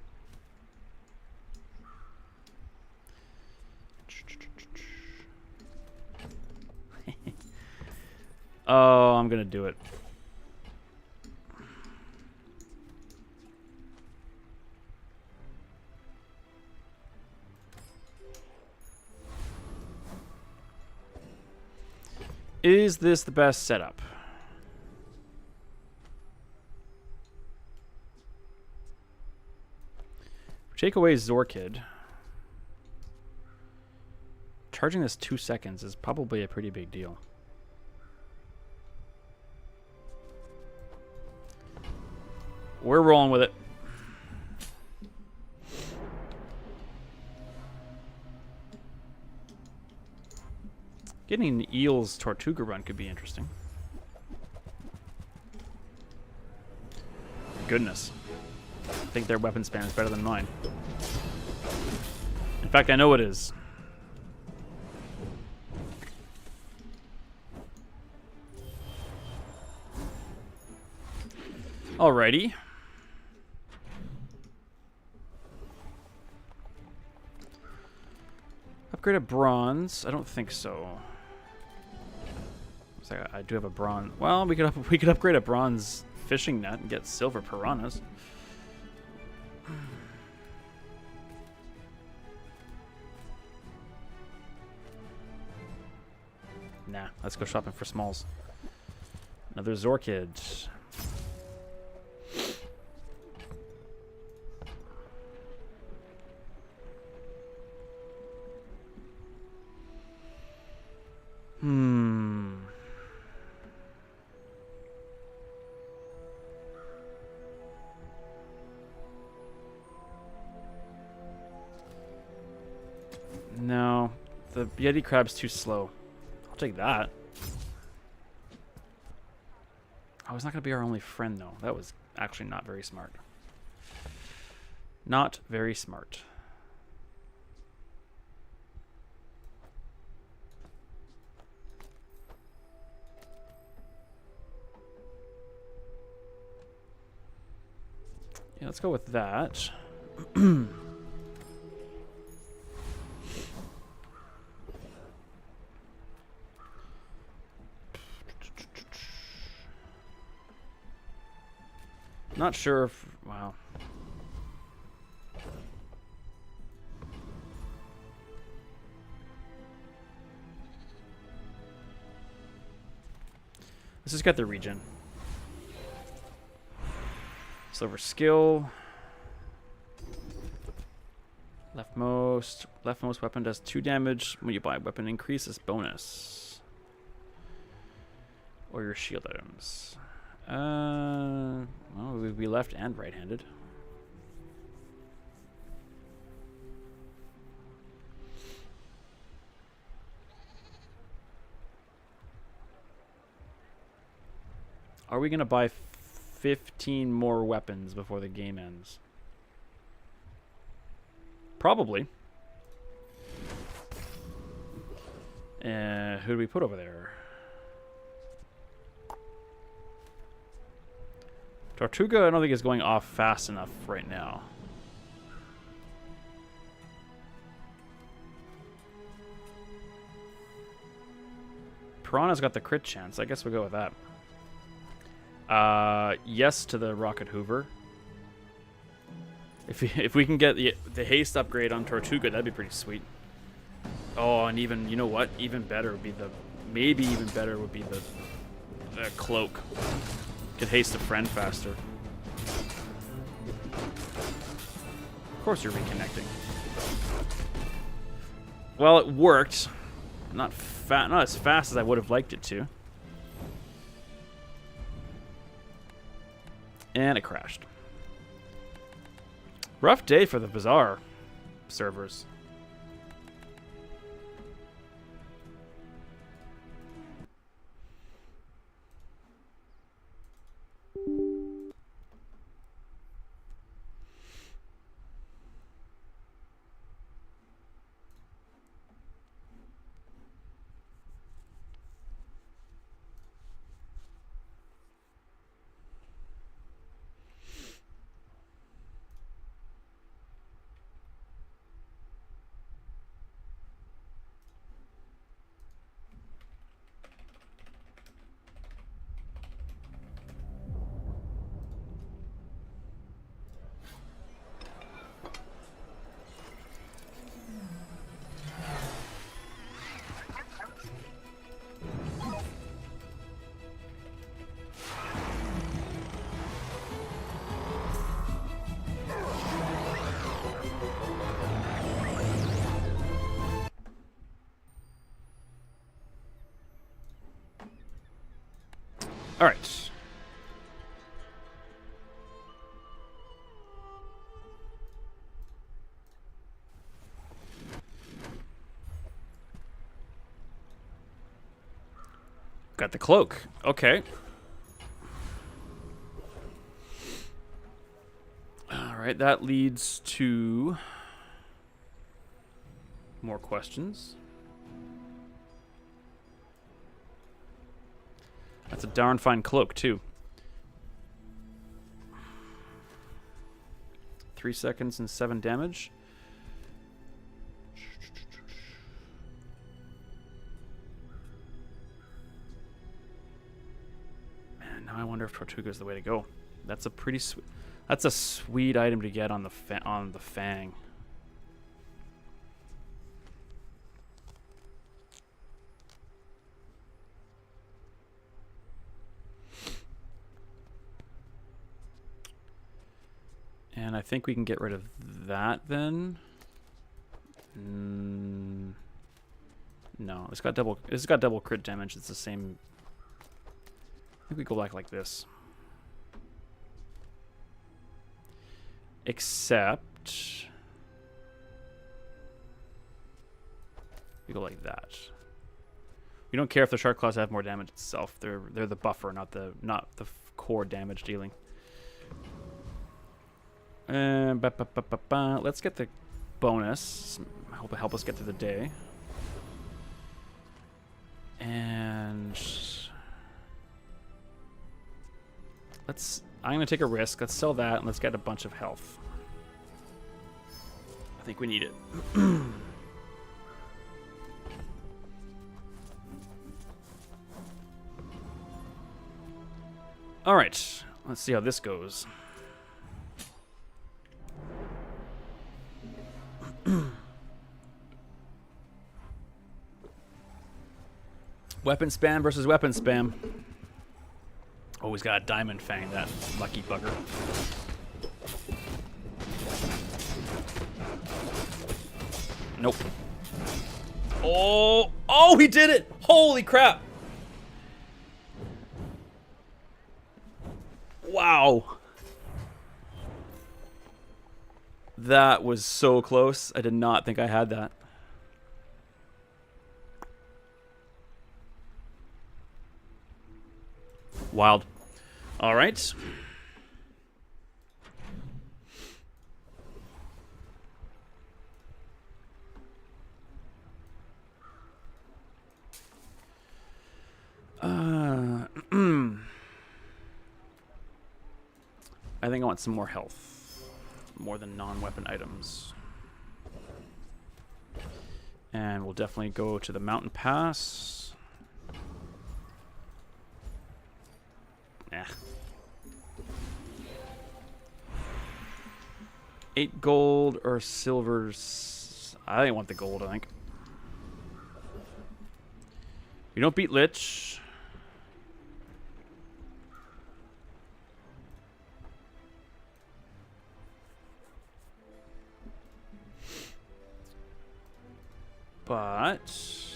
Oh, I'm gonna do it. Is this the best setup? Take away Zorkid. Charging this 2 seconds is probably a pretty big deal. We're rolling with it. Getting an Eel's Tortuga run could be interesting. Goodness. I think their weapon span is better than mine. In fact, I know it is. Alrighty. Upgrade a bronze? I don't think so. I do have a bronze. Well, we could upgrade a bronze fishing net and get silver piranhas. Nah, let's go shopping for smalls. Another Zorkid. The Yeti crab's too slow. I'll take that. Oh, it's not going to be our only friend, though. That was actually not very smart. Not very smart. Yeah, let's go with that. Not sure if... Wow. Let's just get the regen. Silver skill. Leftmost weapon does 2 damage when you buy a weapon. Increases bonus. Or your shield items. Well, we'd be left and right-handed. Are we gonna buy 15 more weapons before the game ends? Probably. Who do we put over there? Tortuga, I don't think is going off fast enough right now. Piranha's got the crit chance. I guess we'll go with that. Yes to the Rocket Hoover. If we can get the haste upgrade on Tortuga, that'd be pretty sweet. Oh, and even, you know what? Even better would be the... Maybe even better would be the cloak. Could haste a friend faster. Of course you're reconnecting. Well, it worked. Not as fast as I would have liked it to. And it crashed. Rough day for the Bazaar servers. All right. Got the cloak. Okay. All right, that leads to more questions. That's a darn fine cloak, too. 3 seconds and 7 damage. Man, now I wonder if Tortuga is the way to go. That's a pretty sweet. That's a sweet item to get on the Fang. And I think we can get rid of that then. No, it's got double crit damage. It's the same. I think we go back like this. Except We go like that. We don't care if the shark claws have more damage itself. They're the buffer, not the core damage dealing. Let's get the bonus. I hope it help us get through the day. And I'm gonna take a risk. Let's sell that and let's get a bunch of health. I think we need it. All right, let's see how this goes. Weapon spam versus weapon spam. Oh, he's got a diamond fang, that lucky bugger. Nope. Oh, he did it! Holy crap! Wow. That was so close. I did not think I had that. Wild. All right. I think I want some more health. More than non-weapon items. And we'll definitely go to the mountain pass. Yeah. 8 gold or silvers. I want the gold, I think. We don't beat Lich. But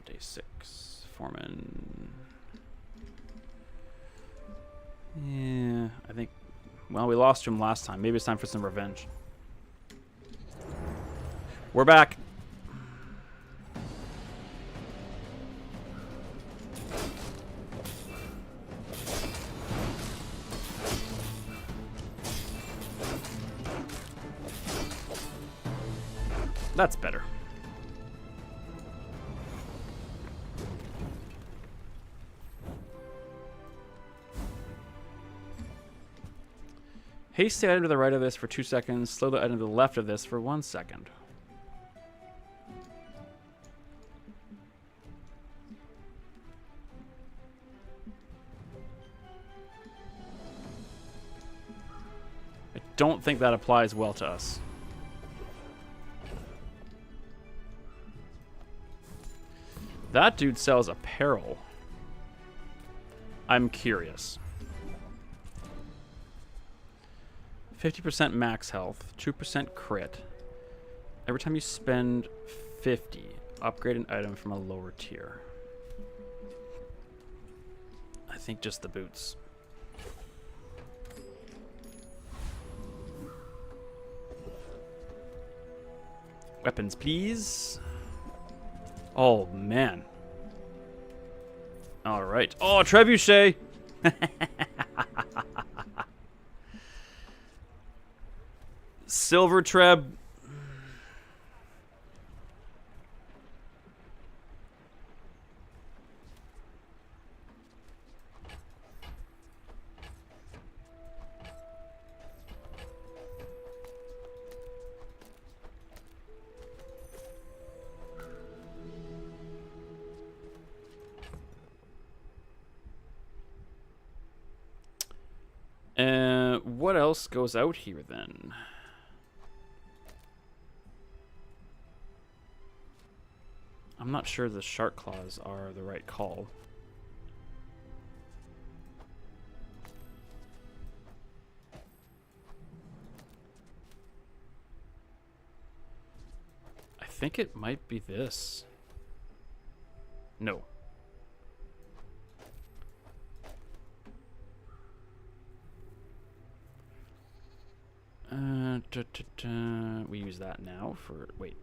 day 6 Foreman. Yeah, I think. Well, we lost him last time. Maybe it's time for some revenge. We're back. That's better. Haste the item to the right of this for 2 seconds. Slow the item to the left of this for 1 second. I don't think that applies well to us. That dude sells apparel. I'm curious. 50% max health, 2% crit. Every time you spend 50, upgrade an item from a lower tier. I think just the boots. Weapons, please. Oh, man. All right. Oh, trebuchet. Silver treb. What else goes out here then? I'm not sure the shark claws are the right call. I think it might be this. No. We use that now for... Wait.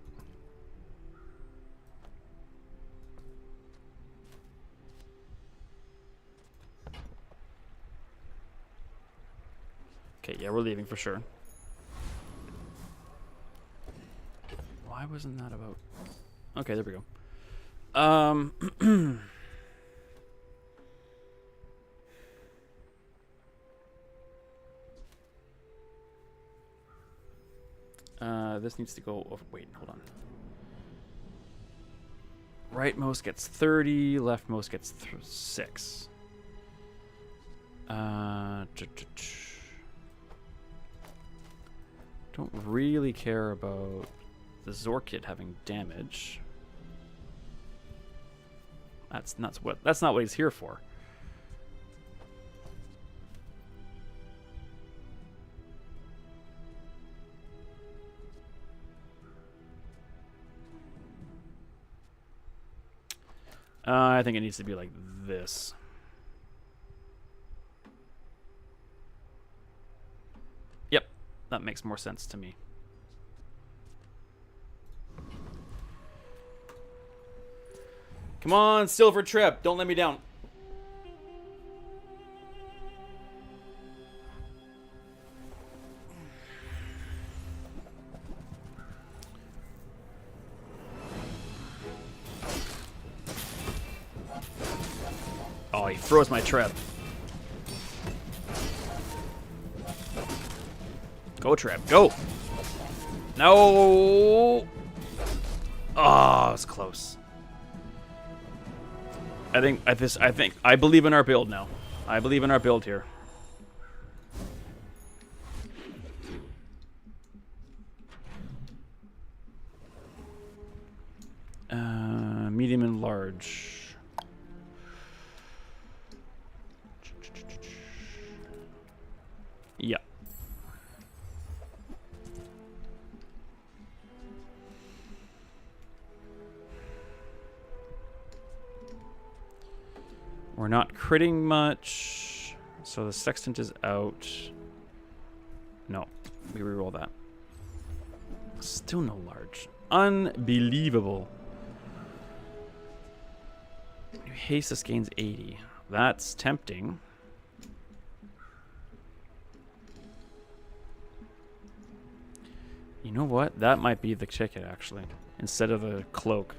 Okay, yeah, we're leaving for sure. Why wasn't that about... Okay, there we go. This needs to go over... Wait, hold on. Rightmost gets 30, leftmost gets 6. Don't really care about the Zorkid having damage. That's not what he's here for. I think it needs to be like this. Yep, that makes more sense to me. Come on, Silver Trip, don't let me down. Oh, he throws my trip. Go, trip, go. No. Oh, it's close. I believe in our build now. I believe in our build here. Medium and large. Yeah. We're not critting much, so the Sextant is out. No, we reroll that. Still no large. Unbelievable. Hastus gains 80. That's tempting. You know what? That might be the ticket, actually, instead of the cloak.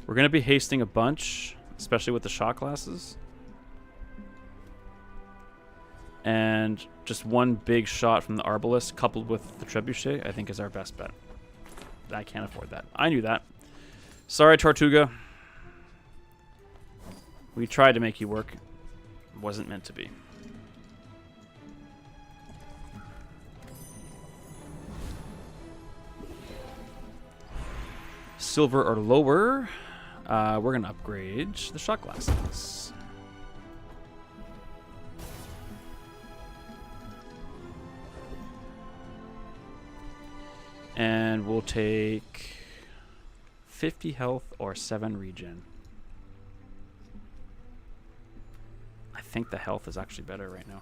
We're going to be hasting a bunch, especially with the shot glasses. And just one big shot from the Arbalest coupled with the Trebuchet, I think is our best bet. I can't afford that. I knew that. Sorry, Tortuga. We tried to make you work. Wasn't meant to be. Silver or lower. We're going to upgrade the shot glasses. And we'll take 50 health or 7 regen. I think the health is actually better right now.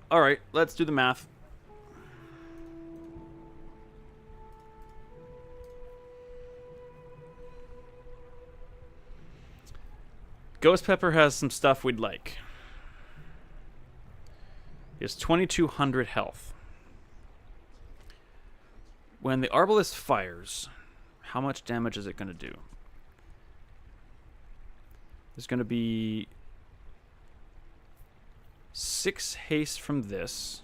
All right, let's do the math. Ghost Pepper has some stuff we'd like. He has 2,200 health. When the Arbalest fires, how much damage is it going to do? There's going to be 6 haste from this.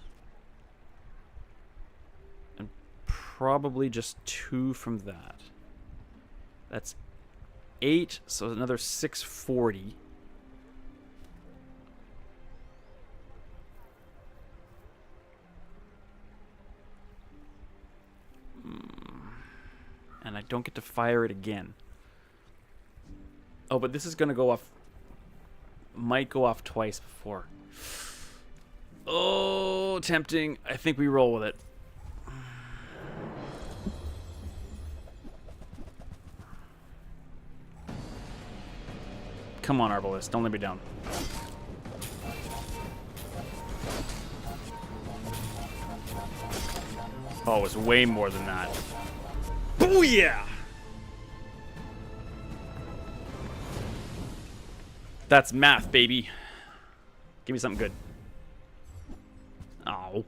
And probably just 2 from that. That's 8, so another 640. And I don't get to fire it again. Oh, but this is going to go off... Might go off twice before. Oh! Oh, tempting. I think we roll with it. Come on, Arbalist. Don't let me down. Oh, it was way more than that. Booyah! That's math, baby. Give me something good. Oh.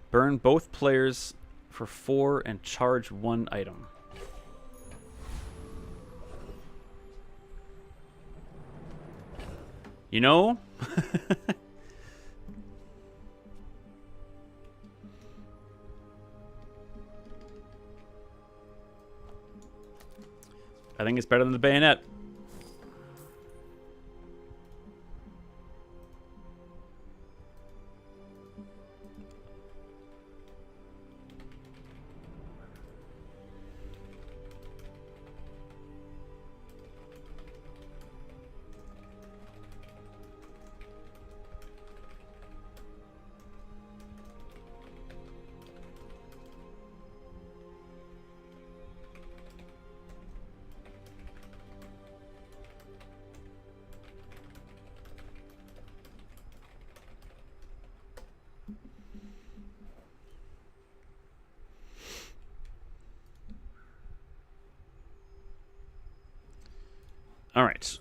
Burn both players for 4 and charge 1 item. You know? I think it's better than the bayonet. All right.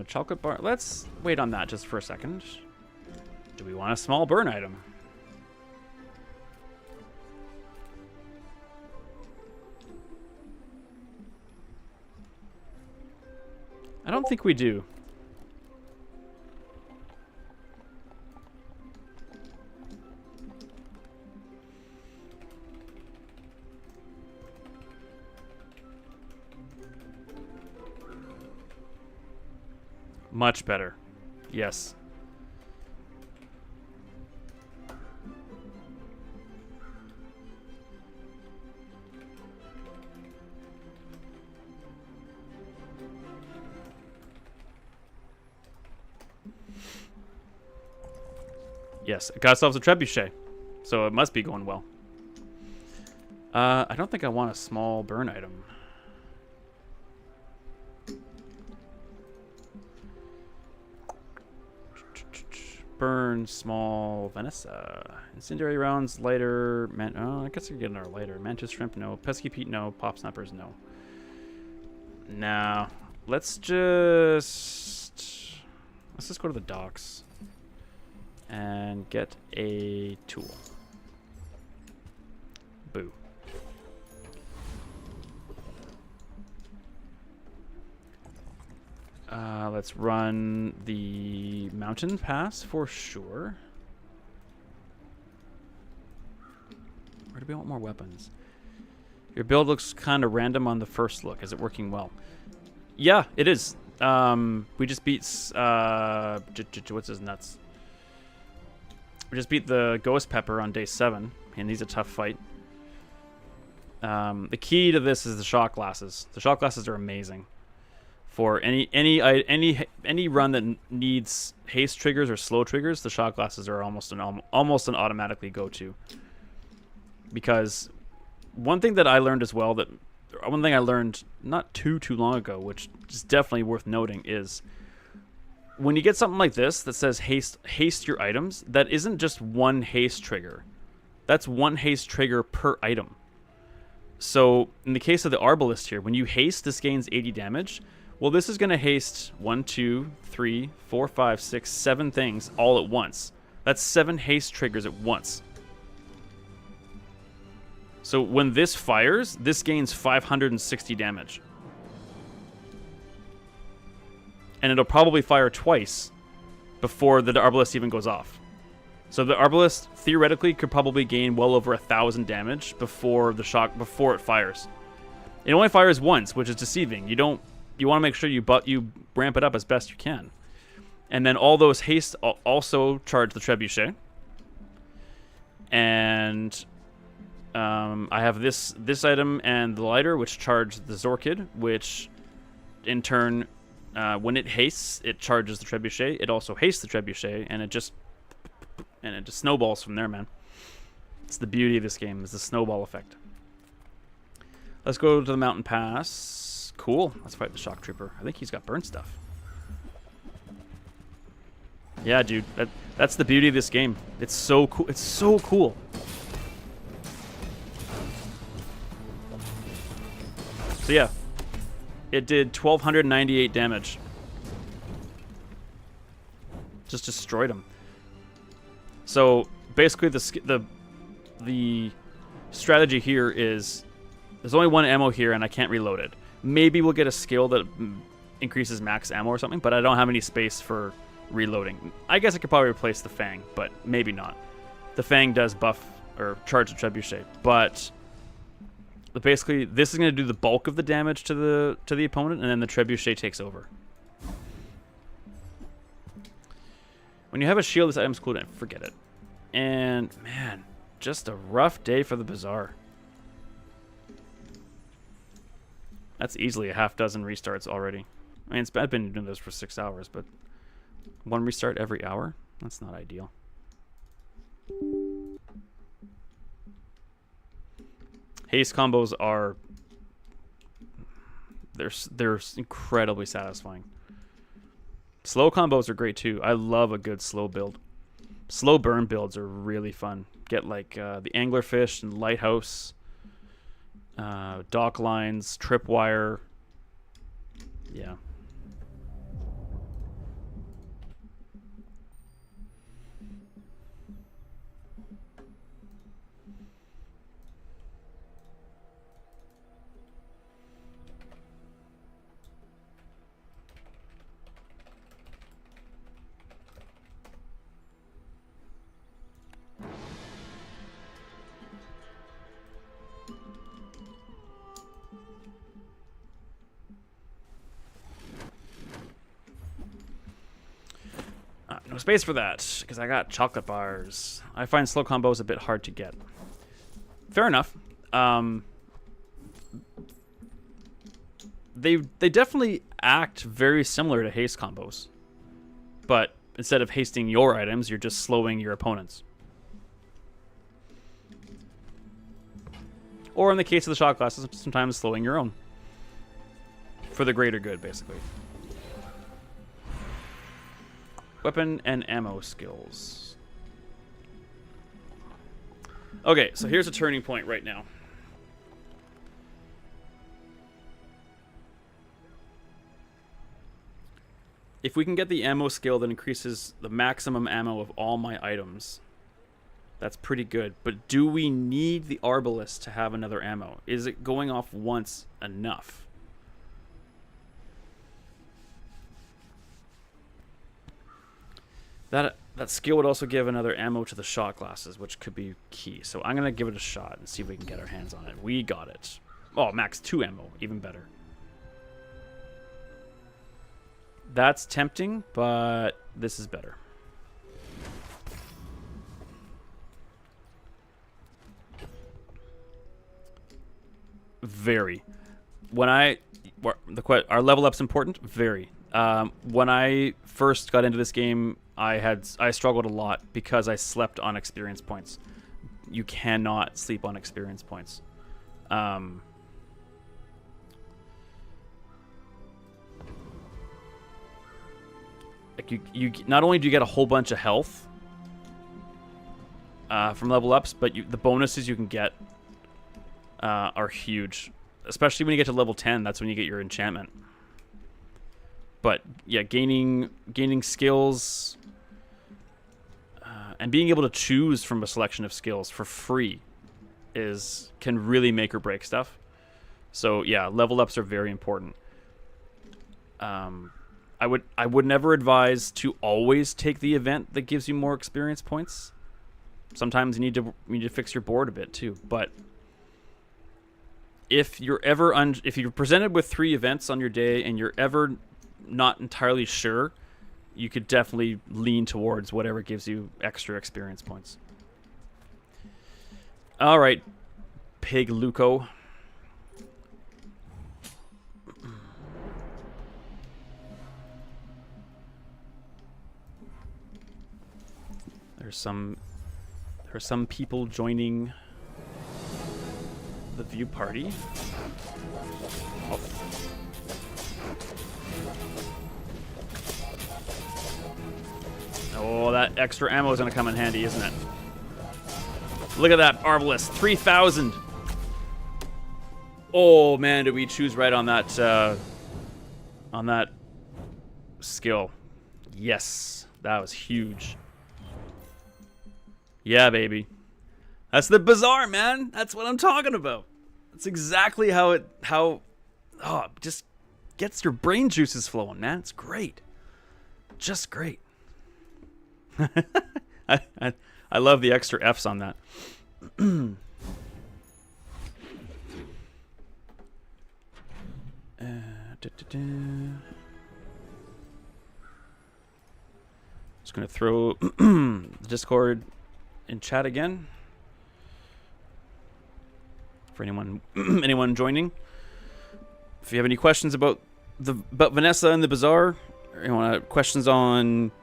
Chocolate bar. Let's wait on that just for a second. Do we want a small burn item? I don't think we do. Much better. Yes. Yes, it got ourselves a trebuchet, so it must be going well. I don't think I want a small burn item. Burn small Vanessa. Incendiary rounds, lighter. Oh, I guess we can get our lighter. Mantis shrimp, no. Pesky Pete, no. Pop snappers, no. Nah. Let's just go to the docks and get a tool. Boo. Let's run the mountain pass for sure. Where do we want more weapons? Your build looks kind of random on the first look. Is it working well? Yeah, it is. We just beat what's his nuts? We just beat the Ghost Pepper on day 7, and he's a tough fight. The key to this is the shot glasses. The shot glasses are amazing. For any run that needs haste triggers or slow triggers, the shot glasses are almost an automatically go-to. Because one thing that I learned as well, one thing I learned not too long ago, which is definitely worth noting, is when you get something like this that says haste your items, that isn't just one haste trigger. That's one haste trigger per item. So in the case of the Arbalist here, when you haste, this gains 80 damage. Well, this is going to haste 1, 2, 3, 4, 5, 6, 7 things all at once. That's 7 haste triggers at once. So when this fires, this gains 560 damage. And it'll probably fire twice before the Arbalist even goes off. So the Arbalist theoretically could probably gain well over 1,000 damage before it fires. It only fires once, which is deceiving. You want to make sure you ramp it up as best you can. And then all those haste also charge the trebuchet. And I have this item and the lighter, which charge the Zorkid, which in turn, when it hastes, it charges the trebuchet. It also hastes the trebuchet, and it just and it just snowballs from there, man. It's the beauty of this game, is the snowball effect. Let's go to the mountain pass. Cool. Let's fight the shock trooper. I think he's got burn stuff. Yeah, dude. That's the beauty of this game. It's so cool. It's so cool. So yeah, it did 1,298 damage. Just destroyed him. So basically, the strategy here is there's only one ammo here, and I can't reload it. Maybe we'll get a skill that increases max ammo or something, but I don't have any space for reloading. I guess I could probably replace the Fang, but maybe not. The Fang does buff or charge the trebuchet, but basically this is going to do the bulk of the damage to the opponent, and then the trebuchet takes over. When you have a shield, this item's cooldown. Forget it. And man, just a rough day for the Bazaar. That's easily a half dozen restarts already. I mean, I've been doing this for 6 hours, but one restart every hour? That's not ideal. Haste combos are... They're incredibly satisfying. Slow combos are great too. I love a good slow build. Slow burn builds are really fun. Get like the anglerfish and lighthouse, dock lines, tripwire. Yeah. No space for that, because I got chocolate bars. I find slow combos a bit hard to get. Fair enough. They definitely act very similar to haste combos. But instead of hasting your items, you're just slowing your opponents. Or in the case of the shot glasses, sometimes slowing your own. For the greater good, basically. Weapon and ammo skills. Okay, so here's a turning point right now. If we can get the ammo skill that increases the maximum ammo of all my items, that's pretty good. But do we need the Arbalest to have another ammo? Is it going off once enough? That skill would also give another ammo to the shot glasses, which could be key. So I'm going to give it a shot and see if we can get our hands on it. We got it. Oh, max 2 ammo. Even better. That's tempting, but this is better. Very. Our level up's important? Very. When I first got into this game, I struggled a lot because I slept on experience points. You cannot sleep on experience points. Like you not only do you get a whole bunch of health from level ups, but the bonuses you can get are huge. Especially when you get to level 10, that's when you get your enchantment. But yeah, gaining skills and being able to choose from a selection of skills for free can really make or break stuff. So yeah, level ups are very important. I would never advise to always take the event that gives you more experience points. Sometimes you need to fix your board a bit too. But if you're presented with 3 events on your day and you're ever not entirely sure, you could definitely lean towards whatever gives you extra experience points. All right, Pig Luco. There's some people joining the view party. Oh. Oh, that extra ammo is going to come in handy, isn't it? Look at that arbalist, 3,000. Oh man, did we choose right on that skill? Yes, that was huge. Yeah, baby. That's the Bazaar, man. That's what I'm talking about. That's exactly how it just gets your brain juices flowing, man. It's great. Just great. I love the extra F's on that. Just gonna throw Discord in chat again for anyone joining. If you have any questions about Vanessa and the Bazaar, or you want questions on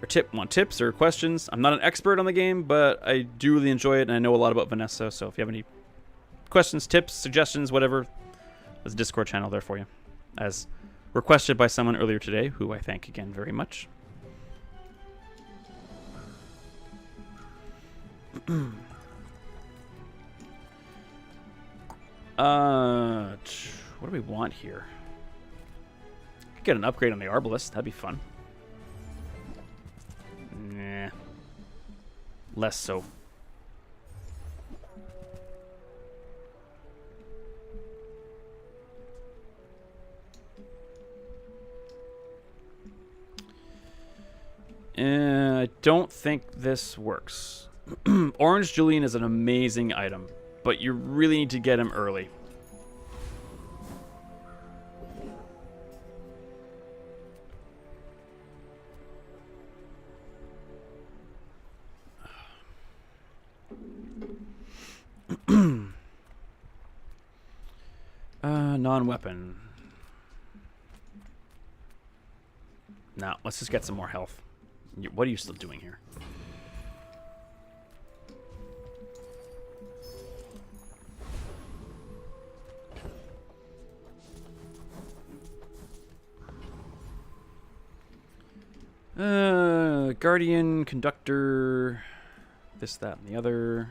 or want tips or questions, I'm not an expert on the game, but I do really enjoy it and I know a lot about Vanessa. So if you have any questions, tips, suggestions, whatever, there's a Discord channel there for you, as requested by someone earlier today, who I thank again very much. What do we want here? Could get an upgrade on the Arbalist. That'd be fun. Nah. Less so. I don't think this works. Orange Julian is an amazing item, but you really need to get him early. Non-weapon. Now, let's just get some more health. What are you still doing here? Guardian, conductor, this, that, and the other.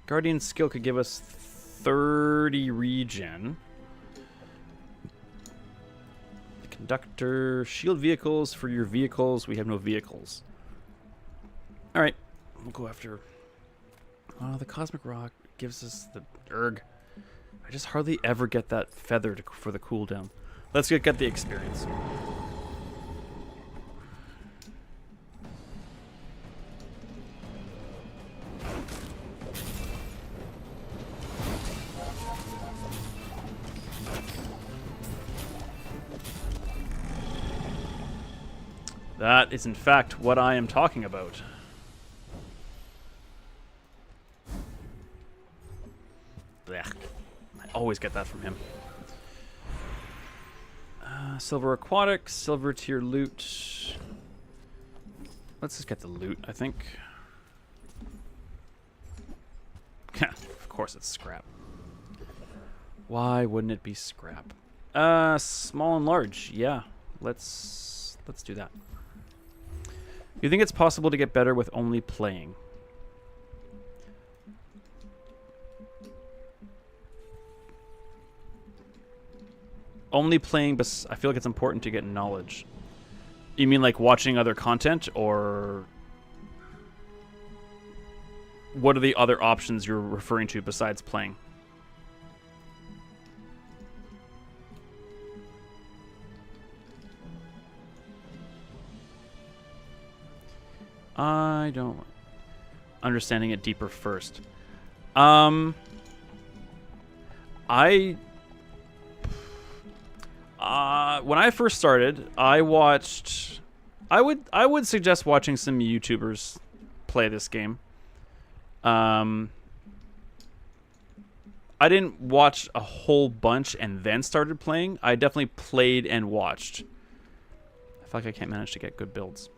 Guardian skill could give us 30 regen. The conductor, shield vehicles for your vehicles. We have no vehicles. All right, we'll go after. Oh, the cosmic rock gives us the erg. I just hardly ever get that feather for the cooldown. Let's get the experience. That is, in fact, what I am talking about. Blech. I always get that from him. Silver aquatics, silver tier loot. Let's just get the loot, I think. Of course it's scrap. Why wouldn't it be scrap? Small and large. Yeah, let's do that. You think it's possible to get better with only playing? Only playing, but I feel like it's important to get knowledge. You mean like watching other content, or what are the other options you're referring to besides playing? I don't. Understanding it deeper first. When I first started, I watched. I would suggest watching some YouTubers play this game. I didn't watch a whole bunch and then started playing. I definitely played and watched. feel like I can't manage to get good builds.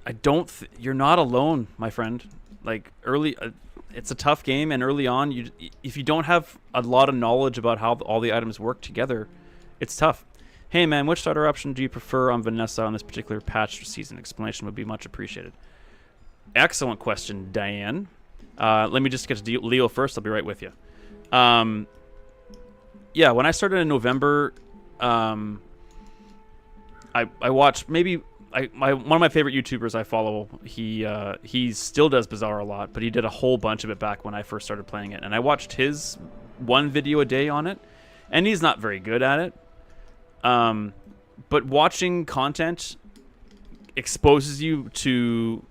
I don't. You're not alone, my friend. Like early, it's a tough game, and early on, if you don't have a lot of knowledge about how all the items work together, it's tough. Hey man, which starter option do you prefer on Vanessa on this particular patch season? Explanation would be much appreciated. Excellent question, Diane. Let me just get to Leo first. I'll be right with you. Yeah, when I started in November, I watched one of my favorite YouTubers I follow. He still does Bazaar a lot, but he did a whole bunch of it back when I first started playing it, and I watched his one video a day on it, and he's not very good at it. But watching content exposes you to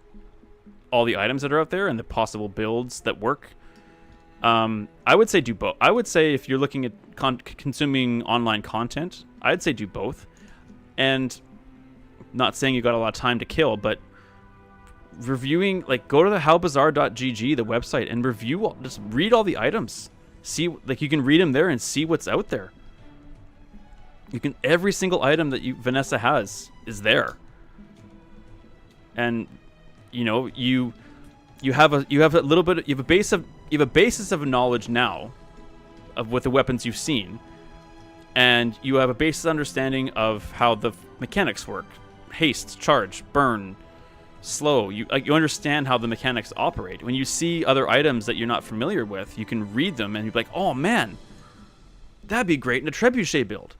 all the items that are out there and the possible builds that work. I would say do both. I would say if you're looking at consuming online content, I'd say do both. And not saying you got a lot of time to kill, but reviewing, like, go to the howbazaar.gg, the website, and review, just read all the items. See, like, you can read them there and see what's out there. You can, every single item that Vanessa has is there. And, you know, you have a little bit, you have a basis of knowledge now of with the weapons you've seen, and you have a basis understanding of how the mechanics work. Haste, charge, burn, slow. You understand how the mechanics operate. When you see other items that you're not familiar with, you can read them and you're like, oh man, that'd be great in a trebuchet build.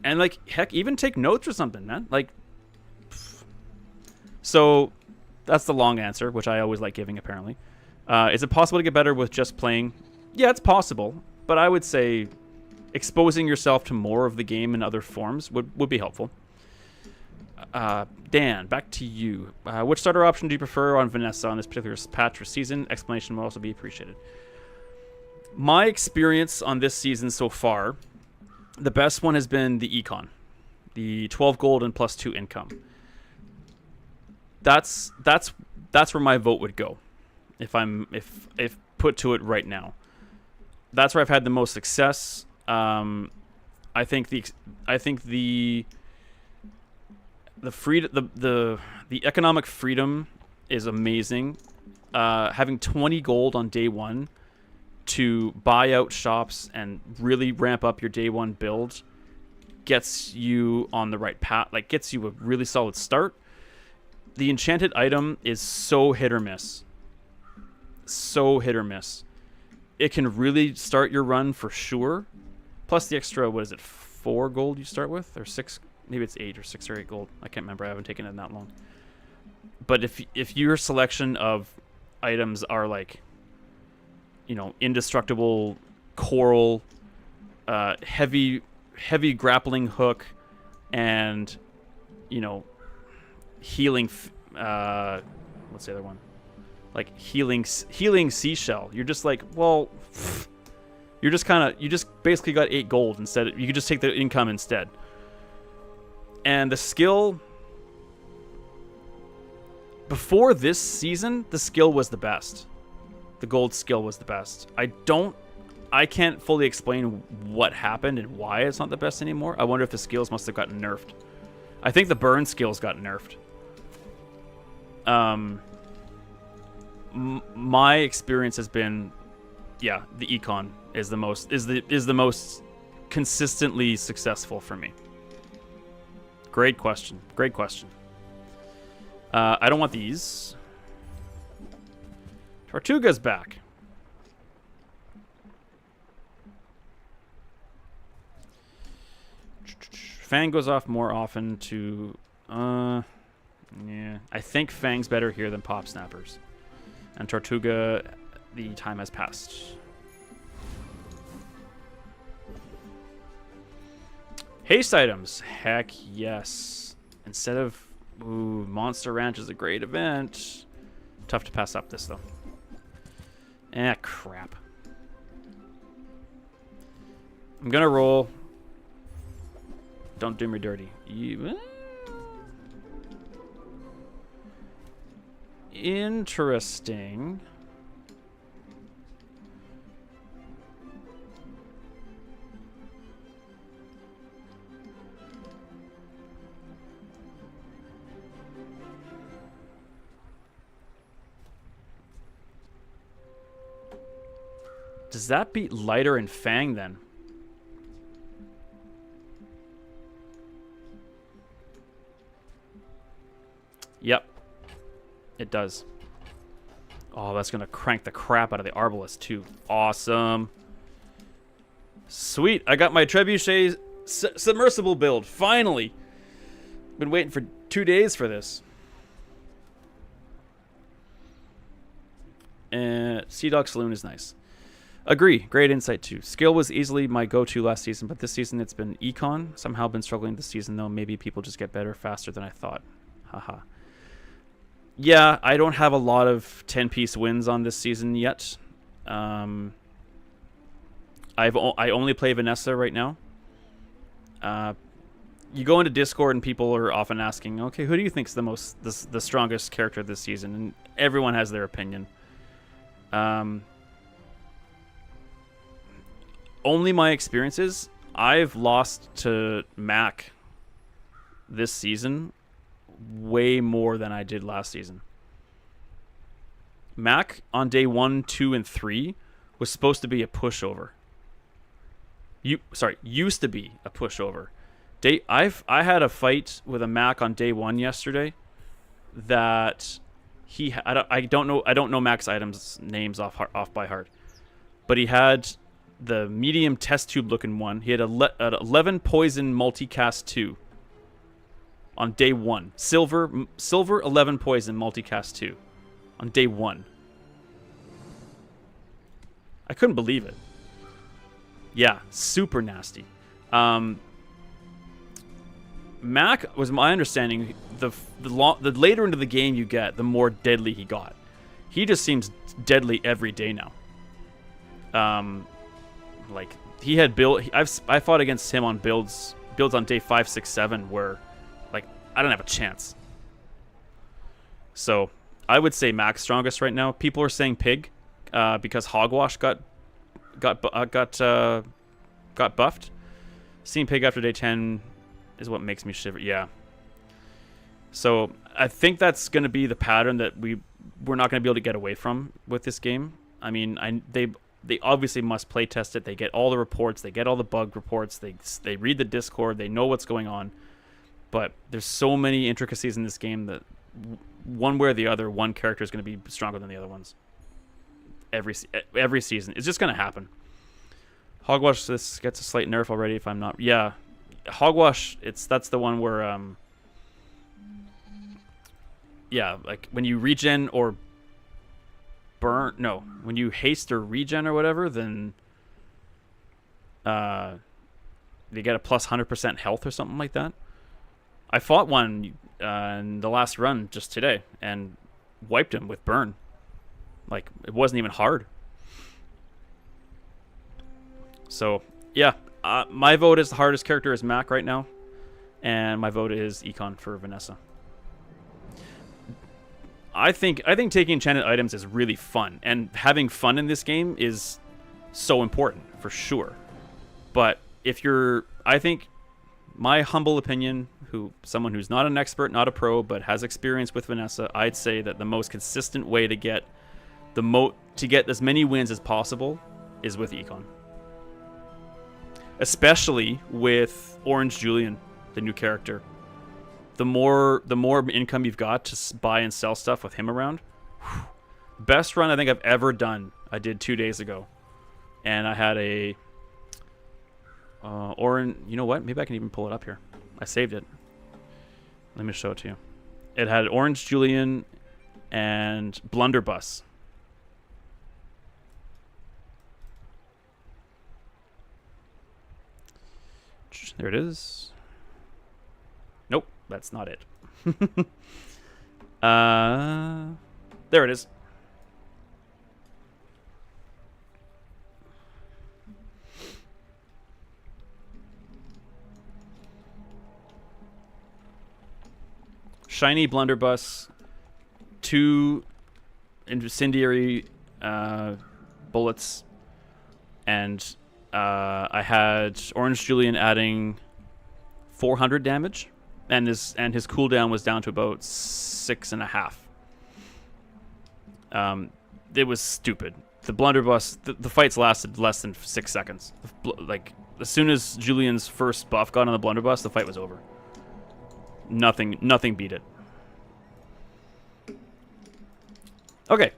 And like, heck, even take notes or something, man. Like, so that's the long answer, which I always like giving, apparently. Is it possible to get better with just playing? Yeah, it's possible, but I would say exposing yourself to more of the game in other forms would be helpful. Dan, back to you. Which starter option do you prefer on Vanessa on this particular patch or season? Explanation will also be appreciated. My experience on this season so far, the best one has been the Econ. The 12 gold and +2 income. That's where my vote would go if put to it right now. That's where I've had the most success. I think the economic freedom is amazing. Having 20 gold on day one to buy out shops and really ramp up your day one build gets you on the right path, like gets you a really solid start. The enchanted item is so hit or miss. So hit or miss. It can really start your run for sure. Plus the extra, what is it, 4 gold you start with? Or 6? Maybe it's 8 or 6 or 8 gold. I can't remember. I haven't taken it in that long. But if your selection of items are like, you know, indestructible coral, heavy grappling hook, and, you know, healing, what's the other one? Like healing seashell. You're just like, well, you just basically got 8 gold instead. You could just take the income instead. And the skill, before this season, the skill was the best. The gold skill was the best. I can't fully explain what happened and why it's not the best anymore. I wonder if the skills must have gotten nerfed. I think the burn skills got nerfed. My experience has been, yeah, the Econ is the most consistently successful for me. Great question. Great question. I don't want these. Tortuga's back. Fang goes off more often to... yeah. I think Fang's better here than Pop Snappers. And Tortuga, the time has passed. Haste items. Heck yes. Instead of... Ooh, Monster Ranch is a great event. Tough to pass up this, though. Crap. I'm gonna roll. Don't do me dirty. Interesting. Does that beat Lighter and Fang then? Yep. It does. Oh, that's going to crank the crap out of the Arbalest too. Awesome. Sweet. I got my Trebuchet submersible build. Finally. Been waiting for 2 days for this. Sea Dog Saloon is nice. Agree. Great insight too. Skill was easily my go-to last season, but this season it's been Econ. Somehow been struggling this season though. Maybe people just get better faster than I thought. Haha. Yeah, I don't have a lot of 10-piece wins on this season yet. I only play Vanessa right now. You go into Discord and people are often asking, okay, who do you think's the strongest character this season? And everyone has their opinion. Only my experiences. I've lost to Mac this season way more than I did last season. Mac on day 1, 2, and 3 was supposed to be a pushover. Used to be a pushover. I had a fight with a Mac on day 1 yesterday that I don't know Mac's items names off by heart, but he had the medium test tube looking one. He had an 11 poison multicast 2 on day 1. Silver 11 poison multicast 2 on day 1. I couldn't believe it. Yeah, super nasty. Mac, was my understanding, the later into the game you get, the more deadly he got. He just seems deadly every day now. Like he had I fought against him on builds on day 5, 6, 7 where like I don't have a chance. So I would say Mac's strongest right now. People are saying Pig because Hogwash got buffed. Seeing Pig after day 10 is what makes me shiver. Yeah. So I think that's going to be the pattern that we're not going to be able to get away from with this game. I mean, they obviously must play test it. They get all the reports. They get all the bug reports. They read the Discord. They know what's going on. But there's so many intricacies in this game that one way or the other, one character is going to be stronger than the other ones. Every season. It's just going to happen. Hogwash this gets a slight nerf already if I'm not... Yeah. Hogwash, that's the one where... yeah, like when you regen or burn... No, when you haste or regen or whatever, then... they get a plus 100% health or something like that. I fought one in the last run just today and wiped him with burn. Like, it wasn't even hard. So, yeah. My vote is the hardest character is Mac right now. And my vote is Econ for Vanessa. I think taking enchanted items is really fun. And having fun in this game is so important, for sure. But if you're... I think, my humble opinion, someone who's not an expert, not a pro, but has experience with Vanessa, I'd say that the most consistent way to get as many wins as possible is with Econ. Especially with Orange Julian, the new character. The more income you've got to buy and sell stuff with him around. Whew. Best run I think I've ever done. I did 2 days ago. And I had a orange... You know what? Maybe I can even pull it up here. I saved it. Let me show it to you. It had Orange Julian and Blunderbuss. There it is. Nope, that's not it. There it is. Shiny Blunderbuss, 2 incendiary bullets, and I had Orange Julian adding 400 damage, and his cooldown was down to about 6.5. It was stupid. The blunderbuss, the fights lasted less than 6 seconds. Like, as soon as Julian's first buff got on the blunderbuss, the fight was over. Nothing beat it. Okay.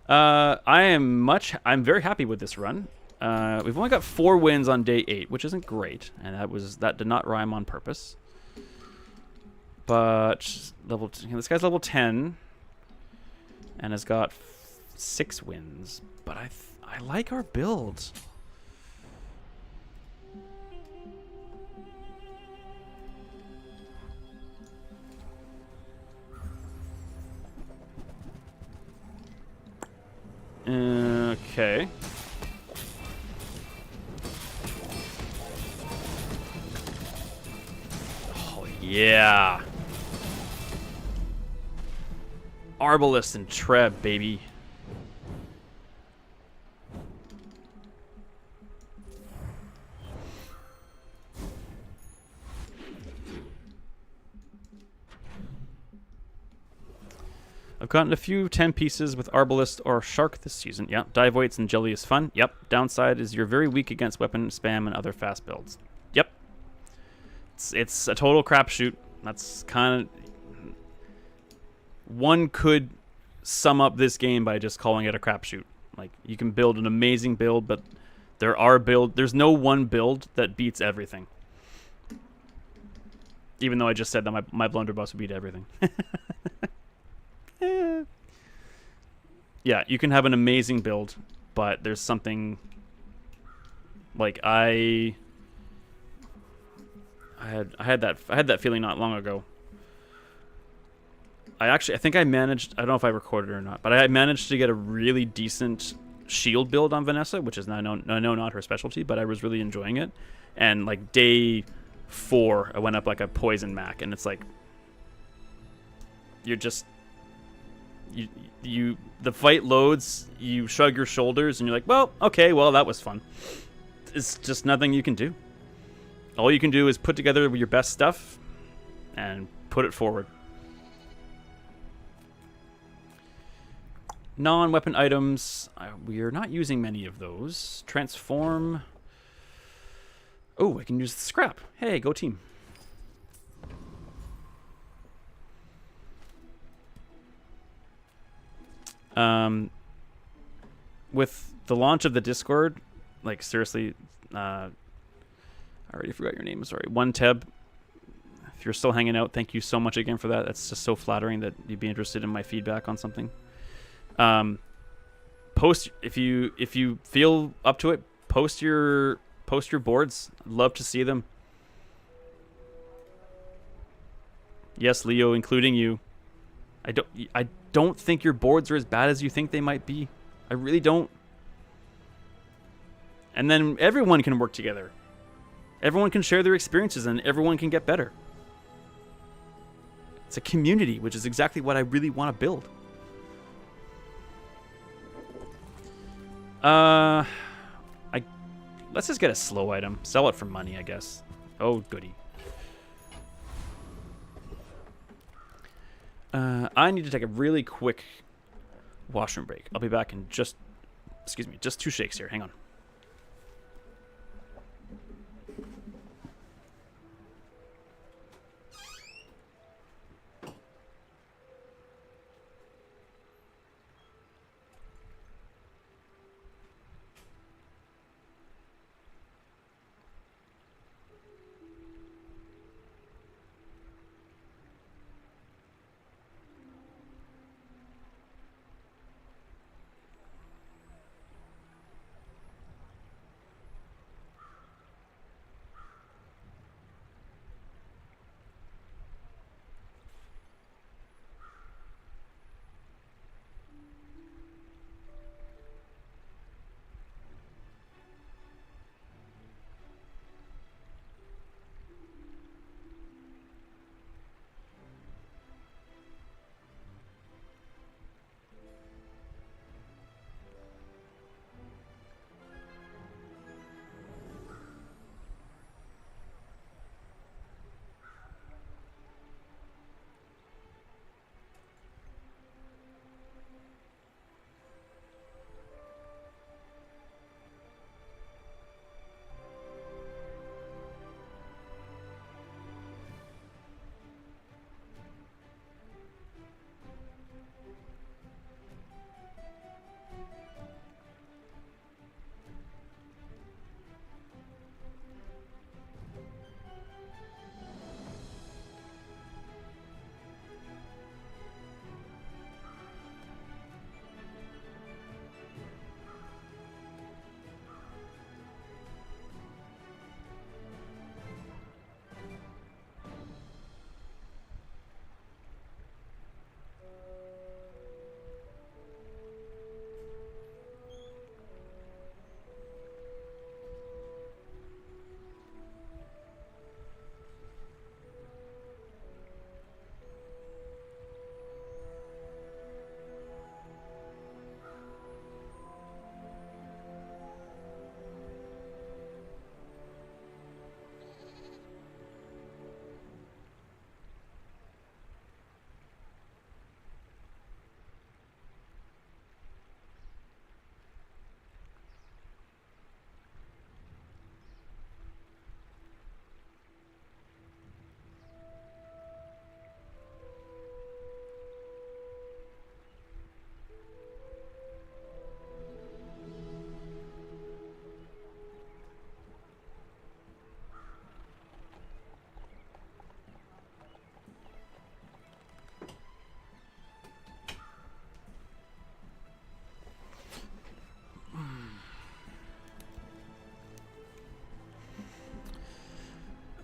I'm very happy with this run. We've only got 4 wins on day 8, which isn't great, and that did not rhyme on purpose. But this guy's level 10 and has got 6 wins. But I like our build. Okay. Oh, yeah. Arbalest and Treb, baby. I've gotten a few 10 pieces with Arbalest or Shark this season. Yep. Divoites and Jelly is fun. Yep. Downside is you're very weak against weapon spam and other fast builds. Yep. It's a total crapshoot. That's kind of... One could sum up this game by just calling it a crapshoot. Like, you can build an amazing build, but there's no one build that beats everything. Even though I just said that my blunderbuss would beat everything. Yeah, you can have an amazing build, but there's something like I had that feeling not long ago. I think I managed, I don't know if I recorded it or not, but I managed to get a really decent shield build on Vanessa, which is I know not her specialty, but I was really enjoying it. And like day 4, I went up like a poison mac, and it's like you're just the fight loads, you shrug your shoulders, and you're like, well, okay, well, that was fun. It's just nothing you can do. All you can do is put together your best stuff and put it forward. Non-weapon items, we are not using many of those. Transform. Oh, I can use the scrap. Hey, go team. With the launch of the Discord, like seriously, I already forgot your name. Sorry, One Teb. If you're still hanging out, thank you so much again for that. That's just so flattering that you'd be interested in my feedback on something. Post if you feel up to it. Post your boards. I'd love to see them. Yes, Leo, including you. I don't think your boards are as bad as you think they might be. I really don't. And then everyone can work together. Everyone can share their experiences and everyone can get better. It's a community, which is exactly what I really want to build. Let's just get a slow item. Sell it for money, I guess. Oh, goody. I need to take a really quick washroom break. I'll be back in just 2 shakes here. Hang on.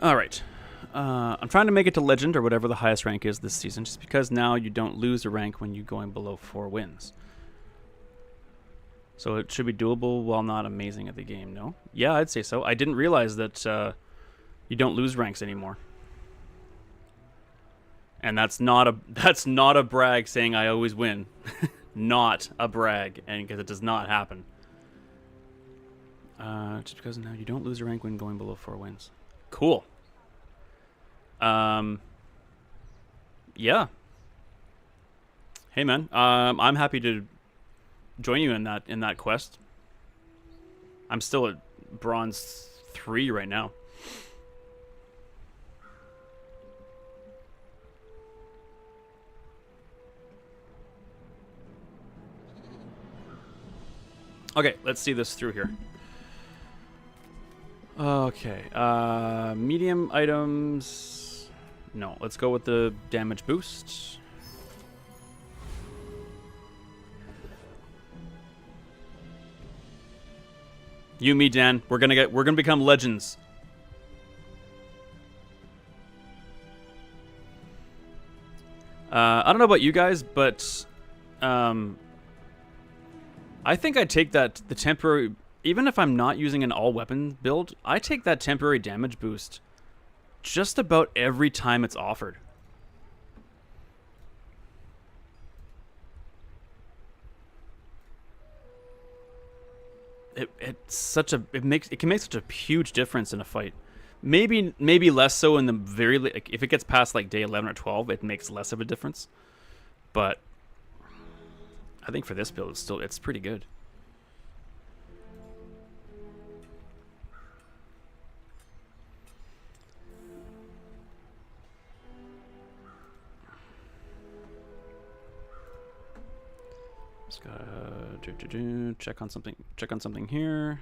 All right. I'm trying to make it to Legend or whatever the highest rank is this season, just because now you don't lose a rank when you're going below 4 wins. So it should be doable while not amazing at the game, no? Yeah, I'd say so. I didn't realize that you don't lose ranks anymore. And that's not a brag saying I always win. Not a brag, and because it does not happen. Just because now you don't lose a rank when going below 4 wins. Cool. Yeah. Hey man, I'm happy to join you in that quest. I'm still at bronze 3 right now. Okay, let's see this through here. Okay, medium items. No, let's go with the damage boost. You, me, Dan. We're gonna become legends. I don't know about you guys, but I think I take the temporary, even if I'm not using an all weapon build, I take that temporary damage boost just about every time it's offered. It can make such a huge difference in a fight. Maybe less so in the if it gets past like day 11 or 12, it makes less of a difference. But I think for this build, it's pretty good. Just gotta check on something here.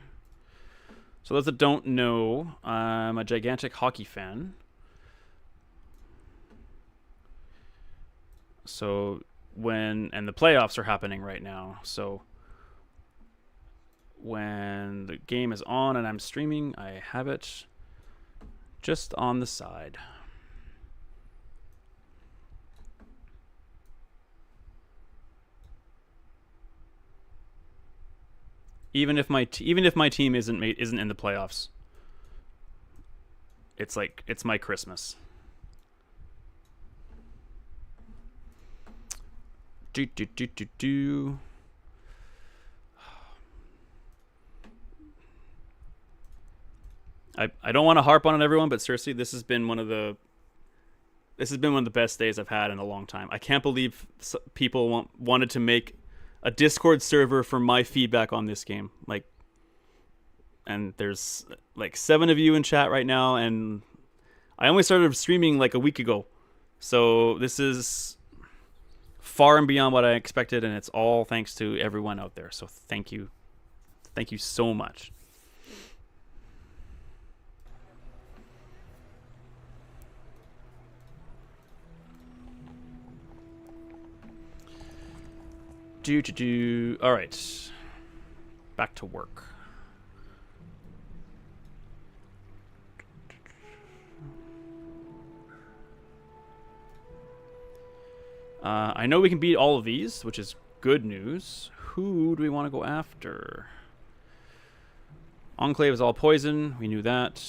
So those that don't know, I'm a gigantic hockey fan. So and the playoffs are happening right now, so when the game is on and I'm streaming, I have it just on the side. Even if my team isn't in the playoffs, it's my Christmas. I don't want to harp on it, everyone, but seriously, this has been one of the best days I've had in a long time. I can't believe people wanted to make a Discord server for my feedback on this game. And there's like 7 of you in chat right now, and I only started streaming like a week ago. So this is far and beyond what I expected, and it's all thanks to everyone out there. So thank you. Thank you so much. All right. Back to work. I know we can beat all of these, which is good news. Who do we want to go after? Enclave is all poison. We knew that.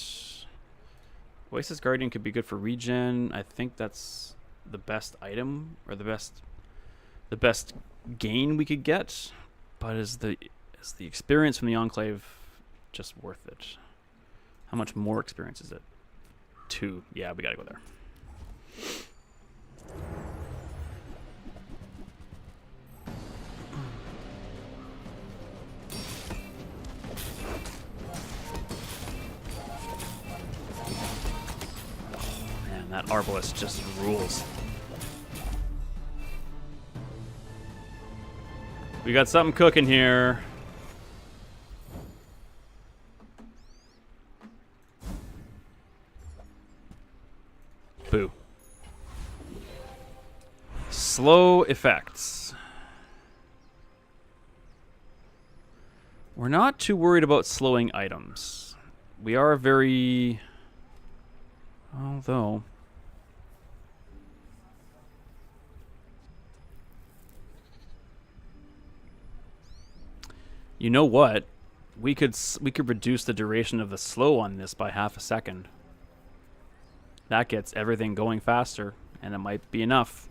Oasis Guardian could be good for regen. I think that's the best item, or the best gain we could get. But is the experience from the Enclave just worth it? How much more experience is it? 2. Yeah, we gotta go there. That Arbalest just rules. We got something cooking here. Boo. Slow effects. We're not too worried about slowing items. We are very Although, you know what? We could reduce the duration of the slow on this by half a second. That gets everything going faster, and it might be enough.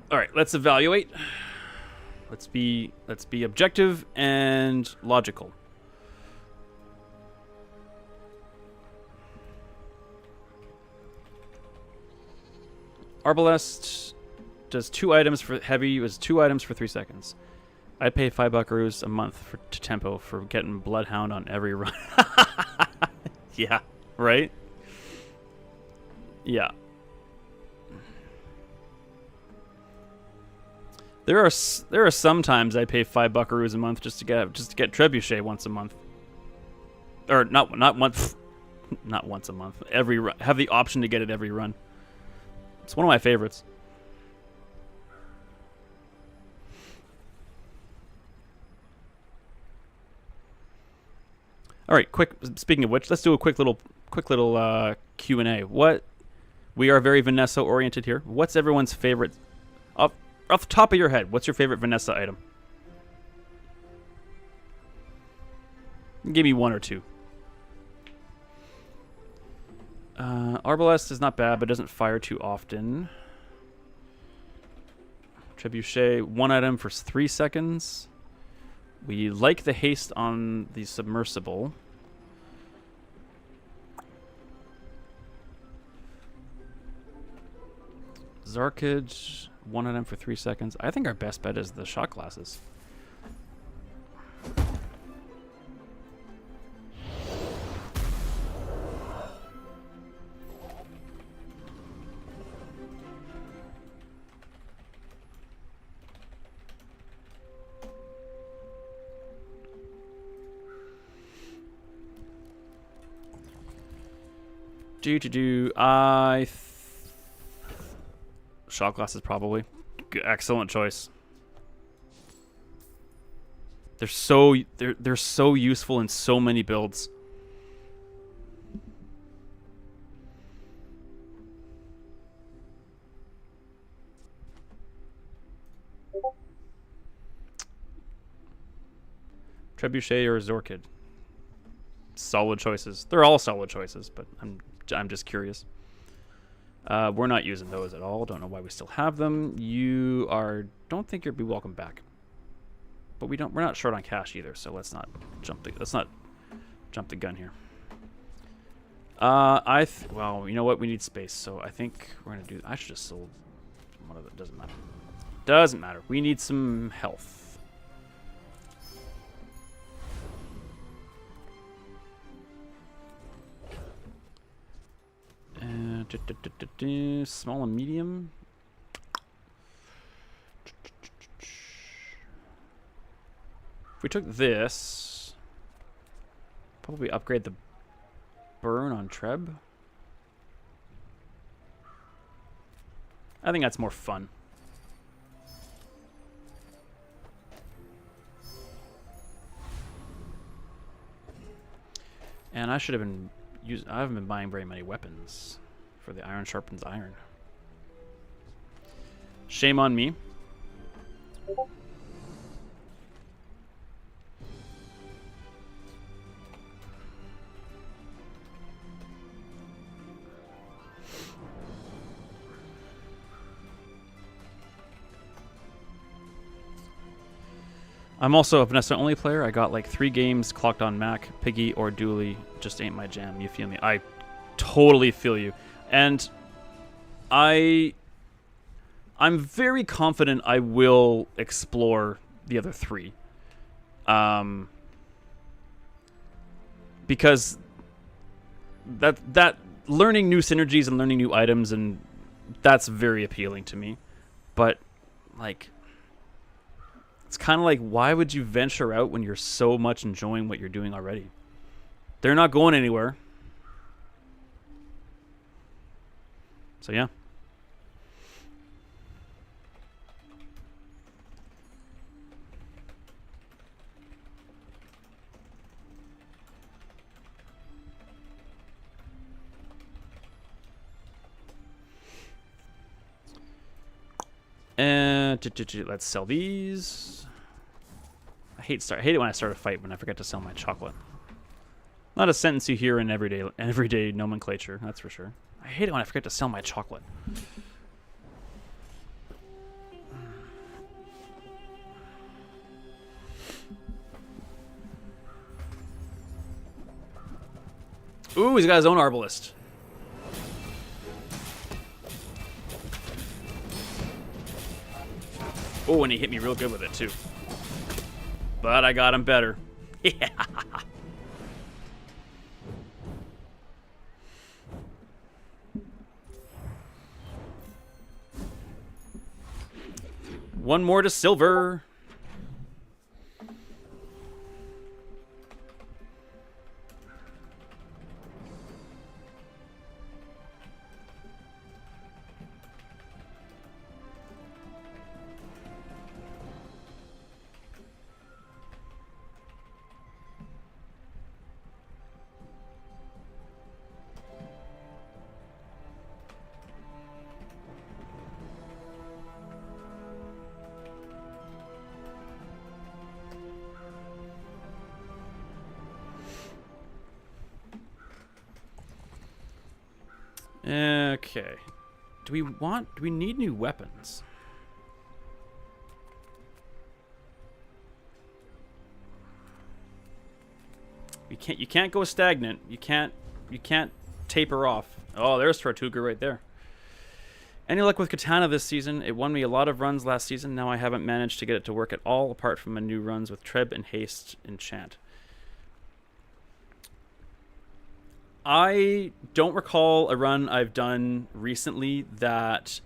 All right, let's evaluate. Let's be objective and logical. Arbalest does 2 items for heavy. Was 2 items for 3 seconds. I'd pay $5 a month to tempo for getting Bloodhound on every run. Yeah, right? Yeah. There are some times I pay $5 a month just to get Trebuchet once a month. Or not once not once a month. Every run. Have the option to get it every run. It's one of my favorites. All right, quick. Speaking of which, let's do a quick little Q&A. We are very Vanessa oriented here. What's everyone's favorite? Off the top of your head, what's your favorite Vanessa item? Give me 1 or 2. Arbalest is not bad, but doesn't fire too often. Trebuchet, 1 item for 3 seconds. We like the haste on the submersible. Zarkage, 1 item for 3 seconds. I think our best bet is the shot glasses. Shot glasses probably. Excellent choice. They're so useful in so many builds. Trebuchet or Zorkid? Solid choices. They're all solid choices, but I'm just curious. We're not using those at all. Don't know why we still have them. Don't think you'll be welcome back. But we're not short on cash either, so let's not jump the gun here. Well, you know what? We need space, so I think we're gonna do. I should have sold one of it. Doesn't matter. Doesn't matter. We need some health. Small and medium. If we took this, probably upgrade the burn on Treb. I think that's more fun. And I should have been I haven't been buying very many weapons for the iron sharpens iron. Shame on me. I'm also a Vanessa only player. I got like 3 games clocked on Mac. Piggy or Dooley just ain't my jam. You feel me? I totally feel you. And I'm very confident I will explore the other 3. Because that learning new synergies and learning new items, and that's very appealing to me. But like, it's kind of like, why would you venture out when you're so much enjoying what you're doing already? They're not going anywhere. So yeah. And let's sell these. I hate it when I start a fight when I forget to sell my chocolate. Not a sentence you hear in everyday nomenclature, that's for sure. I hate it when I forget to sell my chocolate. Ooh, he's got his own arbalist. Oh, and he hit me real good with it, too. But I got him better. Yeah. One more to silver. Okay. Do we need new weapons? You can't go stagnant. You can't taper off. Oh, there's Tortuga right there. Any luck with Katana this season? It won me a lot of runs last season. Now I haven't managed to get it to work at all, apart from my new runs with Treb and Haste Enchant. I don't recall a run I've done recently that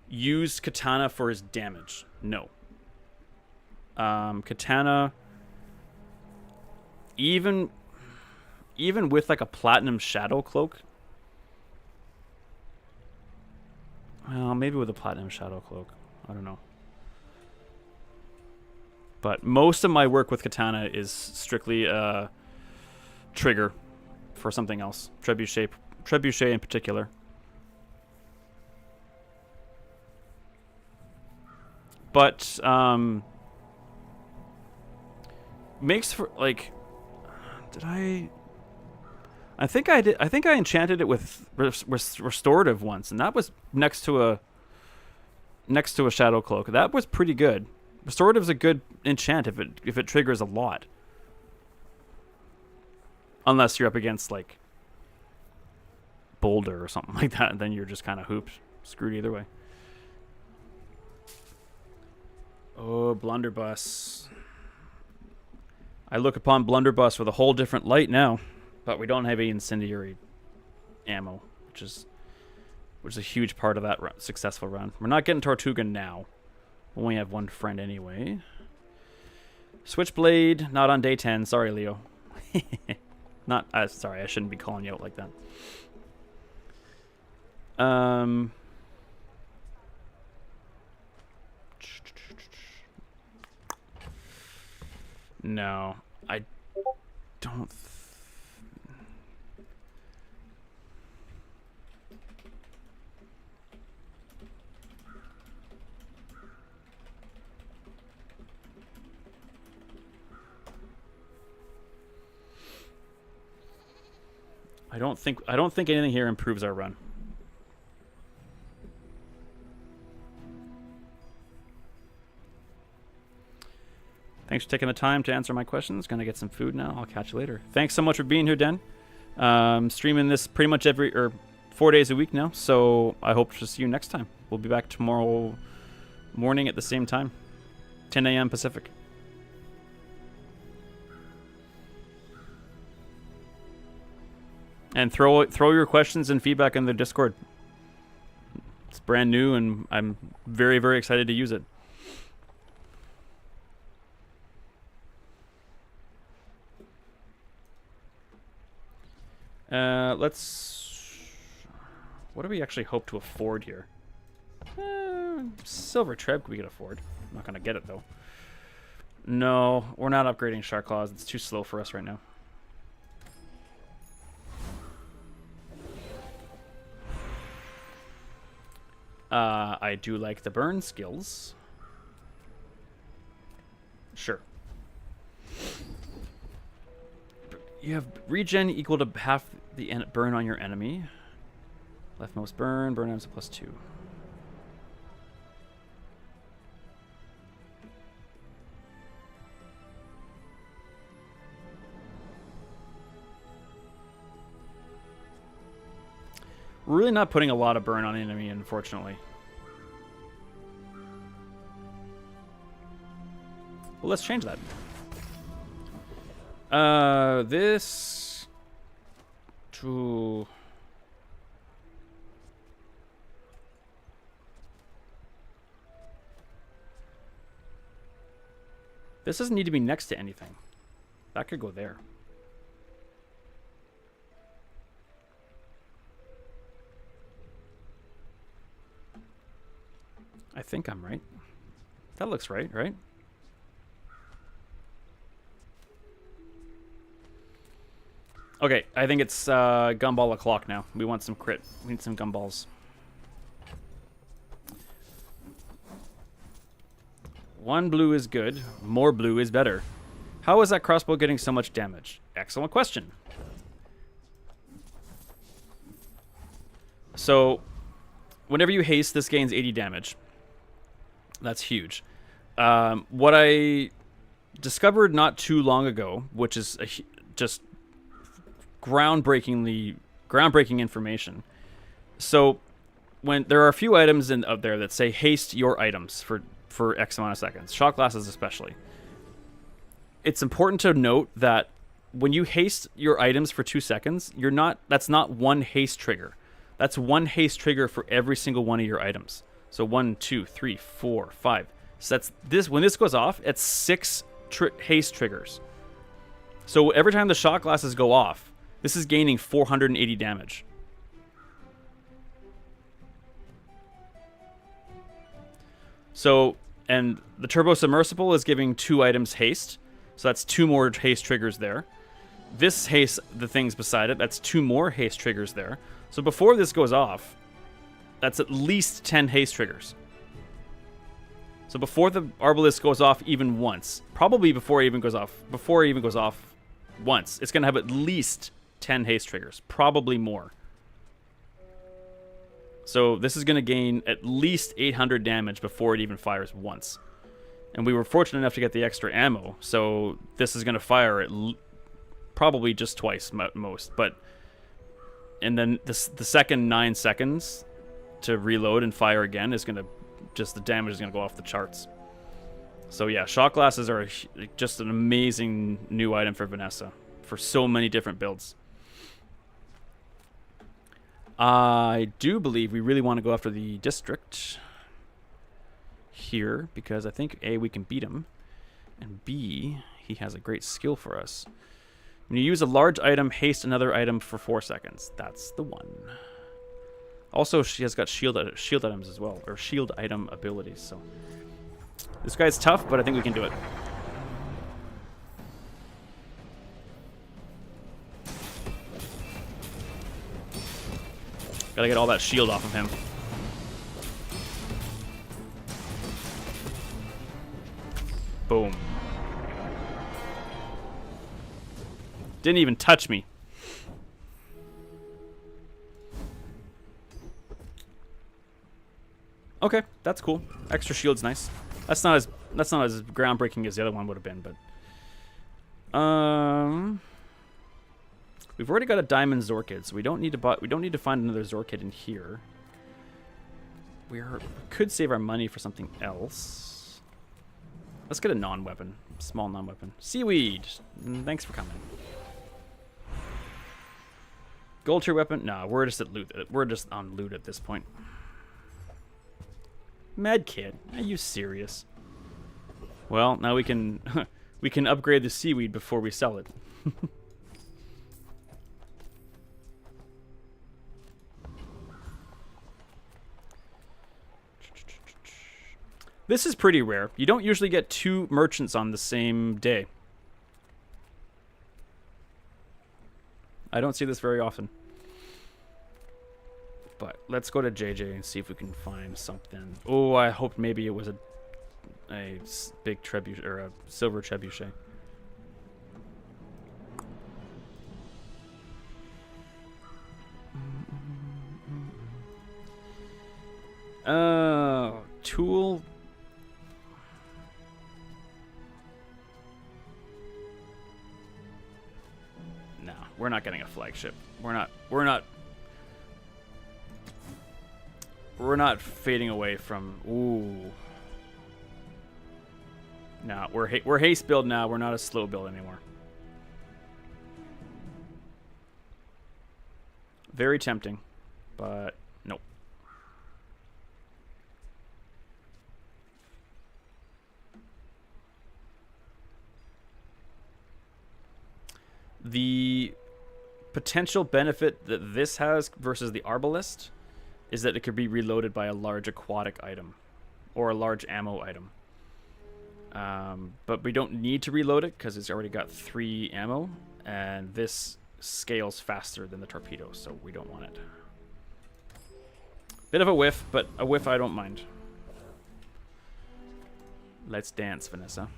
used Katana for his damage. No. Katana, even with like a Platinum Shadow Cloak. Well, maybe with a Platinum Shadow Cloak. I don't know. But most of my work with Katana is strictly trigger for something else. Trebuchet in particular. But makes for like I think I enchanted it with restorative once, and that was next to a Shadow Cloak. That was pretty good. Restorative's a good enchant if it triggers a lot. Unless you're up against, like, Boulder or something like that, then you're just kind of hooped. Screwed either way. Oh, Blunderbuss. I look upon Blunderbuss with a whole different light now. But we don't have any incendiary ammo, which is a huge part of that successful run. We're not getting Tortuga now. We only have one friend anyway. Switchblade, not on day 10. Sorry, Leo. Not sorry, I shouldn't be calling you out like that. No, I don't. I don't think anything here improves our run. Thanks for taking the time to answer my questions. Gonna get some food now. I'll catch you later. Thanks so much for being here, Den. Streaming this pretty much 4 days a week now, so I hope to see you next time. We'll be back tomorrow morning at the same time, 10 a.m. Pacific. And throw your questions and feedback in the Discord. It's brand new, and I'm very, very excited to use it. What do we actually hope to afford here? Silver Treb we could afford. I'm not going to get it, though. No, we're not upgrading Shark Claws. It's too slow for us right now. I do like the burn skills. Sure. You have regen equal to half the burn on your enemy. Leftmost burn items +2. We're really not putting a lot of burn on the enemy, unfortunately. Well, let's change that. This to... This doesn't need to be next to anything. That could go there. I think I'm right. That looks right, right? Okay, I think it's gumball o'clock now. We want some crit. We need some gumballs. One blue is good. More blue is better. How is that crossbow getting so much damage? Excellent question. So, whenever you haste, this gains 80 damage. That's huge. What I discovered not too long ago, which is just groundbreaking information. So, when there are a few items out there that say haste your items for X amount of seconds, shot glasses especially. It's important to note that when you haste your items for 2 seconds, that's not one haste trigger. That's one haste trigger for every single one of your items. So 1, 2, 3, 4, 5. So that's this. When this goes off, it's 6 haste triggers. So every time the shot glasses go off, this is gaining 480 damage. So, and the turbo submersible is giving 2 items haste. So that's 2 more haste triggers there. This haste, the things beside it, that's 2 more haste triggers there. So before this goes off, that's at least 10 haste triggers. So before the Arbalist goes off even once, probably before it even goes off once, it's going to have at least 10 haste triggers, probably more. So this is going to gain at least 800 damage before it even fires once. And we were fortunate enough to get the extra ammo, so this is going to fire at probably just twice most. And then the second 9 seconds to reload and fire again is going to the damage is going to go off the charts. So yeah, shot glasses are just an amazing new item for Vanessa for so many different builds. I do believe we really want to go after the district here because I think A, we can beat him, and B, he has a great skill for us. When you use a large item, haste another item for 4 seconds. That's the one. Also, she has got shield items as well, or shield item abilities. So this guy's tough, but I think we can do it. Gotta get all that shield off of him. Boom. Didn't even touch me. Okay, that's cool. Extra shield's nice. That's not as groundbreaking as the other one would have been, but we've already got a diamond Zorkid, so we don't need to find another Zorkid in here. We could save our money for something else. Let's get a non-weapon, small non-weapon. Seaweed. Thanks for coming. Gold tier weapon? Nah, we're just at loot. We're just on loot at this point. Medkit? Are you serious? Well, now we can we can upgrade the seaweed before we sell it. This is pretty rare. You don't usually get 2 merchants on the same day. I don't see this very often. But let's go to JJ and see if we can find something. Oh, I hoped maybe it was a big trebuchet or a silver trebuchet. Tool. No, we're not getting a flagship. We're not fading away from. Ooh. No, we're haste build now. We're not a slow build anymore. Very tempting, but nope. The potential benefit that this has versus the Arbalest is that it could be reloaded by a large aquatic item or a large ammo item. But we don't need to reload it because it's already got 3 ammo, and this scales faster than the torpedo, so we don't want it. Bit of a whiff, but a whiff I don't mind. Let's dance, Vanessa.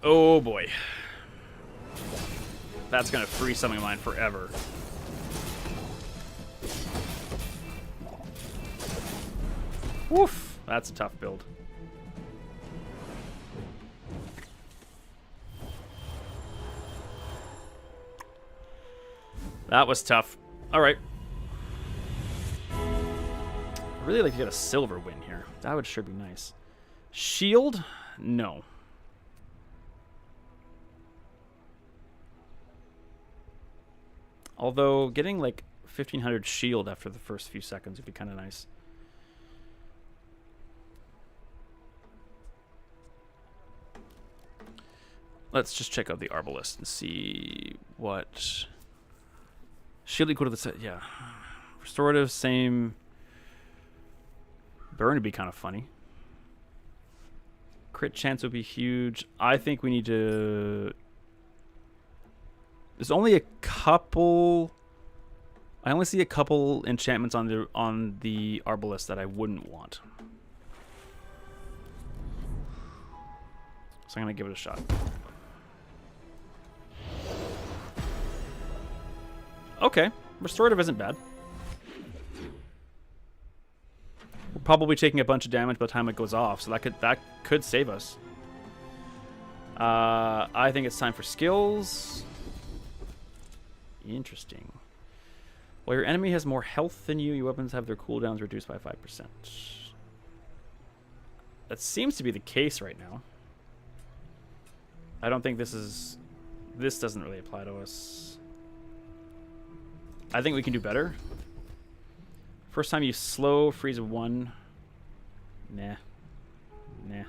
Oh boy. That's gonna freeze something of mine forever. Woof! That's a tough build. That was tough. Alright. I'd really like to get a silver win here. That would sure be nice. Shield? No. Although getting like 1500 shield after the first few seconds would be kind of nice. Let's just check out the Arbalest and see what shield equal to the set. Yeah, restorative, same. Burn would be kind of funny. Crit chance would be huge. I think we need to. There's only a couple. I only see a couple enchantments on the Arbalest that I wouldn't want. So I'm gonna give it a shot. Okay, restorative isn't bad. We're probably taking a bunch of damage by the time it goes off, so that could save us. I think it's time for skills. Interesting. While your enemy has more health than you, your weapons have their cooldowns reduced by 5%. That seems to be the case right now. I don't think this doesn't really apply to us. I think we can do better. First time you slow, freeze of 1. Nah. Nah.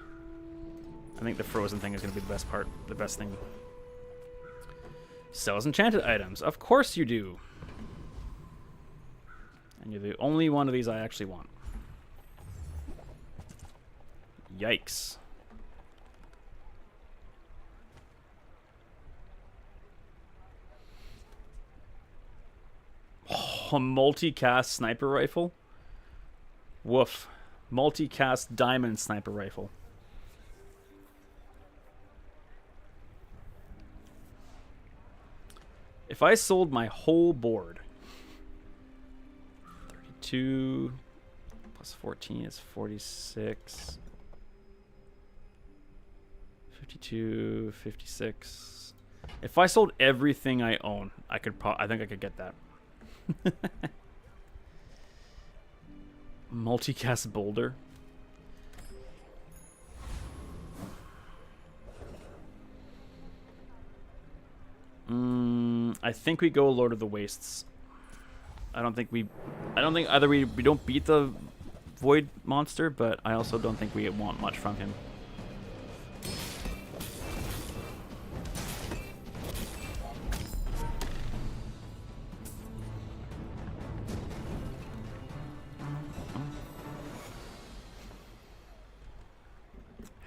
I think the frozen thing is going to be the best part, the best thing. Sells enchanted items. Of course you do. And you're the only one of these I actually want. Yikes. Oh, a multicast sniper rifle? Woof. Multicast diamond sniper rifle. If I sold my whole board, 32 plus 14 is 46. 52, 56. If I sold everything I own, I think I could get that. Multicast boulder. I think we go Lord of the Wastes. I don't think either we don't beat the Void monster, but I also don't think we want much from him.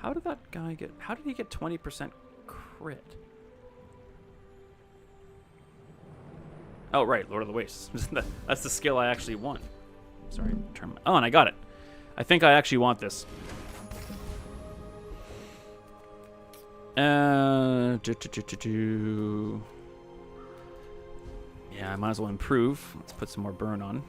How did that guy get... How did he get 20% crit? Oh, right. Lord of the Wastes. That's the skill I actually want. Sorry. Oh, and I got it. I think I actually want this. Yeah, I might as well improve. Let's put some more burn on.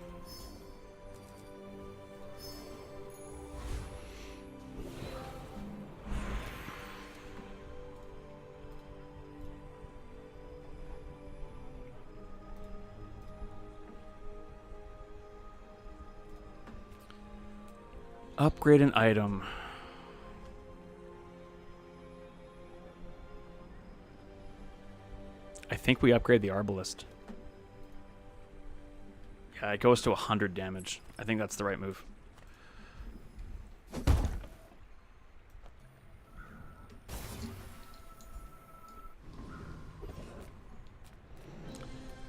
Upgrade an item. I think we upgrade the Arbalist. Yeah, it goes to 100 damage. I think that's the right move.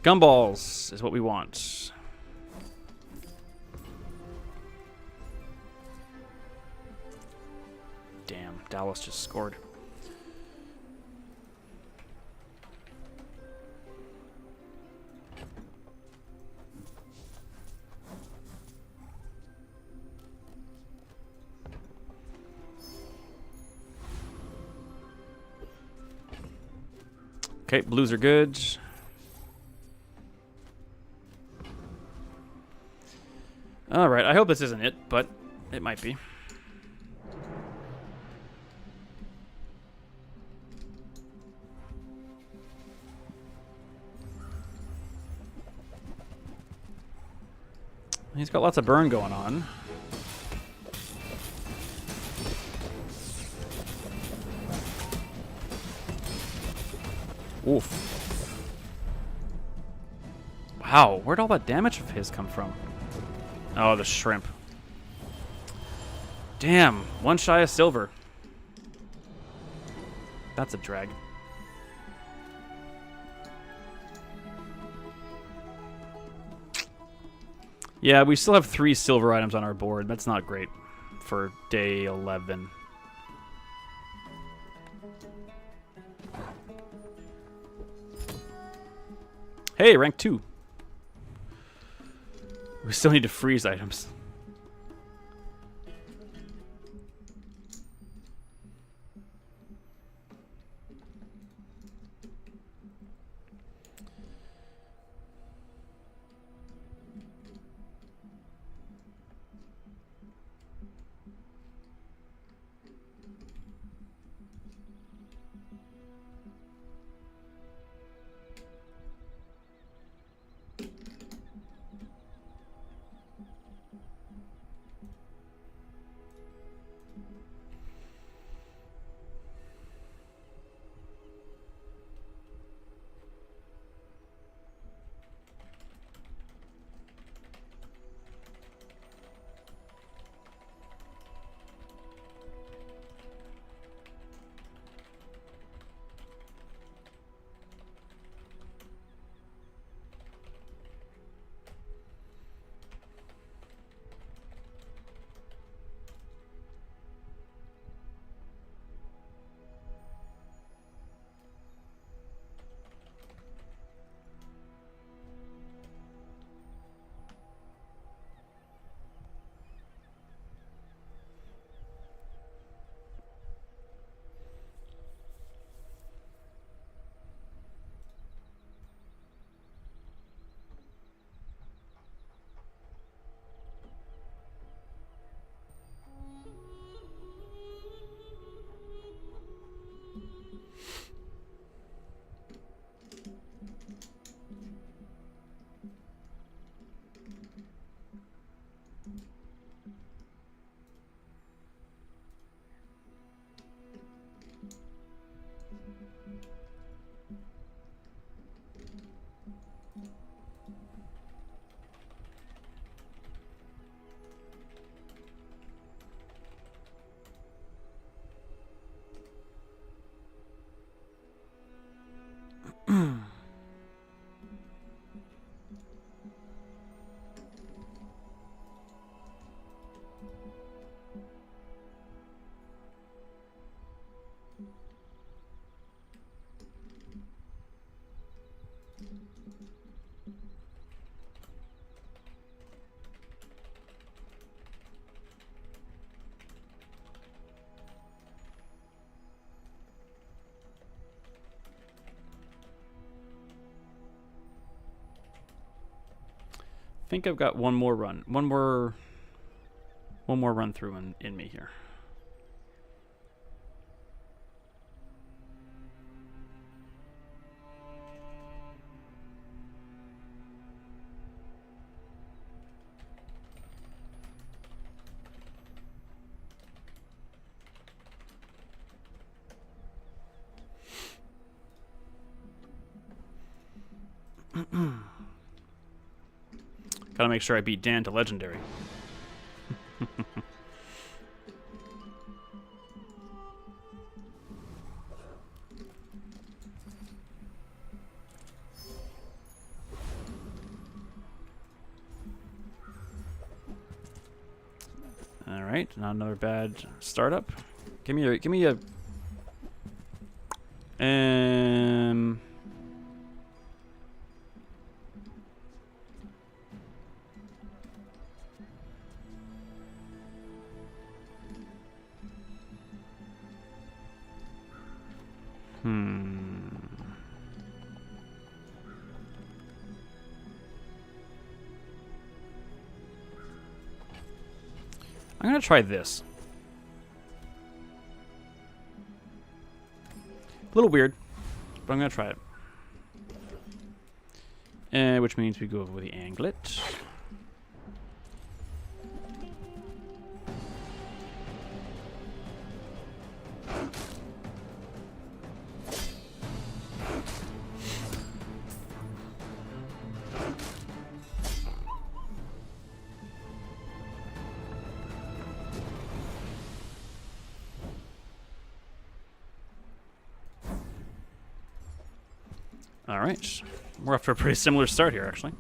Gumballs is what we want. Damn, Dallas just scored. Okay, blues are good. Alright, I hope this isn't it, but it might be. He's got lots of burn going on. Oof. Wow, where'd all that damage of his come from? Oh, the shrimp. Damn, one shy of silver. That's a drag. Yeah, we still have 3 silver items on our board. That's not great for day 11. Hey, rank 2. We still need to freeze items. think I've got one more run. One more run through in me here. Gotta make sure I beat Dan to legendary. All right, not another bad startup. Give me a I'm gonna try this. A little weird, but I'm gonna try it. Which means we go over with the anglet. All right, we're off to a pretty similar start here, actually.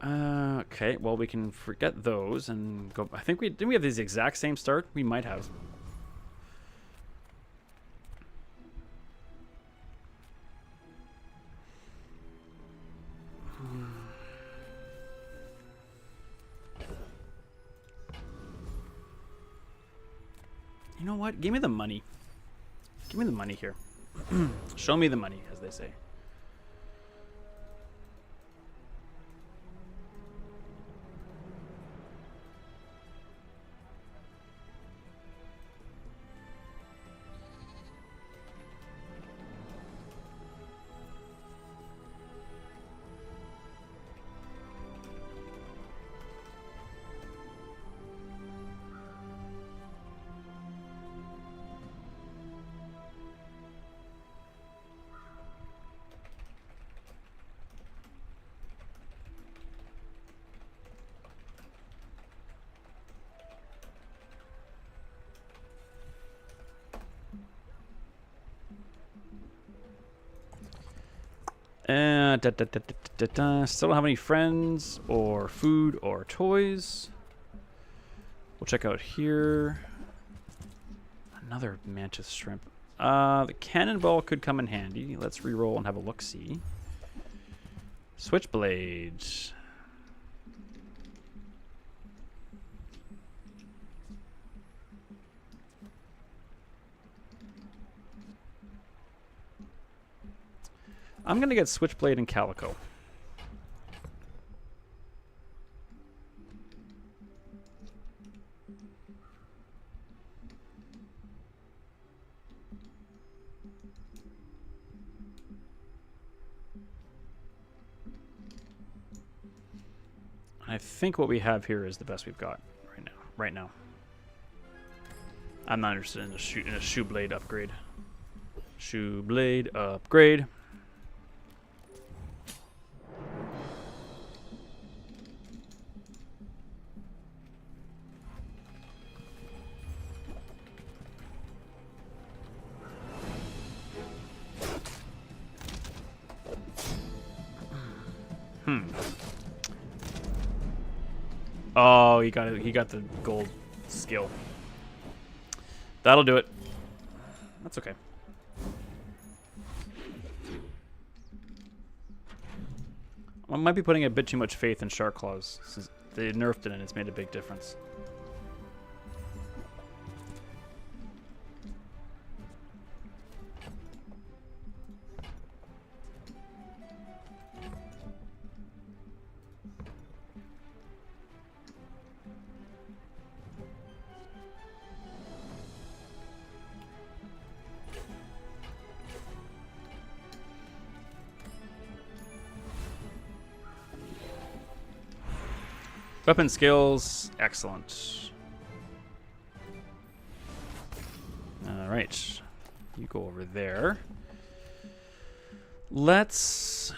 Okay, well, we can forget those and go. I think didn't we have these exact same start? We might have. You know what? Give me the money. Give me the money here. Show me the money, as they say. Still don't have any friends or food or toys. We'll check out here. Another mantis shrimp. The cannonball could come in handy. Let's re-roll and have a look-see. Switchblades. I'm going to get Switchblade and Calico. I think what we have here is the best we've got right now. I'm not interested in a shoe blade upgrade. Shoe blade upgrade. Oh, he got it. He got the gold skill. That'll do it. That's okay. I might be putting a bit too much faith in Shark Claws since they nerfed it and it's made a big difference. Weapon skills, excellent. All right, you go over there. Let's...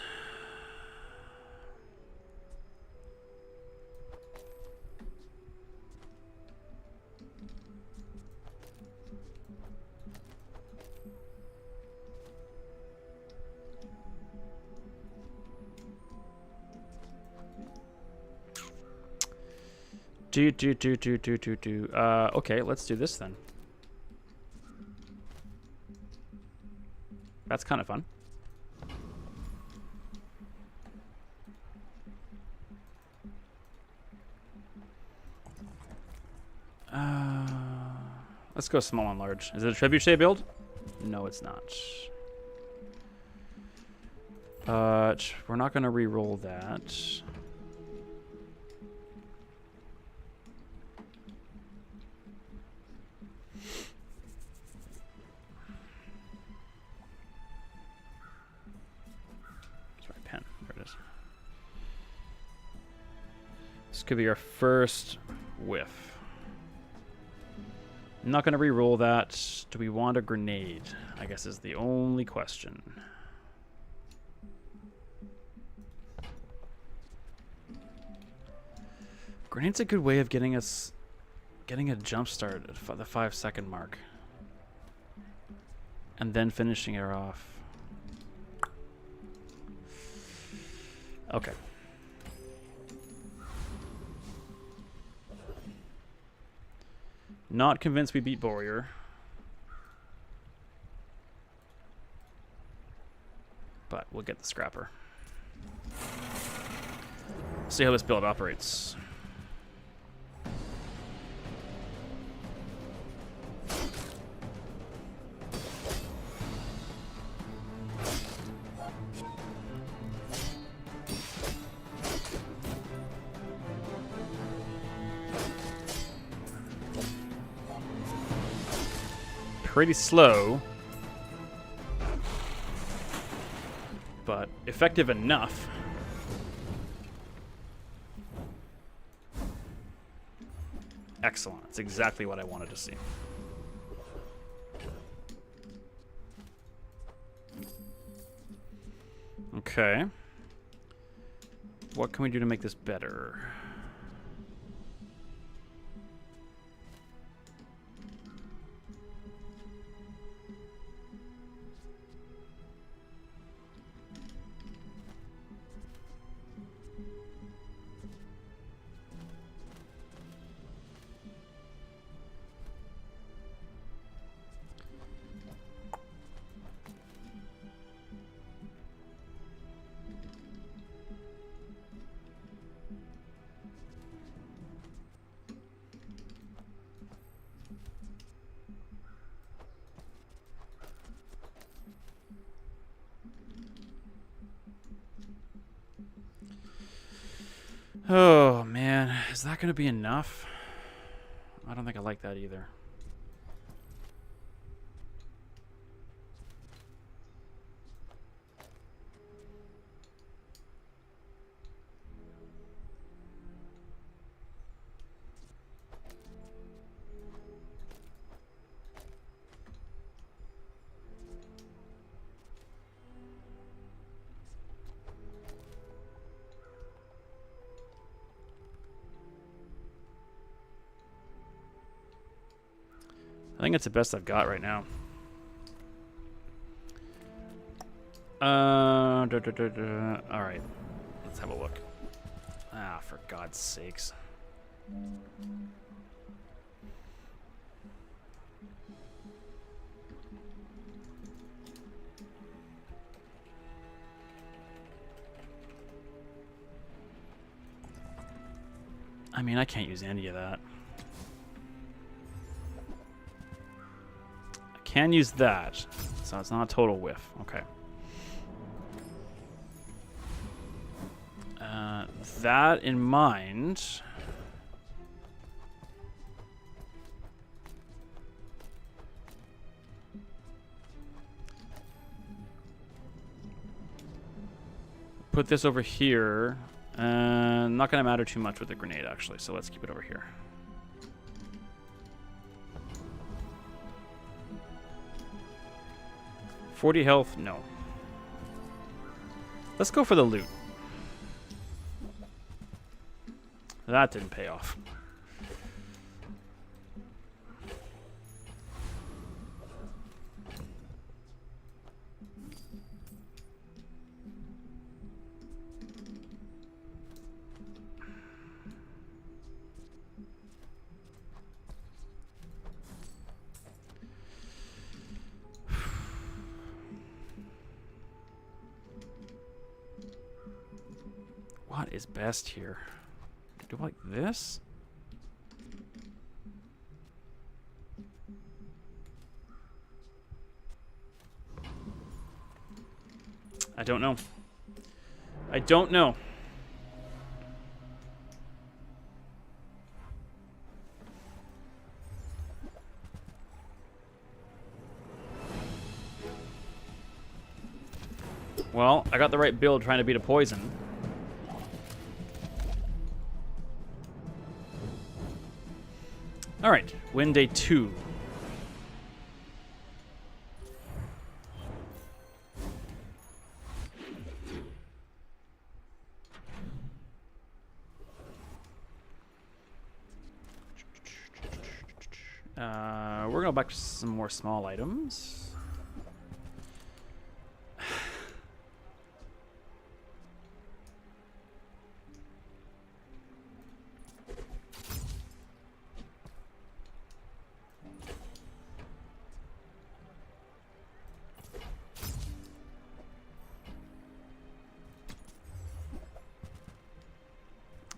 Okay, let's do this then. That's kind of fun. Let's go small and large. Is it a trebuchet build? No, it's not. But we're not going to re-roll that. Sorry, pen. There it is. This could be our first whiff. I'm not going to re-roll that. Do we want a grenade? I guess is the only question. Grenade's a good way of getting a jump start at the 5-second mark. And then finishing her off. Okay. Not convinced we beat Warrior. But we'll get the scrapper. See how this build operates. Pretty slow, but effective enough. Excellent. That's exactly what I wanted to see. Okay. What can we do to make this better? Oh, man. Is that going to be enough? I don't think I like that either. I think it's the best I've got right now. All right, let's have a look. Ah, for God's sakes. I mean, I can't use any of that. Can use that, so it's not a total whiff. Okay. That in mind, put this over here Not going to matter too much with the grenade, actually, so let's keep it over here. $40 health? No. Let's go for the loot. That didn't pay off. What is best here? Do I like this? I don't know. I don't know. Well, I got the right build trying to beat a poison. All right, win day 2. We're going back to some more small items.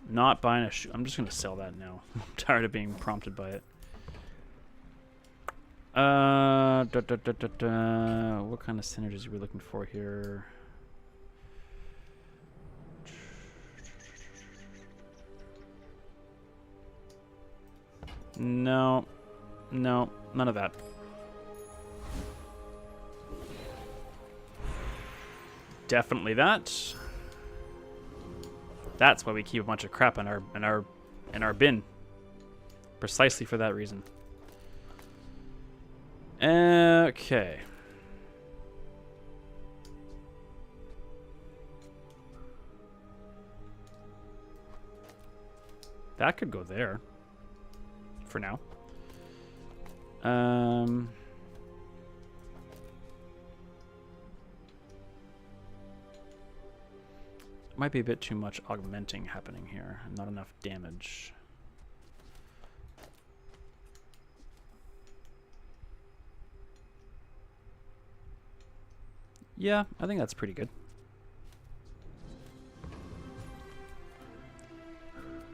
Not buying a shoe. I'm just going to sell that now. I'm tired of being prompted by it. What kind of synergies are we looking for here? No. No, none of that. Definitely that. That's why we keep a bunch of crap in our bin. Precisely for that reason. Okay. That could go there. For now. Might be a bit too much augmenting happening here. Not enough damage. Yeah, I think that's pretty good.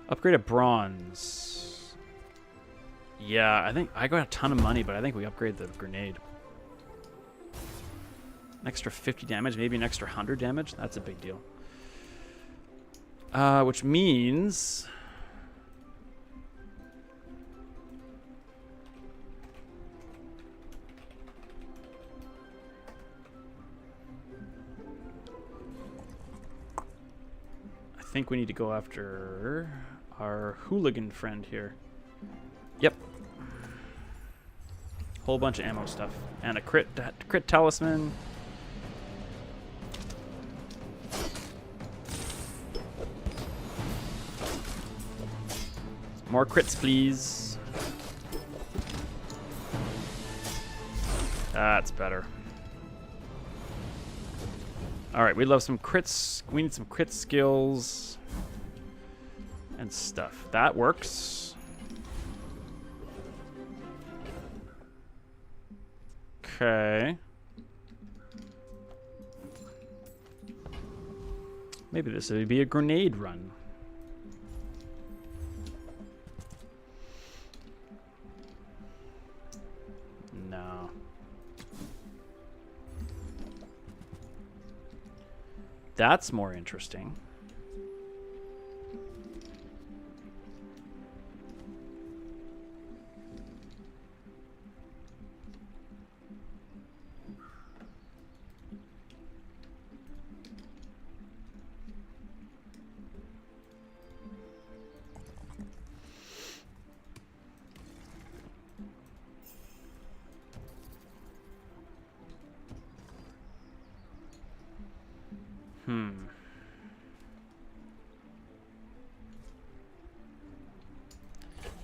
Upgrade a bronze. Yeah, I think I got a ton of money, but I think we upgrade the grenade. An extra 50 damage, maybe an extra 100 damage. That's a big deal. Which means... I think we need to go after our hooligan friend here. Yep. Whole bunch of ammo stuff. And a crit talisman. More crits, please. That's better. Alright, we love some crits. We need some crit skills and stuff. That works. Okay. Maybe this would be a grenade run. No. That's more interesting.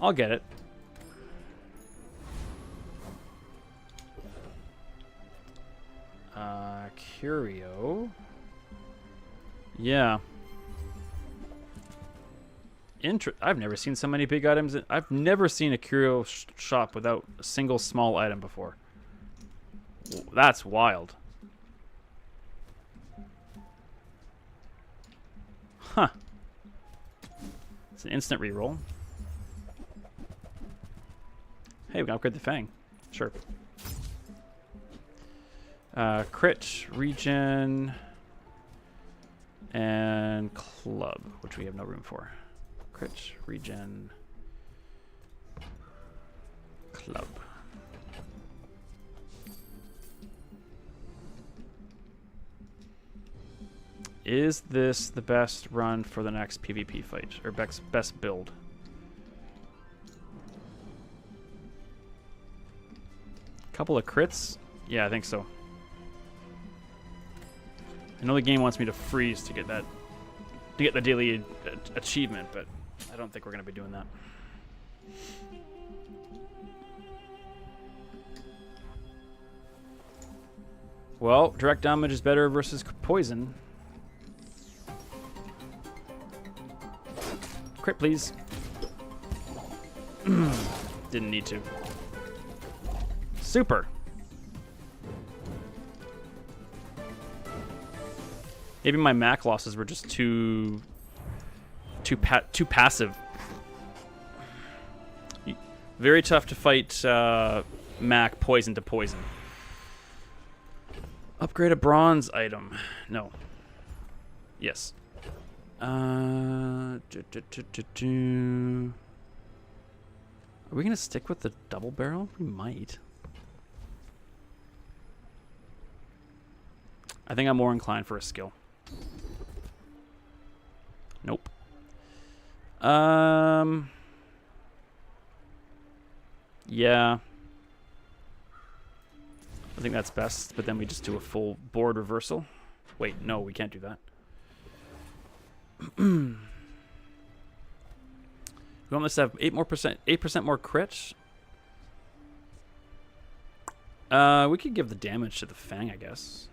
I'll get it. Curio. Yeah. I've never seen so many big items. I've never seen a curio shop without a single small item before. That's wild. Huh. It's an instant reroll. Hey, we can upgrade the Fang. Sure. Crit, regen, and club, which we have no room for. Crit, regen, club. Is this the best run for the next PvP fight, or best build? Couple of crits? Yeah, I think so. I know the game wants me to freeze to get that, to get the daily achievement, but I don't think we're going to be doing that. Well, direct damage is better versus poison. Crit, please. Didn't need to. Super. Maybe my Mac losses were just too passive. Very tough to fight Mac poison to poison. Upgrade a bronze item. No. Yes. Are we gonna stick with the double barrel? We might. I think I'm more inclined for a skill. Nope. Yeah. I think that's best, but then we just do a full board reversal. Wait, no, we can't do that. We want this to have 8% more crit. We could give the damage to the Fang, I guess.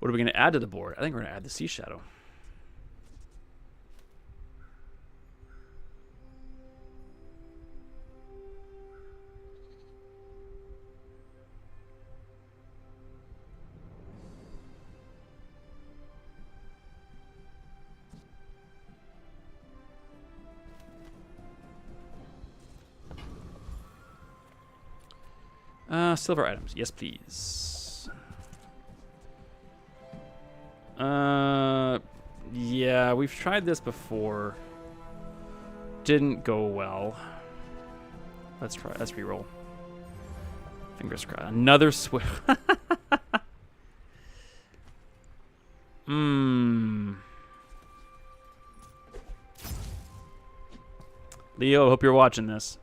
What are we going to add to the board? I think we're going to add the Sea Shadow. Silver items. Yes, please. Yeah, we've tried this before. Didn't go well. Let's try. Let's reroll. Fingers crossed. Another swift. Leo, hope you're watching this.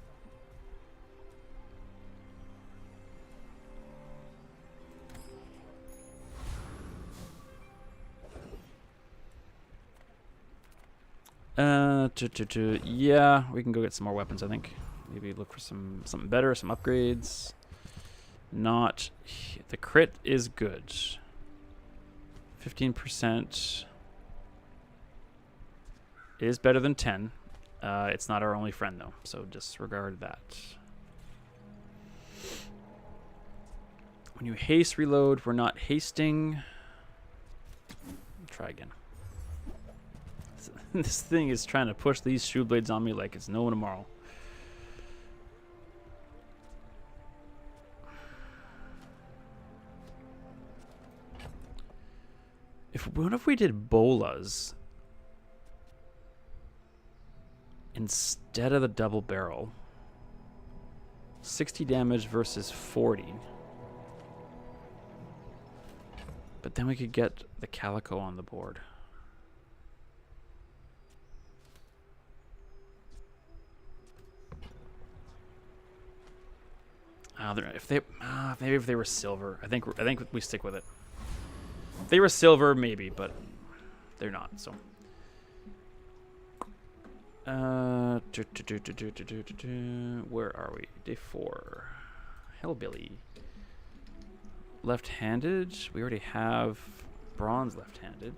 Yeah, we can go get some more weapons, I think. Maybe look for something better, some upgrades. Not... The crit is good. 15% is better than 10. It's not our only friend, though, so disregard that. When you haste reload, we're not hasting. Try again. This thing is trying to push these shoe blades on me like it's no tomorrow. What if we did bolas instead of the double barrel? 60 damage versus 40. But then we could get the calico on the board. If they maybe if they were silver, I think we stick with it. If they were silver, maybe, but they're not. So, where are we? Day 4. Hellbilly. Left-handed. We already have bronze left-handed.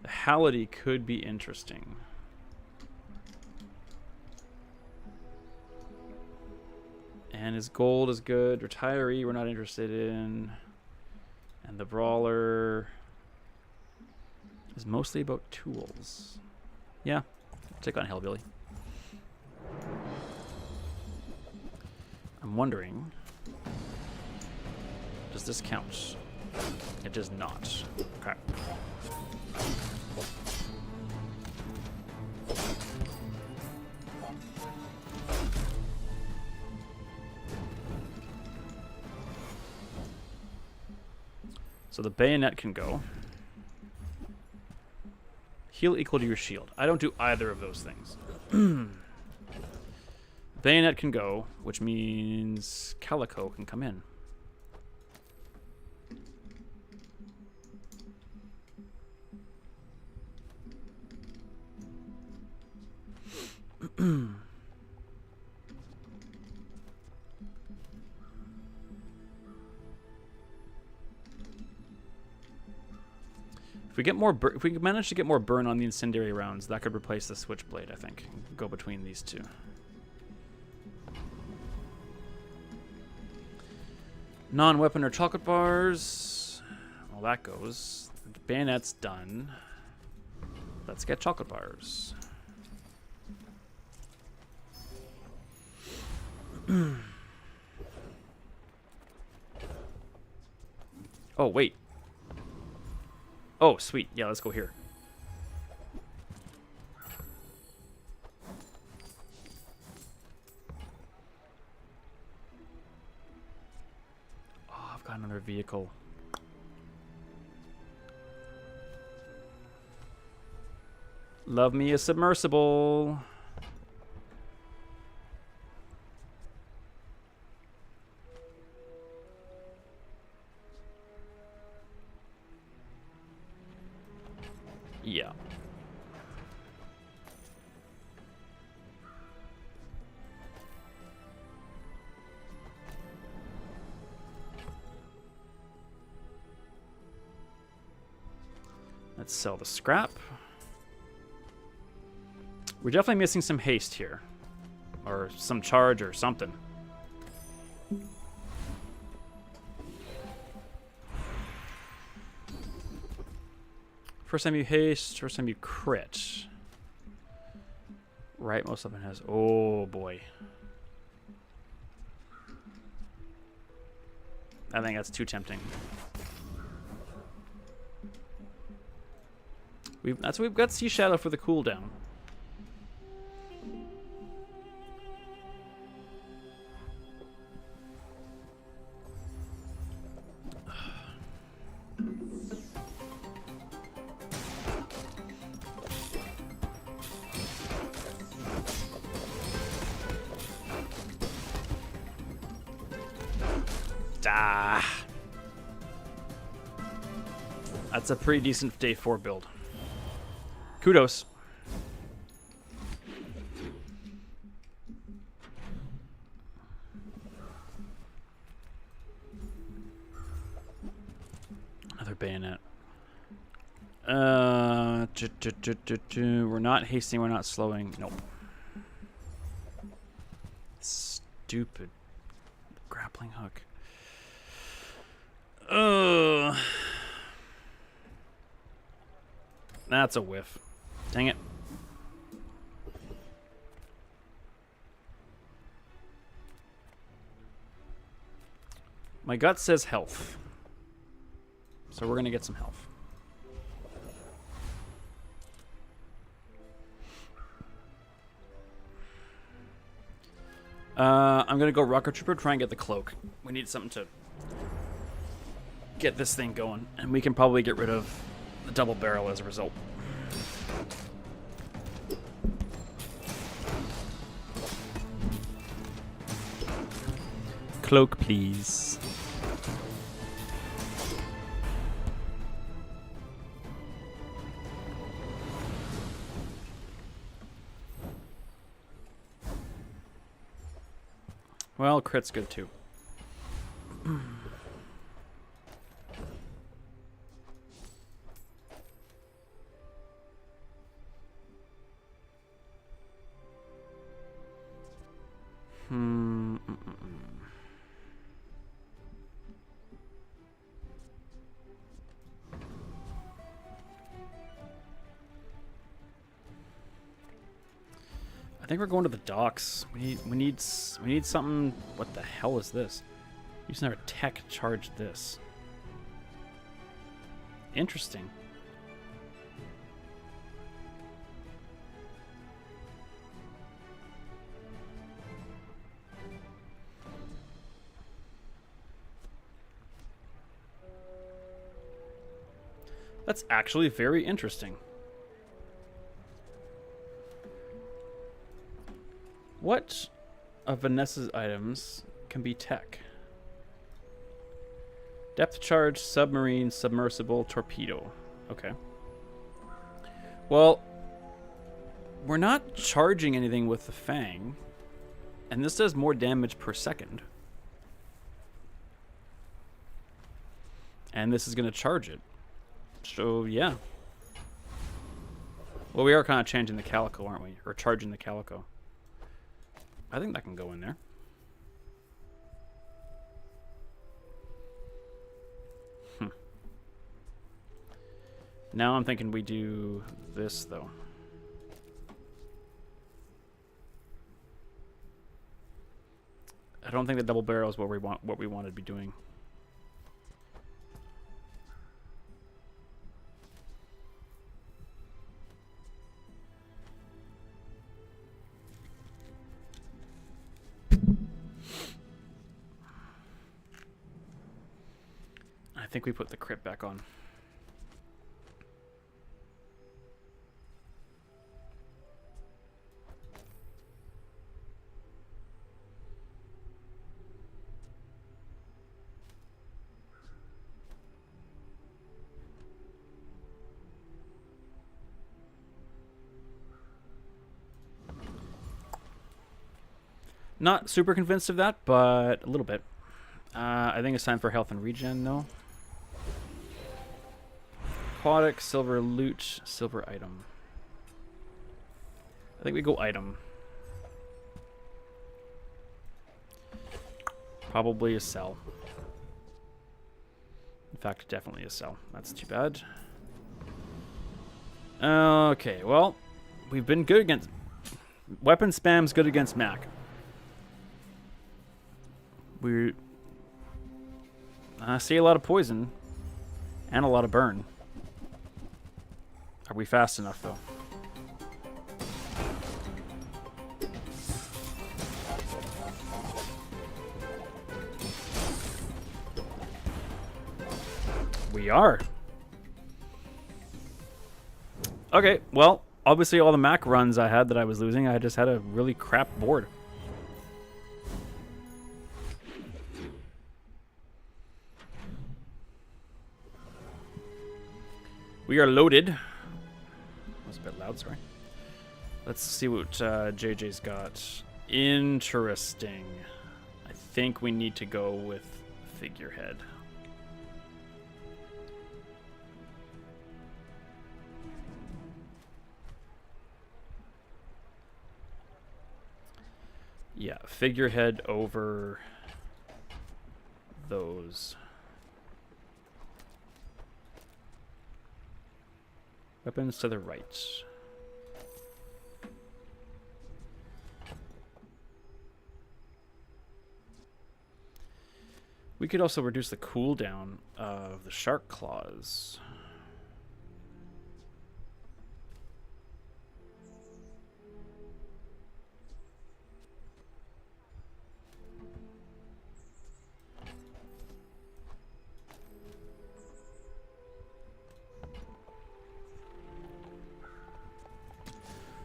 The Halliday could be interesting. And his gold is good. Retiree, we're not interested in. And the Brawler is mostly about tools. Yeah, take on Hellbilly. I'm wondering, does this count? It does not. Okay. So the bayonet can go. Heal equal to your shield. I don't do either of those things. Bayonet can go, which means Calico can come in. If we manage to get more burn on the incendiary rounds, that could replace the switchblade, I think. Go between these two. Non-weapon or chocolate bars. Well, that goes. The bayonet's done. Let's get chocolate bars. Oh, wait. Oh, sweet. Yeah, let's go here. Oh, I've got another vehicle. Love me a submersible. Yeah. Let's sell the scrap. We're definitely missing some haste here. Or some charge or something. First time you haste, first time you crit. Right, most of it has. Oh boy. I think that's too tempting. That's what we've got Sea Shadow for the cooldown. That's a pretty decent day 4 build. Kudos. Another bayonet. We're not hasting, we're not slowing. Nope. Stupid grappling hook. That's a whiff. Dang it. My gut says health. So we're going to get some health. I'm going to go Rocket Trooper, try and get the cloak. We need something to get this thing going. And we can probably get rid of the double barrel as a result. Cloak, please. Well, crit's good too. I think we're going to the docks. We need something. What the hell is this? Using our tech charge this. Interesting. That's actually very interesting. What of Vanessa's items can be tech? Depth charge, submarine, submersible, torpedo. Okay. Well, we're not charging anything with the Fang, and this does more damage per second. And this is going to charge it. So, yeah. Well, we are kind of changing the calico, aren't we? Or charging the calico. I think that can go in there. Now I'm thinking we do this, though. I don't think the double barrel is what we want to be doing. I think we put the crit back on. Not super convinced of that, but a little bit. I think it's time for health and regen, though. Aquatic, silver loot, silver item. I think we go item. Probably a sell. In fact, definitely a sell. That's too bad. Okay, well, we've been good against... Weapon spam's good against Mac. We see a lot of poison and a lot of burn. Are we fast enough, though? We are. Okay, well, obviously all the Mac runs I had that I was losing, I just had a really crap board. We are loaded. That was a bit loud, sorry. Let's see what JJ's got. Interesting. I think we need to go with figurehead. Yeah, figurehead over those. Weapons to the right. We could also reduce the cooldown of the shark claws.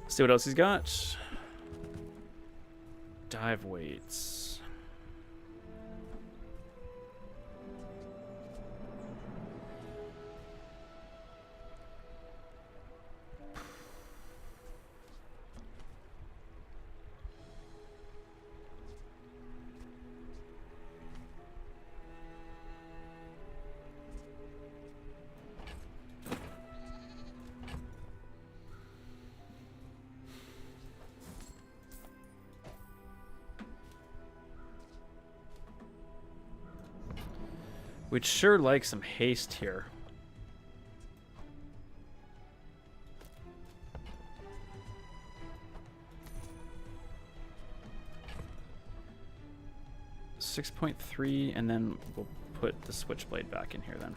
See what else he's got. Dive weights. We'd sure like some haste here. .3, and then we'll put the switchblade back in here then.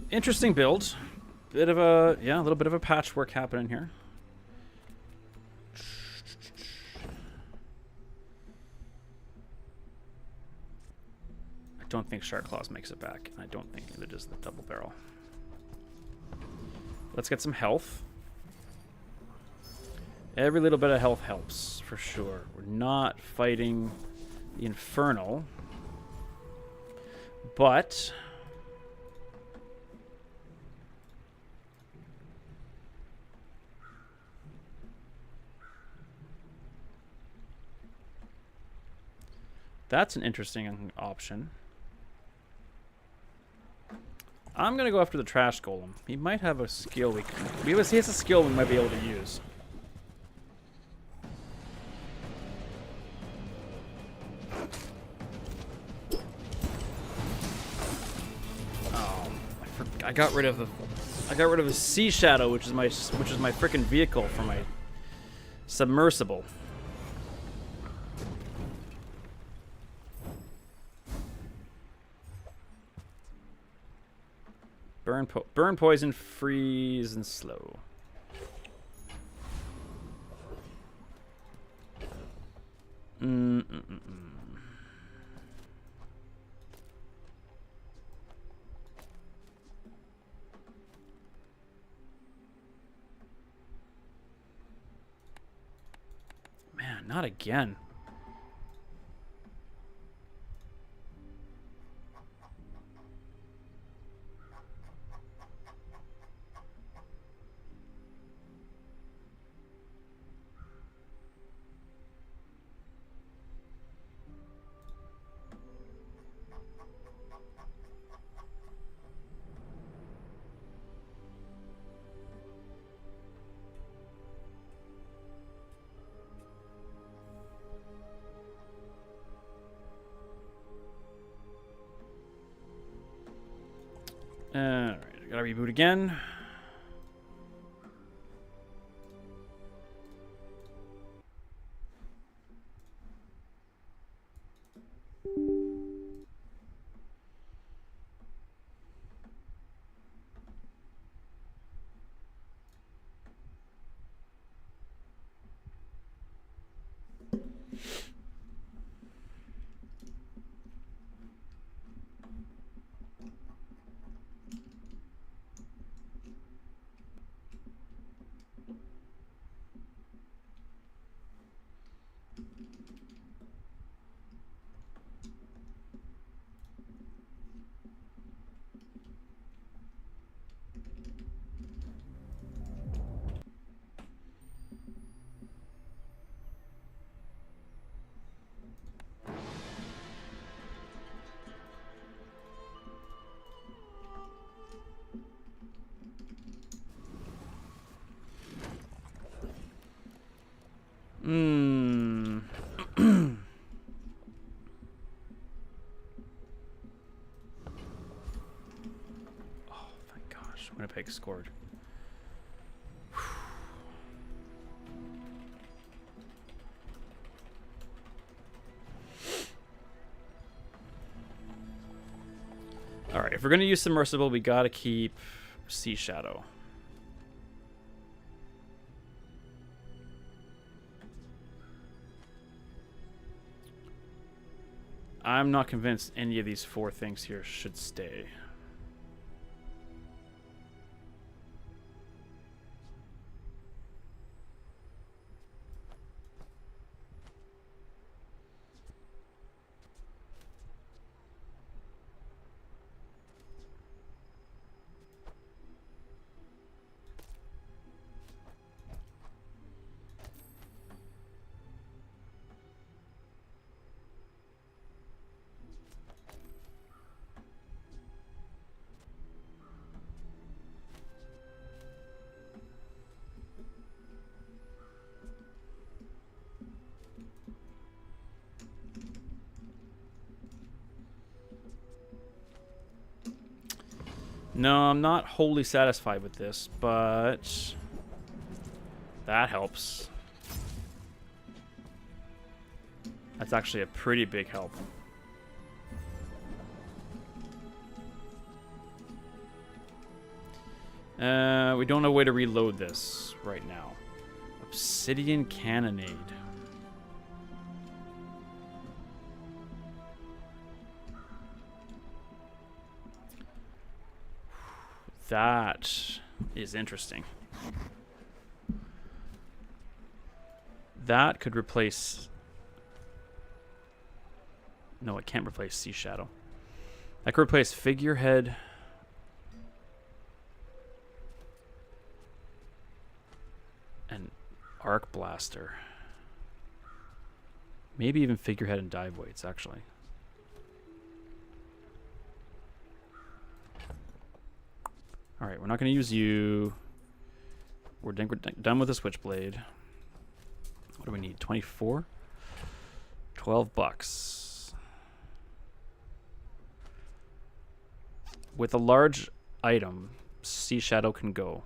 Interesting build. Bit of a, yeah, a little bit of a patchwork happening here. I don't think Shark Claws makes it back. I don't think it is the double barrel. Let's get some health. Every little bit of health helps, for sure. We're not fighting the Infernal. But that's an interesting option. I'm gonna go after the Trash Golem. He might have a skill we can. He has a skill we might be able to use. Oh, I got rid of the Sea Shadow, which is my freaking vehicle for my submersible. Burn, poison, freeze, and slow. Man, not again. Alright, I gotta reboot again. Winnipeg scored. All right, if we're going to use submersible, we got to keep Sea Shadow. I'm not convinced any of these four things here should stay. No, I'm not wholly satisfied with this, but that helps. That's actually a pretty big help. We don't know a way to reload this right now. Obsidian Cannonade. That is interesting. That could replace... No, it can't replace Sea Shadow. That could replace Figurehead... and Arc Blaster. Maybe even Figurehead and Dive Weights, actually. Alright, we're not going to use you. We're done with the Switchblade. What do we need? 24? 12 bucks. With a large item, Sea Shadow can go.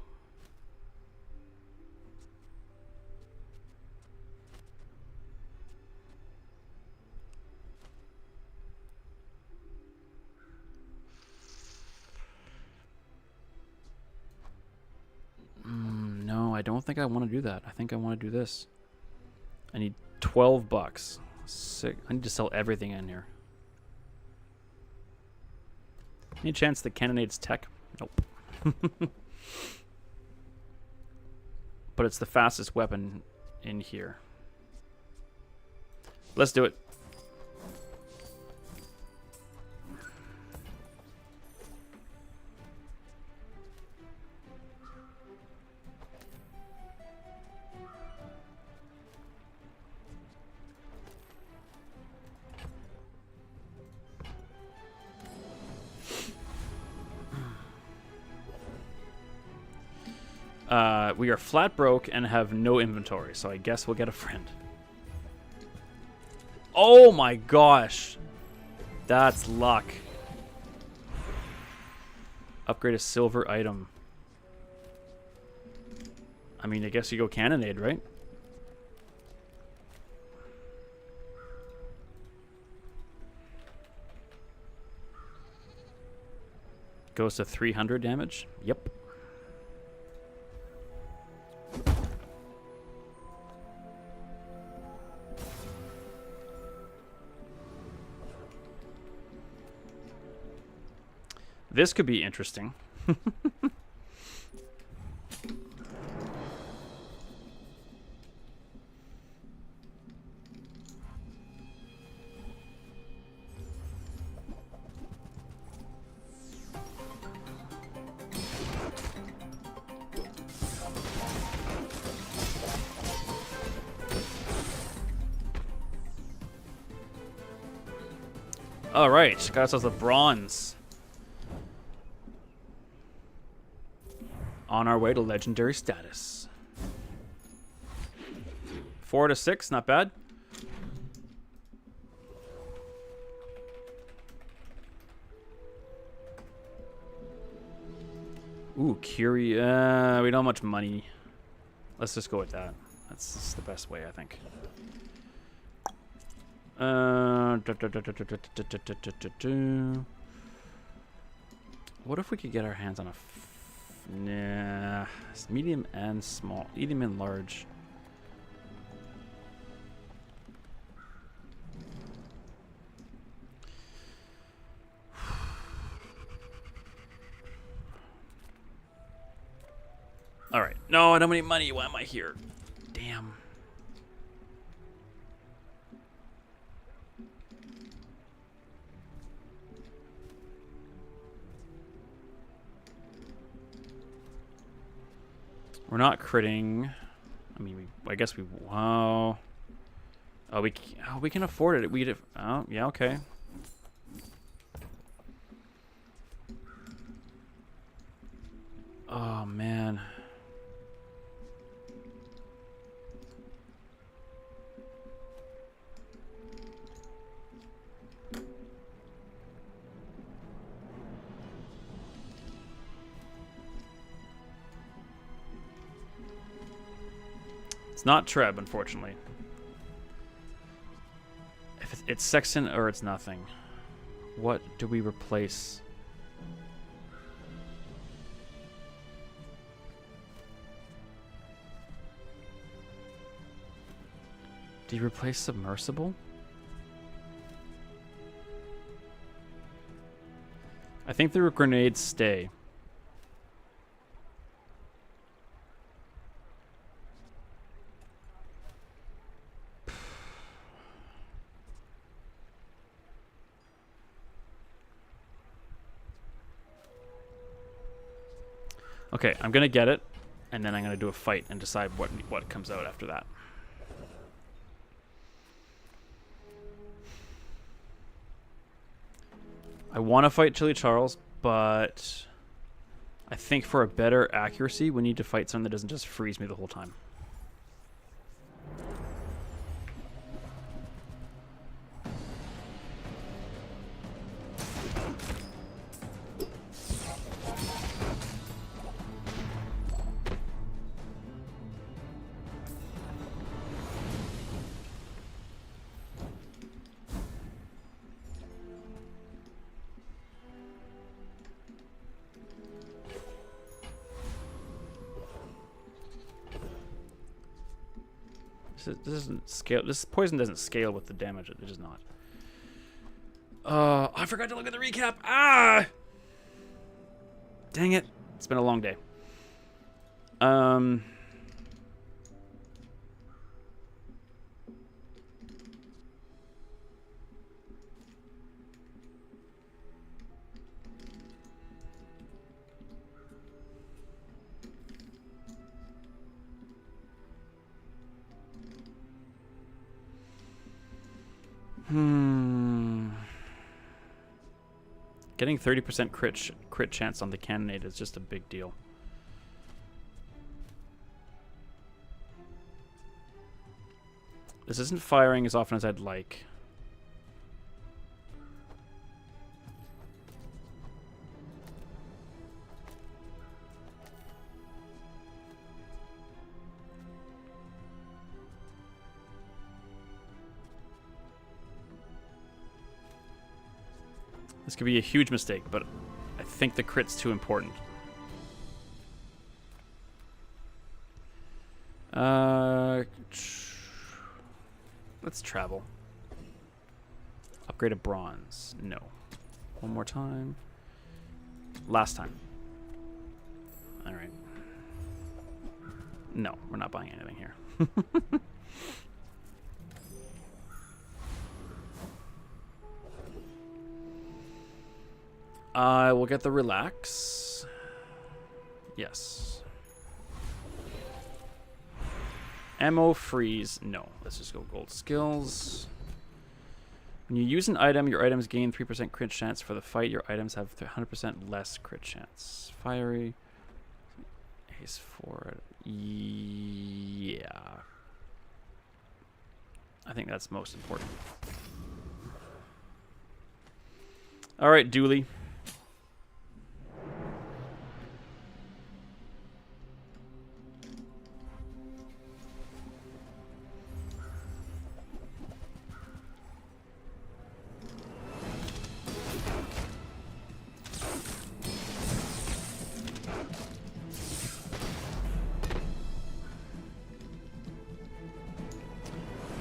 No, I don't think I want to do that. I think I want to do this. I need 12 bucks. Sick. I need to sell everything in here. Any chance the Cannonades tech? Nope. But it's the fastest weapon in here. Let's do it. We are flat broke and have no inventory, so I guess we'll get a friend. Oh my gosh. That's luck. Upgrade a silver item. I mean, I guess you go Cannonade, right? Goes to 300 damage? Yep. This could be interesting. All right, got ourselves a bronze. On our way to legendary status. 4 to 6, not bad. Ooh, Curie. We don't have much money. Let's just go with that. That's the best way, I think. What if we could get our hands on a... Nah, it's medium and small, medium and large. All right. No, I don't have any money. Why am I here? Damn. We're not critting. I mean, I guess we. Wow. Oh, we can afford it. Oh, yeah, okay. Oh man. It's not Treb, unfortunately. If it's Sexton or it's nothing. What do we replace? Do you replace Submersible? I think the grenades stay. Okay, I'm gonna get it, and then I'm gonna do a fight and decide what comes out after that. I want to fight Chili Charles, but I think for a better accuracy, we need to fight something that doesn't just freeze me the whole time. This doesn't scale. This poison doesn't scale with the damage. It does not. I forgot to look at the recap. Ah! Dang it. It's been a long day. Getting 30% crit chance on the cannonade is just a big deal. This isn't firing as often as I'd like. This could be a huge mistake, but I think the crit's too important. Let's travel. Upgrade a bronze. No. One more time. Last time. All right. No, we're not buying anything here. I will get the relax. Yes. Ammo freeze. No. Let's just go gold skills. When you use an item, your items gain 3% crit chance. For the fight, your items have 100% less crit chance. Fiery. Ace forward. Yeah. I think that's most important. All right, Dooley.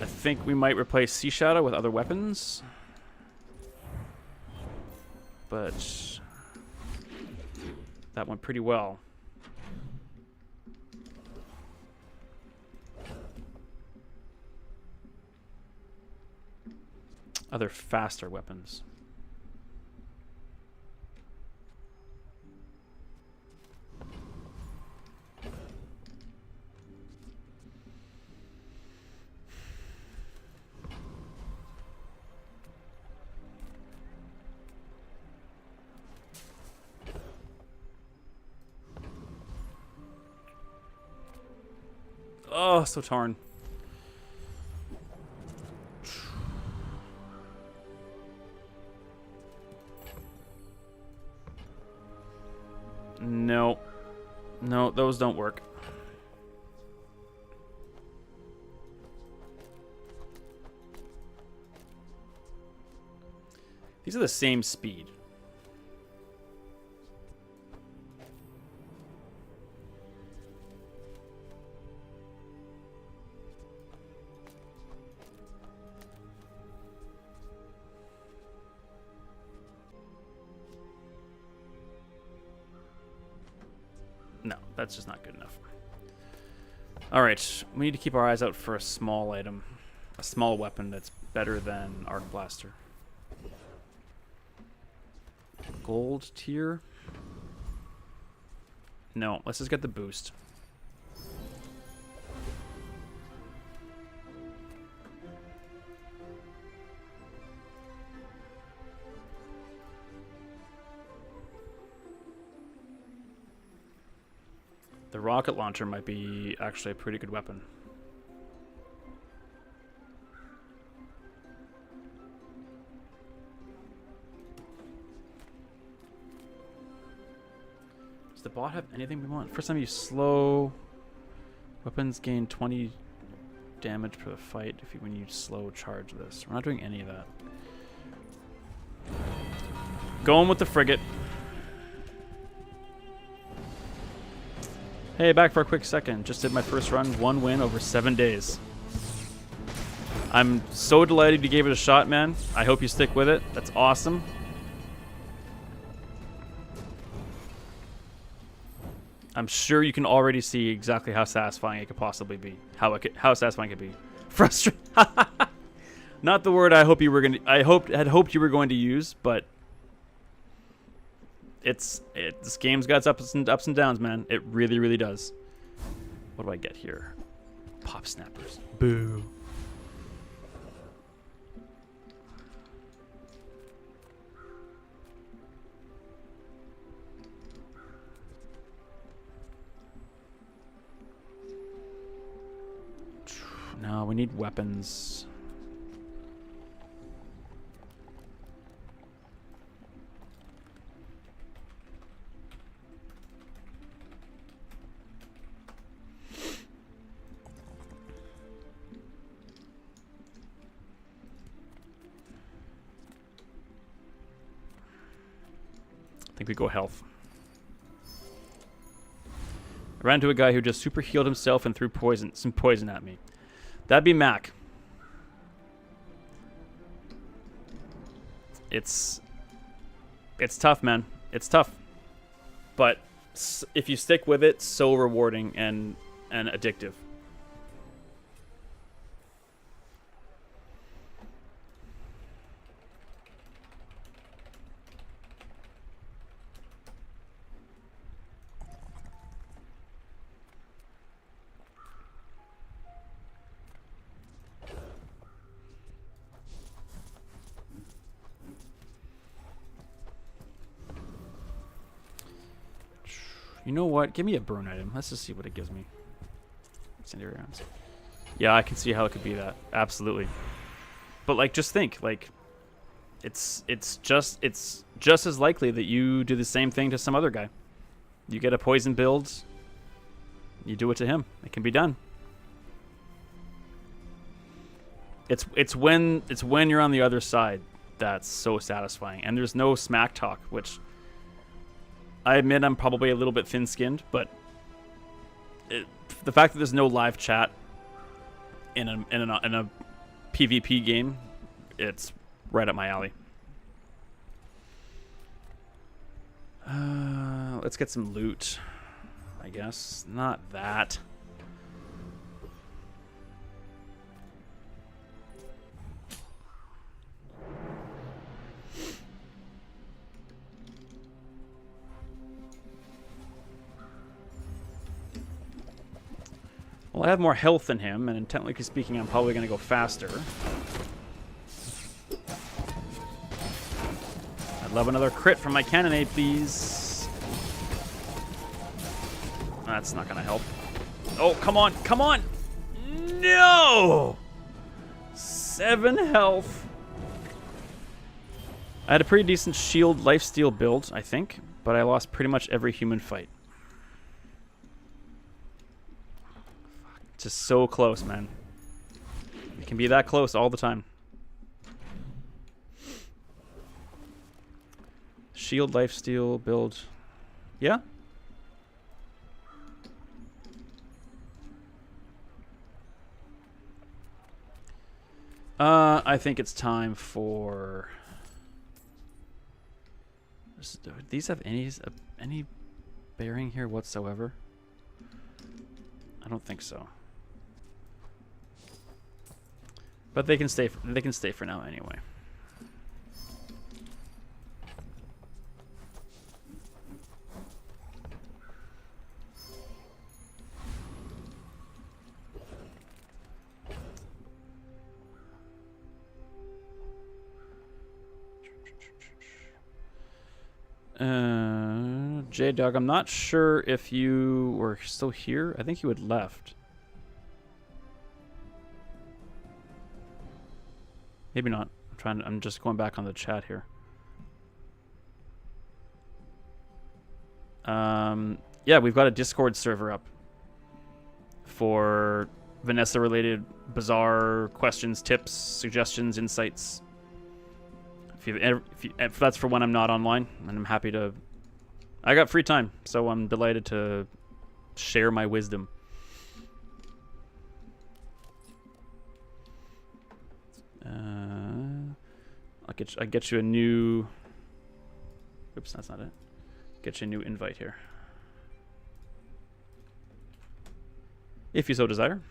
I think we might replace Sea Shadow with other weapons. But that went pretty well. Other faster weapons. Oh, so torn. No. No, those don't work. These are the same speed. No, that's just not good enough. All right, we need to keep our eyes out for a small item, a small weapon that's better than Arc Blaster. Gold tier? No, let's just get the boost. The rocket launcher might be actually a pretty good weapon. Does the bot have anything we want? First time you slow weapons gain 20 damage per fight when you slow charge this. We're not doing any of that. Going with the frigate. Hey, back for a quick second. Just did my first run, 1 win over 7 days. I'm so delighted you gave it a shot, man. I hope you stick with it. That's awesome. I'm sure you can already see exactly how satisfying it could possibly be. How satisfying it could be. Frustrating. Not the word I hope you were going to. Had hoped you were going to use, but this game's got its ups and downs, man. It really, really does. What do I get here? Pop snappers. Boo. No, we need weapons. I think we go health. I ran into a guy who just super healed himself and threw some poison at me. That'd be Mac. It's tough, man. It's tough. But if you stick with it, so rewarding and addictive. You know what? Give me a burn item. Let's just see what it gives me. Incendiary rounds. Yeah, I can see how it could be that. Absolutely. But like, just think, like, it's just as likely that you do the same thing to some other guy. You get a poison build. You do it to him. It can be done. It's when you're on the other side that's so satisfying, and there's no smack talk, which I admit I'm probably a little bit thin-skinned, but the fact that there's no live chat in a PvP game, it's right up my alley. Let's get some loot, I guess. Not that. Well, I have more health than him, and technically speaking, I'm probably going to go faster. I'd love another crit from my cannonade, please. That's not going to help. Oh, come on, come on! No! 7 health. I had a pretty decent shield lifesteal build, I think, but I lost pretty much every human fight. Just so close, man. It can be that close all the time. shield, lifesteal, build. Yeah? I think it's time for... Do these have any bearing here whatsoever? I don't think so. But they can stay for now anyway. J-Dog, I'm not sure if you were still here. I think you had left. Maybe not. I'm just going back on the chat here. Yeah, we've got a Discord server up for Vanessa related Bazaar questions, tips, suggestions, insights. If that's for when I'm not online, and I'm happy to. I got free time, so I'm delighted to share my wisdom. I get you a new. Oops, that's not it. Get you a new invite here, if you so desire.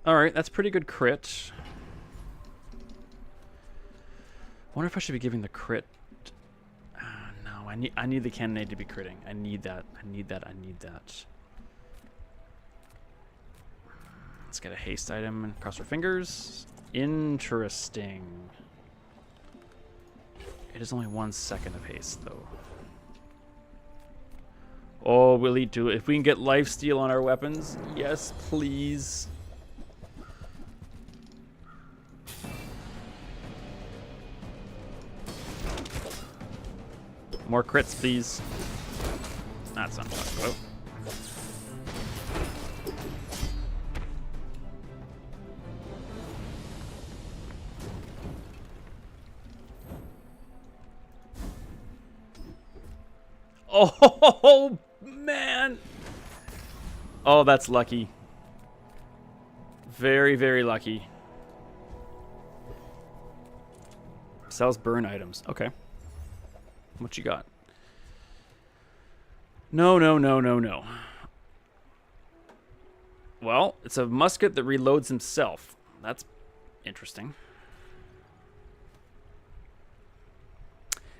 All right, that's pretty good crit. Wonder if I should be giving the crit. No, I need the cannonade to be critting. I need that. I need that. Let's get a haste item and cross our fingers. Interesting. It is only 1 second of haste though. Oh, will he do it? If we can get lifesteal on our weapons, yes, please. More crits, please. That's not what I'm talking about. Oh, man. Oh, that's lucky. Very, very lucky. Sells burn items. Okay. What you got? No. Well, it's a musket that reloads himself. That's interesting.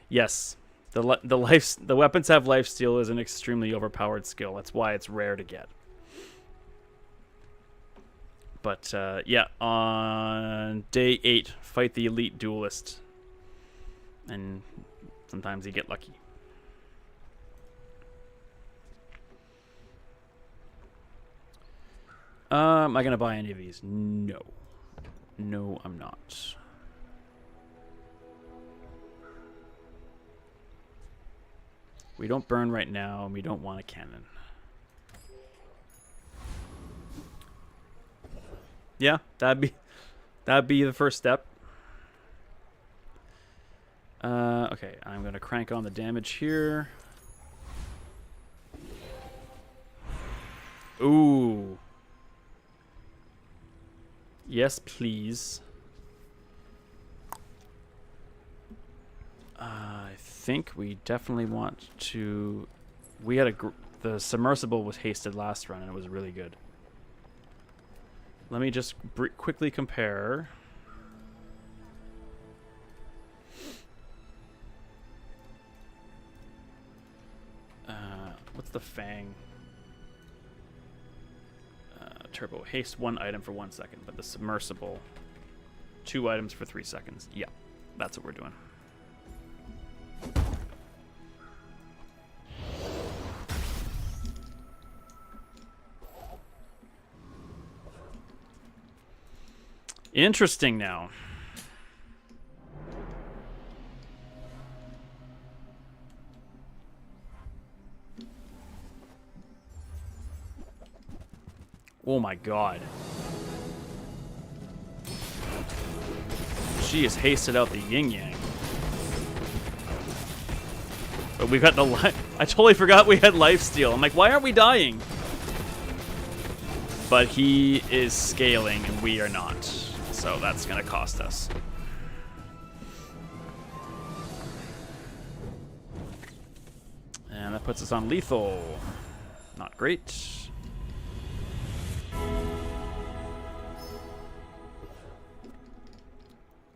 Yes. The weapons have lifesteal is an extremely overpowered skill. That's why it's rare to get. But yeah, on day 8, fight the elite duelist. And sometimes you get lucky. Am I going to buy any of these? No. No, I'm not. We don't burn right now, and we don't want a cannon. Yeah, that'd be the first step. Okay, I'm gonna crank on the damage here. Ooh. Yes, please. I think we definitely want to. We had the submersible was hasted last run, and it was really good. Let me just quickly compare. What's the Fang? Turbo haste 1 item for 1 second, but the submersible 2 items for 3 seconds. Yeah, that's what we're doing. Interesting now. Oh my god. She has hasted out the yin-yang. But we've got the I totally forgot we had lifesteal. I'm like, why aren't we dying? But he is scaling and we are not. So that's going to cost us. And that puts us on lethal. Not great.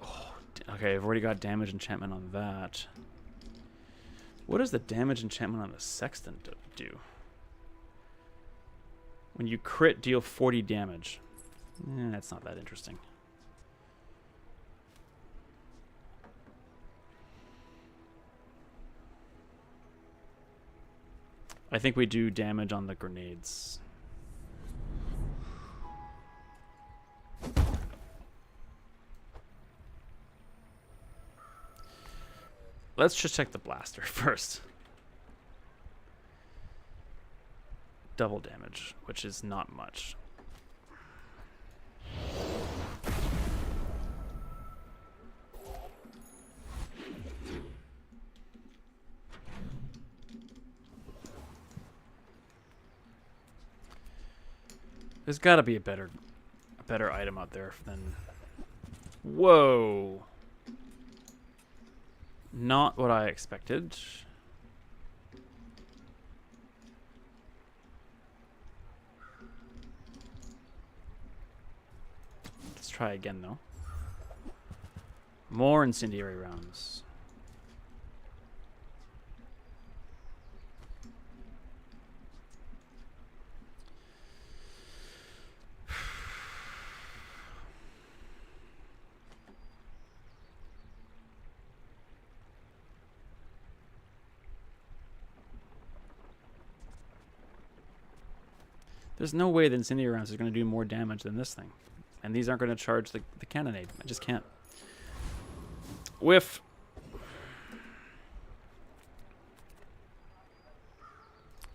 Oh, okay, I've already got damage enchantment on that. What does the damage enchantment on the sextant do? When you crit, deal 40 damage. That's not that interesting. I think we do damage on the grenades. Let's just check the blaster first. Double damage, which is not much. There's got to be a better item out there than... Whoa. Not what I expected. Let's try again, though. More incendiary rounds. There's no way the incendiary rounds is going to do more damage than this thing. And these aren't going to charge the cannonade. I just can't. Whiff.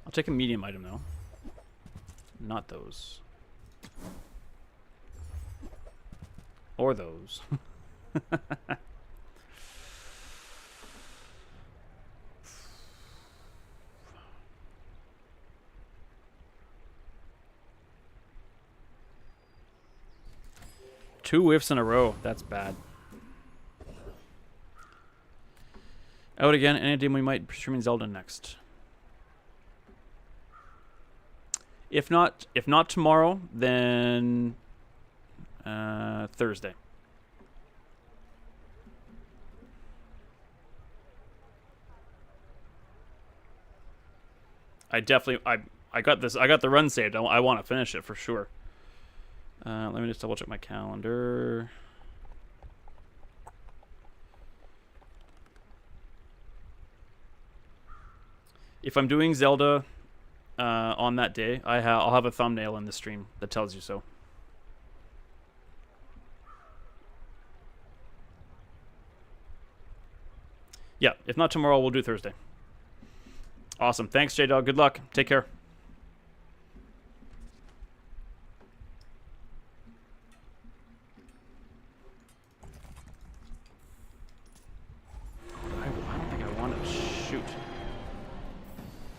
I'll take a medium item, though. Not those. Or those. Two whiffs in a row. That's bad. Out again. Any day we might be streaming Zelda next. If not tomorrow, then Thursday. I got this. I got the run saved. I want to finish it for sure. Let me just double check my calendar. If I'm doing Zelda on that day, I'll have a thumbnail in the stream that tells you so. Yeah, if not tomorrow, we'll do Thursday. Awesome. Thanks, J-Dog. Good luck. Take care.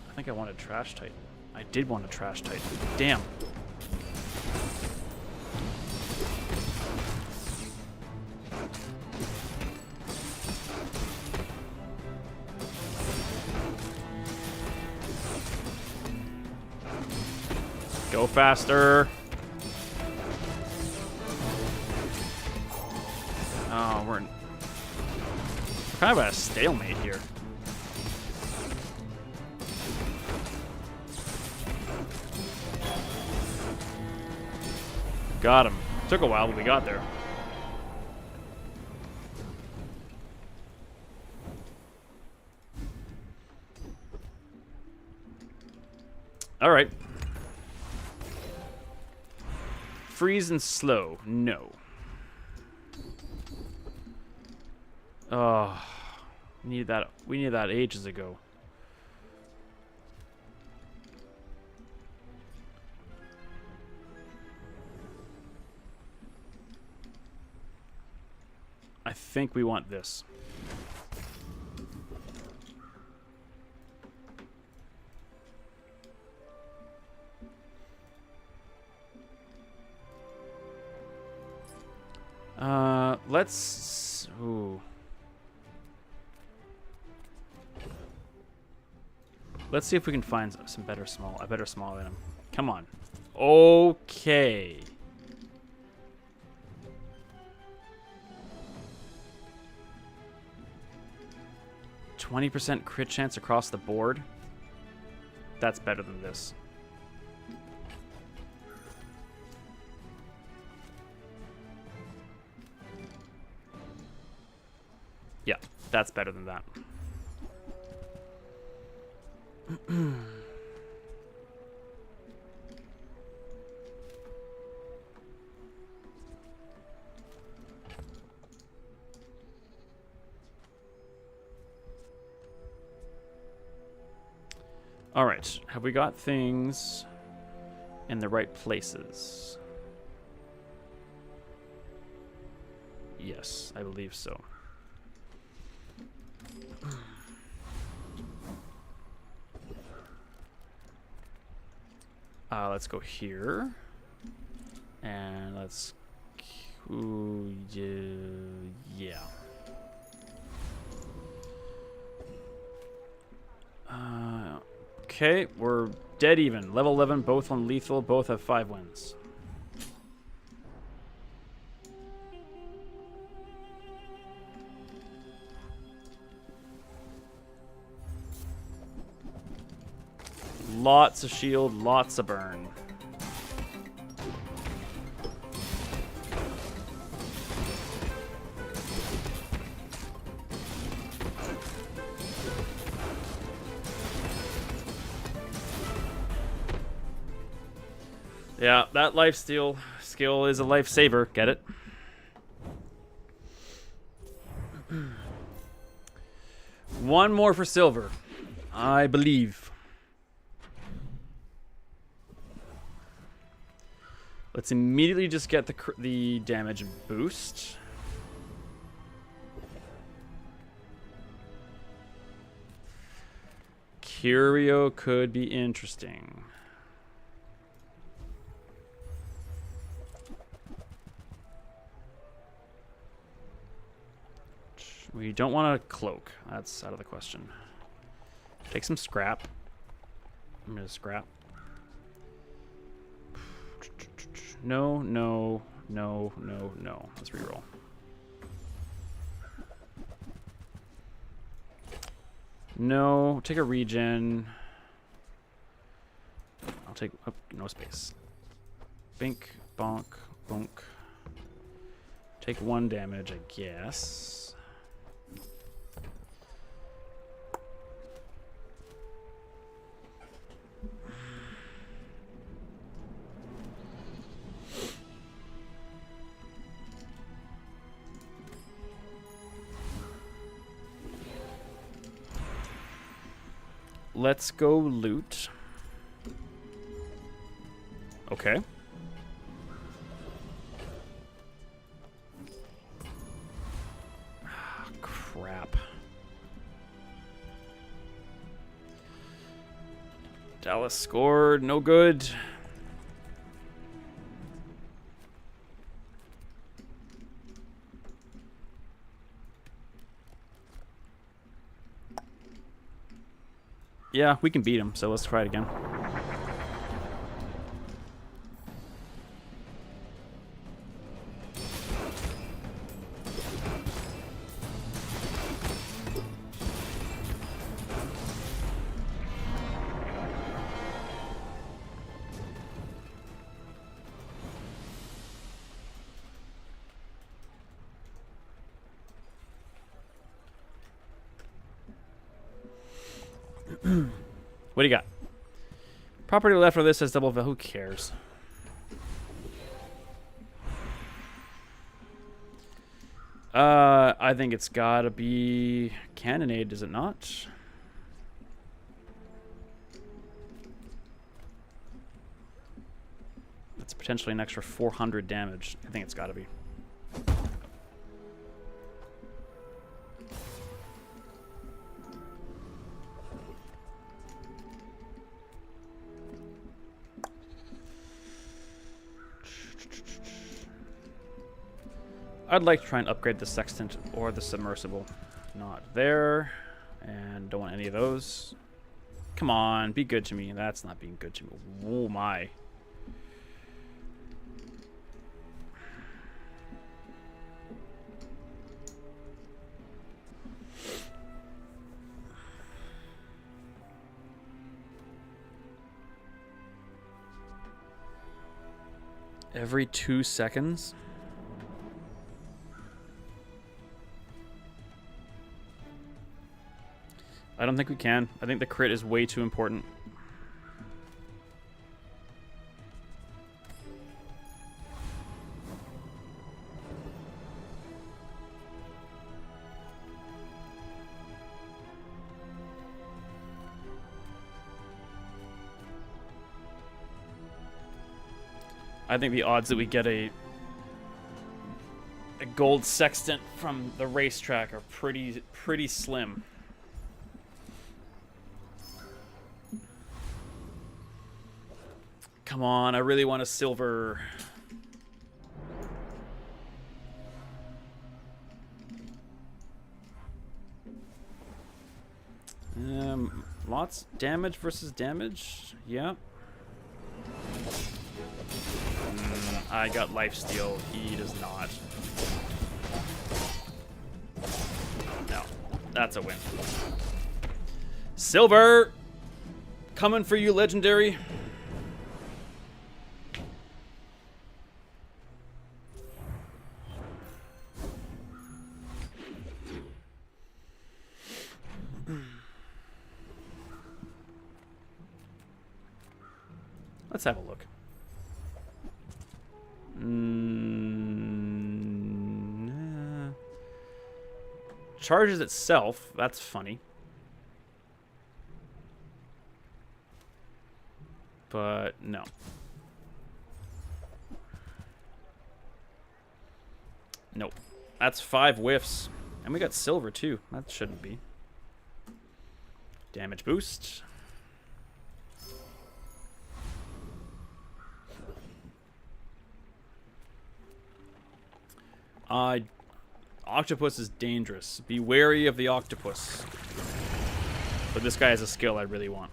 I think I wanted Trash Titan. I did want a Trash Titan. Damn. Go faster. Oh, we're kind of at a stalemate here. Got him. Took a while, but we got there. All right. Freeze and slow. No. Oh, we needed that. We needed that ages ago. I think we want this. Let's... Ooh. Let's see if we can find some better small... A better small item. Come on. Okay. %20 crit chance across the board. That's better than this. Yeah, that's better than that. All right, have we got things in the right places? Yes, I believe so. Let's go here. And let's... Ooh, yeah. Okay, we're dead even. Level 11, both on lethal, both have 5 wins. Lots of shield, lots of burn. Yeah, that lifesteal skill is a lifesaver. Get it? One more for silver, I believe. Let's immediately just get the damage boost. Curio could be interesting. We don't want a cloak. That's out of the question. Take some scrap. I'm gonna scrap. No, no, no, no, no. Let's reroll. No, take a regen. I'll take, oh, no space. Bink, bonk, bonk. Take 1 damage, I guess. Let's go loot. Okay. Ah, crap. Dallas scored. No good. Yeah, we can beat him, so let's try it again. What do you got? Property left of this has double value. Who cares? I think it's gotta be Cannonade, is it not? That's potentially an extra 400 damage. I think it's gotta be. I'd like to try and upgrade the sextant or the submersible. Not there. And don't want any of those. Come on, be good to me. That's not being good to me. Oh my. Every 2 seconds? I don't think we can. I think the crit is way too important. I think the odds that we get a gold sextant from the racetrack are pretty slim. Come on, I really want a silver. Lots damage versus damage. Yeah. I got lifesteal. He does not. No, that's a win. Silver! Coming for you, legendary. Let's have a look. Charges itself. That's funny. But no. Nope. That's 5 whiffs. And we got silver too. That shouldn't be. Damage boost. Octopus is dangerous. Be wary of the octopus. But this guy has a skill I really want.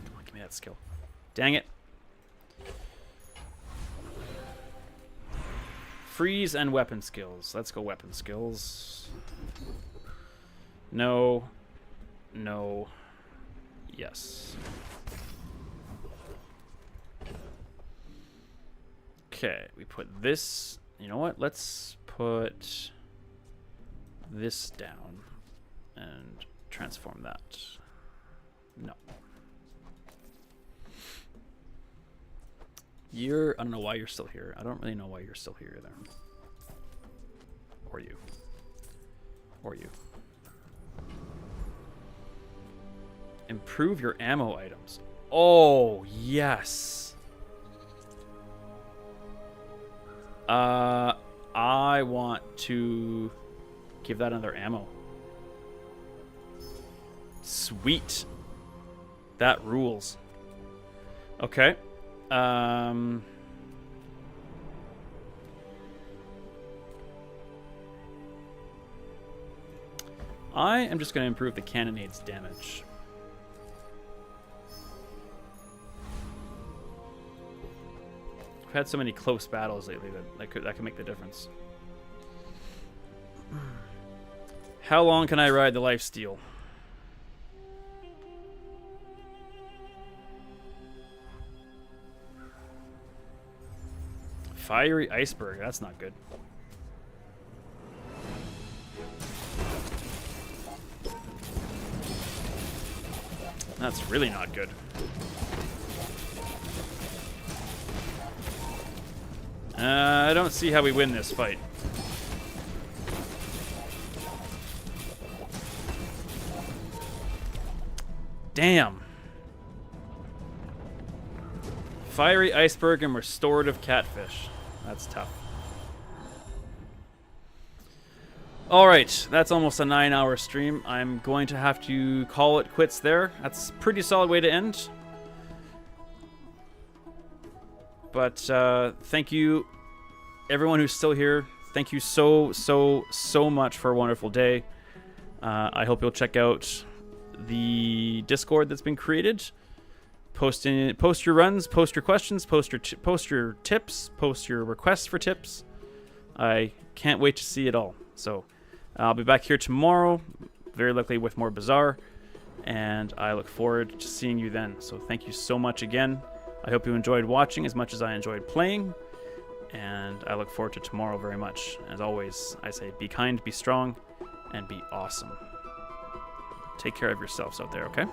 Come on, give me that skill. Dang it. Freeze and weapon skills. Let's go weapon skills. No. No. Yes. Okay, we put this. You know what? Let's put this down and transform that. No. I don't know why you're still here. I don't really know why you're still here either. Or you. Or you. Improve your ammo items. Oh, yes. I want to give that another ammo. Sweet. That rules. Okay. I am just going to improve the cannonade's damage. I've had so many close battles lately that could make the difference. How long can I ride the lifesteal? Fiery iceberg. That's not good. That's really not good. I don't see how we win this fight. Damn. Fiery iceberg and restorative catfish. That's tough. All right, that's almost a 9-hour stream. I'm going to have to call it quits there. That's a pretty solid way to end. But thank you, everyone who's still here. Thank you so much for a wonderful day. I hope you'll check out the Discord that's been created. Post your runs, post your questions, post your tips, post your requests for tips. I can't wait to see it all. So I'll be back here tomorrow, very likely with more Bazaar, and I look forward to seeing you then. So thank you so much again. I hope you enjoyed watching as much as I enjoyed playing, and I look forward to tomorrow very much. As always, I say be kind, be strong, and be awesome. Take care of yourselves out there, okay?